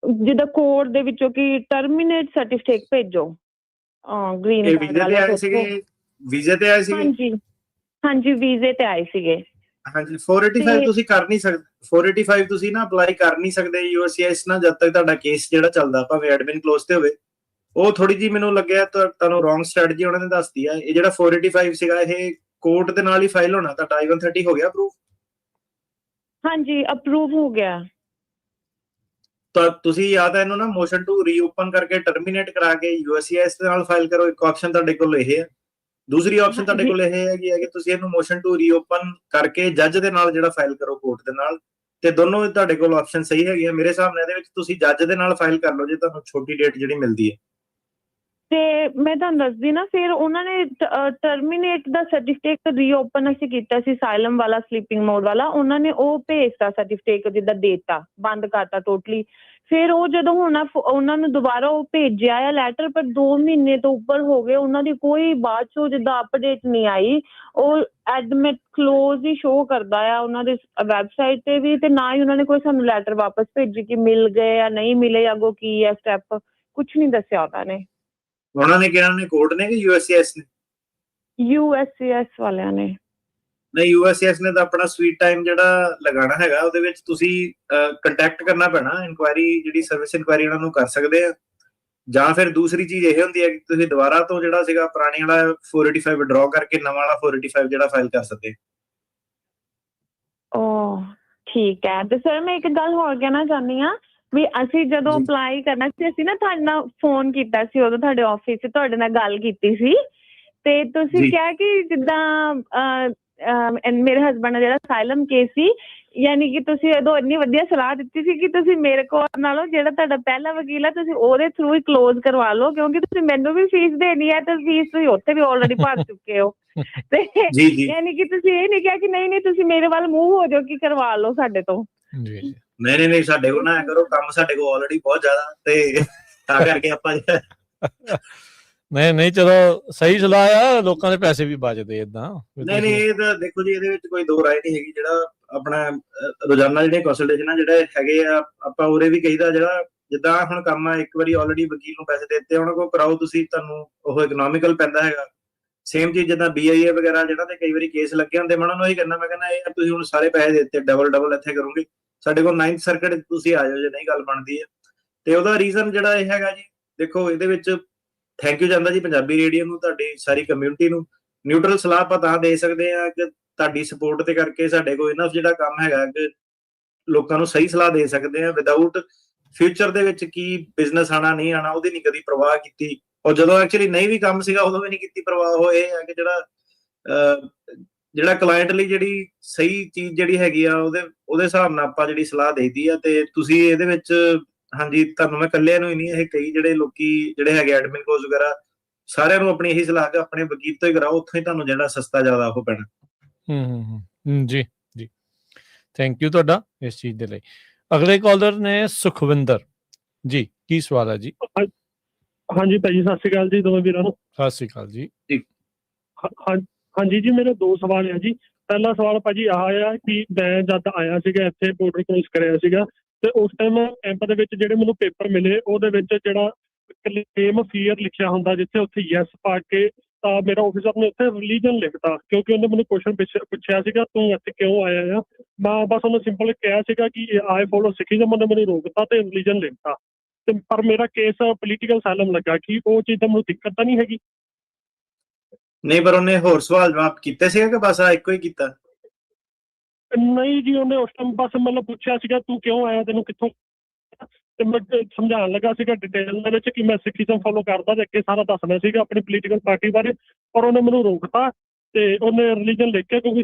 Speaker 11: ਜਿੱਦਾਂ ਕੋਰਟ ਦੇ ਵਿੱਚੋਂ ਕਿ ਟਰਮੀਨੇਟ ਸਰਟੀਫਿਕੇਟ ਭੇਜੋ ਗ੍ਰੀਨ ਕਾਰਡ ਵਾਲਾ।
Speaker 2: ਵੀਜ਼ੇ ਤੇ ਆਏ ਸੀਗੇ?
Speaker 11: ਹਾਂਜੀ ਹਾਂਜੀ, ਵੀਜ਼ੇ ਤੇ ਆਏ ਸੀਗੇ।
Speaker 2: ਹਾਂਜੀ, 485 ਤੁਸੀਂ ਕਰ ਨਹੀਂ ਸਕਦੇ। 485 ਤੁਸੀਂ ਨਾ ਅਪਲਾਈ ਕਰ ਨਹੀਂ ਸਕਦੇ USCIS ਨਾਲ ਜਦ ਤੱਕ ਤੁਹਾਡਾ ਕੇਸ ਜਿਹੜਾ ਚੱਲਦਾ, ਭਾਵੇਂ ਐਡਮਿਨ ਕਲੋਜ਼ ਤੇ ਹੋਵੇ। ਉਹ ਥੋੜੀ ਜਿਹੀ ਮੈਨੂੰ ਲੱਗਿਆ ਤੁਹਾਨੂੰ ਰੋਂਗ ਸਟ੍ਰੈਟਜੀ ਉਹਨਾਂ ਨੇ ਦੱਸਦੀ ਆ। ਇਹ ਜਿਹੜਾ 485 ਸੀਗਾ ਇਹ ਕੋਰਟ ਦੇ ਨਾਲ ਹੀ ਫਾਈਲ ਹੋਣਾ। ਤੁਹਾਡਾ I-130 ਹੋ ਗਿਆ ਅਪਰੂਵ?
Speaker 11: ਹਾਂਜੀ, ਅਪਰੂਵ ਹੋ ਗਿਆ।
Speaker 2: ਤਾਂ ਤੁਸੀਂ ਜਾਂ ਤਾਂ ਇਹਨੂੰ ਨਾ ਮੋਸ਼ਨ ਟੂ ਰੀਓਪਨ ਕਰਕੇ ਟਰਮੀਨੇਟ ਕਰਾ ਕੇ USCIS ਦੇ ਨਾਲ ਫਾਈਲ ਕਰੋ। ਇੱਕ ਆਪਸ਼ਨ ਤੁਹਾਡੇ ਕੋਲ ਇਹ ਹੈ। ਦੂਸਰੀ ਆਪਸ਼ਨ ਤੁਹਾਡੇ ਕੋਲ ਇਹ ਹੈਗੀ ਹੈ ਕਿ ਤੁਸੀਂ ਇਹਨੂੰ ਮੋਸ਼ਨ ਟੂ ਰੀਓਪਨ ਕਰਕੇ ਜੱਜ ਦੇ ਨਾਲ ਜਿਹੜਾ ਫਾਈਲ ਕਰੋ ਕੋਰਟ ਦੇ ਨਾਲ। ਤੇ ਦੋਨੋਂ ਤੁਹਾਡੇ ਕੋਲ ਆਪਸ਼ਨ ਸਹੀ ਹੈਗੀ ਆ ਮੇਰੇ ਹਿਸਾਬ ਨਾਲ। ਇਹਦੇ ਵਿੱਚ ਤੁਸੀਂ ਜੱਜ ਦੇ ਨਾਲ ਫਾਈਲ ਕਰ ਲਓ ਜੇ ਤੁਹਾਨੂੰ ਛੋਟੀ ਡੇਟ ਜਿਹੜੀ ਮਿਲਦੀ ਹੈ।
Speaker 11: ਤੇ ਮੈਂ ਤੁਹਾਨੂੰ ਦੱਸਦੀ ਨਾ, ਫਿਰ ਉਹਨਾਂ ਨੇ ਟਰਮੀਨੇਟ ਦਾ ਸਰਟੀਫਿਕੇਟ ਰੀਓਪਨ ਅਸੀਂ ਕੀਤਾ ਸੀ ਅਸਾਈਲਮ ਵਾਲਾ, ਸਲੀਪਿੰਗ ਮੋਡ ਵਾਲਾ। ਉਹਨਾਂ ਨੇ ਉਹ ਭੇਜਤਾ ਸਰਟੀਫਿਕੇਟ, ਜਿੱਦਾਂ ਦੇਤਾ, ਬੰਦ ਕਰਤਾ ਟੋਟਲੀ। ਫਿਰ ਉਹ ਜਦੋਂ ਹੁਣ ਉਹਨਾਂ ਨੂੰ ਦੁਬਾਰਾ ਉਹ ਭੇਜਿਆ ਆ ਲੈਟਰ, ਪਰ 2 ਮਹੀਨੇ ਤੋਂ ਉੱਪਰ ਹੋ ਗਏ, ਉਹਨਾਂ ਦੀ ਕੋਈ ਬਾਅਦ ਚੋਂ ਜਿੱਦਾਂ ਅਪਡੇਟ ਨਹੀਂ ਆਈ। ਉਹ ਐਡਮਿਟ ਕਲੋਜ਼ ਹੀ ਸ਼ੋਅ ਕਰਦਾ ਆ ਉਹਨਾਂ ਦੇ ਵੈਬਸਾਈਟ ਤੇ ਵੀ, ਤੇ ਨਾ ਹੀ ਉਹਨਾਂ ਨੇ ਕੋਈ ਸਾਨੂੰ ਲੈਟਰ ਵਾਪਸ ਭੇਜੀ ਕਿ ਮਿਲ ਗਏ ਜਾਂ ਨਹੀਂ ਮਿਲੇ, ਅੱਗੋਂ ਕੀ ਹੈ ਸਟੈਪ, ਕੁਛ ਨਹੀਂ ਦੱਸਿਆ ਉਹਨਾਂ ਨੇ।
Speaker 2: ਉਹਨਾਂ ਨੇ ਕਿਹਾ ਨੇ ਕੋਰਟ ਨੇ ਕਿ USCIS ਨੇ?
Speaker 11: USCIS ਵਾਲਿਆਂ ਨੇ।
Speaker 2: ਨਹੀਂ, USCIS ਨੇ ਤਾਂ ਆਪਣਾ ਸਵੀਟ ਟਾਈਮ ਜਿਹੜਾ ਲਗਾਉਣਾ ਹੈਗਾ, ਉਹਦੇ ਵਿੱਚ ਤੁਸੀਂ ਕੰਟੈਕਟ ਕਰਨਾ ਪੈਣਾ। ਇਨਕੁਆਇਰੀ ਜਿਹੜੀ ਸਰਵਿਸ ਇਨਕੁਆਇਰੀ ਉਹਨਾਂ ਨੂੰ ਕਰ ਸਕਦੇ ਆ। ਜਾਂ ਫਿਰ ਦੂਸਰੀ ਚੀਜ਼ ਇਹ ਹੁੰਦੀ ਹੈ ਕਿ ਤੁਸੀਂ ਦੁਬਾਰਾ ਤੋਂ ਜਿਹੜਾ ਸੀਗਾ ਪੁਰਾਣੀ ਵਾਲਾ 485 ਵਿਡਰਾਅ ਕਰਕੇ ਨਵਾਂ ਵਾਲਾ 485 ਜਿਹੜਾ ਫਾਈਲ ਕਰ ਸਕਦੇ।
Speaker 11: ਓ ਠੀਕ ਹੈ। ਤੇ ਸਰ ਮੈਂ ਇੱਕ ਗੱਲ ਹੋਰ ਕਹਿਣਾ ਚਾਹੁੰਦੀ ਹਾਂ ਵੀ ਅਸੀਂ ਜਦੋਂ
Speaker 2: ਜੀ।
Speaker 11: ਅਪਲਾਈ ਕਰਨਾ ਸੀ, ਅਸੀਂ ਨਾ ਤੁਹਾਡੇ ਨਾਲ ਫੋਨ ਕੀਤਾ ਸੀ, ਉਦੋਂ ਤੁਹਾਡੇ ਆਫਿਸ 'ਚ ਤੁਹਾਡੇ ਨਾਲ ਗੱਲ ਕੀਤੀ ਸੀ, ਤੇ ਤੁਸੀਂ
Speaker 2: ਜੀ।
Speaker 11: ਕਿਹਾ ਕਿ ਜਿੱਦਾਂ ਮੇਰੇ ਹਸਬੈਂਡ ਦਾ ਜਿਹੜਾ ਅਸਾਈਲਮ ਕੇਸ ਸੀ, ਯਾਨੀ ਕਿ ਤੁਸੀਂ ਉਦੋਂ ਇੰਨੀ ਵਧੀਆ ਸਲਾਹ ਦਿੱਤੀ ਸੀ ਕਿ ਤੁਸੀਂ ਮੇਰੇ ਕੋਲ ਨਾਲੋਂ ਜਿਹੜਾ ਤੁਹਾਡਾ ਪਹਿਲਾ ਵਕੀਲ ਹੈ ਤੁਸੀਂ ਉਹਦੇ ਥਰੂ ਹੀ ਕਲੋਜ਼ ਕਰਵਾ ਲਓ, ਕਿਉਂਕਿ ਤੁਸੀਂ ਮੈਨੂੰ ਵੀ ਫੀਸ ਦੇਣੀ ਹੈ ਤੇ ਫੀਸ ਤੁਸੀਂ ਉੱਥੇ ਵੀ ਆਲਰੇਡੀ ਭਰ ਚੁੱਕੇ ਹੋ। ਤੇ
Speaker 2: ਜੀ ਜੀ
Speaker 11: ਯਾਨੀ ਕਿ ਤੁਸੀਂ ਇਹ ਨਹੀਂ ਕਿਹਾ ਕਿ ਨਹੀਂ ਨਹੀਂ ਤੁਸੀਂ ਮੇਰੇ ਵੱਲ ਮੂਵ ਹੋ ਜਾਓ ਕਿ ਕਰਵਾ ਲਓ ਸਾਡੇ ਤੋਂ।
Speaker 1: ਜੀ ਜੀ
Speaker 2: ਨਹੀਂ ਸਾਡੇ ਕੋਲ ਨਾ ਐਂ ਕਰੋ, ਕੰਮ ਸਾਡੇ ਕੋਲ ਆਲਰੇਡੀ ਬਹੁਤ ਜ਼ਿਆਦਾ, ਤੇ ਤਾਂ ਕਰਕੇ ਆਪਾਂ
Speaker 1: ਨਹੀਂ ਚਲੋ ਸਹੀ ਸਲਾਹ ਆ, ਲੋਕਾਂ ਦੇ ਪੈਸੇ ਵੀ ਬਚਦੇ ਏਦਾਂ।
Speaker 2: ਨਹੀਂ ਇਹ ਤਾਂ ਦੇਖੋ ਜੀ, ਇਹਦੇ ਵਿੱਚ ਕੋਈ ਦੋ ਰਾਏ ਨਹੀਂ ਹੈਗੀ। ਜਿਹੜਾ ਆਪਣਾ ਰੋਜ਼ਾਨਾ ਜਿਹੜੇ ਕੰਸਲਟੇਸ਼ਨ ਜਿਹੜੇ ਹੈਗੇ ਆ, ਆਪਾਂ ਉਰੇ ਵੀ ਕਹੀਦਾ, ਜਿਹੜਾ ਜਿੱਦਾਂ ਹੁਣ ਕੰਮ ਆ, ਇੱਕ ਵਾਰੀ ਆਲਰੇਡੀ ਵਕੀਲ ਨੂੰ ਪੈਸੇ ਦੇ ਦਿੱਤੇ, ਉਹਨਾਂ ਕੋਲ ਕਰਾਓ ਤੁਸੀਂ, ਤੁਹਾਨੂੰ ਉਹ ਇਕਨੋਮਿਕਲ ਪੈਂਦਾ ਹੈਗਾ। ਸੇਮ ਚੀਜ਼ ਜਿੱਦਾਂ BIA ਵਗੈਰਾ ਜਿਹਨਾਂ ਤੇ ਕਈ ਵਾਰੀ ਕੇਸ ਲੱਗੇ ਹੁੰਦੇ, ਮੈਂ ਉਹਨਾਂ ਨੂੰ ਇਹ ਕਹਿੰਦਾ, ਮੈਂ ਕਹਿੰਦਾ ਇਹ ਤੁਸੀਂ ਹੁਣ ਸਾਰੇ ਪੈਸੇ ਦੇ ਦਿੱਤੇ, ਡਬਲ ਇੱਥੇ ਕਰੋਗੇ, ਸਾਡੇ ਕੋਲ 9th ਸਰਕਟ ਤੁਸੀਂ ਆ ਜਾਓ ਜੇ ਨਹੀਂ ਗੱਲ ਬਣਦੀ ਹੈ। ਤੇ ਉਹਦਾ ਰੀਜ਼ਨ ਜਿਹੜਾ ਇਹ ਹੈਗਾ ਜੀ, ਦੇਖੋ ਇਹਦੇ ਵਿੱਚ ਥੈਂਕ ਯੂ ਜਾਂਦਾ ਜੀ ਪੰਜਾਬੀ ਰੇਡੀਓ ਨੂੰ, ਤੁਹਾਡੀ ਸਾਰੀ ਕਮਿਊਨਿਟੀ ਨੂੰ। ਨਿਊਟਰਲ ਸਲਾਹ ਆਪਾਂ ਤਾਂ ਦੇ ਸਕਦੇ ਆ ਕਿ ਤੁਹਾਡੀ ਸਪੋਰਟ ਤੇ ਕਰਕੇ ਸਾਡੇ ਕੋਲ ਇਨਫ ਜਿਹੜਾ ਕੰਮ ਹੈਗਾ ਕਿ ਲੋਕਾਂ ਨੂੰ ਸਹੀ ਸਲਾਹ ਦੇ ਸਕਦੇ ਆ, ਵਿਦਆਊਟ ਫਿਊਚਰ ਦੇ ਵਿੱਚ ਕੀ ਬਿਜ਼ਨਸ ਆਣਾ ਨਹੀਂ ਆਣਾ ਉਹਦੀ ਨਹੀਂ ਕਦੀ ਪਰਵਾਹ ਕੀਤੀ। ਔਰ ਜਦੋਂ ਐਕਚੁਅਲੀ ਨਹੀਂ ਵੀ ਕੰਮ ਸੀਗਾ ਉਦੋਂ ਵੀ ਨਹੀਂ ਕੀਤੀ ਪਰਵਾਹ। ਉਹ ਇਹ ਹੈ ਕਿ ਜਿਹੜਾ ਕਲਾਇੰਟ ਲਈ ਜਿਹੜੀ ਸਹੀ ਚੀਜ਼ ਜਿਹੜੀ ਹੈਗੀ ਆ ਉਹਦੇ ਹਿਸਾਬ ਨਾਲ ਆਪਾਂ ਜਿਹੜੀ ਸਲਾਹ ਦੇਈਦੀ ਆ। ਤੇ ਤੁਸੀਂ ਇਹਦੇ ਵਿੱਚ ਹਾਂਜੀ, ਤੁਹਾਨੂੰ ਮੈਂ ਇਕੱਲਿਆਂ ਨੂੰ ਹੀ ਨਹੀਂ, ਇਹ ਕਈ ਜਿਹੜੇ ਲੋਕੀ ਜਿਹੜੇ ਹੈਗੇ ਐਡਮਿਨ ਕੋਰਸ ਵਗੈਰਾ, ਸਾਰਿਆਂ ਨੂੰ ਆਪਣੀ ਇਹੀ ਸਲਾਹ ਕਿ ਆਪਣੇ ਵਕੀਲ ਤੋਂ ਹੀ ਕਰਾਓ, ਉੱਥੋਂ ਹੀ ਤੁਹਾਨੂੰ ਜਿਹੜਾ ਸਸਤਾ ਜ਼ਿਆਦਾ ਉਹ ਪੈਣਾ।
Speaker 1: ਜੀ ਜੀ ਥੈਂਕ ਯੂ ਤੁਹਾਡਾ ਇਸ ਚੀਜ਼ ਦੇ ਲਈ। ਅਗਲੇ ਕਾਲਰ ਨੇ ਸੁਖਵਿੰਦਰ ਜੀ, ਕੀ ਸਵਾਲ ਹੈ ਜੀ?
Speaker 12: ਹਾਂਜੀ ਭਾਜੀ, ਸਤਿ ਸ਼੍ਰੀ ਅਕਾਲ ਜੀ ਦੋਵੇਂ ਵੀਰਾਂ ਨੂੰ।
Speaker 1: ਸਤਿ ਸ਼੍ਰੀ ਅਕਾਲ ਜੀ।
Speaker 12: ਹਾਂਜੀ ਜੀ, ਮੇਰੇ ਦੋ ਸਵਾਲ ਆ ਜੀ। ਪਹਿਲਾ ਸਵਾਲ ਭਾਜੀ ਆਹ ਆ ਕਿ ਮੈਂ ਜਦ ਆਇਆ ਸੀਗਾ ਇੱਥੇ, ਬਾਰਡਰ ਕ੍ਰੋਸ ਕਰਿਆ ਸੀਗਾ, ਤੇ ਉਸ ਟਾਈਮ ਕੈਂਪ ਦੇ ਵਿੱਚ ਜਿਹੜੇ ਮੈਨੂੰ ਪੇਪਰ ਮਿਲੇ, ਉਹਦੇ ਵਿੱਚ ਜਿਹੜਾ ਕਲੇਮ ਫੀਅਰ ਲਿਖਿਆ ਹੁੰਦਾ, ਜਿੱਥੇ ਉੱਥੇ ਯੈਸ ਪਾ ਕੇ ਤਾਂ ਮੇਰਾ ਆਫਿਸਰ ਨੇ ਉੱਥੇ ਰਿਲੀਜਨ ਲਿਖਤਾ, ਕਿਉਂਕਿ ਉਹਨੇ ਮੈਨੂੰ ਕੁਐਸਚਨ ਪੁੱਛਿਆ ਸੀਗਾ ਤੂੰ ਇੱਥੇ ਕਿਉਂ ਆਇਆ ਆ। ਮੈਂ ਬਸ ਉਹਨੂੰ ਸਿੰਪਲ ਕਿਹਾ ਸੀਗਾ ਕਿ ਆਈ ਫੋਲੋ ਸਿੱਖੀਜ਼ਮ, ਉਹਨੇ ਮੈਨੂੰ ਰੋਕਤਾ ਤੇ ਰਿਲੀਜਨ ਲਿਖਤਾ। ਤੇ ਪਰ ਮੇਰਾ ਕੇਸ ਪੋਲੀਟੀਕਲ ਅਸਾਈਲਮ ਲੱਗਾ, ਕਿ ਉਹ ਚੀਜ਼ ਦਾ ਮੈਨੂੰ ਦਿੱਕਤ ਤਾਂ ਨਹੀਂ ਹੈਗੀ?
Speaker 2: ਨਹੀਂ, ਪਰ ਉਹਨੇ ਹੋਰ ਸਵਾਲ ਜਵਾਬ ਕੀਤੇ ਸੀਗਾ ਕਿ ਬਸ ਆ ਇੱਕੋ ਹੀ ਕੀਤਾ?
Speaker 12: ਨਹੀਂ ਜੀ, ਉਹਨੇ ਉਸ ਟਾਈਮ ਬਸ ਮਤਲਬ ਪੁੱਛਿਆ ਸੀਗਾ ਤੂੰ ਕਿਉਂ ਆਇਆ, ਤੈਨੂੰ ਕਿੱਥੋਂ, ਤੇ ਮੈਂ ਸਮਝਾਉਣ ਲੱਗਾ ਸੀਗਾ ਡਿਟੇਲ ਦੇ ਵਿੱਚ ਕਿ ਮੈਂ ਸਿੱਖੀਜ਼ਮ ਫੋਲੋ ਕਰਦਾ ਤੇ ਅੱਗੇ ਸਾਰਾ ਦੱਸਣਾ ਸੀਗਾ ਆਪਣੀ ਪੋਲੀਟੀਕਲ ਪਾਰਟੀ ਬਾਰੇ, ਪਰ ਉਹਨੇ ਮੈਨੂੰ ਰੋਕਤਾ ਤੇ ਉਹਨੇ ਰਿਲੀਜਨ ਲਿਖ ਕੇ, ਕਿਉਂਕਿ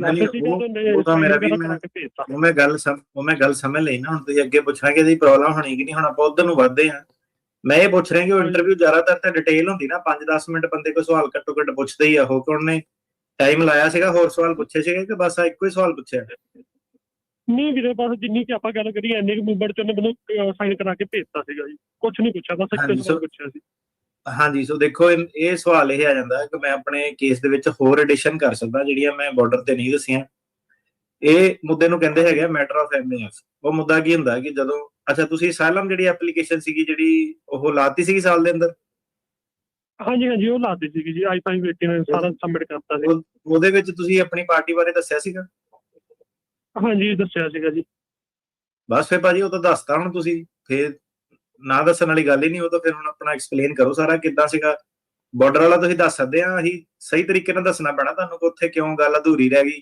Speaker 2: ਉਹ ਤਾਂ ਮੇਰਾ ਵੀ ਉਹ ਮੈਂ ਗੱਲ ਸਮਝ ਲਈ ਨਾ। ਹੁਣ ਤੁਸੀਂ ਅੱਗੇ ਪੁੱਛਾਂਗੇ ਇਹਦੀ ਪ੍ਰੋਬਲਮ ਹੋਣੀ ਕਿ ਨਹੀਂ, ਹੁਣ ਆਪਾਂ ਉਧਰ ਨੂੰ ਵੱਧਦੇ ਹਾਂ। ਮੈਂ ਇਹ ਪੁੱਛ ਰਿਹਾ ਕਿ ਉਹ ਇੰਟਰਵਿਊ ਜ਼ਿਆਦਾਤਰ ਤਾਂ ਡਿਟੇਲ ਹੁੰਦੀ ਨਾ, 5-10 ਮਿੰਟ ਬੰਦੇ ਕੋਈ ਸਵਾਲ ਘੱਟੋ ਘੱਟ ਪੁੱਛਦੇ ਹੀ ਆ ਉਹ, ਕਿ ਉਹਨੇ ਟਾਈਮ ਲਾਇਆ ਸੀਗਾ, ਹੋਰ ਸਵਾਲ ਪੁੱਛੇ ਸੀਗੇ ਕਿ ਬਸ ਆ ਇੱਕੋ ਹੀ ਸਵਾਲ ਪੁੱਛਿਆ?
Speaker 12: ਨਹੀਂ ਵੀਰੇ, ਬਸ ਜਿੰਨੀ ਕਿ ਆਪਾਂ ਗੱਲ ਕਰੀਏ ਇੰਨੇ ਕੁ ਮੂਵਮੈਂਟ ਚ ਉਹਨੇ ਮੈਨੂੰ ਸਾਈਨ ਕਰਾ ਕੇ ਭੇਜਤਾ ਸੀਗਾ ਜੀ, ਕੁਛ ਨਹੀਂ ਪੁੱਛਿਆ, ਬਸ ਇੱਕ ਸਵਾਲ ਪੁੱਛਿਆ ਸੀ।
Speaker 2: ਹਾਂਜੀ, ਸੋ ਦੇਖੋ ਇਹ ਸਵਾਲ ਇਹ ਆ ਜਾਂਦਾ ਕਿ ਮੈਂ ਆਪਣੇ ਕੇਸ ਦੇ ਵਿੱਚ ਹੋਰ ਐਡੀਸ਼ਨ ਕਰ ਸਕਦਾ ਜਿਹੜੀਆਂ ਮੈਂ ਬਾਰਡਰ ਤੇ ਨਹੀਂ ਦੱਸੀਆਂ। ਇਹ ਮੁੱਦੇ ਨੂੰ ਕਹਿੰਦੇ ਹੈਗੇ ਮੈਟਰ ਆਫ MAF। ਉਹ ਮੁੱਦਾ ਕੀ ਹੁੰਦਾ ਕਿ ਜਦੋਂ ਅੱਛਾ ਤੁਸੀਂ ਅਸਾਈਲਮ ਜਿਹੜੀ ਐਪਲੀਕੇਸ਼ਨ ਸੀਗੀ ਜਿਹੜੀ ਉਹ ਲਾਤੀ ਸੀਗੀ ਸਾਲ ਦੇ ਅੰਦਰ?
Speaker 12: ਹਾਂਜੀ ਉਹ ਲਾਤੀ ਸੀਗੀ ਜੀ, I-589 ਸਾਰਾ ਸਬਮਿਟ ਕਰਤਾ ਸੀ।
Speaker 2: ਉਹਦੇ ਵਿੱਚ ਤੁਸੀਂ ਆਪਣੀ ਪਾਰਟੀ ਬਾਰੇ ਦੱਸਿਆ ਸੀਗਾ?
Speaker 12: ਹਾਂਜੀ ਦੱਸਿਆ ਸੀਗਾ ਜੀ।
Speaker 2: ਬਸ ਫਿਰ ਭਾਜੀ ਉਹ ਤਾਂ ਦੱਸਤਾ, ਹੁਣ ਤੁਸੀਂ ਫਿਰ ਨਾ ਦੱਸਣ ਵਾਲੀ ਗੱਲ ਹੀ ਨਹੀਂ। ਉਹ ਤਾਂ ਫਿਰ ਹੁਣ ਆਪਣਾ ਐਕਸਪਲੇਨ ਕਰੋ ਸਾਰਾ ਕਿੱਦਾਂ ਸੀਗਾ। ਬਾਰਡਰ ਵਾਲਾ ਤੁਸੀਂ ਦੱਸ ਸਕਦੇ ਆ, ਅਸੀਂ ਸਹੀ ਤਰੀਕੇ ਨਾਲ ਦੱਸਣਾ ਪੈਣਾ ਤੁਹਾਨੂੰ ਕਿ ਉੱਥੇ ਕਿਉਂ ਗੱਲ ਅਧੂਰੀ ਰਹਿ ਗਈ,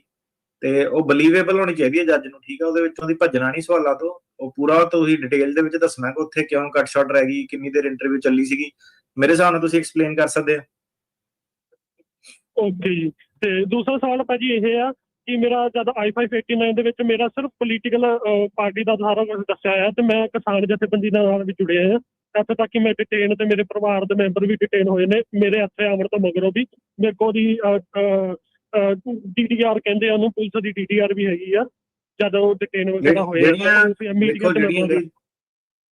Speaker 2: ਤੇ ਉਹ ਬਲੀਵੇਬਲ ਹੋਣੀ ਚਾਹੀਦੀ ਹੈ ਜੱਜ ਨੂੰ, ਠੀਕ ਆ? ਉਹਦੇ ਵਿੱਚੋਂ ਦੀ ਭੱਜਣਾ ਨਹੀਂ ਸਵਾਲਾਂ ਤੋਂ, ਉਹ ਪੂਰਾ ਤੁਸੀਂ ਡਿਟੇਲ ਦੇ ਵਿੱਚ ਦੱਸਣਾ ਕਿ ਉੱਥੇ ਕਿਉਂ ਕੱਟ ਸ਼ਾਟ ਰਹਿ ਗਈ, ਕਿੰਨੀ ਦੇਰ ਇੰਟਰਵਿਊ ਚੱਲੀ ਸੀਗੀ। ਮੇਰੇ ਹਿਸਾਬ ਨਾਲ ਤੁਸੀਂ ਐਕਸਪਲੇਨ ਕਰ ਸਕਦੇ ਆ।
Speaker 12: ਓਕੇ ਜੀ। ਤੇ ਦੂਸਰਾ ਸਵਾਲ ਭਾਜੀ ਇਹ ਆ ਕਿ ਮੇਰਾ ਜਦ I-589 ਦੇ ਵਿੱਚ ਮੇਰਾ ਸਿਰਫ ਪੋਲੀਟੀਕਲ ਪਾਰਟੀ ਦਾ ਸਾਰਾ ਕੁਝ ਦੱਸਿਆ ਆ, ਤੇ ਮੈਂ ਕਿਸਾਨ ਜਥੇਬੰਦੀ ਨਾਲ ਵੀ ਜੁੜਿਆ ਆ। ਇੱਥੇ ਤੱਕ ਕਿ ਮੈਂ ਡਿਟੇਨ ਤੇ ਮੇਰੇ ਪਰਿਵਾਰ ਦੇ ਮੈਂਬਰ ਵੀ ਡਿਟੇਨ ਹੋਏ ਨੇ। ਮੇਰੇ ਇੱਥੇ ਆਉਣ ਤੋਂ ਮਗਰੋਂ ਵੀ ਮੇਰੇ ਕੋਲ ਦੀ DDR ਕਹਿੰਦੇ ਆ ਉਹਨੂੰ, ਪੁਲਿਸ ਦੀ DDR ਵੀ ਹੈਗੀ ਆ ਜਦੋਂ ਡਿਟੇਨ ਵਗੈਰਾ ਹੋਏ।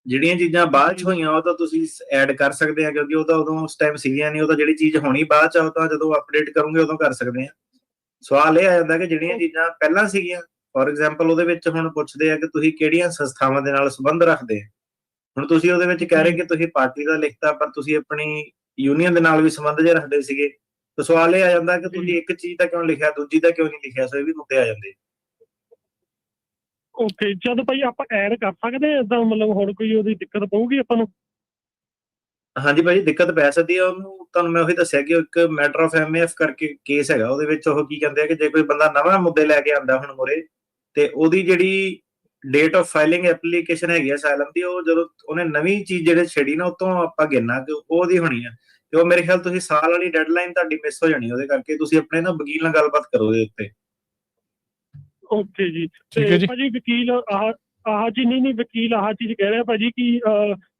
Speaker 2: ਜਿਹੜੀਆਂ ਚੀਜ਼ਾਂ ਬਾਅਦ ਚ ਹੋਈਆਂ ਉਹ ਤਾਂ ਤੁਸੀਂ ਐਡ ਕਰ ਸਕਦੇ ਆ, ਕਿਉਂਕਿ ਉਹ ਤਾਂ ਉਦੋਂ ਉਸ ਟਾਈਮ ਸੀਗੀਆਂ ਨਹੀਂ। ਉਹ ਤਾਂ ਜਿਹੜੀ ਚੀਜ਼ ਹੋਣੀ ਬਾਅਦ ਚ, ਉਹ ਤਾਂ ਜਦੋਂ ਅਪਡੇਟ ਕਰੋਗੇ ਉਦੋਂ ਕਰ ਸਕਦੇ ਆ। ਸਵਾਲ ਇਹ ਆ ਜਾਂਦਾ ਕਿ ਜਿਹੜੀਆਂ ਚੀਜ਼ਾਂ ਪਹਿਲਾਂ ਸੀਗੀਆਂ, ਫੋਰ ਐਗਜ਼ਾਮਪਲ ਉਹਦੇ ਵਿੱਚ ਹੁਣ ਪੁੱਛਦੇ ਆ ਕਿ ਤੁਸੀਂ ਕਿਹੜੀਆਂ ਸੰਸਥਾਵਾਂ ਦੇ ਨਾਲ ਸੰਬੰਧ ਰੱਖਦੇ ਆ। ਹੁਣ ਤੁਸੀਂ ਉਹਦੇ ਵਿੱਚ ਕਹਿ ਰਹੇ ਕਿ ਤੁਸੀਂ ਪਾਰਟੀ ਦਾ ਲਿਖਤਾ, ਪਰ ਤੁਸੀਂ ਆਪਣੀ ਯੂਨੀਅਨ ਦੇ ਨਾਲ ਵੀ ਸੰਬੰਧ ਜੇ ਰੱਖਦੇ ਸੀਗੇ। ਤਾਂ ਸਵਾਲ ਇਹ ਆ ਜਾਂਦਾ ਕਿ ਤੁਸੀਂ ਇੱਕ ਚੀਜ਼ ਦਾ ਕਿਉਂ ਲਿਖਿਆ, ਦੂਜੀ ਦਾ ਕਿਉਂ ਨਹੀਂ ਲਿਖਿਆ? ਸੋ ਇਹ ਵੀ ਮੁੱਦੇ ਆ ਜਾਂਦੇ।
Speaker 12: ਓਕੇ, ਜਦ ਭਾਈ ਆਪਾਂ ਐਡ ਕਰ ਸਕਦੇ ਆ ਏਦਾਂ, ਮਤਲਬ ਹੁਣ ਕੋਈ ਉਹਦੀ ਦਿੱਕਤ ਪਊਗੀ ਆਪਾਂ ਨੂੰ?
Speaker 2: ਹਾਂਜੀ ਭਾਜੀ, ਦਿੱਕਤ ਪੈ ਸਕਦੀ ਹੈ ਉਹਨੂੰ। ਤੁਹਾਨੂੰ ਮੈਂ ਉਹੀ ਦੱਸਿਆ ਕਿ ਇੱਕ ਮੈਟਰ ਆਫ MAF ਕਰਕੇ ਕੇਸ ਹੈਗਾ, ਉਹਦੇ ਵਿੱਚ ਉਹ ਕੀ ਕਹਿੰਦੇ ਆ ਕਿ ਜੇ ਕੋਈ ਬੰਦਾ ਨਵਾਂ ਮੁੱਦੇ ਲੈ ਕੇ ਆਉਂਦਾ ਹੁਣ ਮੁਰੇ, ਤੇ ਉਹਦੀ ਜਿਹੜੀ ਡੇਟ ਆਫ ਫਾਈਲਿੰਗ ਐਪਲੀਕੇਸ਼ਨ ਹੈਗੀ ਆ ਅਸਾਈਲਮ ਦੀ, ਉਹ ਜਦੋਂ ਉਹਨੇ ਨਵੀਂ ਚੀਜ਼ ਜਿਹੜੇ ਛੇੜੀ ਨਾ, ਉਤੋਂ ਆਪਾਂ ਗਿਣਨਾ ਕਿ ਉਹਦੀ ਹੋਣੀ ਆ। ਤੇ ਉਹ ਮੇਰੇ ਖਿਆਲ ਤੁਸੀਂ ਸਾਲ ਵਾਲੀ ਡੈਡਲਾਈਨ ਤੁਹਾਡੀ ਮਿਸ ਹੋ ਜਾਣੀ, ਉਹਦੇ ਕਰਕੇ ਤੁਸੀਂ ਆਪਣੇ ਨਾ ਵਕੀਲ ਨਾਲ ਗੱਲਬਾਤ ਕਰੋ ਉਹਦੇ ਉੱਤੇ।
Speaker 12: ਓਕੇ ਜੀ।
Speaker 1: ਠੀਕ ਹੈ
Speaker 12: ਤੇ
Speaker 1: ਜੀ।
Speaker 12: ਭਾਜੀ ਵਕੀਲ ਆਹ ਜੀ ਨਹੀਂ ਵਕੀਲ ਆਹ ਚੀਜ਼ ਕਹਿ ਰਿਹਾ ਭਾਜੀ ਕਿ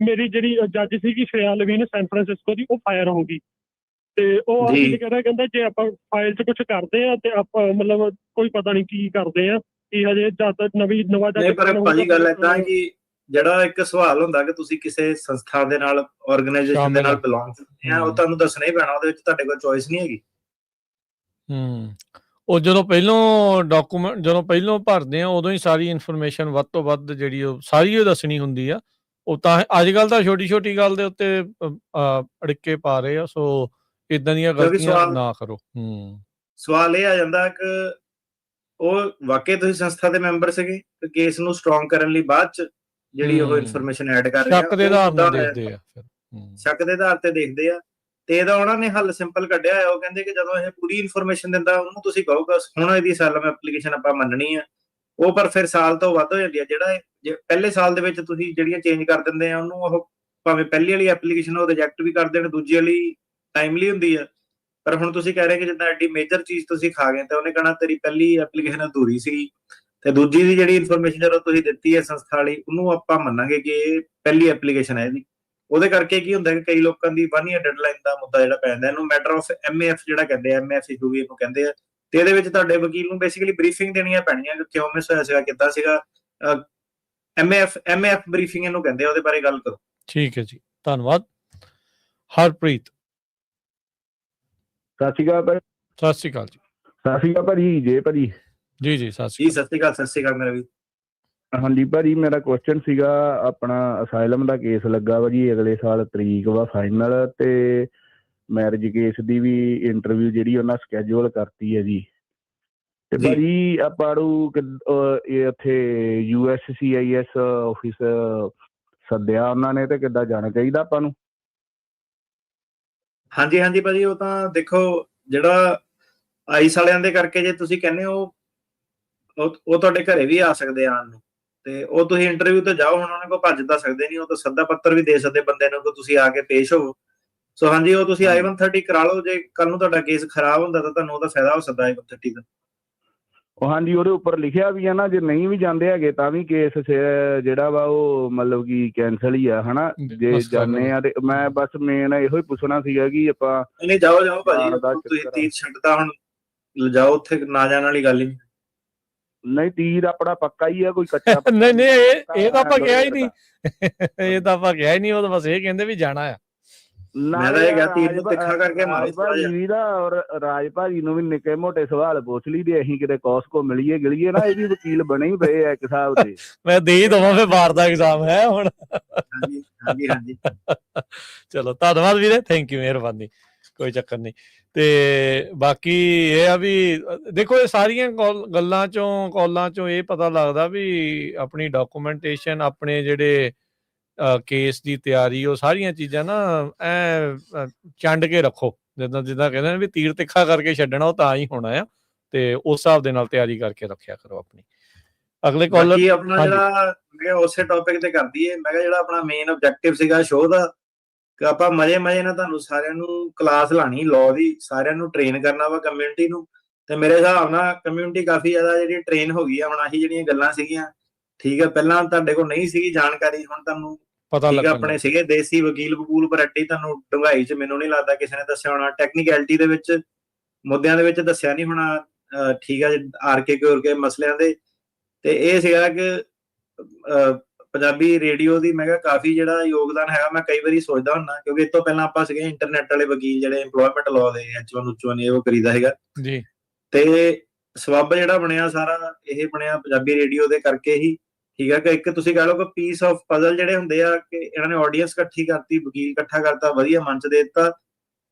Speaker 12: ਮੇਰੀ ਜਿਹੜੀ ਜੱਜ ਸੀਗੀ ਸ਼੍ਰੇਆ ਲਵੀਨ ਸੈਨ ਫਰਾਂਸਿਸਕੋ ਦੀ, ਉਹ ਫਾਇਰ ਹੋ ਗਈ। ਤੇ ਉਹ ਆਹ ਚੀਜ਼ ਕਹਿ ਰਿਹਾ, ਕਹਿੰਦਾ ਜੇ ਆਪਾਂ ਫਾਈਲ 'ਚ ਕੁਝ ਕਰਦੇ ਆ ਤੇ ਆਪਾਂ ਮਤਲਬ ਕੋਈ ਪਤਾ ਨਹੀਂ ਕੀ ਕਰਦੇ ਆ, ਕਿ ਹਜੇ ਜਦ ਤੱਕ ਨਵਾਂ
Speaker 2: ਨਹੀਂ ਪਰ ਭਾਜੀ ਗੱਲ ਏਦਾਂ ਕਿ ਜਿਹੜਾ ਇੱਕ ਸਵਾਲ ਹੁੰਦਾ ਕਿ ਤੁਸੀਂ ਕਿਸੇ ਸੰਸਥਾ ਦੇ ਨਾਲ, ਆਰਗੇਨਾਈਜੇਸ਼ਨ ਦੇ ਨਾਲ ਬਿਲੋਂਗ ਕਰਦੇ ਆ, ਉਹ ਤੁਹਾਨੂੰ ਦੱਸਣਾ ਹੀ ਪੈਣਾ, ਉਹਦੇ ਵਿੱਚ ਤੁਹਾਡੇ ਕੋਲ ਚੋਇਸ ਨਹੀਂ ਹੈਗੀ।
Speaker 1: ਉਹ ਜਦੋਂ ਪਹਿਲੋਂ ਡਾਕੂਮੈਂਟ ਜਦੋਂ ਪਹਿਲੋਂ ਭਰਦੇ ਆ, ਉਦੋਂ ਹੀ ਸਾਰੀ ਇਨਫੋਰਮੇਸ਼ਨ ਵੱਧ ਤੋਂ ਵੱਧ ਜਿਹੜੀ ਉਹ ਸਾਰੀ ਉਹ ਦੱਸਣੀ ਹੁੰਦੀ ਆ। ਉਹ ਤਾਂ ਅੱਜ ਕੱਲ੍ਹ ਤਾਂ ਛੋਟੀ ਗੱਲ ਦੇ ਉੱਤੇ ਅੜਿੱਕੇ ਪਾ ਰਹੇ ਆ, ਸੋ ਇਦਾਂ ਦੀਆਂ ਗਲਤੀਆਂ ਨਾ ਕਰੋ।
Speaker 2: ਸਵਾਲ ਇਹ ਆ ਜਾਂਦਾ ਕਿ ਉਹ ਵਾਕਈ ਤੁਸੀਂ ਸੰਸਥਾ ਦੇ ਮੈਂਬਰ ਸੀਗੇ ਤੇ ਕੇਸ ਨੂੰ ਸਟਰੋਂਗ ਕਰਨ ਲਈ ਬਾਅਦ ਚ ਜਿਹੜੀ ਉਹ ਇਨਫੋਰਮੇਸ਼ਨ ਐਡ ਕਰ ਰਹੇ ਆ,
Speaker 1: ਸ਼ੱਕ ਦੇ ਆਧਾਰ ਤੇ ਦੇਖਦੇ ਆ,
Speaker 2: ਸ਼ੱਕ ਦੇ ਆਧਾਰ ਤੇ ਦੇਖਦੇ ਆ। ਤੇ ਇਹਦਾ ਉਹਨਾਂ ਨੇ ਹੱਲ ਸਿੰਪਲ ਕੱਢਿਆ ਹੈ, ਉਹ ਕਹਿੰਦੇ ਕਿ ਜਦੋਂ ਇਹ ਪੂਰੀ ਇਨਫੋਰਮੇਸ਼ਨ ਦਿੰਦਾ, ਉਹਨੂੰ ਤੁਸੀਂ ਕਹੋਗਾ ਹੁਣ ਇਹਦੀ ਅਸਾਈਲਮ ਐਪਲੀਕੇਸ਼ਨ ਆਪਾਂ ਮੰਨਣੀ ਆ, ਉਹ ਪਰ ਫਿਰ ਸਾਲ ਤੋਂ ਵੱਧ ਹੋ ਜਾਂਦੀ ਆ। ਜਿਹੜਾ ਪਹਿਲੇ ਸਾਲ ਦੇ ਵਿੱਚ ਤੁਸੀਂ ਜਿਹੜੀਆਂ ਚੇਂਜ ਕਰ ਦਿੰਦੇ ਆ, ਉਹਨੂੰ ਉਹ ਭਾਵੇਂ ਪਹਿਲੀ ਵਾਲੀ ਐਪਲੀਕੇਸ਼ਨ ਉਹ ਰਿਜੈਕਟ ਵੀ ਕਰ ਦੇਣ, ਦੂਜੀ ਵਾਲੀ ਟਾਈਮਲੀ ਹੁੰਦੀ ਆ। ਪਰ ਹੁਣ ਤੁਸੀਂ ਕਹਿ ਰਹੇ ਕਿ ਜਿੱਦਾਂ ਐਡੀ ਮੇਜਰ ਚੀਜ਼ ਤੁਸੀਂ ਖਾ ਗਏ, ਤਾਂ ਉਹਨੇ ਕਹਿਣਾ ਤੇਰੀ ਪਹਿਲੀ ਐਪਲੀਕੇਸ਼ਨ ਅਧੂਰੀ ਸੀ, ਤੇ ਦੂਜੀ ਦੀ ਜਿਹੜੀ ਇਨਫੋਰਮੇਸ਼ਨ ਜਦੋਂ ਤੁਸੀਂ ਦਿੱਤੀ ਹੈ ਸੰਸਥਾ ਵਾਲੀ, ਉਹਨੂੰ ਆਪਾਂ ਮੰਨਾਂਗੇ ਕਿ ਇਹ ਪਹਿਲੀ ਐਪਲੀਕੇਸ਼ਨ ਹੈ ਇਹਦੀ। ਉਹਦੇ ਕਰਕੇ ਕੀ ਹੁੰਦਾ ਕਿ ਕਈ ਲੋਕਾਂ ਦੀ 1 ਈਅਰ ਡੈਡਲਾਈਨ ਦਾ ਮੁੱਦਾ ਜਿਹੜਾ ਪੈ ਜਾਂਦਾ, ਇਹਨੂੰ ਮੈਟਰ ਆਫ MAF ਜਿਹੜਾ ਕਹਿੰਦੇ ਆ, MAF ਇਸ਼ੂ ਵੀ ਇਹਨੂੰ ਕਹਿੰਦੇ ਆ। ਤੇ ਇਹਦੇ ਵਿੱਚ ਤੁਹਾਡੇ ਵਕੀਲ ਨੂੰ ਬੇਸਿਕਲੀ ਬਰੀਫਿੰਗ ਦੇਣੀਆਂ ਪੈਣੀਆਂ ਕਿ ਕਿਉਂ ਮਿਸ ਹੋਇਆ ਸੀਗਾ, ਕਿੱਦਾਂ ਸੀਗਾ। MAF ਬਰੀਫਿੰਗ ਇਹਨੂੰ ਕਹਿੰਦੇ ਆ, ਉਹਦੇ ਬਾਰੇ ਗੱਲ ਕਰੋ।
Speaker 1: ਠੀਕ ਹੈ ਜੀ, ਧੰਨਵਾਦ। ਹਰਪ੍ਰੀਤ।
Speaker 13: ਸਤਿ ਸ਼੍ਰੀ ਅਕਾਲ ਭਾਈ।
Speaker 1: ਸਤਿ ਸ਼੍ਰੀ ਅਕਾਲ ਜੀ।
Speaker 13: ਸਤਿ ਸ਼੍ਰੀ ਅਕਾਲ ਭਾਜੀ। ਜੇ ਭਾਜੀ
Speaker 1: ਜੀ ਸਤਿ ਸ਼੍ਰੀ
Speaker 2: ਅਕਾਲ ਮੇਰਾ ਵੀ।
Speaker 13: ਹਾਂਜੀ ਭਾਜੀ, ਮੇਰਾ ਕੁਐਸਚਨ ਸੀਗਾ, ਆਪਣਾ ਅਸਾਈਲਮ ਦਾ ਕੇਸ ਲੱਗਾ ਵਾ ਜੀ, ਅਗਲੇ ਸਾਲ ਤਰੀਕ ਵਾ ਫਾਈਨਲ, ਤੇ ਮੈਰਿਜ ਕੇਸ ਦੀ ਵੀ ਇੰਟਰਵਿਊ ਜਿਹੜੀ ਉਹਨਾਂ ਸਕੈਜੂਅਲ ਕਰਤੀ ਹੈ ਜੀ। ਤੇ ਭਾਜੀ ਆਪਾਂ ਨੂੰ ਉੱਥੇ USCIS ਆਫਿਸ ਸੱਦਿਆ ਉਹਨਾਂ ਨੇ, ਤੇ ਕਿੱਦਾਂ ਜਾਣਾ ਚਾਹੀਦਾ ਆਪਾਂ ਨੂੰ?
Speaker 2: ਹਾਂਜੀ ਭਾਜੀ, ਉਹ ਤਾਂ ਦੇਖੋ ਜਿਹੜਾ ਆਈਸ ਵਾਲਿਆਂ ਦੇ ਕਰਕੇ, ਜੇ ਤੁਸੀਂ ਕਹਿੰਦੇ ਹੋ ਉਹ ਤੁਹਾਡੇ ਘਰੇ ਵੀ ਆ ਸਕਦੇ ਆਉਣ ਨੂੰ, ਤੇ ਉਹ ਤੁਸੀਂ ਇੰਟਰਵਿਊ ਤੇ ਜਾਓ, ਹੁਣ ਉਹਨਾਂ ਕੋਲ ਭੱਜ ਤਾਂ ਸਕਦੇ ਨਹੀਂ, ਉਹ ਤਾਂ ਸੱਦਾ ਪੱਤਰ ਵੀ ਦੇ ਸਕਦੇ ਬੰਦੇ ਨੂੰ ਕਿ ਤੁਸੀਂ ਆ ਕੇ ਪੇਸ਼ ਹੋਵੋ। ਸੋ ਹਾਂਜੀ, ਉਹ ਤੁਸੀਂ I-130 ਕਰਾ ਲਓ। ਜੇ ਕੱਲ ਨੂੰ ਤੁਹਾਡਾ ਕੇਸ ਖਰਾਬ ਹੁੰਦਾ ਤਾਂ ਤੁਹਾਨੂੰ ਉਹਦਾ ਫਾਇਦਾ ਹੋ ਸਕਦਾ I-130 ਦਾ।
Speaker 13: ਹਾਂਜੀ, ਉਹਦੇ ਉੱਪਰ ਲਿਖਿਆ ਵੀ ਹੈ ਨਾ, ਜੇ ਨਹੀਂ ਵੀ ਜਾਂਦੇ ਹੈਗੇ ਤਾਂ ਵੀ ਕੇਸ ਜਿਹੜਾ ਵਾ ਉਹ ਮਤਲਬ ਕਿ ਕੈਂਸਲ ਹੀ ਆ, ਹਨਾ, ਜੇ ਜਾਂਦੇ ਆ। ਤੇ ਮੈਂ ਬਸ ਮੇਨ ਇਹੋ ਹੀ ਪੁੱਛਣਾ ਸੀਗਾ ਕਿ ਆਪਾਂ
Speaker 2: ਨਹੀਂ ਜਾਓ ਭਾਜੀ, ਤੁਸੀਂ ਤੀਰ ਛੱਡਦਾ, ਹੁਣ ਲਿਜਾਓ, ਉੱਥੇ ਨਾ ਜਾਣ ਵਾਲੀ ਗੱਲ ਹੀ ਨਹੀਂ।
Speaker 13: ਨਹੀਂ, ਤੀਰ ਆਪਣਾ ਪੱਕਾ ਹੀ ਆ, ਕੋਈ ਕੱਚਾ
Speaker 1: ਨਹੀਂ ਇਹ ਤਾਂ ਆਪਾਂ ਕਿਹਾ ਹੀ ਨਹੀਂ, ਇਹ ਤਾਂ ਆਪਾਂ ਕਿਹਾ ਹੀ ਨਹੀਂ। ਉਹ ਤਾਂ ਬਸ ਇਹ ਕਹਿੰਦੇ ਵੀ ਜਾਣਾ ਆ।
Speaker 2: ਮੈਂ ਤਾਂ ਇਹ ਕਿਹਾ ਤੀਰ ਨੂੰ ਤਿੱਖਾ ਕਰਕੇ ਮਾਰੋ
Speaker 13: ਭਾਜੀ ਦਾ, ਔਰ ਰਾਜ ਭਾਜੀ ਨੂੰ ਵੀ ਨਿੱਕੇ ਮੋਟੇ ਸਵਾਲ ਪੁੱਛ ਲਈ ਦੇ, ਅਸੀਂ ਕਿਤੇ ਕੋਸਕੋ ਮਿਲੀਏ ਗਿਲੀਏ ਨਾ, ਇਹ ਵੀ ਵਕੀਲ ਬਣੇ ਹੀ ਪਏ ਆ ਇੱਕ ਹਿਸਾਬ ਦੇ।
Speaker 1: ਮੈਂ ਦੇ ਹੀ ਦਵਾਂ ਫਿਰ ਬਾਰ ਦਾ ਐਗਜ਼ਾਮ ਹੈ ਹੁਣ।
Speaker 2: ਹਾਂਜੀ
Speaker 1: ਚਲੋ ਧੰਨਵਾਦ ਵੀਰੇ, ਥੈਂਕ ਯੂ, ਮਿਹਰਬਾਨੀ, ਕੋਈ ਚੱਕਰ ਨਹੀਂ। ਤੇ ਬਾਕੀ ਇਹ ਆ ਵੀ ਦੇਖੋ, ਇਹ ਸਾਰੀਆਂ ਕਾਲਾਂ ਚੋਂ ਇਹ ਪਤਾ ਲੱਗਦਾ ਵੀ ਆਪਣੀ ਡਾਕੂਮੈਂਟੇਸ਼ਨ, ਆਪਣੇ ਜਿਹੜੇ ਕੇਸ ਦੀ ਤਿਆਰੀ, ਉਹ ਸਾਰੀਆਂ ਚੀਜ਼ਾਂ ਨਾ ਚੰਡ ਕੇ ਰੱਖੋ। ਜਿੱਦਾਂ ਕਹਿੰਦੇ ਨੇ ਵੀ ਤੀਰ ਤਿੱਖਾ ਕਰਕੇ ਛੱਡਣਾ, ਉਹ ਤਾਂ ਹੀ ਹੋਣਾ ਆ, ਤੇ ਉਸ ਹਿਸਾਬ ਦੇ ਨਾਲ ਤਿਆਰੀ ਕਰਕੇ ਰੱਖਿਆ ਕਰੋ ਆਪਣੀ। ਅਗਲੇ ਕਾਲਰ
Speaker 2: ਆਪਣਾ ਜਿਹੜਾ ਉਸੇ ਟੌਪਿਕ ਤੇ ਕਰ ਦਈਏ, ਮੈਂ ਕਿਹਾ ਜਿਹੜਾ ਆਪਣਾ ਮੇਨ ਆਬਜੈਕਟਿਵ ਸੀਗਾ ਸ਼ੋਅ ਦਾ, ਕਿ ਆਪਾਂ ਮਜ਼ੇ ਨਾਲ ਤੁਹਾਨੂੰ ਸਾਰਿਆਂ ਨੂੰ ਕਲਾਸ ਲਾਣੀ ਲਾਅ ਦੀ, ਸਾਰਿਆਂ ਨੂੰ ਟ੍ਰੇਨ ਕਰਨਾ ਵਾ ਕਮਿਊਨਿਟੀ ਨੂੰ। ਤੇ ਮੇਰੇ ਹਿਸਾਬ ਨਾਲ ਕਮਿਊਨਿਟੀ ਕਾਫੀ ਜ਼ਿਆਦਾ ਜਿਹੜੀ ਟ੍ਰੇਨ ਹੋ ਗਈ ਆ। ਹੁਣ ਆਹੀ ਜਿਹੜੀਆਂ ਗੱਲਾਂ ਸੀਗੀਆਂ, ਠੀਕ ਹੈ, ਪਹਿਲਾਂ ਤੁਹਾਡੇ ਕੋਲ ਨਹੀਂ ਸੀਗੀ ਜਾਣਕਾਰੀ, ਹੁਣ ਤੁਹਾਨੂੰ ਪਤਾ ਲੱਗਾ। ਆਪਣੇ ਸੀਗੇ ਦੇਸੀ ਵਕੀਲ ਪਰ ਐਡੀ ਤੁਹਾਨੂੰ ਡੂੰਘਾਈ ਚ ਮੈਨੂੰ ਨਹੀਂ ਲੱਗਦਾ ਕਿਸੇ ਨੇ ਦੱਸਿਆ ਹੋਣਾ। ਟੈਕਨੀਕੈਲਿਟੀ ਦੇ ਵਿੱਚ, ਮੁੱਦਿਆਂ ਦੇ ਵਿੱਚ ਦੱਸਿਆ ਨਹੀਂ ਹੋਣਾ, ਠੀਕ ਹੈ, ਆਰਕੇ ਮਸਲਿਆਂ ਦੇ। ਤੇ ਇਹ ਸੀਗਾ ਕਿ ਪੰਜਾਬੀ ਰੇਡੀਓ ਦੀ ਮੈਂ ਕਿਹਾ ਕਾਫੀ ਜਿਹੜਾ ਯੋਗਦਾਨ ਹੈਗਾ। ਮੈਂ ਕਈ ਵਾਰੀ ਸੋਚਦਾ ਹੁੰਦਾ, ਕਿਉਂਕਿ ਇਸ ਤੋਂ ਪਹਿਲਾਂ ਆਪਾਂ ਸੀਗੇ ਇੰਟਰਨੈਟ ਵਾਲੇ ਵਕੀਲ, ਜਿਹੜੇ ਇੰਪਲੋਇਮੈਂਟ ਲਾਅ ਦੇ H1 ਇਹ ਉਹ ਕਰੀਦਾ ਹੈਗਾ
Speaker 1: ਜੀ।
Speaker 2: ਤੇ ਸਬੱਬ ਜਿਹੜਾ ਬਣਿਆ ਸਾਰਾ, ਇਹ ਬਣਿਆ ਪੰਜਾਬੀ ਰੇਡੀਓ ਦੇ ਕਰਕੇ ਹੀ, ਠੀਕ ਹੈ। ਕਿ ਇੱਕ ਤੁਸੀਂ ਕਹਿ ਲਓ ਕਿ ਪੀਸ ਆਫ ਪਜ਼ਲ ਜਿਹੜੇ ਹੁੰਦੇ ਆ, ਕਿ ਇਹਨਾਂ ਨੇ ਆਡੀਅנס ਇਕੱਠੀ ਕਰਤੀ, ਵਕੀਲ ਇਕੱਠਾ ਕਰਤਾ, ਵਧੀਆ ਮੰਚ ਦੇ ਦਿੱਤਾ,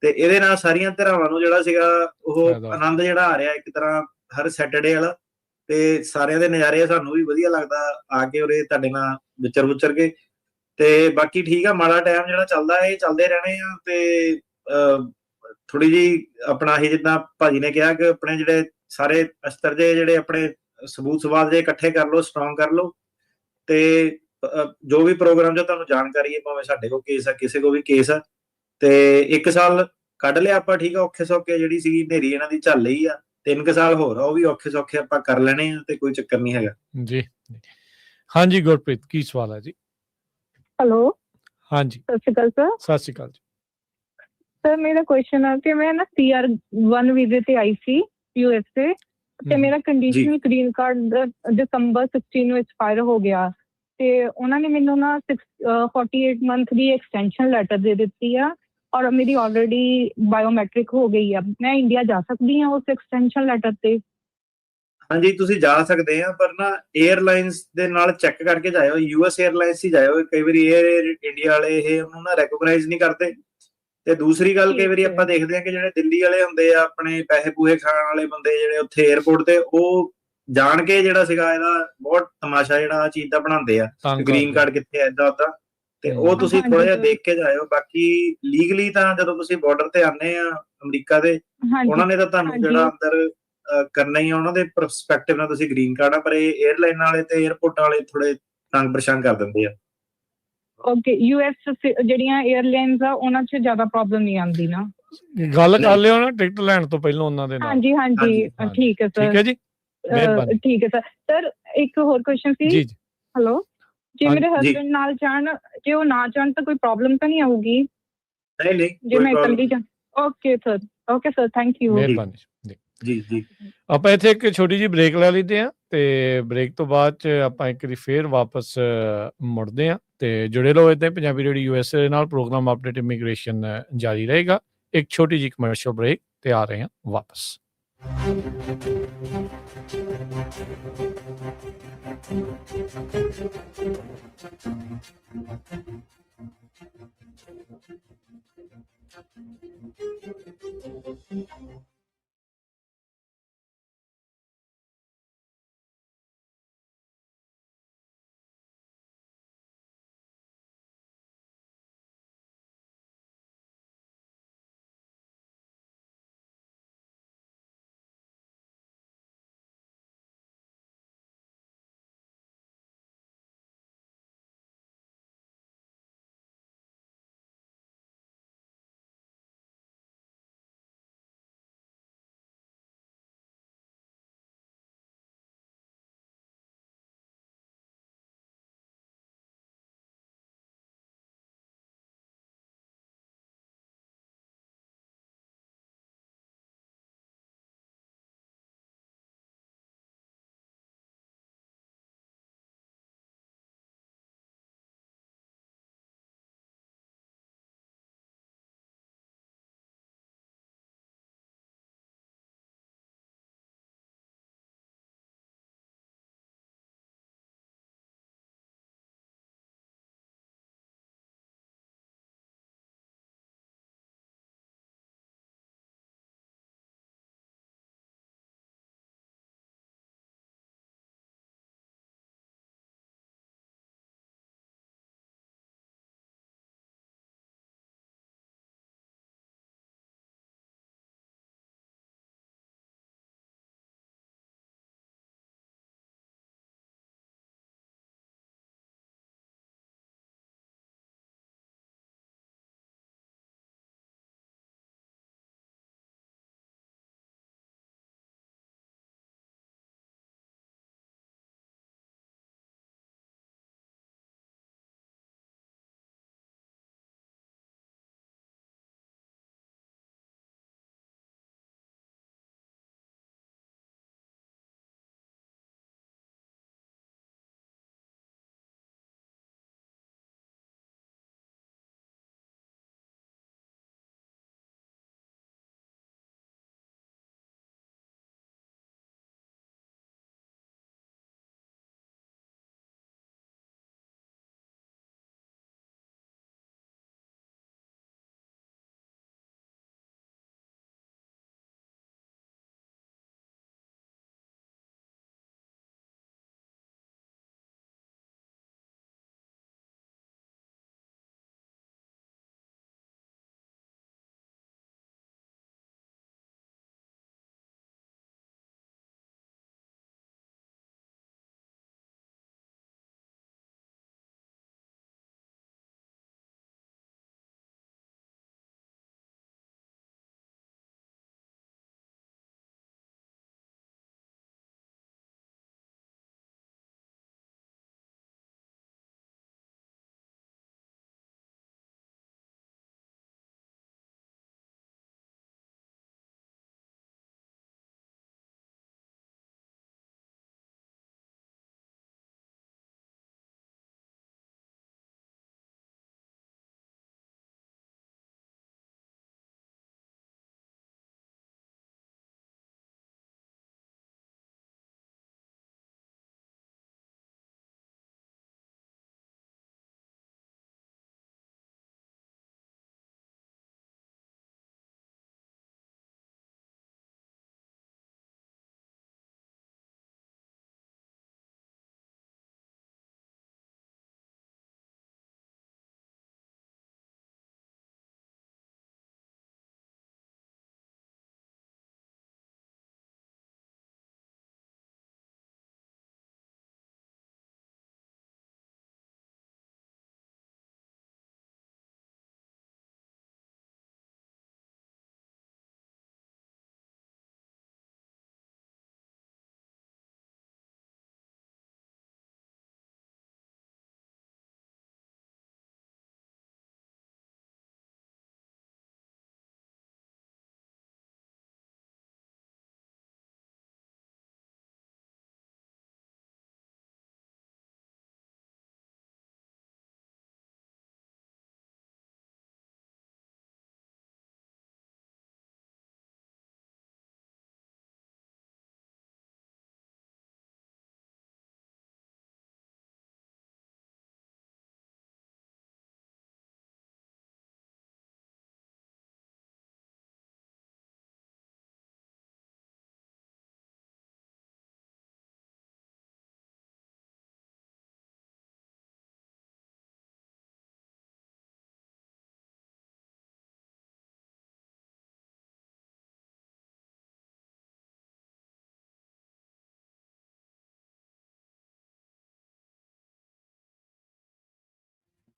Speaker 2: ਤੇ ਇਹਦੇ ਨਾਲ ਸਾਰੀਆਂ ਧਿਰਾਵਾਂ ਨੂੰ ਜਿਹੜਾ ਸੀਗਾ ਉਹ ਆਨੰਦ ਜਿਹੜਾ ਆ ਰਿਹਾ ਇੱਕ ਤਰ੍ਹਾਂ ਹਰ ਸੈਟਰਡੇ ਵਾਲਾ, ਤੇ ਸਾਰਿਆਂ ਦੇ ਨਜ਼ਾਰੇ ਸਾਨੂੰ ਵੀ ਵਧੀਆ ਲੱਗਦਾ ਆ ਕੇ ਉਰੇ ਤੁਹਾਡੇ ਨਾਲ ਵਿਚਰ ਕੇ। ਤੇ ਬਾਕੀ ਠੀਕ ਆ, ਮਾੜਾ ਟਾਈਮ ਜਿਹੜਾ ਚੱਲਦਾ ਇਹ ਚੱਲਦੇ ਰਹਿਣੇ ਆ। ਤੇ ਥੋੜੀ ਜਿਹੀ ਆਪਣਾ ਇਹ ਜਿੱਦਾਂ ਭਾਜੀ ਨੇ ਕਿਹਾ ਕਿ ਆਪਣੇ ਜਿਹੜੇ ਸਾਰੇ ਅਸਤਰ ਜੇ ਜਿਹੜੇ ਆਪਣੇ ਸਬੂਤ ਸਵਾਦ ਜੇ ਇਕੱਠੇ ਕਰ ਲਓ, ਸਟਰੋਂਗ ਕਰ ਲਓ, ਤੇ ਜੋ ਵੀ ਪ੍ਰੋਗਰਾਮ 'ਚ ਤੁਹਾਨੂੰ ਜਾਣਕਾਰੀ ਹੈ, ਭਾਵੇਂ ਸਾਡੇ ਕੋਲ ਕੇਸ ਆ, ਕਿਸੇ ਕੋਲ ਵੀ ਕੇਸ ਆ, ਤੇ 1 ਸਾਲ ਕੱਢ ਲਿਆ ਆਪਾਂ, ਠੀਕ ਆ, ਔਖੇ ਸੌਖੇ ਜਿਹੜੀ ਸੀਗੀ ਹਨੇਰੀ ਇਹਨਾਂ ਦੀ ਝੱਲ ਲਈ ਆ, 3 ਕੁ ਸਾਲ ਹੋਰ ਆ, ਉਹ ਵੀ ਔਖੇ ਸੌਖੇ ਆਪਾਂ ਕਰ ਲੈਣੇ ਆ, ਤੇ ਕੋਈ ਚੱਕਰ ਨਹੀਂ ਹੈਗਾ।
Speaker 1: ਜੀ ਹਾਂਜੀ ਗੁਰਪ੍ਰੀਤ, ਕੀ ਸਵਾਲ ਹੈ ਜੀ?
Speaker 11: ਹੈਲੋ,
Speaker 1: ਹਾਂਜੀ,
Speaker 11: ਸਤਿ ਸ਼੍ਰੀ ਅਕਾਲ ਸਰ।
Speaker 1: ਸਤਿ ਸ਼੍ਰੀ ਅਕਾਲ ਜੀ।
Speaker 11: ਸਰ ਮੇਰਾ ਕੁਐਸਚਨ ਹੈ ਕਿ ਮੈਂ ਨਾ CR1 ਵੀਜ਼ੇ ਤੇ ਆਈ ਸੀ USA, ਤੇ ਮੇਰਾ ਕੰਡੀਸ਼ਨਲ ਗ੍ਰੀਨ ਕਾਰਡ ਦਸੰਬਰ 16 ਨੂੰ ਐਕਸਪਾਇਰ ਹੋ ਗਿਆ, ਤੇ ਉਹਨਾਂ ਨੇ ਮੈਨੂੰ ਨਾ 48 ਮੰਥ ਦੀ ਐਕਸਟੈਂਸ਼ਨ ਲੈਟਰ ਦੇ ਦਿੱਤੀ ਆ, ਔਰ ਮੇਰੀ ਆਲਰੇਡੀ ਬਾਇਓਮੈਟ੍ਰਿਕ ਹੋ ਗਈ ਆ। ਮੈਂ ਇੰਡੀਆ ਜਾ ਸਕਦੀ ਹਾਂ ਉਸ ਐਕਸਟੈਂਸ਼ਨ ਲੈਟਰ ਤੇ?
Speaker 2: ਹਾਂਜੀ, ਤੁਸੀਂ ਜਾ ਸਕਦੇ ਆ, ਪਰ ਨਾ 에ਅਰਲਾਈਨਸ ਦੇ ਨਾਲ ਚੈੱਕ ਕਰਕੇ ਜਾਇਓ, US 에ਅਰਲਾਈਨਸ ਹੀ ਜਾਇਓ। ਕਈ ਵਾਰੀ 에ਅਰ ਇੰਡੀਆ ਵਾਲੇ ਇਹ ਉਹਨੂੰ ਨਾ ਰੈਕੋਗਨਾਈਜ਼ ਨਹੀਂ ਕਰਦੇ। ਤੇ ਦੂਸਰੀ ਗੱਲ, ਕਈ ਵਾਰੀ ਆਪਾਂ ਦੇਖਦੇ ਆ ਕਿ ਜਿਹੜੇ ਦਿੱਲੀ ਵਾਲੇ ਹੁੰਦੇ ਆ, ਆਪਣੇ ਪੈਸੇ ਪੂਹੇ ਖਾਣ ਵਾਲੇ ਬੰਦੇ, ਜਿਹੜੇ ਉੱਥੇ 에ਅਰਪੋਰਟ ਤੇ, ਉਹ ਜਾਣ ਕੇ ਜਿਹੜਾ ਸੀਗਾ ਇਹਦਾ ਬਹੁਤ ਤਮਾਸ਼ਾ ਜਿਹੜਾ ਆ ਚੀਜ਼ ਦਾ ਬਣਾਉਂਦੇ ਆ, ਗ੍ਰੀਨ ਕਾਰਡ ਕਿੱਥੇ ਏਦਾਂ ਓਦਾਂ, ਤੇ ਉਹ ਤੁਸੀਂ ਥੋੜਾ ਜਿਹਾ ਦੇਖ ਕੇ ਜਾਇਓ। ਬਾਕੀ ਲੀਗਲੀ ਤਾਂ ਜਦੋਂ ਤੁਸੀਂ ਬਾਰਡਰ ਤੇ ਆਨੇ ਆ ਅਮਰੀਕਾ ਦੇ, ਉਹਨਾਂ ਨੇ ਤਾਂ ਤੁਹਾਨੂੰ ਜਿਹੜਾ ਅੰਦਰ ਕਰਨਾ ਹੀ ਆ, ਉਹਨਾਂ ਦੇ ਪਰਸਪੈਕਟਿਵ ਨਾਲ ਤੁਸੀਂ ਗ੍ਰੀਨ ਕਾਰਡ ਆ, ਪਰ ਇਹ 에ਅਰਲਾਈਨ ਵਾਲੇ ਤੇ 에ਅਰਪੋਰਟ ਵਾਲੇ ਥੋੜੇ ਤੰਗ ਪਰੇਸ਼ਾਨ ਕਰ ਦਿੰਦੇ ਆ।
Speaker 11: ਓਕੇ, US ਜਿਹੜੀਆਂ 에ਅਰਲਾਈਨਸ ਆ ਉਹਨਾਂ 'ਚ ਜ਼ਿਆਦਾ ਪ੍ਰੋਬਲਮ ਨਹੀਂ ਆਉਂਦੀ ਨਾ?
Speaker 1: ਗੱਲ ਕਰ ਲਿਓ ਨਾ ਟਿਕਟ ਲੈਣ ਤੋਂ ਪਹਿਲਾਂ ਉਹਨਾਂ ਦੇ ਨਾਲ।
Speaker 11: ਹਾਂਜੀ ਹਾਂਜੀ, ਠੀਕ ਹੈ ਸਰ।
Speaker 1: ਠੀਕ ਹੈ ਜੀ, ਮਿਹਰਬਾਨੀ।
Speaker 11: ਠੀਕ ਹੈ ਸਰ। ਸਰ ਇੱਕ ਹੋਰ ਕੁਐਸਚਨ ਸੀ।
Speaker 1: ਜੀ
Speaker 11: ਹੈਲੋ, ਜੇ ਮੇਰੇ ਹਸਬੰਡ ਨਾਲ ਜਾਣ, ਜੇ ਉਹ ਨਾ ਜਾਣ ਤਾਂ ਕੋਈ ਪ੍ਰੋਬਲਮ ਤਾਂ ਨਹੀਂ ਆਊਗੀ?
Speaker 2: ਨਹੀਂ,
Speaker 11: ਜੇ ਮੈਂ ਇਕੱਲੀ ਜਾ? Okay sir, okay sir, thank you.
Speaker 1: ਮਿਹਰਬਾਨੀ
Speaker 2: ਜੀ ਜੀ।
Speaker 1: ਆਪਾਂ ਇੱਥੇ ਇੱਕ ਛੋਟੀ ਜਿਹੀ ਬ੍ਰੇਕ ਲੈ ਲੈਂਦੇ ਆ, ਤੇ ਬ੍ਰੇਕ ਤੋਂ ਬਾਅਦ 'ਚ ਆਪਾਂ ਇੱਕ ਵਾਰੀ ਫੇਰ ਵਾਪਸ ਮੁੜਦੇ ਆ, ਤੇ ਜੁੜੇ ਰਹੋ ਇੱਦਾਂ। ਪੰਜਾਬੀ ਰੇਡੀਓ USA ਨਾਲ ਪ੍ਰੋਗਰਾਮ ਅਪਡੇਟ ਇਮੀਗ੍ਰੇਸ਼ਨ ਜਾਰੀ ਰਹੇਗਾ। ਇੱਕ ਛੋਟੀ ਜਿਹੀ ਕਮਰਸ਼ੀਅਲ ਬ੍ਰੇਕ ਤੇ ਆ ਰਹੇ ਹਾਂ ਵਾਪਸ।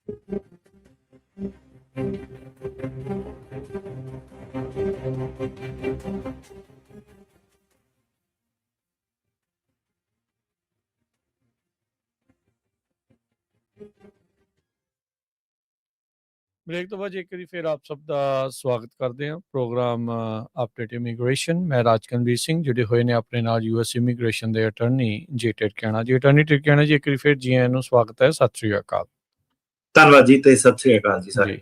Speaker 1: ਬ੍ਰੇਕ ਤੋਂ ਬਾਅਦ ਇੱਕ ਵਾਰੀ ਫਿਰ ਆਪ ਸਭ ਦਾ ਸਵਾਗਤ ਕਰਦੇ ਹਾਂ ਪ੍ਰੋਗਰਾਮ ਅਪਡੇਟ ਇਮੀਗ੍ਰੇਸ਼ਨ। ਮੈਂ ਰਾਜਕਨਵੀਰ ਸਿੰਘ, ਜੁੜੇ ਹੋਏ ਨੇ ਆਪਣੇ ਨਾਲ ਯੂਐਸ ਇਮੀਗ੍ਰੇਸ਼ਨ ਦੇ ਅਟਰਨੀ ਜੇ ਟਿਰਕਿਆਣਾ ਜੀ। ਅਟਰਨੀ ਟਿਰਕਿਆਣਾ ਜੀ, ਇੱਕ ਵਾਰੀ ਫਿਰ ਜੀ ਆਇਆਂ ਨੂੰ ਸਵਾਗਤ ਹੈ। ਸਤਿ ਸ੍ਰੀ ਅਕਾਲ।
Speaker 2: ਧੰਨਵਾਦ ਜੀ ਤੇ ਸਤਿ ਸ੍ਰੀ ਅਕਾਲ ਜੀ ਸਾਰੇ।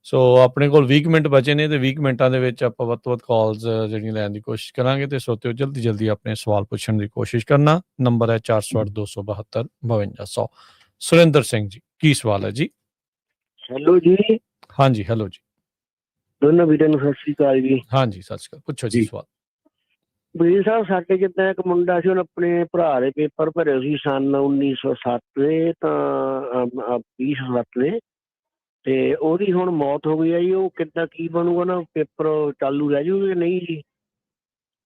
Speaker 1: ਸੋ ਆਪਣੇ ਕੋਲ 20 ਮਿੰਟ ਬਚੇ ਨੇ ਤੇ 20 ਮਿੰਟਾਂ ਦੇ ਵਿੱਚ ਆਪਾਂ ਵੱਧ ਤੋਂ ਵੱਧ ਕਾਲਸ ਜਿਹੜੀਆਂ ਲੈਣ ਦੀ ਕੋਸ਼ਿਸ਼ ਕਰਾਂਗੇ ਤੇ ਸੋਤਿਓ ਜਲਦੀ ਆਪਣੇ ਸਵਾਲ ਪੁੱਛਣ ਦੀ ਕੋਸ਼ਿਸ਼ ਕਰਨਾ। ਨੰਬਰ ਹੈ 408 272 5200। ਸੁਰਿੰਦਰ ਸਿੰਘ ਜੀ, ਕੀ ਸਵਾਲ ਹੈ ਜੀ?
Speaker 14: ਹੈਲੋ ਜੀ।
Speaker 1: ਹਾਂਜੀ, ਹੈਲੋ ਜੀ।
Speaker 14: ਦੋਨੋਂ ਵੀਰਾਂ ਨੂੰ ਸਤਿ ਸ੍ਰੀ ਅਕਾਲ ਜੀ।
Speaker 1: ਹਾਂਜੀ, ਸਤਿ ਸ੍ਰੀ ਅਕਾਲ। ਪੁੱਛੋ ਜੀ ਸਵਾਲ।
Speaker 14: ਵੀਰ ਸਾਹਿਬ, ਸਾਡੇ ਜਿੱਦਾਂ ਇੱਕ ਮੁੰਡਾ ਸੀ, ਉਹਨੇ ਆਪਣੇ ਭਰਾ ਦੇ ਪੇਪਰ ਭਰੇ ਸੀ ਸਨ 1907 ਦੇ ਤਾਂ 2007 ਦੇ, ਤੇ ਉਹਦੀ ਹੁਣ ਮੌਤ ਹੋ ਗਈ ਹੈ ਜੀ। ਉਹ ਕਿੱਦਾਂ ਕੀ ਬਣੂਗਾ ਨਾ? ਪੇਪਰ ਚਾਲੂ ਰਹਿ ਜੂਗੇ ਨਹੀਂ ਜੀ?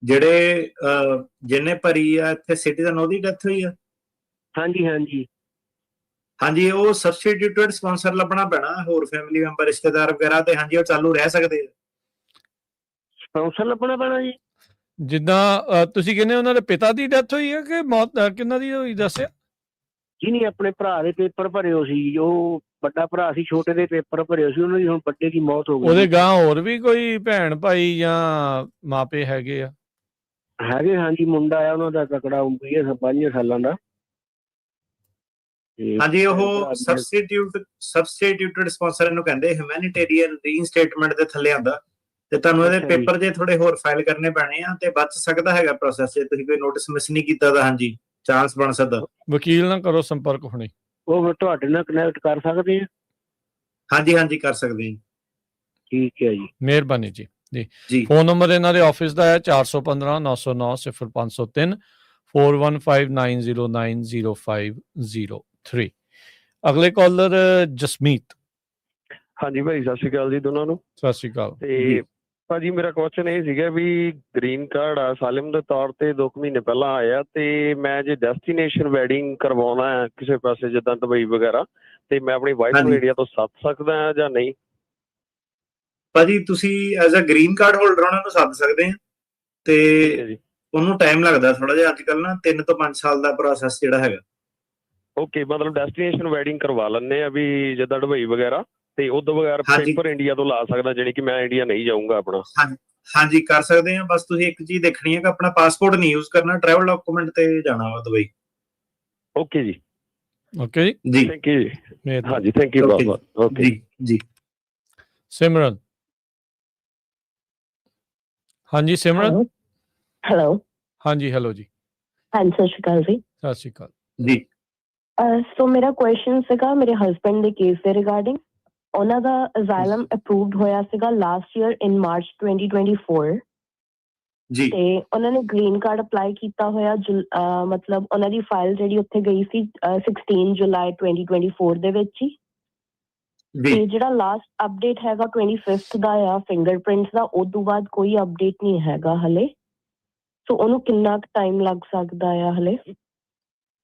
Speaker 2: ਜਿਹੜੇ ਜਿਹਨੇ ਭਰੀ ਆ ਇੱਥੇ ਸਿਟੀਜ਼ਨ, ਉਹਦੀ ਡੈਥ ਹੋਈ ਆ?
Speaker 14: ਹਾਂਜੀ ਹਾਂਜੀ
Speaker 2: ਹਾਂਜੀ, ਉਹ ਸਬਸਟੀਟਿਊਟਡ ਸਪਾਂਸਰ ਲੱਭਣਾ ਪੈਣਾ, ਹੋਰ ਫੈਮਿਲੀ ਮੈਂਬਰ ਰਿਸ਼ਤੇਦਾਰ ਵਗੈਰਾ, ਤੇ ਹਾਂਜੀ ਉਹ ਚਾਲੂ ਰਹਿ ਸਕਦੇ ਆ।
Speaker 14: ਸਪਾਂਸਰ ਲੱਭਣਾ ਪੈਣਾ ਜੀ?
Speaker 1: ਜਿੱਦਾਂ ਤੁਸੀਂ ਕਹਿੰਦੇ ਉਹਨਾਂ ਦੇ ਪਿਤਾ ਦੀ ਡੈਥ ਹੋਈ ਹੈ ਕਿ ਮੌਤ ਕਿਹਨਾਂ ਦੀ ਹੋਈ ਦੱਸਿਆ
Speaker 14: ਜੀ? ਨਹੀਂ, ਆਪਣੇ ਭਰਾ ਦੇ ਪੇਪਰ ਭਰੇ ਹੋ ਸੀ। ਉਹ ਵੱਡਾ ਭਰਾ ਸੀ, ਛੋਟੇ ਦੇ ਪੇਪਰ ਭਰੇ ਹੋ ਸੀ, ਉਹਨਾਂ ਦੀ ਹੁਣ ਵੱਡੇ ਦੀ ਮੌਤ ਹੋ ਗਈ।
Speaker 1: ਉਹਦੇ ਗਾਂ ਹੋਰ ਵੀ ਕੋਈ ਭੈਣ ਭਾਈ ਜਾਂ ਮਾਪੇ ਹੈਗੇ ਆ?
Speaker 14: ਹੈਗੇ, ਹਾਂਜੀ। ਮੁੰਡਾ ਆ ਉਹਨਾਂ ਦਾ ਤਕੜਾ, ਉਮਰ ਹੈ 5 ਸਾਲਾਂ ਦਾ।
Speaker 2: ਹਾਂਜੀ, ਉਹ ਸਬਸਟੀਟਿਊਟਡ ਸਪਾਂਸਰ ਇਹਨੂੰ ਕਹਿੰਦੇ, ਹਿਊਮੈਨਿਟੇਰੀਅਨ ਰੀਇਨਸਟੇਟਮੈਂਟ ਦੇ ਥੱਲੇ ਆਉਂਦਾ। ਤੇ ਤੁਹਾਨੂੰ ਇਹਦੇ ਪੇਪਰ ਜੇ ਥੋੜੇ ਹੋਰ ਫਾਈਲ ਕਰਨੇ ਪੈਣੇ ਆ ਤੇ ਬਚ ਸਕਦਾ ਹੈਗਾ ਪ੍ਰੋਸੈਸ, ਜੇ ਤੁਸੀਂ ਕੋਈ ਨੋਟਿਸ ਮਿਸ ਨਹੀਂ ਕੀਤਾ ਤਾਂ ਹਾਂਜੀ ਚਾਂਸ ਬਣ ਸਕਦਾ।
Speaker 1: ਵਕੀਲ ਨਾਲ ਕਰੋ ਸੰਪਰਕ ਹੁਣੇ।
Speaker 14: ਉਹ ਫਿਰ ਤੁਹਾਡੇ ਨਾਲ ਕਨੈਕਟ ਕਰ ਸਕਦੇ ਆ?
Speaker 2: ਹਾਂਜੀ ਹਾਂਜੀ, ਕਰ ਸਕਦੇ ਹਾਂ।
Speaker 14: ਠੀਕ ਹੈ ਜੀ,
Speaker 1: ਮਿਹਰਬਾਨੀ ਜੀ। ਜੀ ਫੋਨ ਨੰਬਰ ਇਹਨਾਂ ਦੇ ਆਫਿਸ ਦਾ ਹੈ 415 909 0503 4159090503। ਅਗਲੇ ਕਾਲਰ ਜਸਮੀਤ।
Speaker 15: ਹਾਂਜੀ ਭਾਈ, ਸਤਿ ਸ਼੍ਰੀ ਅਕਾਲ ਜੀ ਦੋਨਾਂ ਨੂੰ।
Speaker 1: ਸਤਿ ਸ਼੍ਰੀ ਅਕਾਲ।
Speaker 15: ਤੇ ਭਾਜੀ ਮੇਰਾ ਕੁਐਸਚਨ ਇਹ ਸੀਗਾ ਵੀ ਗ੍ਰੀਨ ਕਾਰਡ ਆ ਸਾਲਿਮ ਦੇ ਤੌਰ ਤੇ 2 ਮਹੀਨੇ ਪਹਿਲਾਂ ਆਇਆ, ਤੇ ਮੈਂ ਜੇ ਡੈਸਟੀਨੇਸ਼ਨ ਵੈਡਿੰਗ ਕਰਵਾਉਣਾ ਹੈ ਕਿਸੇ ਪਾਸੇ ਜਿੱਦਾਂ ਦੁਬਈ ਵਗੈਰਾ, ਤੇ ਮੈਂ ਆਪਣੀ ਵਾਈਫ ਨੂੰ ਇੰਡੀਆ ਤੋਂ ਸੱਦ ਸਕਦਾ ਹਾਂ ਜਾਂ ਨਹੀਂ?
Speaker 2: ਭਾਜੀ ਤੁਸੀਂ as a green card holder ਉਹਨਾਂ ਨੂੰ ਸੱਦ ਸਕਦੇ ਆ, ਤੇ ਉਹਨੂੰ ਟਾਈਮ ਲੱਗਦਾ ਥੋੜਾ ਜਿਹਾ। ਅੱਜ ਕੱਲ ਨਾ 3 ਤੋਂ 5 ਸਾਲ ਦਾ ਪ੍ਰੋਸੈਸ ਜਿਹੜਾ ਹੈਗਾ।
Speaker 15: ਓਕੇ, ਮਤਲਬ ਡੈਸਟੀਨੇਸ਼ਨ ਵੈਡਿੰਗ ਕਰਵਾ ਲੈਂਦੇ ਆ ਵੀ ਜਿੱਦਾਂ ਦੁਬਈ ਵਗੈਰਾ, ਤੇ ਉਦੋਂ ਬਗੈਰ ਪੇਪਰ ਇੰਡੀਆ ਤੋਂ ਲਾ ਸਕਦਾ, ਜਾਣੀ ਕਿ ਮੈਂ ਇੰਡੀਆ ਨਹੀਂ ਜਾਊਂਗਾ ਆਪਣਾ?
Speaker 2: ਹਾਂਜੀ, ਕਰ ਸਕਦੇ ਆ। ਬਸ ਤੁਸੀਂ ਇੱਕ ਚੀਜ਼ ਦੇਖਣੀ ਹੈ ਕਿ ਆਪਣਾ ਪਾਸਪੋਰਟ ਨਹੀਂ ਯੂਜ਼ ਕਰਨਾ, ਟਰੈਵਲ ਡਾਕੂਮੈਂਟ ਤੇ ਜਾਣਾ ਵਾ ਦੁਬਈ।
Speaker 15: ਓਕੇ ਜੀ।
Speaker 1: ਓਕੇ
Speaker 2: ਜੀ,
Speaker 15: ਥੈਂਕ ਯੂ ਜੀ। ਹਾਂਜੀ, ਥੈਂਕ ਯੂ ਬਹੁਤ ਬਹੁਤ। ਓਕੇ
Speaker 2: ਜੀ।
Speaker 1: ਸਿਮਰਨ। ਹਾਂਜੀ ਸਿਮਰਨ।
Speaker 16: ਹੈਲੋ।
Speaker 1: ਹਾਂਜੀ, ਹੈਲੋ ਜੀ।
Speaker 16: ਹਾਂਜੀ, ਸਤਿ ਸ਼੍ਰੀ ਅਕਾਲ ਜੀ।
Speaker 1: ਸਤਿ ਸ਼੍ਰੀ ਅਕਾਲ
Speaker 2: ਜੀ।
Speaker 16: ਸੋ ਮੇਰਾ ਕੁਐਸਚਨ ਸੀਗਾ ਮੇਰੇ ਹਸਬੈਂਡ ਦੇ ਕੇਸ ਦੇ ਰਿਗਾਰਡਿੰਗ। ਉਹਨਾਂ ਦਾ ਅਜ਼ਾਈਲਮ ਅਪਰੂਵਡ ਹੋਇਆ ਸੀਗਾ ਲਾਸਟ ਈਅਰ ਇਨ ਮਾਰਚ 2024
Speaker 2: ਜੀ,
Speaker 16: ਤੇ ਉਹਨਾਂ ਨੇ ਗ੍ਰੀਨ ਕਾਰਡ ਅਪਲਾਈ ਕੀਤਾ ਹੋਇਆ। ਮਤਲਬ ਉਹਨਾਂ ਦੀ ਫਾਈਲ ਜਿਹੜੀ ਉੱਥੇ ਗਈ ਸੀ 16 ਜੁਲਾਈ 2024 ਦੇ ਵਿੱਚ ਹੀ। ਤੇ ਜਿਹੜਾ ਲਾਸਟ ਅਪਡੇਟ ਹੈਗਾ 25th ਦਾ ਆ ਫਿੰਗਰਪ੍ਰਿੰਟਸ ਦਾ, ਉਸ ਤੋਂ ਬਾਅਦ ਕੋਈ ਅਪਡੇਟ ਨਹੀਂ ਹੈਗਾ ਹਲੇ। ਸੋ ਉਹਨੂੰ ਕਿੰਨਾ ਕੁ ਟਾਈਮ ਲੱਗ ਸਕਦਾ ਆ ਹਲੇ?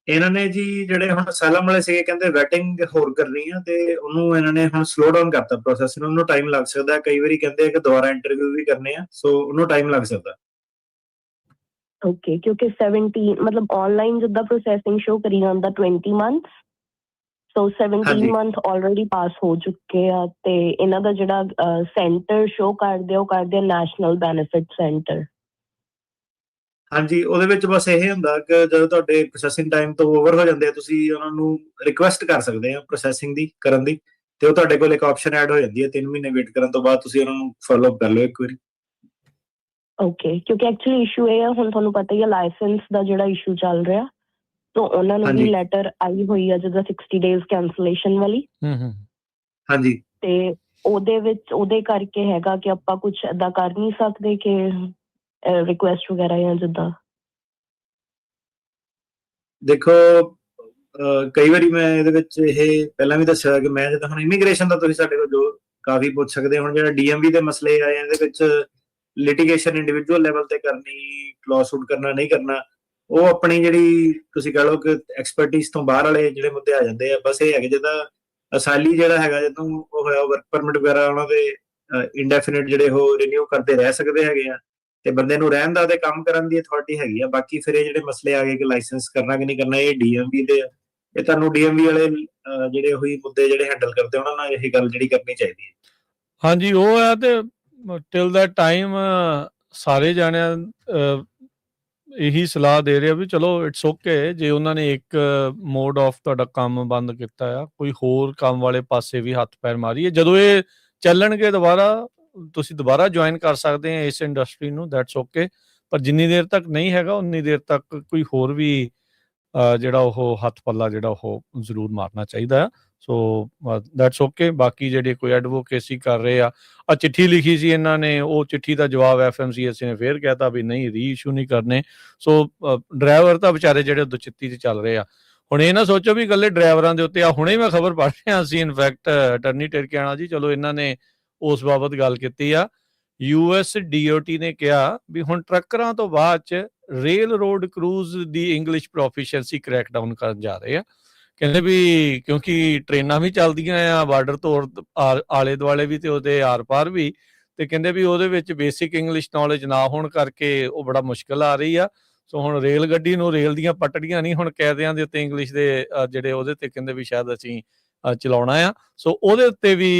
Speaker 2: ਇਹਨਾਂ ਨੇ ਜੀ ਜਿਹੜੇ ਹੁਣ ਅਸਾਈਲਮ ਵਾਲੇ ਸੀਗੇ ਕਹਿੰਦੇ ਵੈਟਿੰਗ ਹੋਰ ਕਰਨੀ ਆ, ਤੇ ਉਹਨੂੰ ਇਹਨਾਂ ਨੇ ਹੁਣ ਸਲੋ ਡਾਊਨ ਕਰਤਾ ਪ੍ਰੋਸੈਸ ਨੂੰ। ਉਹਨੂੰ ਟਾਈਮ ਲੱਗ ਸਕਦਾ, ਕਈ ਵਾਰੀ ਕਹਿੰਦੇ ਕਿ ਦੁਬਾਰਾ ਇੰਟਰਵਿਊ ਵੀ ਕਰਨੇ ਆ, ਸੋ ਉਹਨੂੰ ਟਾਈਮ ਲੱਗ ਸਕਦਾ।
Speaker 16: ਓਕੇ, ਕਿਉਂਕਿ 17 ਮਤਲਬ ਆਨਲਾਈਨ ਜਿੱਦਾਂ ਪ੍ਰੋਸੈਸਿੰਗ ਸ਼ੋ ਕਰੀ ਜਾਂਦਾ 20 ਮੰਥ, ਸੋ 17 ਮੰਥ ਆਲਰੇਡੀ ਪਾਸ ਹੋ ਚੁੱਕੇ ਆ। ਤੇ ਇਹਨਾਂ ਦਾ ਜਿਹੜਾ ਸੈਂਟਰ ਸ਼ੋ ਕਰਦੇ ਉਹ ਕਰਦੇ ਨੈਸ਼ਨਲ ਬੈਨੀਫਿਟ ਸੈਂਟਰ।
Speaker 2: ਹਾਂਜੀ, ਉਹਦੇ ਵਿੱਚ ਬਸ ਇਹ ਹੁੰਦਾ ਕਿ ਜਦੋਂ ਤੁਹਾਡੇ ਪ੍ਰੋਸੈਸਿੰਗ ਟਾਈਮ ਤੋਂ ਓਵਰ ਹੋ ਜਾਂਦੇ ਆ, ਤੁਸੀਂ ਉਹਨਾਂ ਨੂੰ ਰਿਕੁਐਸਟ ਕਰ ਸਕਦੇ ਆ ਪ੍ਰੋਸੈਸਿੰਗ ਦੀ ਕਰਨ ਦੀ, ਤੇ ਉਹ ਤੁਹਾਡੇ ਕੋਲ ਇੱਕ ਆਪਸ਼ਨ ਐਡ ਹੋ ਜਾਂਦੀ ਹੈ 3 ਮਹੀਨੇ ਵੇਟ ਕਰਨ ਤੋਂ ਬਾਅਦ ਤੁਸੀਂ ਉਹਨਾਂ ਨੂੰ ਫੋਲੋ ਅਪ ਕਰ ਲਓ ਇੱਕ ਵਾਰੀ।
Speaker 16: ਓਕੇ, ਕਿਉਂਕਿ ਐਕਚੁਅਲੀ ਇਸ਼ੂ ਇਹ ਆ, ਹੁਣ ਤੁਹਾਨੂੰ ਪਤਾ ਹੀ ਆ ਲਾਇਸੈਂਸ ਦਾ ਜਿਹੜਾ ਇਸ਼ੂ ਚੱਲ ਰਿਹਾ, ਤਾਂ ਉਹਨਾਂ ਨੂੰ ਵੀ ਲੈਟਰ ਆਈ ਹੋਈ ਆ ਜਿੱਦਾਂ 60 ਡੇਜ਼ ਕੈਂਸਲੇਸ਼ਨ ਵਾਲੀ।
Speaker 2: ਹਾਂਜੀ,
Speaker 16: ਤੇ ਉਹਦੇ ਵਿੱਚ ਉਹਦੇ ਕਰਕੇ ਹੈਗਾ ਕਿ ਆਪਾਂ ਕੁਝ ਏਦਾਂ ਕਰ ਨਹੀਂ ਸਕਦੇ ਕਿ ਰਿਕੁਐਸਟ ਵਗੈਰਾ ਜਾਂ ਜਿੱਦਾਂ।
Speaker 2: ਦੇਖੋ ਕਈ ਵਾਰੀ ਮੈਂ ਇਹਦੇ ਵਿੱਚ ਇਹ ਪਹਿਲਾਂ ਵੀ ਦੱਸਿਆ ਕਿ ਮੈਂ ਜਦੋਂ ਹੁਣ ਇਮੀਗ੍ਰੇਸ਼ਨ ਦਾ ਤੁਸੀਂ ਸਾਡੇ ਕੋਲ ਜੋ ਕਾਫੀ ਪੁੱਛ ਸਕਦੇ। ਹੁਣ ਜਿਹੜਾ DMV ਦੇ ਮਸਲੇ ਆਏ ਇਹਦੇ ਵਿੱਚ ਲਿਟੀਗੇਸ਼ਨ ਇੰਡੀਵਿਜੂਅਲ ਲੈਵਲ ਤੇ ਕਰਨੀ, ਲॉ-ਸੂਟ ਕਰਨਾ ਨਹੀਂ ਕਰਨਾ, ਉਹ ਆਪਣੀ ਜਿਹੜੀ ਤੁਸੀਂ ਕਹ ਲਓ ਕਿ ਐਕਸਪਰਟਿਜ਼ ਤੋਂ ਬਾਹਰ ਵਾਲੇ ਜਿਹੜੇ ਮੁੱਦੇ ਆ ਜਾਂਦੇ ਆ। ਬਸ ਇਹ ਹੈ ਕਿ ਜਿੱਦਾਂ ਅਸਾਲੀ ਜਿਹੜਾ ਹੈਗਾ ਜਦੋਂ ਉਹ ਹੋਇਆ ਵਰਕ ਪਰਮਿਟ ਵਗੈਰਾ ਉਹਨਾਂ ਦੇ ਇੰਡੈਫੀਨਿਟ ਜਿਹੜੇ ਉਹ ਰਿਨਿਊ ਕਰਦੇ ਰਹਿ ਸਕਦੇ ਹੈਗੇ ਆ, ਤੇ ਬੰਦੇ ਨੂੰ ਰਹਿਣ ਦਾ ਤੇ ਕੰਮ ਕਰਨ ਦੀ ਅਥਾਰਟੀ ਹੈਗੀ ਆ। ਬਾਕੀ ਫਿਰ ਇਹ ਜਿਹੜੇ ਮਸਲੇ ਆ ਗਏ ਕਿ ਲਾਇਸੈਂਸ ਕਰਨਾ ਕਿ ਨਹੀਂ ਕਰਨਾ, ਇਹ ਡੀਐਮਵੀ ਦੇ ਆ। ਇਹ ਤੁਹਾਨੂੰ ਡੀਐਮਵੀ ਵਾਲੇ ਜਿਹੜੇ ਉਹੀ ਮੁੱਦੇ ਜਿਹੜੇ ਹੈਂਡਲ ਕਰਦੇ ਉਹਨਾਂ ਨਾਲ ਇਹ ਗੱਲ ਜਿਹੜੀ ਕਰਨੀ ਚਾਹੀਦੀ ਹੈ।
Speaker 1: ਹਾਂਜੀ, ਉਹ ਹੈ ਤੇ ਟਿਲ ਦੈਟ ਟਾਈਮ ਸਾਰੇ ਜਾਣਿਆਂ ਇਹੀ ਸਲਾਹ ਦੇ ਰਿਹਾ ਵੀ ਚਲੋ ਇਟਸ ਓਕੇ ਜੇ ਉਹਨਾਂ ਨੇ ਇੱਕ ਮੋਡ ਆਫ ਤੁਹਾਡਾ ਕੰਮ ਬੰਦ ਕੀਤਾ ਆ, ਕੋਈ ਹੋਰ ਕੰਮ ਵਾਲੇ ਪਾਸੇ ਵੀ ਹੱਥ ਪੈਰ ਮਾਰੀਏ। ਜਦੋਂ ਇਹ ਚੱਲਣਗੇ ਦੁਬਾਰਾ ਤੁਸੀਂ ਦੁਬਾਰਾ ਜੁਆਇਨ ਕਰ ਸਕਦੇ ਆ ਇਸ ਇੰਡਸਟਰੀ ਨੂੰ, ਦੈਟਸ ਓਕੇ। ਪਰ ਜਿੰਨੀ ਦੇਰ ਤੱਕ ਨਹੀਂ ਹੈਗਾ ਉਨੀ ਦੇਰ ਤੱਕ ਕੋਈ ਹੋਰ ਵੀ ਜਿਹੜਾ ਉਹ ਹੱਥ ਪੱਲਾ ਜਿਹੜਾ ਉਹ ਜ਼ਰੂਰ ਮਾਰਨਾ ਚਾਹੀਦਾ ਆ। So that's okay. ਬਾਕੀ ਜਿਹੜੇ ਕੋਈ ਐਡਵੋਕੇਸੀ ਕਰ ਰਹੇ ਆ ਚਿੱਠੀ ਲਿਖੀ ਸੀ ਇਹਨਾਂ ਨੇ, ਉਹ ਚਿੱਠੀ ਦਾ ਜਵਾਬ FMCSA ਨੇ ਫੇਰ ਕਹਿਤਾ ਵੀ ਨਹੀਂ ਰੀ ਇਸ਼ੂ ਨਹੀਂ ਕਰਨੇ। ਸੋ ਡਰਾਈਵਰ ਤਾਂ ਵਿਚਾਰੇ ਜਿਹੜੇ ਦੁਚਿੱਤੀ 'ਚ ਚੱਲ ਰਹੇ ਆ। ਹੁਣ ਇਹ ਨਾ ਸੋਚੋ ਵੀ ਇਕੱਲੇ ਡਰਾਈਵਰਾਂ ਦੇ ਉੱਤੇ ਆ। ਹੁਣੇ ਮੈਂ ਖਬਰ ਪੜ੍ਹ ਰਿਹਾ ਸੀ ਇਨਫੈਕਟ ਅਟਰਨੀ ਟਿਰਕਿਆਣਾ ਜੀ, ਚਲੋ ਇਹਨਾਂ ਨੇ ਉਸ ਬਾਬਤ ਗੱਲ ਕੀਤੀ ਆ। US DOT ਨੇ ਕਿਹਾ ਵੀ ਹੁਣ ਟਰੱਕਰਾਂ ਤੋਂ ਬਾਅਦ 'ਚ ਰੇਲ ਰੋਡ ਕਰੂਜ਼ ਦੀ ਇੰਗਲਿਸ਼ ਪ੍ਰੋਫੀਸ਼ੀਐਂਸੀ ਕਰੈਕ ਡਾਊਨ ਕਰਨ ਜਾ ਰਹੇ ਆ। ਕਹਿੰਦੇ ਵੀ ਕਿਉਂਕਿ ਟ੍ਰੇਨਾਂ ਵੀ ਚੱਲਦੀਆਂ ਆ ਬਾਰਡਰ ਤੋਂ ਆਲੇ ਦੁਆਲੇ ਵੀ ਤੇ ਉਹਦੇ ਆਰ ਪਾਰ ਵੀ, ਤੇ ਕਹਿੰਦੇ ਵੀ ਉਹਦੇ ਵਿੱਚ ਬੇਸਿਕ ਇੰਗਲਿਸ਼ ਨੌਲੇਜ ਨਾ ਹੋਣ ਕਰਕੇ ਉਹ ਬੜਾ ਮੁਸ਼ਕਿਲ ਆ ਰਹੀ ਆ। ਸੋ ਹੁਣ ਰੇਲ ਗੱਡੀ ਨੂੰ ਰੇਲ ਦੀਆਂ ਪਟੜੀਆਂ ਨਹੀਂ, ਹੁਣ ਕਾਇਦਿਆਂ ਦੇ ਉੱਤੇ ਇੰਗਲਿਸ਼ ਦੇ ਜਿਹੜੇ ਉਹਦੇ ਤੇ ਕਹਿੰਦੇ ਵੀ ਸ਼ਾਇਦ ਅਸੀਂ ਚਲਾਉਣਾ ਆ। ਸੋ ਉਹਦੇ ਉੱਤੇ ਵੀ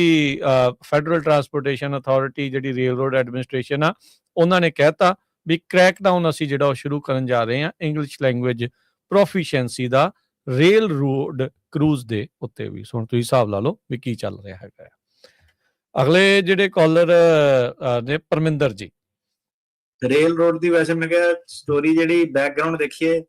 Speaker 1: ਫੈਡਰਲ ਟਰਾਂਸਪੋਰਟੇਸ਼ਨ ਅਥਾਰਟੀ ਜਿਹੜੀ ਰੇਲ ਰੋਡ ਐਡਮਿਨਿਸਟ੍ਰੇਸ਼ਨ ਆ ਉਹਨਾਂ ਨੇ ਕਹਿਤਾ ਵੀ ਕ੍ਰੈਕ ਡਾਊਨ ਅਸੀਂ ਜਿਹੜਾ ਉਹ ਸ਼ੁਰੂ ਕਰਨ ਜਾ ਰਹੇ ਹਾਂ ਇੰਗਲਿਸ਼ ਲੈਂਗੁਏਜ ਪ੍ਰੋਫੀਸ਼ੀਐਂਸੀ ਦਾ ਰੇਲ ਰੋਡ ਕਰੂਜ਼ ਦੇ ਉੱਤੇ ਵੀ। ਹੁਣ ਤੁਸੀਂ ਹਿਸਾਬ ਲਾ ਲਓ ਵੀ ਕੀ ਚੱਲ ਰਿਹਾ ਹੈਗਾ। ਅਗਲੇ ਜਿਹੜੇ ਕਾਲਰ ਨੇ ਪਰਮਿੰਦਰ ਜੀ।
Speaker 2: ਰੇਲ ਰੋਡ ਦੀ ਵੈਸੇ ਮੈਂ ਕਿਹਾ ਸਟੋਰੀ ਜਿਹੜੀ ਬੈਕਗ੍ਰਾਉਂਡ ਦੇਖੀਏ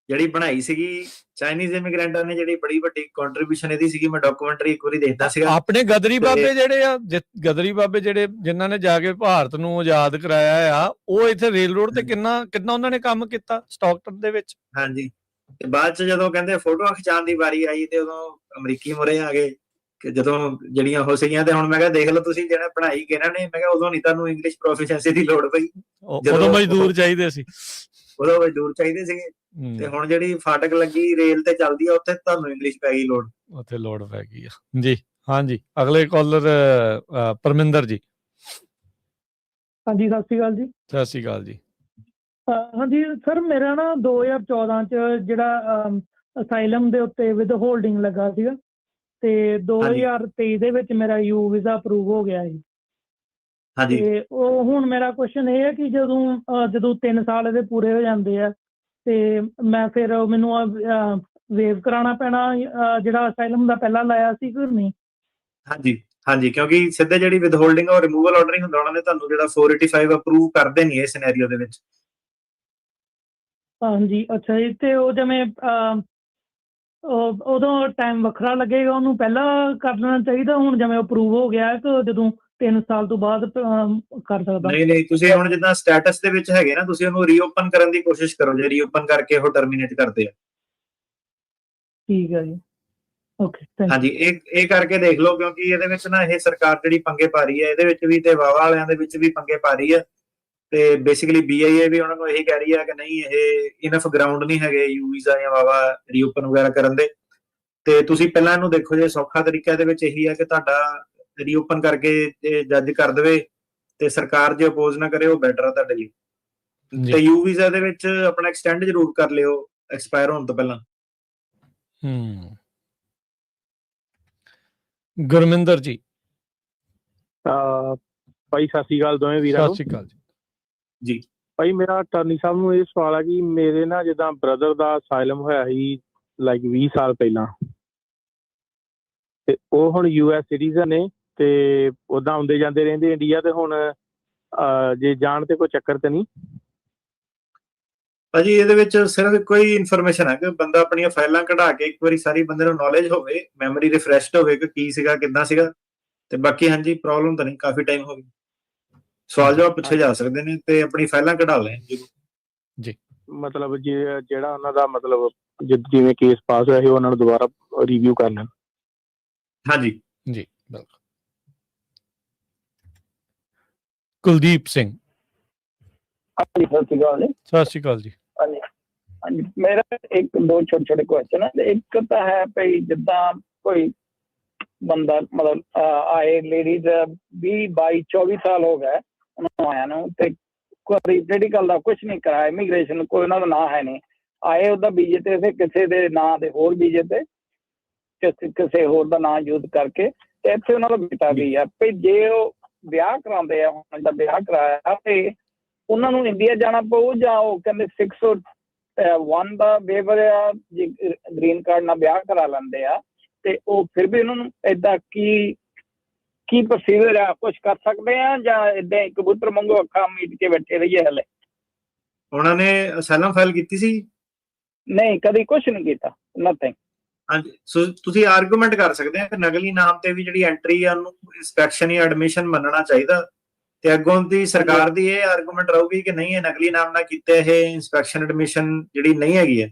Speaker 2: ਜਿਹੜੀ ਬਣਾਈ ਸੀਗੀ ਚਾਈਨੀਜ਼ ਇਮੀਗ੍ਰੈਂਟਾਂ ਨੇ, ਜਿਹੜੀ ਬੜੀ ਵੱਡੀ ਕੰਟਰੀਬਿਊਸ਼ਨ ਇਹਦੀ ਸੀਗੀ। ਮੈਂ ਡਾਕੂਮੈਂਟਰੀ ਇੱਕ ਵਾਰੀ ਦੇਖਦਾ ਸੀਗਾ।
Speaker 1: ਆਪਣੇ ਗਦਰੀ ਬਾਬੇ ਜਿਹੜੇ ਆ, ਗਦਰੀ ਬਾਬੇ ਜਿਹੜੇ ਜਿਨ੍ਹਾਂ ਨੇ ਜਾ ਕੇ ਭਾਰਤ ਨੂੰ ਆਜ਼ਾਦ ਕਰਾਇਆ ਆ, ਉਹ ਇੱਥੇ ਰੇਲ ਰੋਡ ਤੇ ਕਿੰਨਾ ਉਹਨਾਂ ਨੇ ਕੰਮ ਕੀਤਾ ਸਟਾਕਟਨ ਦੇ ਵਿੱਚ।
Speaker 2: ਹਾਂਜੀ, ਤੇ ਬਾਅਦ ਚ ਜਦੋਂ ਕਹਿੰਦੇ ਫੋਟੋਆਂ ਖਿਚਾਉਣ ਦੀ ਵਾਰੀ ਆਈ ਤੇ ਉਦੋਂ ਅਮਰੀਕੀ ਮੁਰੇ ਆ ਗਏ ਕਿ ਜਦੋਂ ਜਿਹੜੀਆਂ ਉਹ ਸੀਗੀਆਂ। ਤੇ ਹੁਣ ਮੈਂ ਕਿਹਾ ਦੇਖ ਲਓ ਤੁਸੀਂ ਜਿਹੜਾ ਪੜ੍ਹਾਈ ਕਿਹਨਾਂ ਨੇ, ਮੈਂ ਕਿਹਾ ਉਦੋਂ ਨਹੀਂ ਤੁਹਾਨੂੰ ਇੰਗਲਿਸ਼ ਪ੍ਰੋਫੀਸ਼ੀਐਂਸੀ ਦੀ ਲੋੜ ਪਈ,
Speaker 1: ਉਦੋਂ ਮਜ਼ਦੂਰ ਚਾਹੀਦੇ ਸੀ,
Speaker 2: ਉਦੋਂ ਮਜ਼ਦੂਰ ਚਾਹੀਦੇ ਸੀਗੇ। ਤੇ ਹੁਣ ਜਿਹੜੀ ਫਾਟਕ ਲੱਗੀ ਰੇਲ ਤੇ ਚੱਲਦੀ ਆ ਉੱਥੇ ਤੁਹਾਨੂੰ ਇੰਗਲਿਸ਼ ਪੈ ਗਈ ਲੋੜ,
Speaker 1: ਉੱਥੇ ਲੋੜ ਪੈ ਗਈ ਆ ਜੀ। ਹਾਂਜੀ, ਅਗਲੇ ਕਾਲਰ ਪਰਮਿੰਦਰ ਜੀ।
Speaker 3: ਹਾਂਜੀ, ਸਤਿ ਸ਼੍ਰੀ ਅਕਾਲ ਜੀ।
Speaker 1: ਸਤਿ ਸ਼੍ਰੀ ਅਕਾਲ ਜੀ।
Speaker 3: ਹਾਂਜੀ ਸਰ, ਮੇਰਾ ਨਾ 2014 ਚ ਜਿਹੜਾ ਅਸਾਈਲਮ ਦੇ ਉੱਤੇ ਵਿਦ ਹੋਲਡਿੰਗ ਲੱਗਾ ਸੀਗਾ, ਤੇ 2023 ਦੇ ਵਿੱਚ ਮੇਰਾ ਯੂ ਵੀਜ਼ਾ ਅਪਰੂਵ ਹੋ ਗਿਆ ਸੀ। ਤੇ ਉਹ ਹੁਣ ਮੇਰਾ ਕੁਐਸਚਨ ਇਹ ਹੈ ਕਿ ਜਦੋਂ 3 ਸਾਲ ਇਹਦੇ ਪੂਰੇ ਹੋ ਜਾਂਦੇ ਆ ਤੇ ਮੈਂ ਫਿਰ ਮੈਨੂੰ ਵੇਵ ਕਰਾਉਣਾ ਪੈਣਾ ਜਿਹੜਾ ਅਸਾਈਲਮ ਦਾ ਪਹਿਲਾਂ ਲਾਇਆ ਸੀ ਕਿ ਨਹੀਂ?
Speaker 2: ਹਾਂਜੀ, ਕਿਉਂਕਿ ਸਿੱਧੇ ਜਿਹੜੀ ਵਿਦ ਹੋਲਡਿੰਗ ਔਰ ਰਿਮੂਵਲ ਆਰਡਰ ਹੀ ਹੁੰਦਾ, ਉਹਨਾਂ ਨੇ ਤੁਹਾਨੂੰ ਜਿਹੜਾ 485 ਅਪਰੂਵ ਕਰਦੇ ਨਹੀਂ ਇਹ ਸਿਨੈਰੀਓ ਦੇ ਵਿੱਚ।
Speaker 3: ਹਾਂਜੀ, ਅੱਛਾ ਜੀ। ਤੇ ਉਹ ਜਿਵੇਂ ਉਦੋਂ ਟਾਈਮ ਵੱਖਰਾ ਲੱਗੇਗਾ, ਉਹਨੂੰ ਪਹਿਲਾਂ ਕਰ ਲੈਣਾ ਚਾਹੀਦਾ? ਹੁਣ ਜਿਵੇਂ ਅਪਰੂਵ ਹੋ ਗਿਆ ਕਿ ਜਦੋਂ 3 ਸਾਲ ਤੋਂ ਬਾਅਦ ਕਰ ਸਕਦਾ?
Speaker 2: ਨਹੀਂ, ਤੁਸੀਂ ਹੁਣ ਜਿੱਦਾਂ ਸਟੇਟਸ ਦੇ ਵਿੱਚ ਹੈਗੇ ਨਾ, ਤੁਸੀਂ ਉਹਨੂੰ ਰੀਓਪਨ ਕਰਨ ਦੀ ਕੋਸ਼ਿਸ਼ ਕਰੋ ਜੇ ਰੀਓਪਨ ਕਰਕੇ ਉਹ ਟਰਮੀਨੇਟ ਕਰਦੇ ਆ।
Speaker 3: ਠੀਕ ਹੈ ਜੀ, ਓਕੇ, ਥੈਂਕ ਯੂ।
Speaker 2: ਹਾਂਜੀ, ਇਹ ਕਰਕੇ ਦੇਖ ਲਓ, ਕਿਉਂਕਿ ਇਹਦੇ ਵਿੱਚ ਨਾ ਇਹ ਸਰਕਾਰ ਜਿਹੜੀ ਪੰਗੇ ਪਾ ਰਹੀ ਹੈ, ਇਹਦੇ ਵਿੱਚ ਵੀ ਤੇ ਵਾਵਾ ਵਾਲਿਆਂ ਦੇ ਵਿੱਚ ਵੀ ਪੰਗੇ ਪਾ ਰਹੀ ਹੈ। ਤੇ ਬੇਸਿਕਲੀ BIA ਵੀ ਉਹਨਾਂ ਨੂੰ ਇਹੀ ਕਹਿ ਰਹੀ ਹੈ ਕਿ ਨਹੀਂ ਇਹ ਇਨਫ ਗਰਾਊਂਡ ਨਹੀਂ ਹੈਗੇ ਯੂ ਵੀਜ਼ਾ ਜਾਂ ਵਾਵਾ ਰੀਓਪਨ ਵਗੈਰਾ ਕਰਨ ਦੇ। ਤੇ ਤੁਸੀਂ ਪਹਿਲਾਂ ਇਹਨੂੰ ਦੇਖੋ ਜੇ ਸੌਖਾ ਤਰੀਕਾ ਇਹਦੇ ਵਿੱਚ ਇਹੀ ਹੈ ਕਿ ਤੁਹਾਡਾ ਰੀਓਪਨ ਕਰਕੇ ਜੱਜ ਕਰ ਦੇਵੇ ਤੇ ਸਰਕਾਰ ਜੇ ਅਪੋਜ਼ ਨਾ ਕਰੇ, ਉਹ ਬੈਟਰ ਆ ਤੁਹਾਡੇ ਲਈ। ਤੇ ਯੂ ਵੀਜ਼ਾ ਦੇ ਵਿੱਚ ਆਪਣਾ ਐਕਸਟੈਂਡ ਜ਼ਰੂਰ ਕਰ ਲਿਓ ਐਕਸਪਾਇਰ ਹੋਣ ਤੋਂ ਪਹਿਲਾਂ।
Speaker 1: ਗੁਰਮਿੰਦਰ ਜੀ।
Speaker 17: ਭਾਈ ਸਤਿ ਸ਼੍ਰੀ ਅਕਾਲ ਦੋਵੇਂ ਵੀਰਾਂ ਨੂੰ।
Speaker 1: ਸਤਿ ਸ਼੍ਰੀ ਅਕਾਲ
Speaker 2: ਜੀ।
Speaker 17: ਭਾਈ ਮੇਰਾ ਅਟਾਰਨੀ ਸਾਹਿਬ ਨੂੰ ਇਹ ਸਵਾਲ ਹੈ ਕਿ ਮੇਰੇ ਨਾ ਜਿੱਦਾਂ ਬ੍ਰਦਰ ਦਾ ਅਸਾਈਲਮ ਹੋਇਆ ਸੀ ਲਾਈਕ 20 ਸਾਲ ਪਹਿਲਾਂ, ਤੇ ਉਹ ਹੁਣ US ਸਿਟੀਜ਼ਨ ਨੇ ਤੇ ਉਦਾਂ ਆਉਂਦੇ ਜਾਂਦੇ ਰਹਿੰਦੇ ਇੰਡੀਆ, ਤੇ ਹੁਣ ਜੇ ਜਾਣ ਤੇ ਕੋਈ ਚੱਕਰ ਤੇ ਨਹੀਂ?
Speaker 2: ਭਾਜੀ ਇਹਦੇ ਵਿੱਚ ਸਿਰਫ ਕੋਈ ਇਨਫੋਰਮੇਸ਼ਨ ਹੈ ਕਿ ਬੰਦਾ ਆਪਣੀਆਂ ਫਾਈਲਾਂ ਕਢਾ ਕੇ ਇੱਕ ਵਾਰੀ ਸਾਰੀ ਬੰਦੇ ਨੂੰ ਨੌਲੇਜ ਹੋਵੇ, ਮੈਮਰੀ ਰਿਫਰੈਸ਼ਡ ਹੋਵੇ ਕਿ ਕੀ ਸੀਗਾ ਕਿੱਦਾਂ ਸੀਗਾ। ਤੇ ਬਾਕੀ ਹਾਂਜੀ ਪ੍ਰੋਬਲਮ ਤਾਂ ਨਹੀਂ, ਕਾਫੀ ਟਾਈਮ ਹੋ ਗਿਆ। ਸਵਾਲ ਜਵਾਬ ਪੁੱਛੇ ਜਾ ਸਕਦੇ ਨੇ ਤੇ ਆਪਣੀ ਫਾਈਲਾਂ ਕਢਾ ਲੈਣ
Speaker 1: ਜੀ।
Speaker 17: ਮਤਲਬ ਜਿਹੜਾ ਉਹਨਾਂ ਦਾ ਮਤਲਬ ਜਿਵੇਂ ਕੇਸ ਪਾਸ ਹੋਇਆ ਸੀ ਉਹਨਾਂ ਨੂੰ ਦੁਬਾਰਾ ਰਿਵਿਊ ਕਰ ਲੈਣ।
Speaker 2: ਹਾਂਜੀ
Speaker 1: ਜੀ, ਬਿਲਕੁਲ। ਕੁਲਦੀਪ ਸਿੰਘ।
Speaker 18: ਹਾਂਜੀ, ਸਤਿ ਸ਼੍ਰੀ ਅਕਾਲ ਜੀ।
Speaker 1: ਸਤਿ ਸ਼੍ਰੀ ਅਕਾਲ ਜੀ।
Speaker 18: ਹਾਂਜੀ, ਮੇਰਾ 1-2 ਛੋਟੇ ਕੁਐਸਚਨ ਹੈ। ਇੱਕ ਤਾਂ ਹੈ ਭਈ ਜਿੱਦਾਂ ਕੋਈ ਬੰਦਾ ਮਤਲਬ ਆਏ ਲੇਡੀਜ਼ 20 22 24 ਸਾਲ ਹੋ ਗਏ ਉਹਨਾਂ ਆਇਆ ਨੂੰ ਤੇ ਕੋਈ ਮੈਡੀਕਲ ਦਾ ਕੁਝ ਨਹੀਂ ਕਰਾਇਆ, ਇਮੀਗ੍ਰੇਸ਼ਨ ਕੋਈ ਉਹਨਾਂ ਦਾ ਨਾਂ ਹੈ ਨਹੀਂ, ਆਏ ਉਹਦਾ ਵੀਜ਼ੇ ਤੇ ਤੇ ਕਿਸੇ ਦੇ ਨਾਂ ਦੇ ਹੋਰ ਵੀਜ਼ੇ ਤੇ ਕਿਸੇ ਹੋਰ ਦਾ ਨਾਂ ਯੂਜ਼ ਕਰਕੇ ਤੇ ਇੱਥੇ ਉਹਨਾਂ ਦਾ ਬੇਟਾ ਵੀ ਆ। ਤੇ ਜੇ ਉਹ ਵਿਆਹ ਕਰਾਉਂਦੇ ਆ, ਹੁਣ ਦਾ ਵਿਆਹ ਕਰਾਇਆ ਤੇ ਉਹਨਾਂ ਨੂੰ ਇੰਡੀਆ ਜਾਣਾ ਪਊ ਜਾਂ ਉਹ ਕਹਿੰਦੇ 601 ਦਾ ਵੇਵਰ ਆ, ਜੇ ਗ੍ਰੀਨ ਕਾਰਡ ਨਾਲ ਵਿਆਹ ਕਰਾ ਲੈਂਦੇ ਆ ਤੇ ਉਹ ਫਿਰ ਵੀ ਉਹਨਾਂ ਨੂੰ ਏਦਾਂ ਕੀ ਪ੍ਰੋਸੀਜਰ ਆ, ਕੁਛ ਕਰ ਸਕਦੇ ਆ ਜਾਂ ਏਦਾਂ ਹੀ ਕਬੂਤਰ ਵਾਂਗੂ ਅੱਖਾਂ ਮੀਟ ਕੇ ਬੈਠੇ ਰਹੀਏ? ਹਲੇ
Speaker 2: ਉਹਨਾਂ ਨੇ ਅਸਾਈਲਮ ਫਾਈਲ ਕੀਤੀ ਸੀ?
Speaker 18: ਨਹੀਂ, ਕਦੀ ਕੁਛ ਨਹੀਂ ਕੀਤਾ, ਨਥਿੰਗ।
Speaker 2: ਹਾਂਜੀ, ਸੋ ਤੁਸੀਂ ਆਰਗੂਮੈਂਟ ਕਰ ਸਕਦੇ ਆ ਕਿ ਨਕਲੀ ਨਾਮ ਤੇ ਵੀ ਜਿਹੜੀ ਐਂਟਰੀ ਆ ਉਹਨੂੰ ਇੰਸਪੈਕਸ਼ਨ ਜਾਂ ਐਡਮਿਸ਼ਨ ਮੰਨਣਾ ਚਾਹੀਦਾ, ਤੇ ਅੱਗੋਂ ਦੀ ਸਰਕਾਰ ਦੀ ਇਹ ਆਰਗੂਮੈਂਟ ਰਹੂਗੀ ਕਿ ਨਹੀਂ, ਇਹ ਨਕਲੀ ਨਾਮ ਨਾਲ ਕੀਤੇ ਇਹ ਇੰਸਪੈਕਸ਼ਨ ਐਡਮਿਸ਼ਨ ਜਿਹੜੀ ਨਹੀਂ ਹੈਗੀ ਹੈ।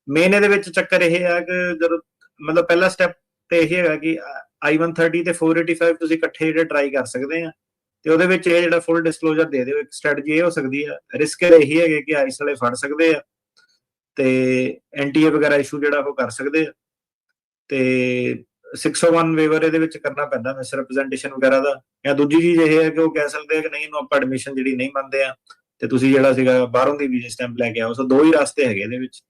Speaker 2: ਮੇਨ ਇਹਦੇ ਵਿੱਚ ਚੱਕਰ ਇਹ ਆ ਕਿ ਜਦੋਂ ਮਤਲਬ ਪਹਿਲਾ ਸਟੈਪ ਤੇ ਇਹ ਹੈਗਾ ਕਿ I-130 ਤੇ 485 ਤੁਸੀਂ ਇਕੱਠੇ ਜਿਹੜੇ ਟਰਾਈ ਕਰ ਸਕਦੇ ਆ, ਤੇ ਉਹਦੇ ਵਿੱਚ ਇਹ ਜਿਹੜਾ ਫੁੱਲ ਡਿਸਕਲੋਜ਼ਰ ਦੇ ਦਿਓ। ਇੱਕ ਸਟ੍ਰੈਟਜੀ ਇਹ ਹੋ ਸਕਦੀ ਆ, ਰਿਸਕ ਇਹੀ ਹੈਗੇ ਕਿ ਆਈਸ ਵਾਲੇ ਫੜ ਸਕਦੇ ਆ ਤੇ NTA ਵਗੈਰਾ ਇਸ਼ੂ ਜਿਹੜਾ ਉਹ ਕਰ ਸਕਦੇ ਆ, ਤੇ 601 ਵੇਵਰ ਇਹਦੇ ਵਿੱਚ ਕਰਨਾ ਪੈਂਦਾ ਮਿਸ ਰਿਪਰੈਜ਼ੈਂਟੇਸ਼ਨ ਵਗੈਰਾ ਦਾ। ਜਾਂ ਦੂਜੀ ਚੀਜ਼ ਇਹ ਹੈ ਕਿ ਉਹ ਕਹਿ ਸਕਦੇ ਆ ਕਿ ਨਹੀਂ, ਇਹਨੂੰ ਆਪਾਂ ਐਡਮਿਸ਼ਨ ਜਿਹੜੀ ਨਹੀਂ ਮੰਨਦੇ ਆ ਤੇ ਤੁਸੀਂ ਜਿਹੜਾ ਸੀਗਾ ਬਾਹਰੋਂ ਦੀ ਵੀਜ਼ਾ ਸਟੈਂਪ ਲੈ ਕੇ ਆਓ। ਸੋ ਦੋ ਹੀ ਰਸਤੇ ਹੈਗੇ ਇਹਦੇ ਵਿੱਚ।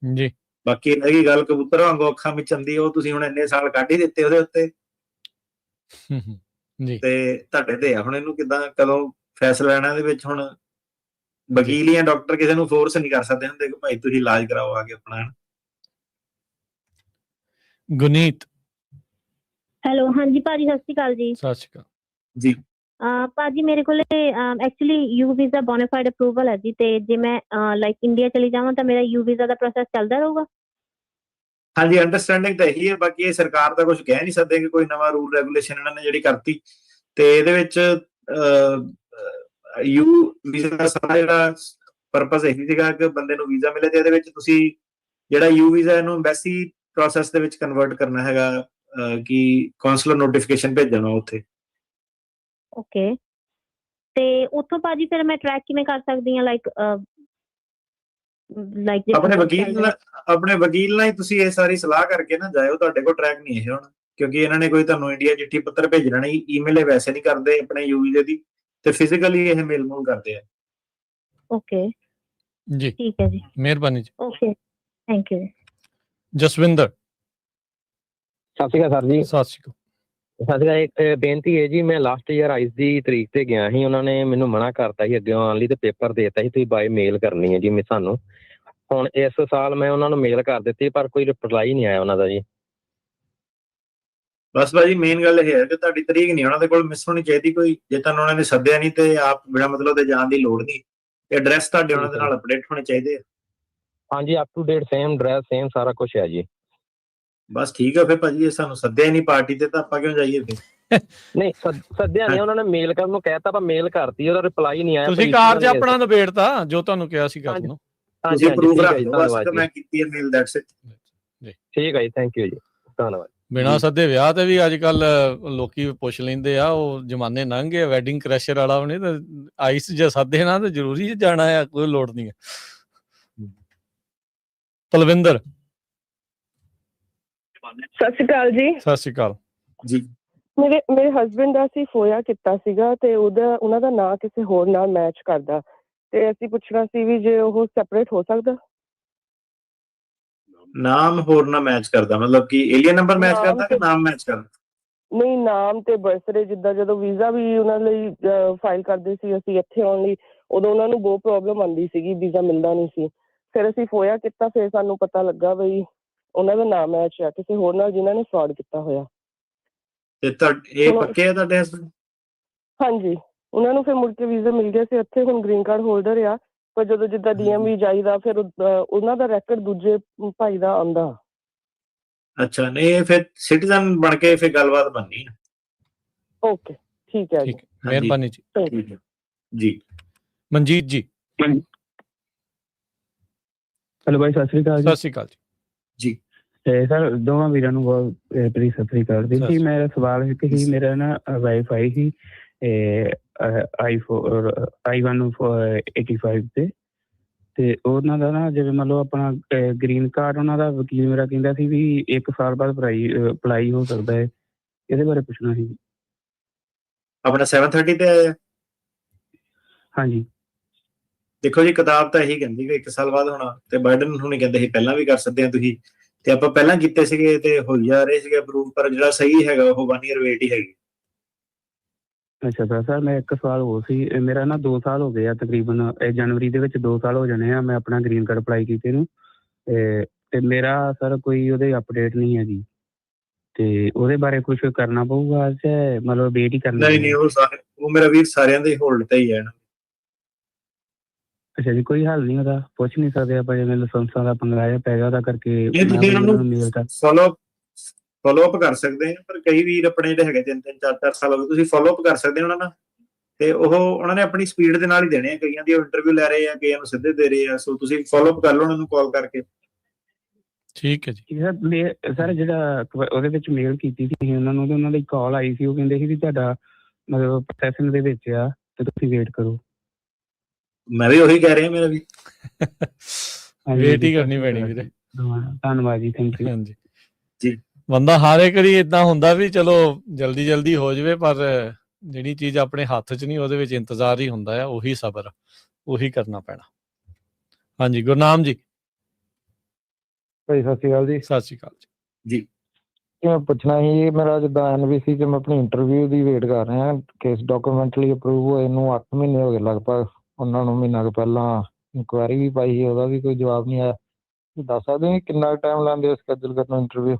Speaker 1: ਜੀ
Speaker 2: ਬਾਕੀ ਇਹੀ ਗੱਲ ਕਬੂਤਰ ਵਾਂਗੂ ਅੱਖਾਂ ਵਿੱਚ ਆਉਂਦੀ, ਉਹ ਤੁਸੀਂ ਹੁਣ ਇੰਨੇ ਸਾਲ ਕੱਢ ਹੀ ਦਿੱਤੇ ਉਹਦੇ ਉੱਤੇ
Speaker 1: ਜੀ,
Speaker 2: ਤੇ ਤੁਹਾਡੇ ਤੇ ਆ ਹੁਣ ਇਹਨੂੰ ਕਿਦਾਂ ਕਦੋਂ ਫੈਸਲਾ ਲੈਣਾ ਇਹਦੇ ਵਿੱਚ। ਹੁਣ ਵਕੀਲ ਜਾਂ ਡਾਕਟਰ ਕਿਸੇ ਨੂੰ ਫੋਰਸ ਨਹੀਂ ਕਰ ਸਕਦੇ ਹੁੰਦੇ ਕਿ ਭਾਈ ਤੁਸੀਂ ਇਲਾਜ ਕਰਾਓ ਆ ਕੇ ਆਪਣਾ।
Speaker 1: ਗੁਨੀਤ।
Speaker 19: ਹੈਲੋ, ਹਾਂਜੀ ਭਾਜੀ, ਸਤਿ ਸ਼੍ਰੀ ਅਕਾਲ ਜੀ।
Speaker 1: ਸਤਿ ਸ਼੍ਰੀ ਅਕਾਲ
Speaker 2: ਜੀ।
Speaker 19: ਭਾਜੀ ਮੇਰੇ ਕੋਲੇ actually you visa bona fide approval ਹੈ ਜੀ, ਤੇ ਜੇ ਮੈਂ ਲਾਈਕ ਇੰਡੀਆ ਚਲੀ ਜਾਵਾਂ ਤਾਂ ਮੇਰਾ ਯੂ ਵੀਜ਼ਾ ਦਾ ਪ੍ਰੋਸੈਸ ਚੱਲਦਾ ਰਹੂਗਾ?
Speaker 2: ਹਾਂਜੀ, ਅੰਡਰਸਟੈਂਡਿੰਗ ਤਾਂ ਇਹੀ ਹੈ। ਬਾਕੀ ਇਹ ਸਰਕਾਰ ਦਾ ਕੁਝ ਕਹਿ ਨਹੀਂ ਸਕਦੇ ਕਿ ਕੋਈ ਨਵਾਂ ਰੂਲ ਰੈਗੂਲੇਸ਼ਨ ਇਹਨਾਂ ਨੇ ਜਿਹੜੀ ਕਰਤੀ, ਤੇ ਇਹਦੇ ਵਿੱਚ ਯੂ ਵੀਜ਼ਾ ਦਾ ਸਾਰਾ ਜਿਹੜਾ ਪਰਪਸ ਇਹੀ ਸੀਗਾ ਕਿ ਬੰਦੇ ਨੂੰ ਵੀਜ਼ਾ ਮਿਲੇ, ਤੇ ਇਹਦੇ ਵਿੱਚ ਤੁਸੀਂ ਜਿਹੜਾ ਯੂ ਵੀਜ਼ਾ ਇਹਨੂੰ ਐਮਬੈਸੀ ਪ੍ਰੋਸੈਸ ਦੇ ਵਿੱਚ ਕਨਵਰਟ ਕਰਨਾ ਹੈਗਾ ਕਿ ਕੌਂਸਲਰ ਨੋਟੀਫਿਕੇਸ਼ਨ ਭੇਜਣਾ ਉੱਥੇ।
Speaker 19: ਓਕੇ, ਤੇ ਉੱਥੋਂ ਭਾਜੀ ਫਿਰ ਮੈਂ ਟਰੈਕ ਕਿਵੇਂ ਕਰ ਸਕਦੀ ਹਾਂ? ਲਾਈਕ
Speaker 2: ਆਪਣੇ ਵਕੀਲ ਨਾਲ ਹੀ ਤੁਸੀਂ ਇਹ ਸਾਰੀ ਸਲਾਹ ਕਰਕੇ ਨਾ ਜਾਇਓ। ਤੁਹਾਡੇ ਕੋਲ ਟਰੈਕ ਨਹੀਂ ਇਹ ਹੁਣ, ਕਿਉਂਕਿ ਇਹਨਾਂ ਨੇ ਕੋਈ ਤੁਹਾਨੂੰ ਇੰਡੀਆ ਚਿੱਠੀ ਪੱਤਰ ਭੇਜਣਾ ਨਹੀਂ, ਈਮੇਲ ਵੈਸੇ ਨਹੀਂ ਕਰਦੇ ਆਪਣੇ ਯੂ ਵੀਜ਼ੇ ਦੀ, ਤੇ ਫਿਜ਼ੀਕਲੀ ਇਹ ਮੇਲ ਮੂਲ ਕਰਦੇ ਆ।
Speaker 19: ਓਕੇ
Speaker 1: ਜੀ,
Speaker 19: ਠੀਕ ਹੈ ਜੀ,
Speaker 1: ਮਿਹਰਬਾਨੀ ਜੀ।
Speaker 19: Okay, thank you.
Speaker 1: Jaswinder.
Speaker 20: Sat Sri Akal sir ਜੀ।
Speaker 1: ਸਤਿ ਸ਼੍ਰੀ ਅਕਾਲ।
Speaker 20: ਸਤਿ ਸ਼੍ਰੀ ਅਕਾਲ। ਇੱਕ ਬੇਨਤੀ ਹੈ ਜੀ, ਮੈਂ ਲਾਸਟ ਈਅਰ 22 ਦੀ ਤਰੀਕ ਤੇ ਗਿਆ ਸੀ, ਉਹਨਾਂ ਨੇ ਮੈਨੂੰ ਮਨਾ ਕਰਤਾ ਸੀ ਅੱਗੇ ਆਉਣ ਲਈ, ਤੇ ਪੇਪਰ ਦੇਤਾ ਸੀ ਤੁਸੀਂ ਬਾਏ ਮੇਲ ਕਰਨੀ ਹੈ ਜੀ ਮੈਂ ਸਾਨੂੰ। ਹੁਣ ਇਸ ਸਾਲ ਮੈਂ ਉਹਨਾਂ ਨੂੰ ਮੇਲ ਕਰ ਦਿੱਤੀ, ਪਰ ਕੋਈ ਰਿਪਲਾਈ ਨਹੀਂ ਆਇਆ ਉਹਨਾਂ ਦਾ ਜੀ।
Speaker 2: ਬਸ ਭਾਜੀ, ਮੇਨ ਗੱਲ ਇਹ ਹੈ ਕਿ ਤੁਹਾਡੀ ਤਰੀਕ ਨਹੀਂ ਉਹਨਾਂ ਦੇ ਕੋਲ ਮਿਸ ਹੋਣੀ ਚਾਹੀਦੀ ਕੋਈ। ਜੇ ਤੁਹਾਨੂੰ ਉਹਨਾਂ ਨੇ ਸੱਦਿਆ ਨਹੀਂ ਤੇ ਆਪ ਬਿਨਾਂ ਮਤਲਬ ਦੇ ਜਾਣ ਦੀ ਲੋੜ ਨਹੀਂ, ਤੇ ਐਡਰੈਸ ਤੁਹਾਡੇ ਉਹਨਾਂ ਦੇ ਨਾਲ ਅਪਡੇਟ ਹੋਣੇ ਚਾਹੀਦੇ ਆ।
Speaker 20: ਹਾਂਜੀ, up to date same address, same ਸਾਰਾ ਕੁਝ ਹੈ ਜੀ।
Speaker 2: ਬਸ ਠੀਕ ਆ ਫਿਰ ਭਾਜੀ, ਇਹ ਸਾਨੂੰ ਸੱਦਿਆ ਨਹੀਂ ਪਾਰਟੀ ਤੇ ਤਾਂ ਆਪਾਂ ਕਿਉਂ ਜਾਈਏ ਫਿਰ?
Speaker 20: ਨਹੀਂ ਸੱਦਿਆ ਨਹੀਂ, ਉਹਨਾਂ ਨੇ ਮੇਲ ਕਰਨ ਨੂੰ ਕਹਿਤਾ, ਪਰ ਮੇਲ ਕਰਤੀ, ਉਹਦਾ ਰਿਪਲਾਈ ਨਹੀਂ ਆਇਆ।
Speaker 1: ਤੁਸੀਂ ਕਾਰਜ ਆਪਣਾ ਨਿਬੇੜਤਾ ਜੋ ਤੁਹਾਨੂੰ ਕਿਹਾ ਸੀ ਕਰਨ ਨੂੰ।
Speaker 2: ਤੁਸੀਂ ਪ੍ਰੂਫ ਰੱਖ ਦਿਓ ਬਸ ਕਿ ਮੈਂ ਕੀਤੀ ਹੈ ਮੇਲ, ਦੈਟਸ ਇਟ।
Speaker 1: ਜੀ
Speaker 20: ਠੀਕ ਹੈ ਜੀ, ਥੈਂਕ ਯੂ ਜੀ, ਧੰਨਵਾਦ।
Speaker 1: ਬਿਨਾਂ ਸੱਦੇ ਵਿਆਹ ਤੇ ਵੀ ਅੱਜ ਕੱਲ ਲੋਕੀ ਪੁੱਛ ਲੈਂਦੇ ਆ, ਉਹ ਜ਼ਮਾਨੇ ਲੰਘ ਗਏ। ਵੈਡਿੰਗ ਕ੍ਰੈਸ਼ਰ ਵਾਲਾ ਵੀ ਨਹੀਂ, ਤੇ ਆਈਸ ਜੇ ਸੱਦੇ ਨਾ ਤੇ ਜ਼ਰੂਰੀ ਜਾਣਾ ਆ, ਕੋਈ ਲੋੜ ਨਹੀਂ ਹੈ। ਪਲਵਿੰਦਰ।
Speaker 21: ਸਤਿ ਸ਼੍ਰੀ ਅਕਾਲ ਜੀ।
Speaker 1: ਸਤਿ ਸ਼੍ਰੀ ਅਕਾਲ
Speaker 2: ਜੀ।
Speaker 21: ਮੇਰੇ ਹਸਬੈਂਡ ਦਾ ਅਸੀਂ ਫੋਇਆ ਕੀਤਾ ਸੀਗਾ, ਤੇ ਉਹਨਾਂ ਦਾ ਨਾਂ ਕਿਸੇ ਹੋਰ ਨਾਲ ਮੈਚ ਕਰਦਾ, ਤੇ ਅਸੀਂ ਪੁੱਛਣਾ ਸੀ ਵੀ ਜੇ ਉਹ ਸੈਪਰੇਟ ਹੋ ਸਕਦਾ?
Speaker 2: ਨਾਮ ਹੋਰ ਨਾ ਮੈਚ ਕਰਦਾ ਮਤਲਬ ਕਿ ਏਲੀਅਨ ਨੰਬਰ ਮੈਚ ਕਰਦਾ ਕਿ ਨਾਮ ਮੈਚ ਕਰਦਾ?
Speaker 21: ਨਹੀਂ, ਨਾਮ ਤੇ ਬਰਥਡੇ। ਜਿੱਦਾਂ ਜਦੋਂ ਵੀਜ਼ਾ ਵੀ ਉਹਨਾਂ ਲਈ ਫਾਈਲ ਕਰਦੇ ਸੀ ਅਸੀਂ ਇੱਥੇ ਆਉਣ ਲਈ, ਉਦੋਂ ਉਹਨਾਂ ਨੂੰ ਬਹੁਤ ਪ੍ਰੋਬਲਮ ਆਉਂਦੀ ਸੀਗੀ, ਵੀਜ਼ਾ ਮਿਲਦਾ ਨਹੀਂ ਸੀ। ਫਿਰ ਅਸੀਂ ਫੋਇਆ ਕੀਤਾ, ਫਿਰ ਸਾਨੂੰ ਪਤਾ ਲੱਗਾ ਬਈ ਉਹਨਾਂ ਦਾ ਨਾਮ ਮੈਚ ਆ ਕਿਸੇ ਹੋਰ ਨਾਲ ਜਿਨ੍ਹਾਂ ਨੇ ਫਰਾਡ ਕੀਤਾ ਹੋਇਆ।
Speaker 2: ਤੇ ਇਹ ਪੱਕੇ ਆ ਤੁਹਾਡੇ ਹਸਬੈਂਡ?
Speaker 21: ਹਾਂਜੀ, ਉਹਨਾਂ ਨੂੰ ਫਿਰ ਮੁੜ ਕੇ ਵੀਜ਼ਾ ਮਿਲ ਗਿਆ ਸੀ ਇੱਥੇ, ਹੁਣ ਗ੍ਰੀਨ ਕਾਰਡ ਹੋਲਡਰ ਆ, ਪਰ ਜਦੋਂ ਜਿੱਦਾਂ DMV ਜਾਈਦਾ ਫਿਰ ਉਹਨਾਂ ਦਾ ਰੈਕਡ ਦੂਜੇ ਭਾਈ ਦਾ ਆਉਂਦਾ।
Speaker 2: ਅੱਛਾ, ਨਹੀਂ ਇਹ ਫਿਰ ਸਿਟੀਜ਼ਨ ਬਣ ਕੇ ਫਿਰ ਗੱਲਬਾਤ ਬਣਨੀ ਹੈ।
Speaker 21: ਓਕੇ, ਠੀਕ ਹੈ ਜੀ,
Speaker 1: ਮਿਹਰਬਾਨੀ ਜੀ।
Speaker 2: ਜੀ।
Speaker 1: ਮਨਜੀਤ ਜੀ।
Speaker 9: ਹੈਲੋ ਭਾਈ, ਸਤਿ ਸ਼੍ਰੀ ਅਕਾਲ ਜੀ।
Speaker 1: ਸਤਿ ਸ਼੍ਰੀ ਅਕਾਲ
Speaker 2: ਜੀ।
Speaker 9: ਤੇ ਸਰ ਦੋਵਾਂ ਵੀਰਾਂ ਨੂੰ ਬਹੁਤ ਬੜੀ ਸਤਿ ਸ਼੍ਰੀ ਅਕਾਲ ਜੀ। ਮੇਰਾ ਸਵਾਲ ਹੈ ਕਿ ਮੇਰਾ ਨਾ ਵਾਈਫ ਆਈ ਸੀ I-185 ਤੇ, ਤੇ ਉਹਨਾਂ ਦਾ ਨਾ ਜਿਵੇਂ ਮੰਨ ਲਓ ਆਪਣਾ ਗ੍ਰੀਨ ਕਾਰਡ, ਉਹਨਾਂ ਦਾ ਵਕੀਲ ਮੇਰਾ ਕਹਿੰਦਾ ਸੀ ਵੀ 1 ਸਾਲ ਬਾਅਦ ਅਪਲਾਈ ਹੋ ਸਕਦਾ ਹੈ। ਇਹਦੇ ਬਾਰੇ ਪੁੱਛਣਾ ਸੀ।
Speaker 2: ਆਪਣਾ 730 ਤੇ ਆਇਆ।
Speaker 9: ਹਾਂਜੀ।
Speaker 2: ਦੇਖੋ ਜੀ, ਕਿਤਾਬ ਤਾਂ ਇਹੀ ਕਹਿੰਦੀ ਕਿ 1 ਸਾਲ ਬਾਅਦ ਹੋਣਾ, ਤੇ ਬਾਈਡਨ ਹੁਣੀ ਕਹਿੰਦੇ ਸੀ ਪਹਿਲਾਂ ਵੀ ਕਰ ਸਕਦੇ ਆ ਤੁਸੀਂ, ਤੇ ਆਪਾਂ ਪਹਿਲਾਂ ਕੀਤੇ ਸੀਗੇ ਤੇ ਹੋਈ ਜਾ ਰਹੇ ਸੀਗੇ ਅਪਰੂਵ, ਪਰ ਜਿਹੜਾ ਸਹੀ ਹੈਗਾ ਉਹ 1 year ਵੇਟ ਹੀ ਹੈਗੀ।
Speaker 9: ਅੱਛਾ ਸਰ, ਮੈਂ 1 ਸਾਲ ਹੋ ਸੀ, ਮੇਰਾ ਨਾ 2 ਸਾਲ ਹੋ ਗਏ ਆ ਤਕਰੀਬਨ, ਜਨਵਰੀ ਦੇ ਵਿੱਚ 2 ਸਾਲ ਹੋ ਜਾਣੇ ਆ ਮੈਂ ਆਪਣਾ ਗ੍ਰੀਨ ਕਾਰਡ ਅਪਲਾਈ ਕੀਤੇ ਨੂੰ। ਤੇ ਮੇਰਾ ਸਰ ਕੋਈ ਉਹਦੇ ਅਪਡੇਟ ਨਹੀਂ ਹੈ ਜੀ, ਤੇ ਉਹਦੇ ਬਾਰੇ ਕੁਝ ਕਰਨਾ ਪਊਗਾ ਤੇ ਮਤਲਬ ਵੇਟ ਹੀ ਕਰਨੀ?
Speaker 2: ਨਹੀਂ ਉਹ ਮੇਰਾ ਵੀਰ ਸਾਰਿਆਂ ਦੇ ਹੋਲਡ ਤੇ ਹੀ ਹੈ ਨਾ।
Speaker 9: ਅੱਛਾ ਜੀ, ਕੋਈ ਹੱਲ ਨਹੀਂ ਉਹਦਾ? ਪੁੱਛ ਨਹੀਂ ਸਕਦੇ ਆਪਾਂ, ਜਿਵੇਂ ਲਾਇਸੈਂਸਾਂ ਦਾ ਪੰਗਾ ਪੈ ਗਿਆ ਉਹਦਾ ਕਰਕੇ?
Speaker 2: ਤੁਸੀਂ ਉਹਨਾਂ ਨੂੰ ਫੋਲੋ ਅਪ ਕਰ ਸਕਦੇ ਆ, ਪਰ ਕਈ ਵੀਰ ਆਪਣੇ ਜਿਹੜੇ ਹੈਗੇ 3-3 4-4 ਸਾਲ ਹੋ ਗਏ, ਤੁਸੀਂ ਫੋਲੋ ਅਪ ਕਰ ਸਕਦੇ ਹੋ ਉਹਨਾਂ ਨਾਲ, ਤੇ ਉਹਨਾਂ ਨੇ ਆਪਣੀ ਸਪੀਡ ਦੇ ਨਾਲ ਹੀ ਦੇਣੇ ਆ। ਕਈਆਂ ਦੀ ਇੰਟਰਵਿਊ ਲੈ ਰਹੇ ਆ, ਕਈਆਂ ਨੂੰ ਸਿੱਧੇ ਦੇ ਰਹੇ ਆ, ਸੋ ਤੁਸੀਂ ਫੋਲੋ ਅਪ ਕਰ ਲਓ ਉਹਨਾਂ ਨੂੰ ਕਾਲ ਕਰਕੇ।
Speaker 1: ਠੀਕ ਹੈ ਜੀ।
Speaker 9: ਸਰ ਜਿਹੜਾ ਉਹਦੇ ਵਿੱਚ ਮੇਲ ਕੀਤੀ ਸੀ ਉਹਨਾਂ ਨੂੰ, ਤੇ ਉਹਨਾਂ ਦੀ ਕਾਲ ਆਈ ਸੀ, ਉਹ ਕਹਿੰਦੇ ਸੀ ਵੀ ਤੁਹਾਡਾ ਮਤਲਬ ਪ੍ਰੋਸੈਸਿੰਗ ਦੇ ਵਿੱਚ ਆ ਤੇ ਤੁਸੀਂ ਵੇਟ ਕਰੋ।
Speaker 2: ਮੈਂ ਵੀ ਉਹੀ ਕਹਿ ਰਿਹਾ ਮੇਰਾ ਵੀ
Speaker 1: ਵੇਟ ਹੀ ਕਰਨੀ ਪੈਣੀ ਵੀਰੇ।
Speaker 9: ਧੰਨਵਾਦ ਜੀ, ਥੈਂਕ ਯੂ।
Speaker 1: ਹਾਂਜੀ
Speaker 2: ਜੀ।
Speaker 1: ਬੰਦਾ ਹਰ ਇੱਕ ਵਾਰੀ ਏਦਾਂ ਹੁੰਦਾ ਵੀ ਚਲੋ ਜਲਦੀ ਹੋ ਜਾਵੇ, ਪਰ ਜਿਹੜੀ ਚੀਜ਼ ਆਪਣੇ ਹੱਥ 'ਚ ਨਹੀਂ ਉਹਦੇ ਵਿੱਚ ਇੰਤਜ਼ਾਰ ਹੀ ਹੁੰਦਾ ਆ, ਉਹੀ ਸਬਰ, ਉਹੀ ਕਰਨਾ ਪੈਣਾ। ਹਾਂਜੀ, ਗੁਰਨਾਮ ਜੀ।
Speaker 4: ਭਾਈ ਸਤਿ ਸ਼੍ਰੀ ਅਕਾਲ ਜੀ।
Speaker 1: ਸਤਿ ਸ਼੍ਰੀ ਅਕਾਲ
Speaker 2: ਜੀ।
Speaker 4: ਮੈਂ ਪੁੱਛਣਾ ਸੀ, ਮੇਰਾ ਜਿੱਦਾਂ NVC 'ਚ ਮੈਂ ਆਪਣੀ ਇੰਟਰਵਿਊ ਦੀ ਵੇਟ ਕਰ ਰਿਹਾ, ਕੇਸ ਡਾਕੂਮੈਂਟਲੀ ਅਪਰੂਵ ਹੋਏ ਨੂੰ 8 ਮਹੀਨੇ ਹੋ ਗਏ ਲਗਭਗ। ਉਹਨਾਂ ਨੂੰ ਮਹੀਨਾ ਕੁ ਪਹਿਲਾਂ ਇਨਕੁਆਇਰੀ ਵੀ ਪਾਈ ਸੀ, ਉਹਦਾ ਵੀ ਕੋਈ ਜਵਾਬ ਨਹੀਂ ਆਇਆ। ਦੱਸ ਸਕਦੇ ਹੋ ਕਿੰਨਾ ਟਾਈਮ ਲਾਉਂਦੇ ਸਕੈਜੂਲ ਕਰਨ ਨੂੰ ਇੰਟਰਵਿਊ?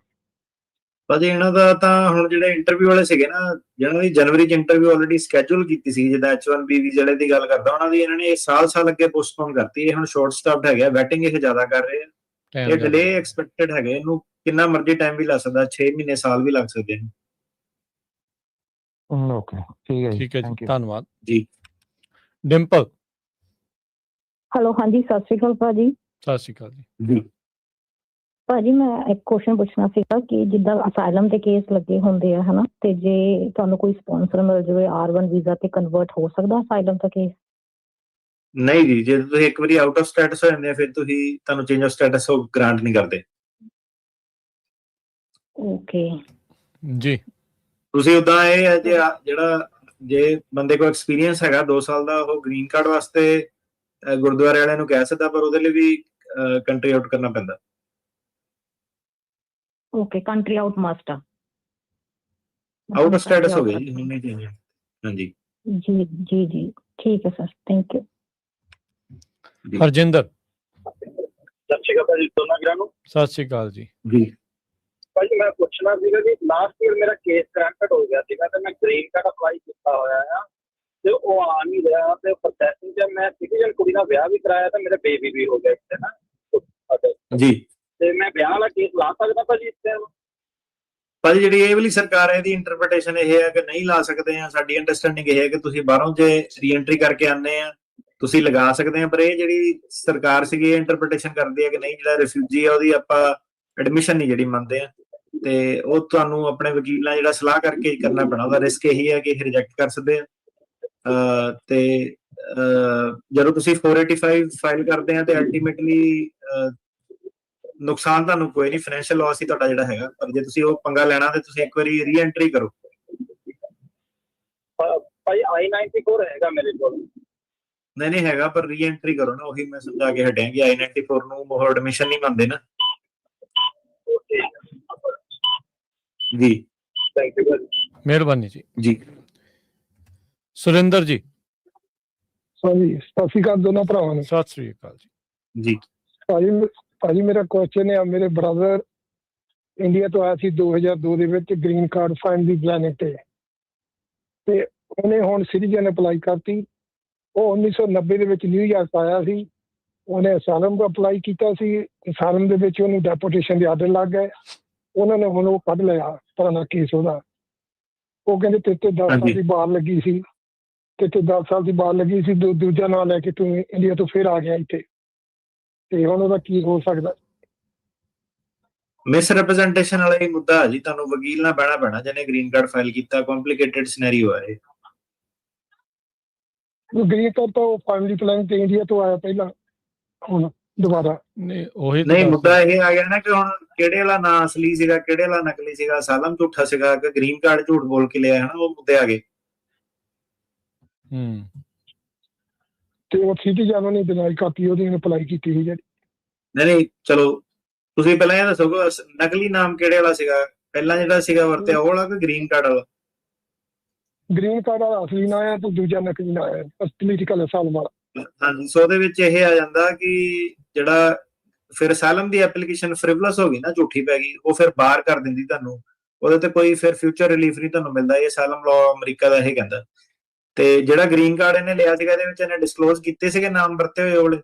Speaker 2: ਭਾਜੀ ਇਹਨਾਂ ਦਾ ਤਾਂ ਹੁਣ ਜਿਹੜੇ ਇੰਟਰਵਿਊ ਵਾਲੇ ਸੀਗੇ ਨਾ, ਜਿਹਨਾਂ ਦੀ ਜਨਵਰੀ 'ਚ ਇੰਟਰਵਿਊ ਆਲਰੇਡੀ ਸਕੈਜੂਲ ਕੀਤੀ ਸੀ, ਜਿੱਦਾਂ H1B ਵੀ ਜਿਹੜੇ ਦੀ ਗੱਲ ਕਰਦਾ, ਉਹਨਾਂ ਦੀ ਇਹਨਾਂ ਨੇ ਸਾਲ ਅੱਗੇ ਪੋਸਟਪੋਨ ਕਰਤੀ। ਇਹ ਹੁਣ ਸ਼ਾਰਟ ਸਟਾਪਡ ਹੈਗਾ, ਵੈਟਿੰਗ ਇਹ ਜ਼ਿਆਦਾ ਕਰ ਰਹੇ ਆ, ਇਹ ਡਿਲੇ ਐਕਸਪੈਕਟਡ ਹੈਗੇ। ਇਹਨੂੰ ਕਿੰਨਾ ਮਰਜ਼ੀ ਟਾਈਮ ਵੀ ਲੱਗ ਸਕਦਾ, 6 ਮਹੀਨੇ ਸਾਲ ਵੀ ਲੱਗ ਸਕਦੇ ਨੇ।
Speaker 4: ਓਕੇ, ਠੀਕ ਹੈ ਜੀ,
Speaker 1: ਠੀਕ ਹੈ ਜੀ, ਧੰਨਵਾਦ
Speaker 2: ਜੀ।
Speaker 1: ਡਿੰਪਲ।
Speaker 22: ਹੈਲੋ, ਹਾਂਜੀ, ਸਤਿ ਸ਼੍ਰੀ ਅਕਾਲ ਭਾਜੀ।
Speaker 1: ਸਤਿ ਸ਼੍ਰੀ ਅਕਾਲ ਜੀ।
Speaker 22: ਭਾਜੀ ਮੈਂ ਇੱਕ ਕੁਐਸਚਨ ਪੁੱਛਣਾ ਸੀਗਾ ਕਿ ਜਿੱਦਾਂ ਅਸਾਈਲਮ ਦੇ ਕੇਸ ਲੱਗੇ ਹੁੰਦੇ ਆ ਹਨਾ, ਤੇ ਜੇ ਤੁਹਾਨੂੰ ਕੋਈ ਸਪਾਂਸਰ ਮਿਲ ਜਾਵੇ R1 ਵੀਜ਼ਾ ਤੇ ਕਨਵਰਟ ਹੋ ਸਕਦਾ ਅਸਾਈਲਮ ਦਾ ਕੇਸ?
Speaker 2: ਨਹੀਂ ਜੀ, ਜੇ ਤੁਸੀਂ ਇੱਕ ਵਾਰੀ ਆਊਟ ਆਫ ਸਟੇਟਸ ਹੋ ਜਾਂਦੇ ਆ, ਫਿਰ ਤੁਹਾਨੂੰ ਚੇਂਜ ਆਫ ਸਟੇਟਸ ਉਹ ਗ੍ਰਾਂਟ ਨਹੀਂ ਕਰਦੇ।
Speaker 22: ਓਕੇ
Speaker 1: ਜੀ।
Speaker 2: ਤੁਸੀਂ ਉਦਾਂ ਇਹ ਹੈ ਜਿਹੜਾ ਜੇ ਬੰਦੇ ਕੋਲ ਐਕਸਪੀਰੀਅੰਸ ਹੈਗਾ 2 ਸਾਲ ਦਾ, ਉਹ ਗ੍ਰੀਨ ਕਾਰਡ ਵਾਸਤੇ ਗੁਰਦੁਆਰੇ ਵਾਲਿਆਂ ਨੂੰ ਕਹਿ ਸਕਦਾ, ਪਰ ਉਹਦੇ ਲਈ ਵੀ ਕੰਟਰੀ ਆਊਟ ਕਰਨਾ ਪੈਂਦਾ।
Speaker 22: ਓਕੇ, ਕੰਟਰੀ ਆਊਟ ਮਸਟ ਆ।
Speaker 2: ਆਊਟ ਆਫ ਸਟੇਟਸ ਹੋ ਗਿਆ ਜੀ, ਹੁਣ ਨਹੀਂ ਚੇਂਜ। ਹਾਂਜੀ
Speaker 22: ਜੀ, ਠੀਕ ਹੈ ਸਰ, ਥੈਂਕ ਯੂ।
Speaker 1: ਹਰਜਿੰਦਰ।
Speaker 23: ਸਤਿ ਸ਼੍ਰੀ ਅਕਾਲ ਭਾਜੀ, ਦੋਨਾਂ ਵੀਰਾਂ ਨੂੰ।
Speaker 1: ਸਤਿ ਸ਼੍ਰੀ ਅਕਾਲ ਜੀ।
Speaker 23: ਭਾਜੀ ਮੈਂ ਪੁੱਛਣਾ ਸੀਗਾ ਜੀ, ਲਾਸਟ ਈਅਰ ਮੇਰਾ ਕੇਸ ਗ੍ਰਾਂਟਡ ਹੋ ਗਿਆ ਸੀਗਾ ਤੇ ਮੈਂ ਗ੍ਰੀਨ ਕਾਰਡ ਅਪਲਾਈ ਕੀਤਾ ਹੋਇਆ ਆ, ਤੇ ਉਹ ਆ ਨਹੀਂ ਰਿਹਾ, ਤੇ ਪ੍ਰੋਸੈਸਿੰਗ 'ਚ ਮੈਂ ਸਿਟੀਜ਼ਨ ਕੁੜੀ ਦਾ ਵਿਆਹ ਵੀ ਕਰਾਇਆ ਤੇ ਮੇਰਾ ਬੇਬੀ ਵੀ ਹੋ ਗਿਆ ਇੱਥੇ ਨਾ
Speaker 2: ਜੀ,
Speaker 23: ਤੇ ਮੈਂ ਵਿਆਹ ਵਾਲਾ ਕੇਸ ਲਾ ਸਕਦਾ ਭਾਜੀ ਇਸ ਟਾਈਮ?
Speaker 2: ਭਾਜੀ ਜਿਹੜੀ ਇਹ ਵਾਲੀ ਸਰਕਾਰ ਹੈ, ਇਹਦੀ ਇੰਟਰਪ੍ਰੀਟੇਸ਼ਨ ਇਹ ਹੈ ਕਿ ਨਹੀਂ ਲਾ ਸਕਦੇ ਆ। ਸਾਡੀ ਅੰਡਰਸਟੈਂਡਿੰਗ ਇਹ ਹੈ ਕਿ ਤੁਸੀਂ ਬਾਹਰੋਂ ਜੇ ਰੀਐਂਟਰੀ ਕਰਕੇ ਆਉਂਦੇ ਆ ਤੁਸੀਂ ਲਗਾ ਸਕਦੇ ਆ, ਪਰ ਇਹ ਜਿਹੜੀ ਸਰਕਾਰ ਸੀਗੀ ਇਹ ਇੰਟਰਪ੍ਰੀਟੇਸ਼ਨ ਕਰਦੀ ਹੈ ਕਿ ਨਹੀਂ, ਜਿਹੜਾ ਰਿਫਿਊਜੀ ਆ ਉਹਦੀ ਆਪਾਂ ਐਡਮਿਸ਼ਨ ਨਹੀਂ ਜਿਹੜੀ ਮੰਨਦੇ ਆ, ਤੇ ਉਹ ਤੁਹਾਨੂੰ ਆਪਣੇ ਵਕੀਲ ਨਾਲ ਜਿਹੜਾ ਸਲਾਹ ਕਰਕੇ ਕਰਨਾ ਪੈਣਾ। ਉਹਦਾ ਰਿਸਕ ਇਹੀ ਹੈ ਕਿ ਇਹ ਰਿਜੈਕਟ ਕਰ ਸਕਦੇ ਆ, ਤੇ ਜਦੋਂ ਤੁਸੀਂ 485 ਫਾਈਲ ਕਰਦੇ ਆ ਤੇ ਅਲਟੀਮੇਟਲੀ ਨੁਕਸਾਨ ਤੁਹਾਨੂੰ ਕੋਈ ਨਹੀਂ, ਫਾਈਨੈਂਸ਼ੀਅਲ ਲਾਸ ਹੀ ਤੁਹਾਡਾ ਜਿਹੜਾ ਹੈਗਾ, ਪਰ ਜੇ ਤੁਸੀਂ ਉਹ ਪੰਗਾ ਲੈਣਾ ਤੇ ਤੁਸੀਂ ਇੱਕ ਵਾਰੀ ਰੀਐਂਟਰੀ ਕਰੋ।
Speaker 23: ਭਾਈ I-94 ਹੈਗਾ ਮੇਰੇ ਕੋਲ।
Speaker 2: ਨਹੀਂ ਹੈਗਾ, ਪਰ ਰੀਐਂਟਰੀ ਕਰੋ ਨਾ, ਉਹੀ ਮੈਂ ਸਮਝਾ ਕੇ ਹਟਿਆ ਕਿ I-94 ਨੂੰ ਉਹ ਐਡਮਿਸ਼ਨ ਨਹੀਂ ਮੰਨਦੇ ਨਾ। ਜੀ,
Speaker 23: ਥੈਂਕ ਯੂ
Speaker 1: ਮਿਹਰਬਾਨੀ ਜੀ।
Speaker 2: ਜੀ।
Speaker 1: ਸੁਰਿੰਦਰ ਜੀ।
Speaker 3: ਸਤਿ ਸ਼੍ਰੀ ਅਕਾਲ ਦੋਨੋਂ ਭਰਾਵਾਂ ਨੂੰ।
Speaker 1: ਸਤਿ ਸ਼੍ਰੀ ਅਕਾਲ
Speaker 2: ਜੀ।
Speaker 3: ਭਾਜੀ ਮੇਰਾ ਕੁਐਸਚਨ ਹੈ, ਮੇਰੇ ਬ੍ਰਦਰ ਇੰਡੀਆ ਤੋਂ ਆਇਆ ਸੀ 2002 ਦੇ ਵਿੱਚ ਗ੍ਰੀਨ ਕਾਰਡ ਫਾਈਨ ਦੀ ਪਲੈਨਿੰਗ ਤੇ ਉਹਨੇ ਹੁਣ ਸਿਟੀਜ਼ਨ ਅਪਲਾਈ ਕਰਤੀ। ਉਹ 1990 ਦੇ ਵਿੱਚ ਨਿਊਯਾਰਕ ਆਇਆ ਸੀ, ਉਹਨੇ ਅਸਾਲਮ ਦਾ ਅਪਲਾਈ ਕੀਤਾ ਸੀ। ਅਸਾਲਮ ਦੇ ਵਿੱਚ ਉਹਨੂੰ ਡੈਪੋਟੇਸ਼ਨ ਦੇ ਆਰਡਰ ਲੱਗ ਗਏ, ਉਹਨਾਂ ਨੇ ਹੁਣ ਉਹ ਕੱਢ ਲਿਆ ਪੁਰਾਣਾ ਕੇਸ ਉਹਦਾ। ਉਹ ਕਹਿੰਦੇ ਤੇਤੇ 10 ਸਾਲ ਦੀ ਬਾਹਰ ਲੱਗੀ ਸੀ, ਤੇਤੇ 10 ਸਾਲ ਦੀ ਬਾਹਰ ਲੱਗੀ ਸੀ, ਦੂਜਾ ਨਾਂ ਲੈ ਕੇ ਤੂੰ ਇੰਡੀਆ ਤੋਂ ਫਿਰ ਆ ਗਿਆ ਇੱਥੇ, ਤੇ ਹੁਣ ਉਹਦਾ ਕੀ ਹੋ ਸਕਦਾ?
Speaker 2: ਮਿਸ ਰਿਪਰੈਜ਼ੈਂਟੇਸ਼ਨ ਵਾਲਾ ਹੀ ਮੁੱਦਾ ਹੈ ਜੀ, ਤੁਹਾਨੂੰ ਵਕੀਲ ਨਾਲ ਬਹਿਣਾ ਪੈਣਾ ਜਿਹਨੇ ਗ੍ਰੀਨ ਕਾਰਡ ਫਾਈਲ ਕੀਤਾ। ਕੰਪਲਿਕੇਟਡ ਸਿਨੈਰੀਓ ਹੈ ਇਹ।
Speaker 3: ਗ੍ਰੀਨ ਕਾਰਡ ਤਾਂ ਉਹ ਫੈਮਿਲੀ ਪਲਾਨ ਤੇ ਇੰਡੀਆ ਤੋਂ ਆਇਆ ਪਹਿਲਾਂ, ਹੁਣ ਦੁਬਾਰਾ।
Speaker 1: ਨਹੀਂ ਉਹੀ
Speaker 2: ਨਹੀਂ ਮੁੱਦਾ ਇਹ ਆ ਗਿਆ ਨਾ ਕਿ ਹੁਣ ਕਿਹੜੇ ਵਾਲਾ ਨਾਂ ਅਸਲੀ ਸੀਗਾ, ਕਿਹੜੇ ਵਾਲਾ ਨਕਲੀ ਸੀਗਾ, ਅਸਾਲਮ ਝੂਠਾ ਸੀਗਾ ਕਿ ਗ੍ਰੀਨ ਕਾਰਡ ਝੂਠ ਬੋਲ ਕੇ ਲਿਆ, ਹਨਾ, ਉਹ ਮੁੱਦੇ ਆ ਗਏ।
Speaker 3: ਤੇ ਉਹ ਸਿਟੀਜ਼ਨ ਨੇ ਦਿਨਾਈ ਕਾਪੀ ਉਹਦੀ ਅਪਲਾਈ ਕੀਤੀ ਸੀ ਜਿਹੜੀ।
Speaker 2: ਨਹੀਂ ਚਲੋ ਤੁਸੀਂ ਪਹਿਲਾਂ ਇਹ ਦੱਸੋ ਨਕਲੀ ਨਾਮ ਕਿਹੜੇ ਵਾਲਾ ਸੀਗਾ, ਪਹਿਲਾਂ ਜਿਹੜਾ ਸੀਗਾ ਵਰਤਿਆ ਉਹ ਵਾਲਾ ਕਿ ਗ੍ਰੀਨ ਕਾਰਡ ਵਾਲਾ?
Speaker 3: ਗ੍ਰੀਨ ਕਾਰਡ ਵਾਲਾ ਅਸਲੀ ਨਾਂ ਹੈ ਤੇ ਦੂਜਾ ਨਕਲੀ ਨਾਂ ਹੈ ਪੋਲੀਟੀਕਲ ਅਸਾਲਮ ਵਾਲਾ।
Speaker 2: ਹਾਂਜੀ, ਸੋ ਉਹਦੇ ਵਿੱਚ ਇਹ ਆ ਜਾਂਦਾ ਕਿ ਜਿਹੜਾ ਫਿਰ ਅਸਾਲਮ ਦੀ ਐਪਲੀਕੇਸ਼ਨ ਫ੍ਰਿਵਲਸ ਹੋ ਗਈ ਨਾ, ਝੂਠੀ ਪੈ ਗਈ, ਉਹ ਫਿਰ ਬਾਹਰ ਕਰ ਦਿੰਦੀ ਤੁਹਾਨੂੰ, ਉਹਦੇ ਤੇ ਕੋਈ ਫਿਰ ਫਿਊਚਰ ਰਿਲੀਫ ਨਹੀਂ ਤੁਹਾਨੂੰ ਮਿਲਦਾ। ਇਹ ਅਸਾਲਮ ਲਾਅ ਅਮਰੀਕਾ ਦਾ ਇਹ ਕਹਿੰਦਾ। ਤੇ ਜਿਹੜਾ ਗ੍ਰੀਨ ਕਾਰਡ ਇਹਨੇ ਲਿਆ ਸੀਗਾ ਇਹਦੇ ਵਿੱਚ ਇਹਨੇ ਡਿਸਕਲੋਜ਼ ਕੀਤੇ ਸੀਗੇ ਨਾਮ ਵਰਤੇ ਹੋਏ ਉਹਲੇ?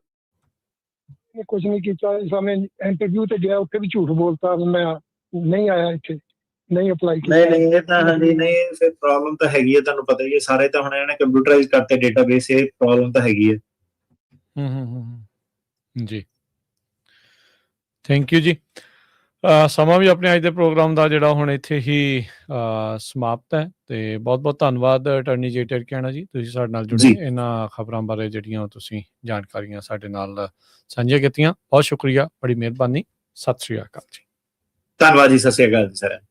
Speaker 3: ਕੁਝ ਨਹੀਂ ਕੀਤਾ। ਇਸ ਸਮੇਂ ਇੰਟਰਵਿਊ ਤੇ ਗਿਆ ਉੱਥੇ ਵੀ ਝੂਠ ਬੋਲਤਾ, ਮੈਂ ਨਹੀਂ ਆਇਆ ਇੱਥੇ, ਨਹੀਂ ਅਪਲਾਈ ਕੀਤਾ।
Speaker 2: ਨਹੀਂ ਇਹ ਤਾਂ ਹਾਂਜੀ, ਨਹੀਂ ਫਿਰ ਪ੍ਰੋਬਲਮ ਤਾਂ ਹੈਗੀ ਹੈ, ਤੁਹਾਨੂੰ ਪਤਾ ਹੀ ਹੈ, ਸਾਰੇ ਤਾਂ ਹੁਣ ਇਹਨੇ ਕੰਪਿਊਟਰਾਈਜ਼ ਕਰਤੇ ਡੇਟਾਬੇਸ, ਇਹ ਪ੍ਰੋਬਲਮ ਤਾਂ ਹੈਗੀ ਹੈ।
Speaker 1: ਜੀ ਥੈਂਕ ਯੂ ਜੀ। ਸਮਾਂ ਵੀ ਆਪਣੇ ਅੱਜ ਦੇ ਪ੍ਰੋਗਰਾਮ ਦਾ ਜਿਹੜਾ ਹੁਣ ਇੱਥੇ ਹੀ ਸਮਾਪਤ ਹੈ ਤੇ ਬਹੁਤ ਬਹੁਤ ਧੰਨਵਾਦ ਅਟਾਰਨੀ ਜੇ ਟਿਰਕੈਣਾ ਜੀ, ਤੁਸੀਂ ਸਾਡੇ ਨਾਲ ਜੁੜੇ, ਇਹਨਾਂ ਖਬਰਾਂ ਬਾਰੇ ਜਿਹੜੀਆਂ ਤੁਸੀਂ ਜਾਣਕਾਰੀਆਂ ਸਾਡੇ ਨਾਲ ਸਾਂਝੀਆਂ ਕੀਤੀਆਂ, ਬਹੁਤ ਸ਼ੁਕਰੀਆ, ਬੜੀ ਮਿਹਰਬਾਨੀ, ਸਤਿ ਸ਼੍ਰੀ ਅਕਾਲ ਜੀ।
Speaker 2: ਧੰਨਵਾਦ ਜੀ, ਸਤਿ ਸ਼੍ਰੀ ਅਕਾਲ ਜੀ ਸਾਰਿਆਂ ਨੂੰ।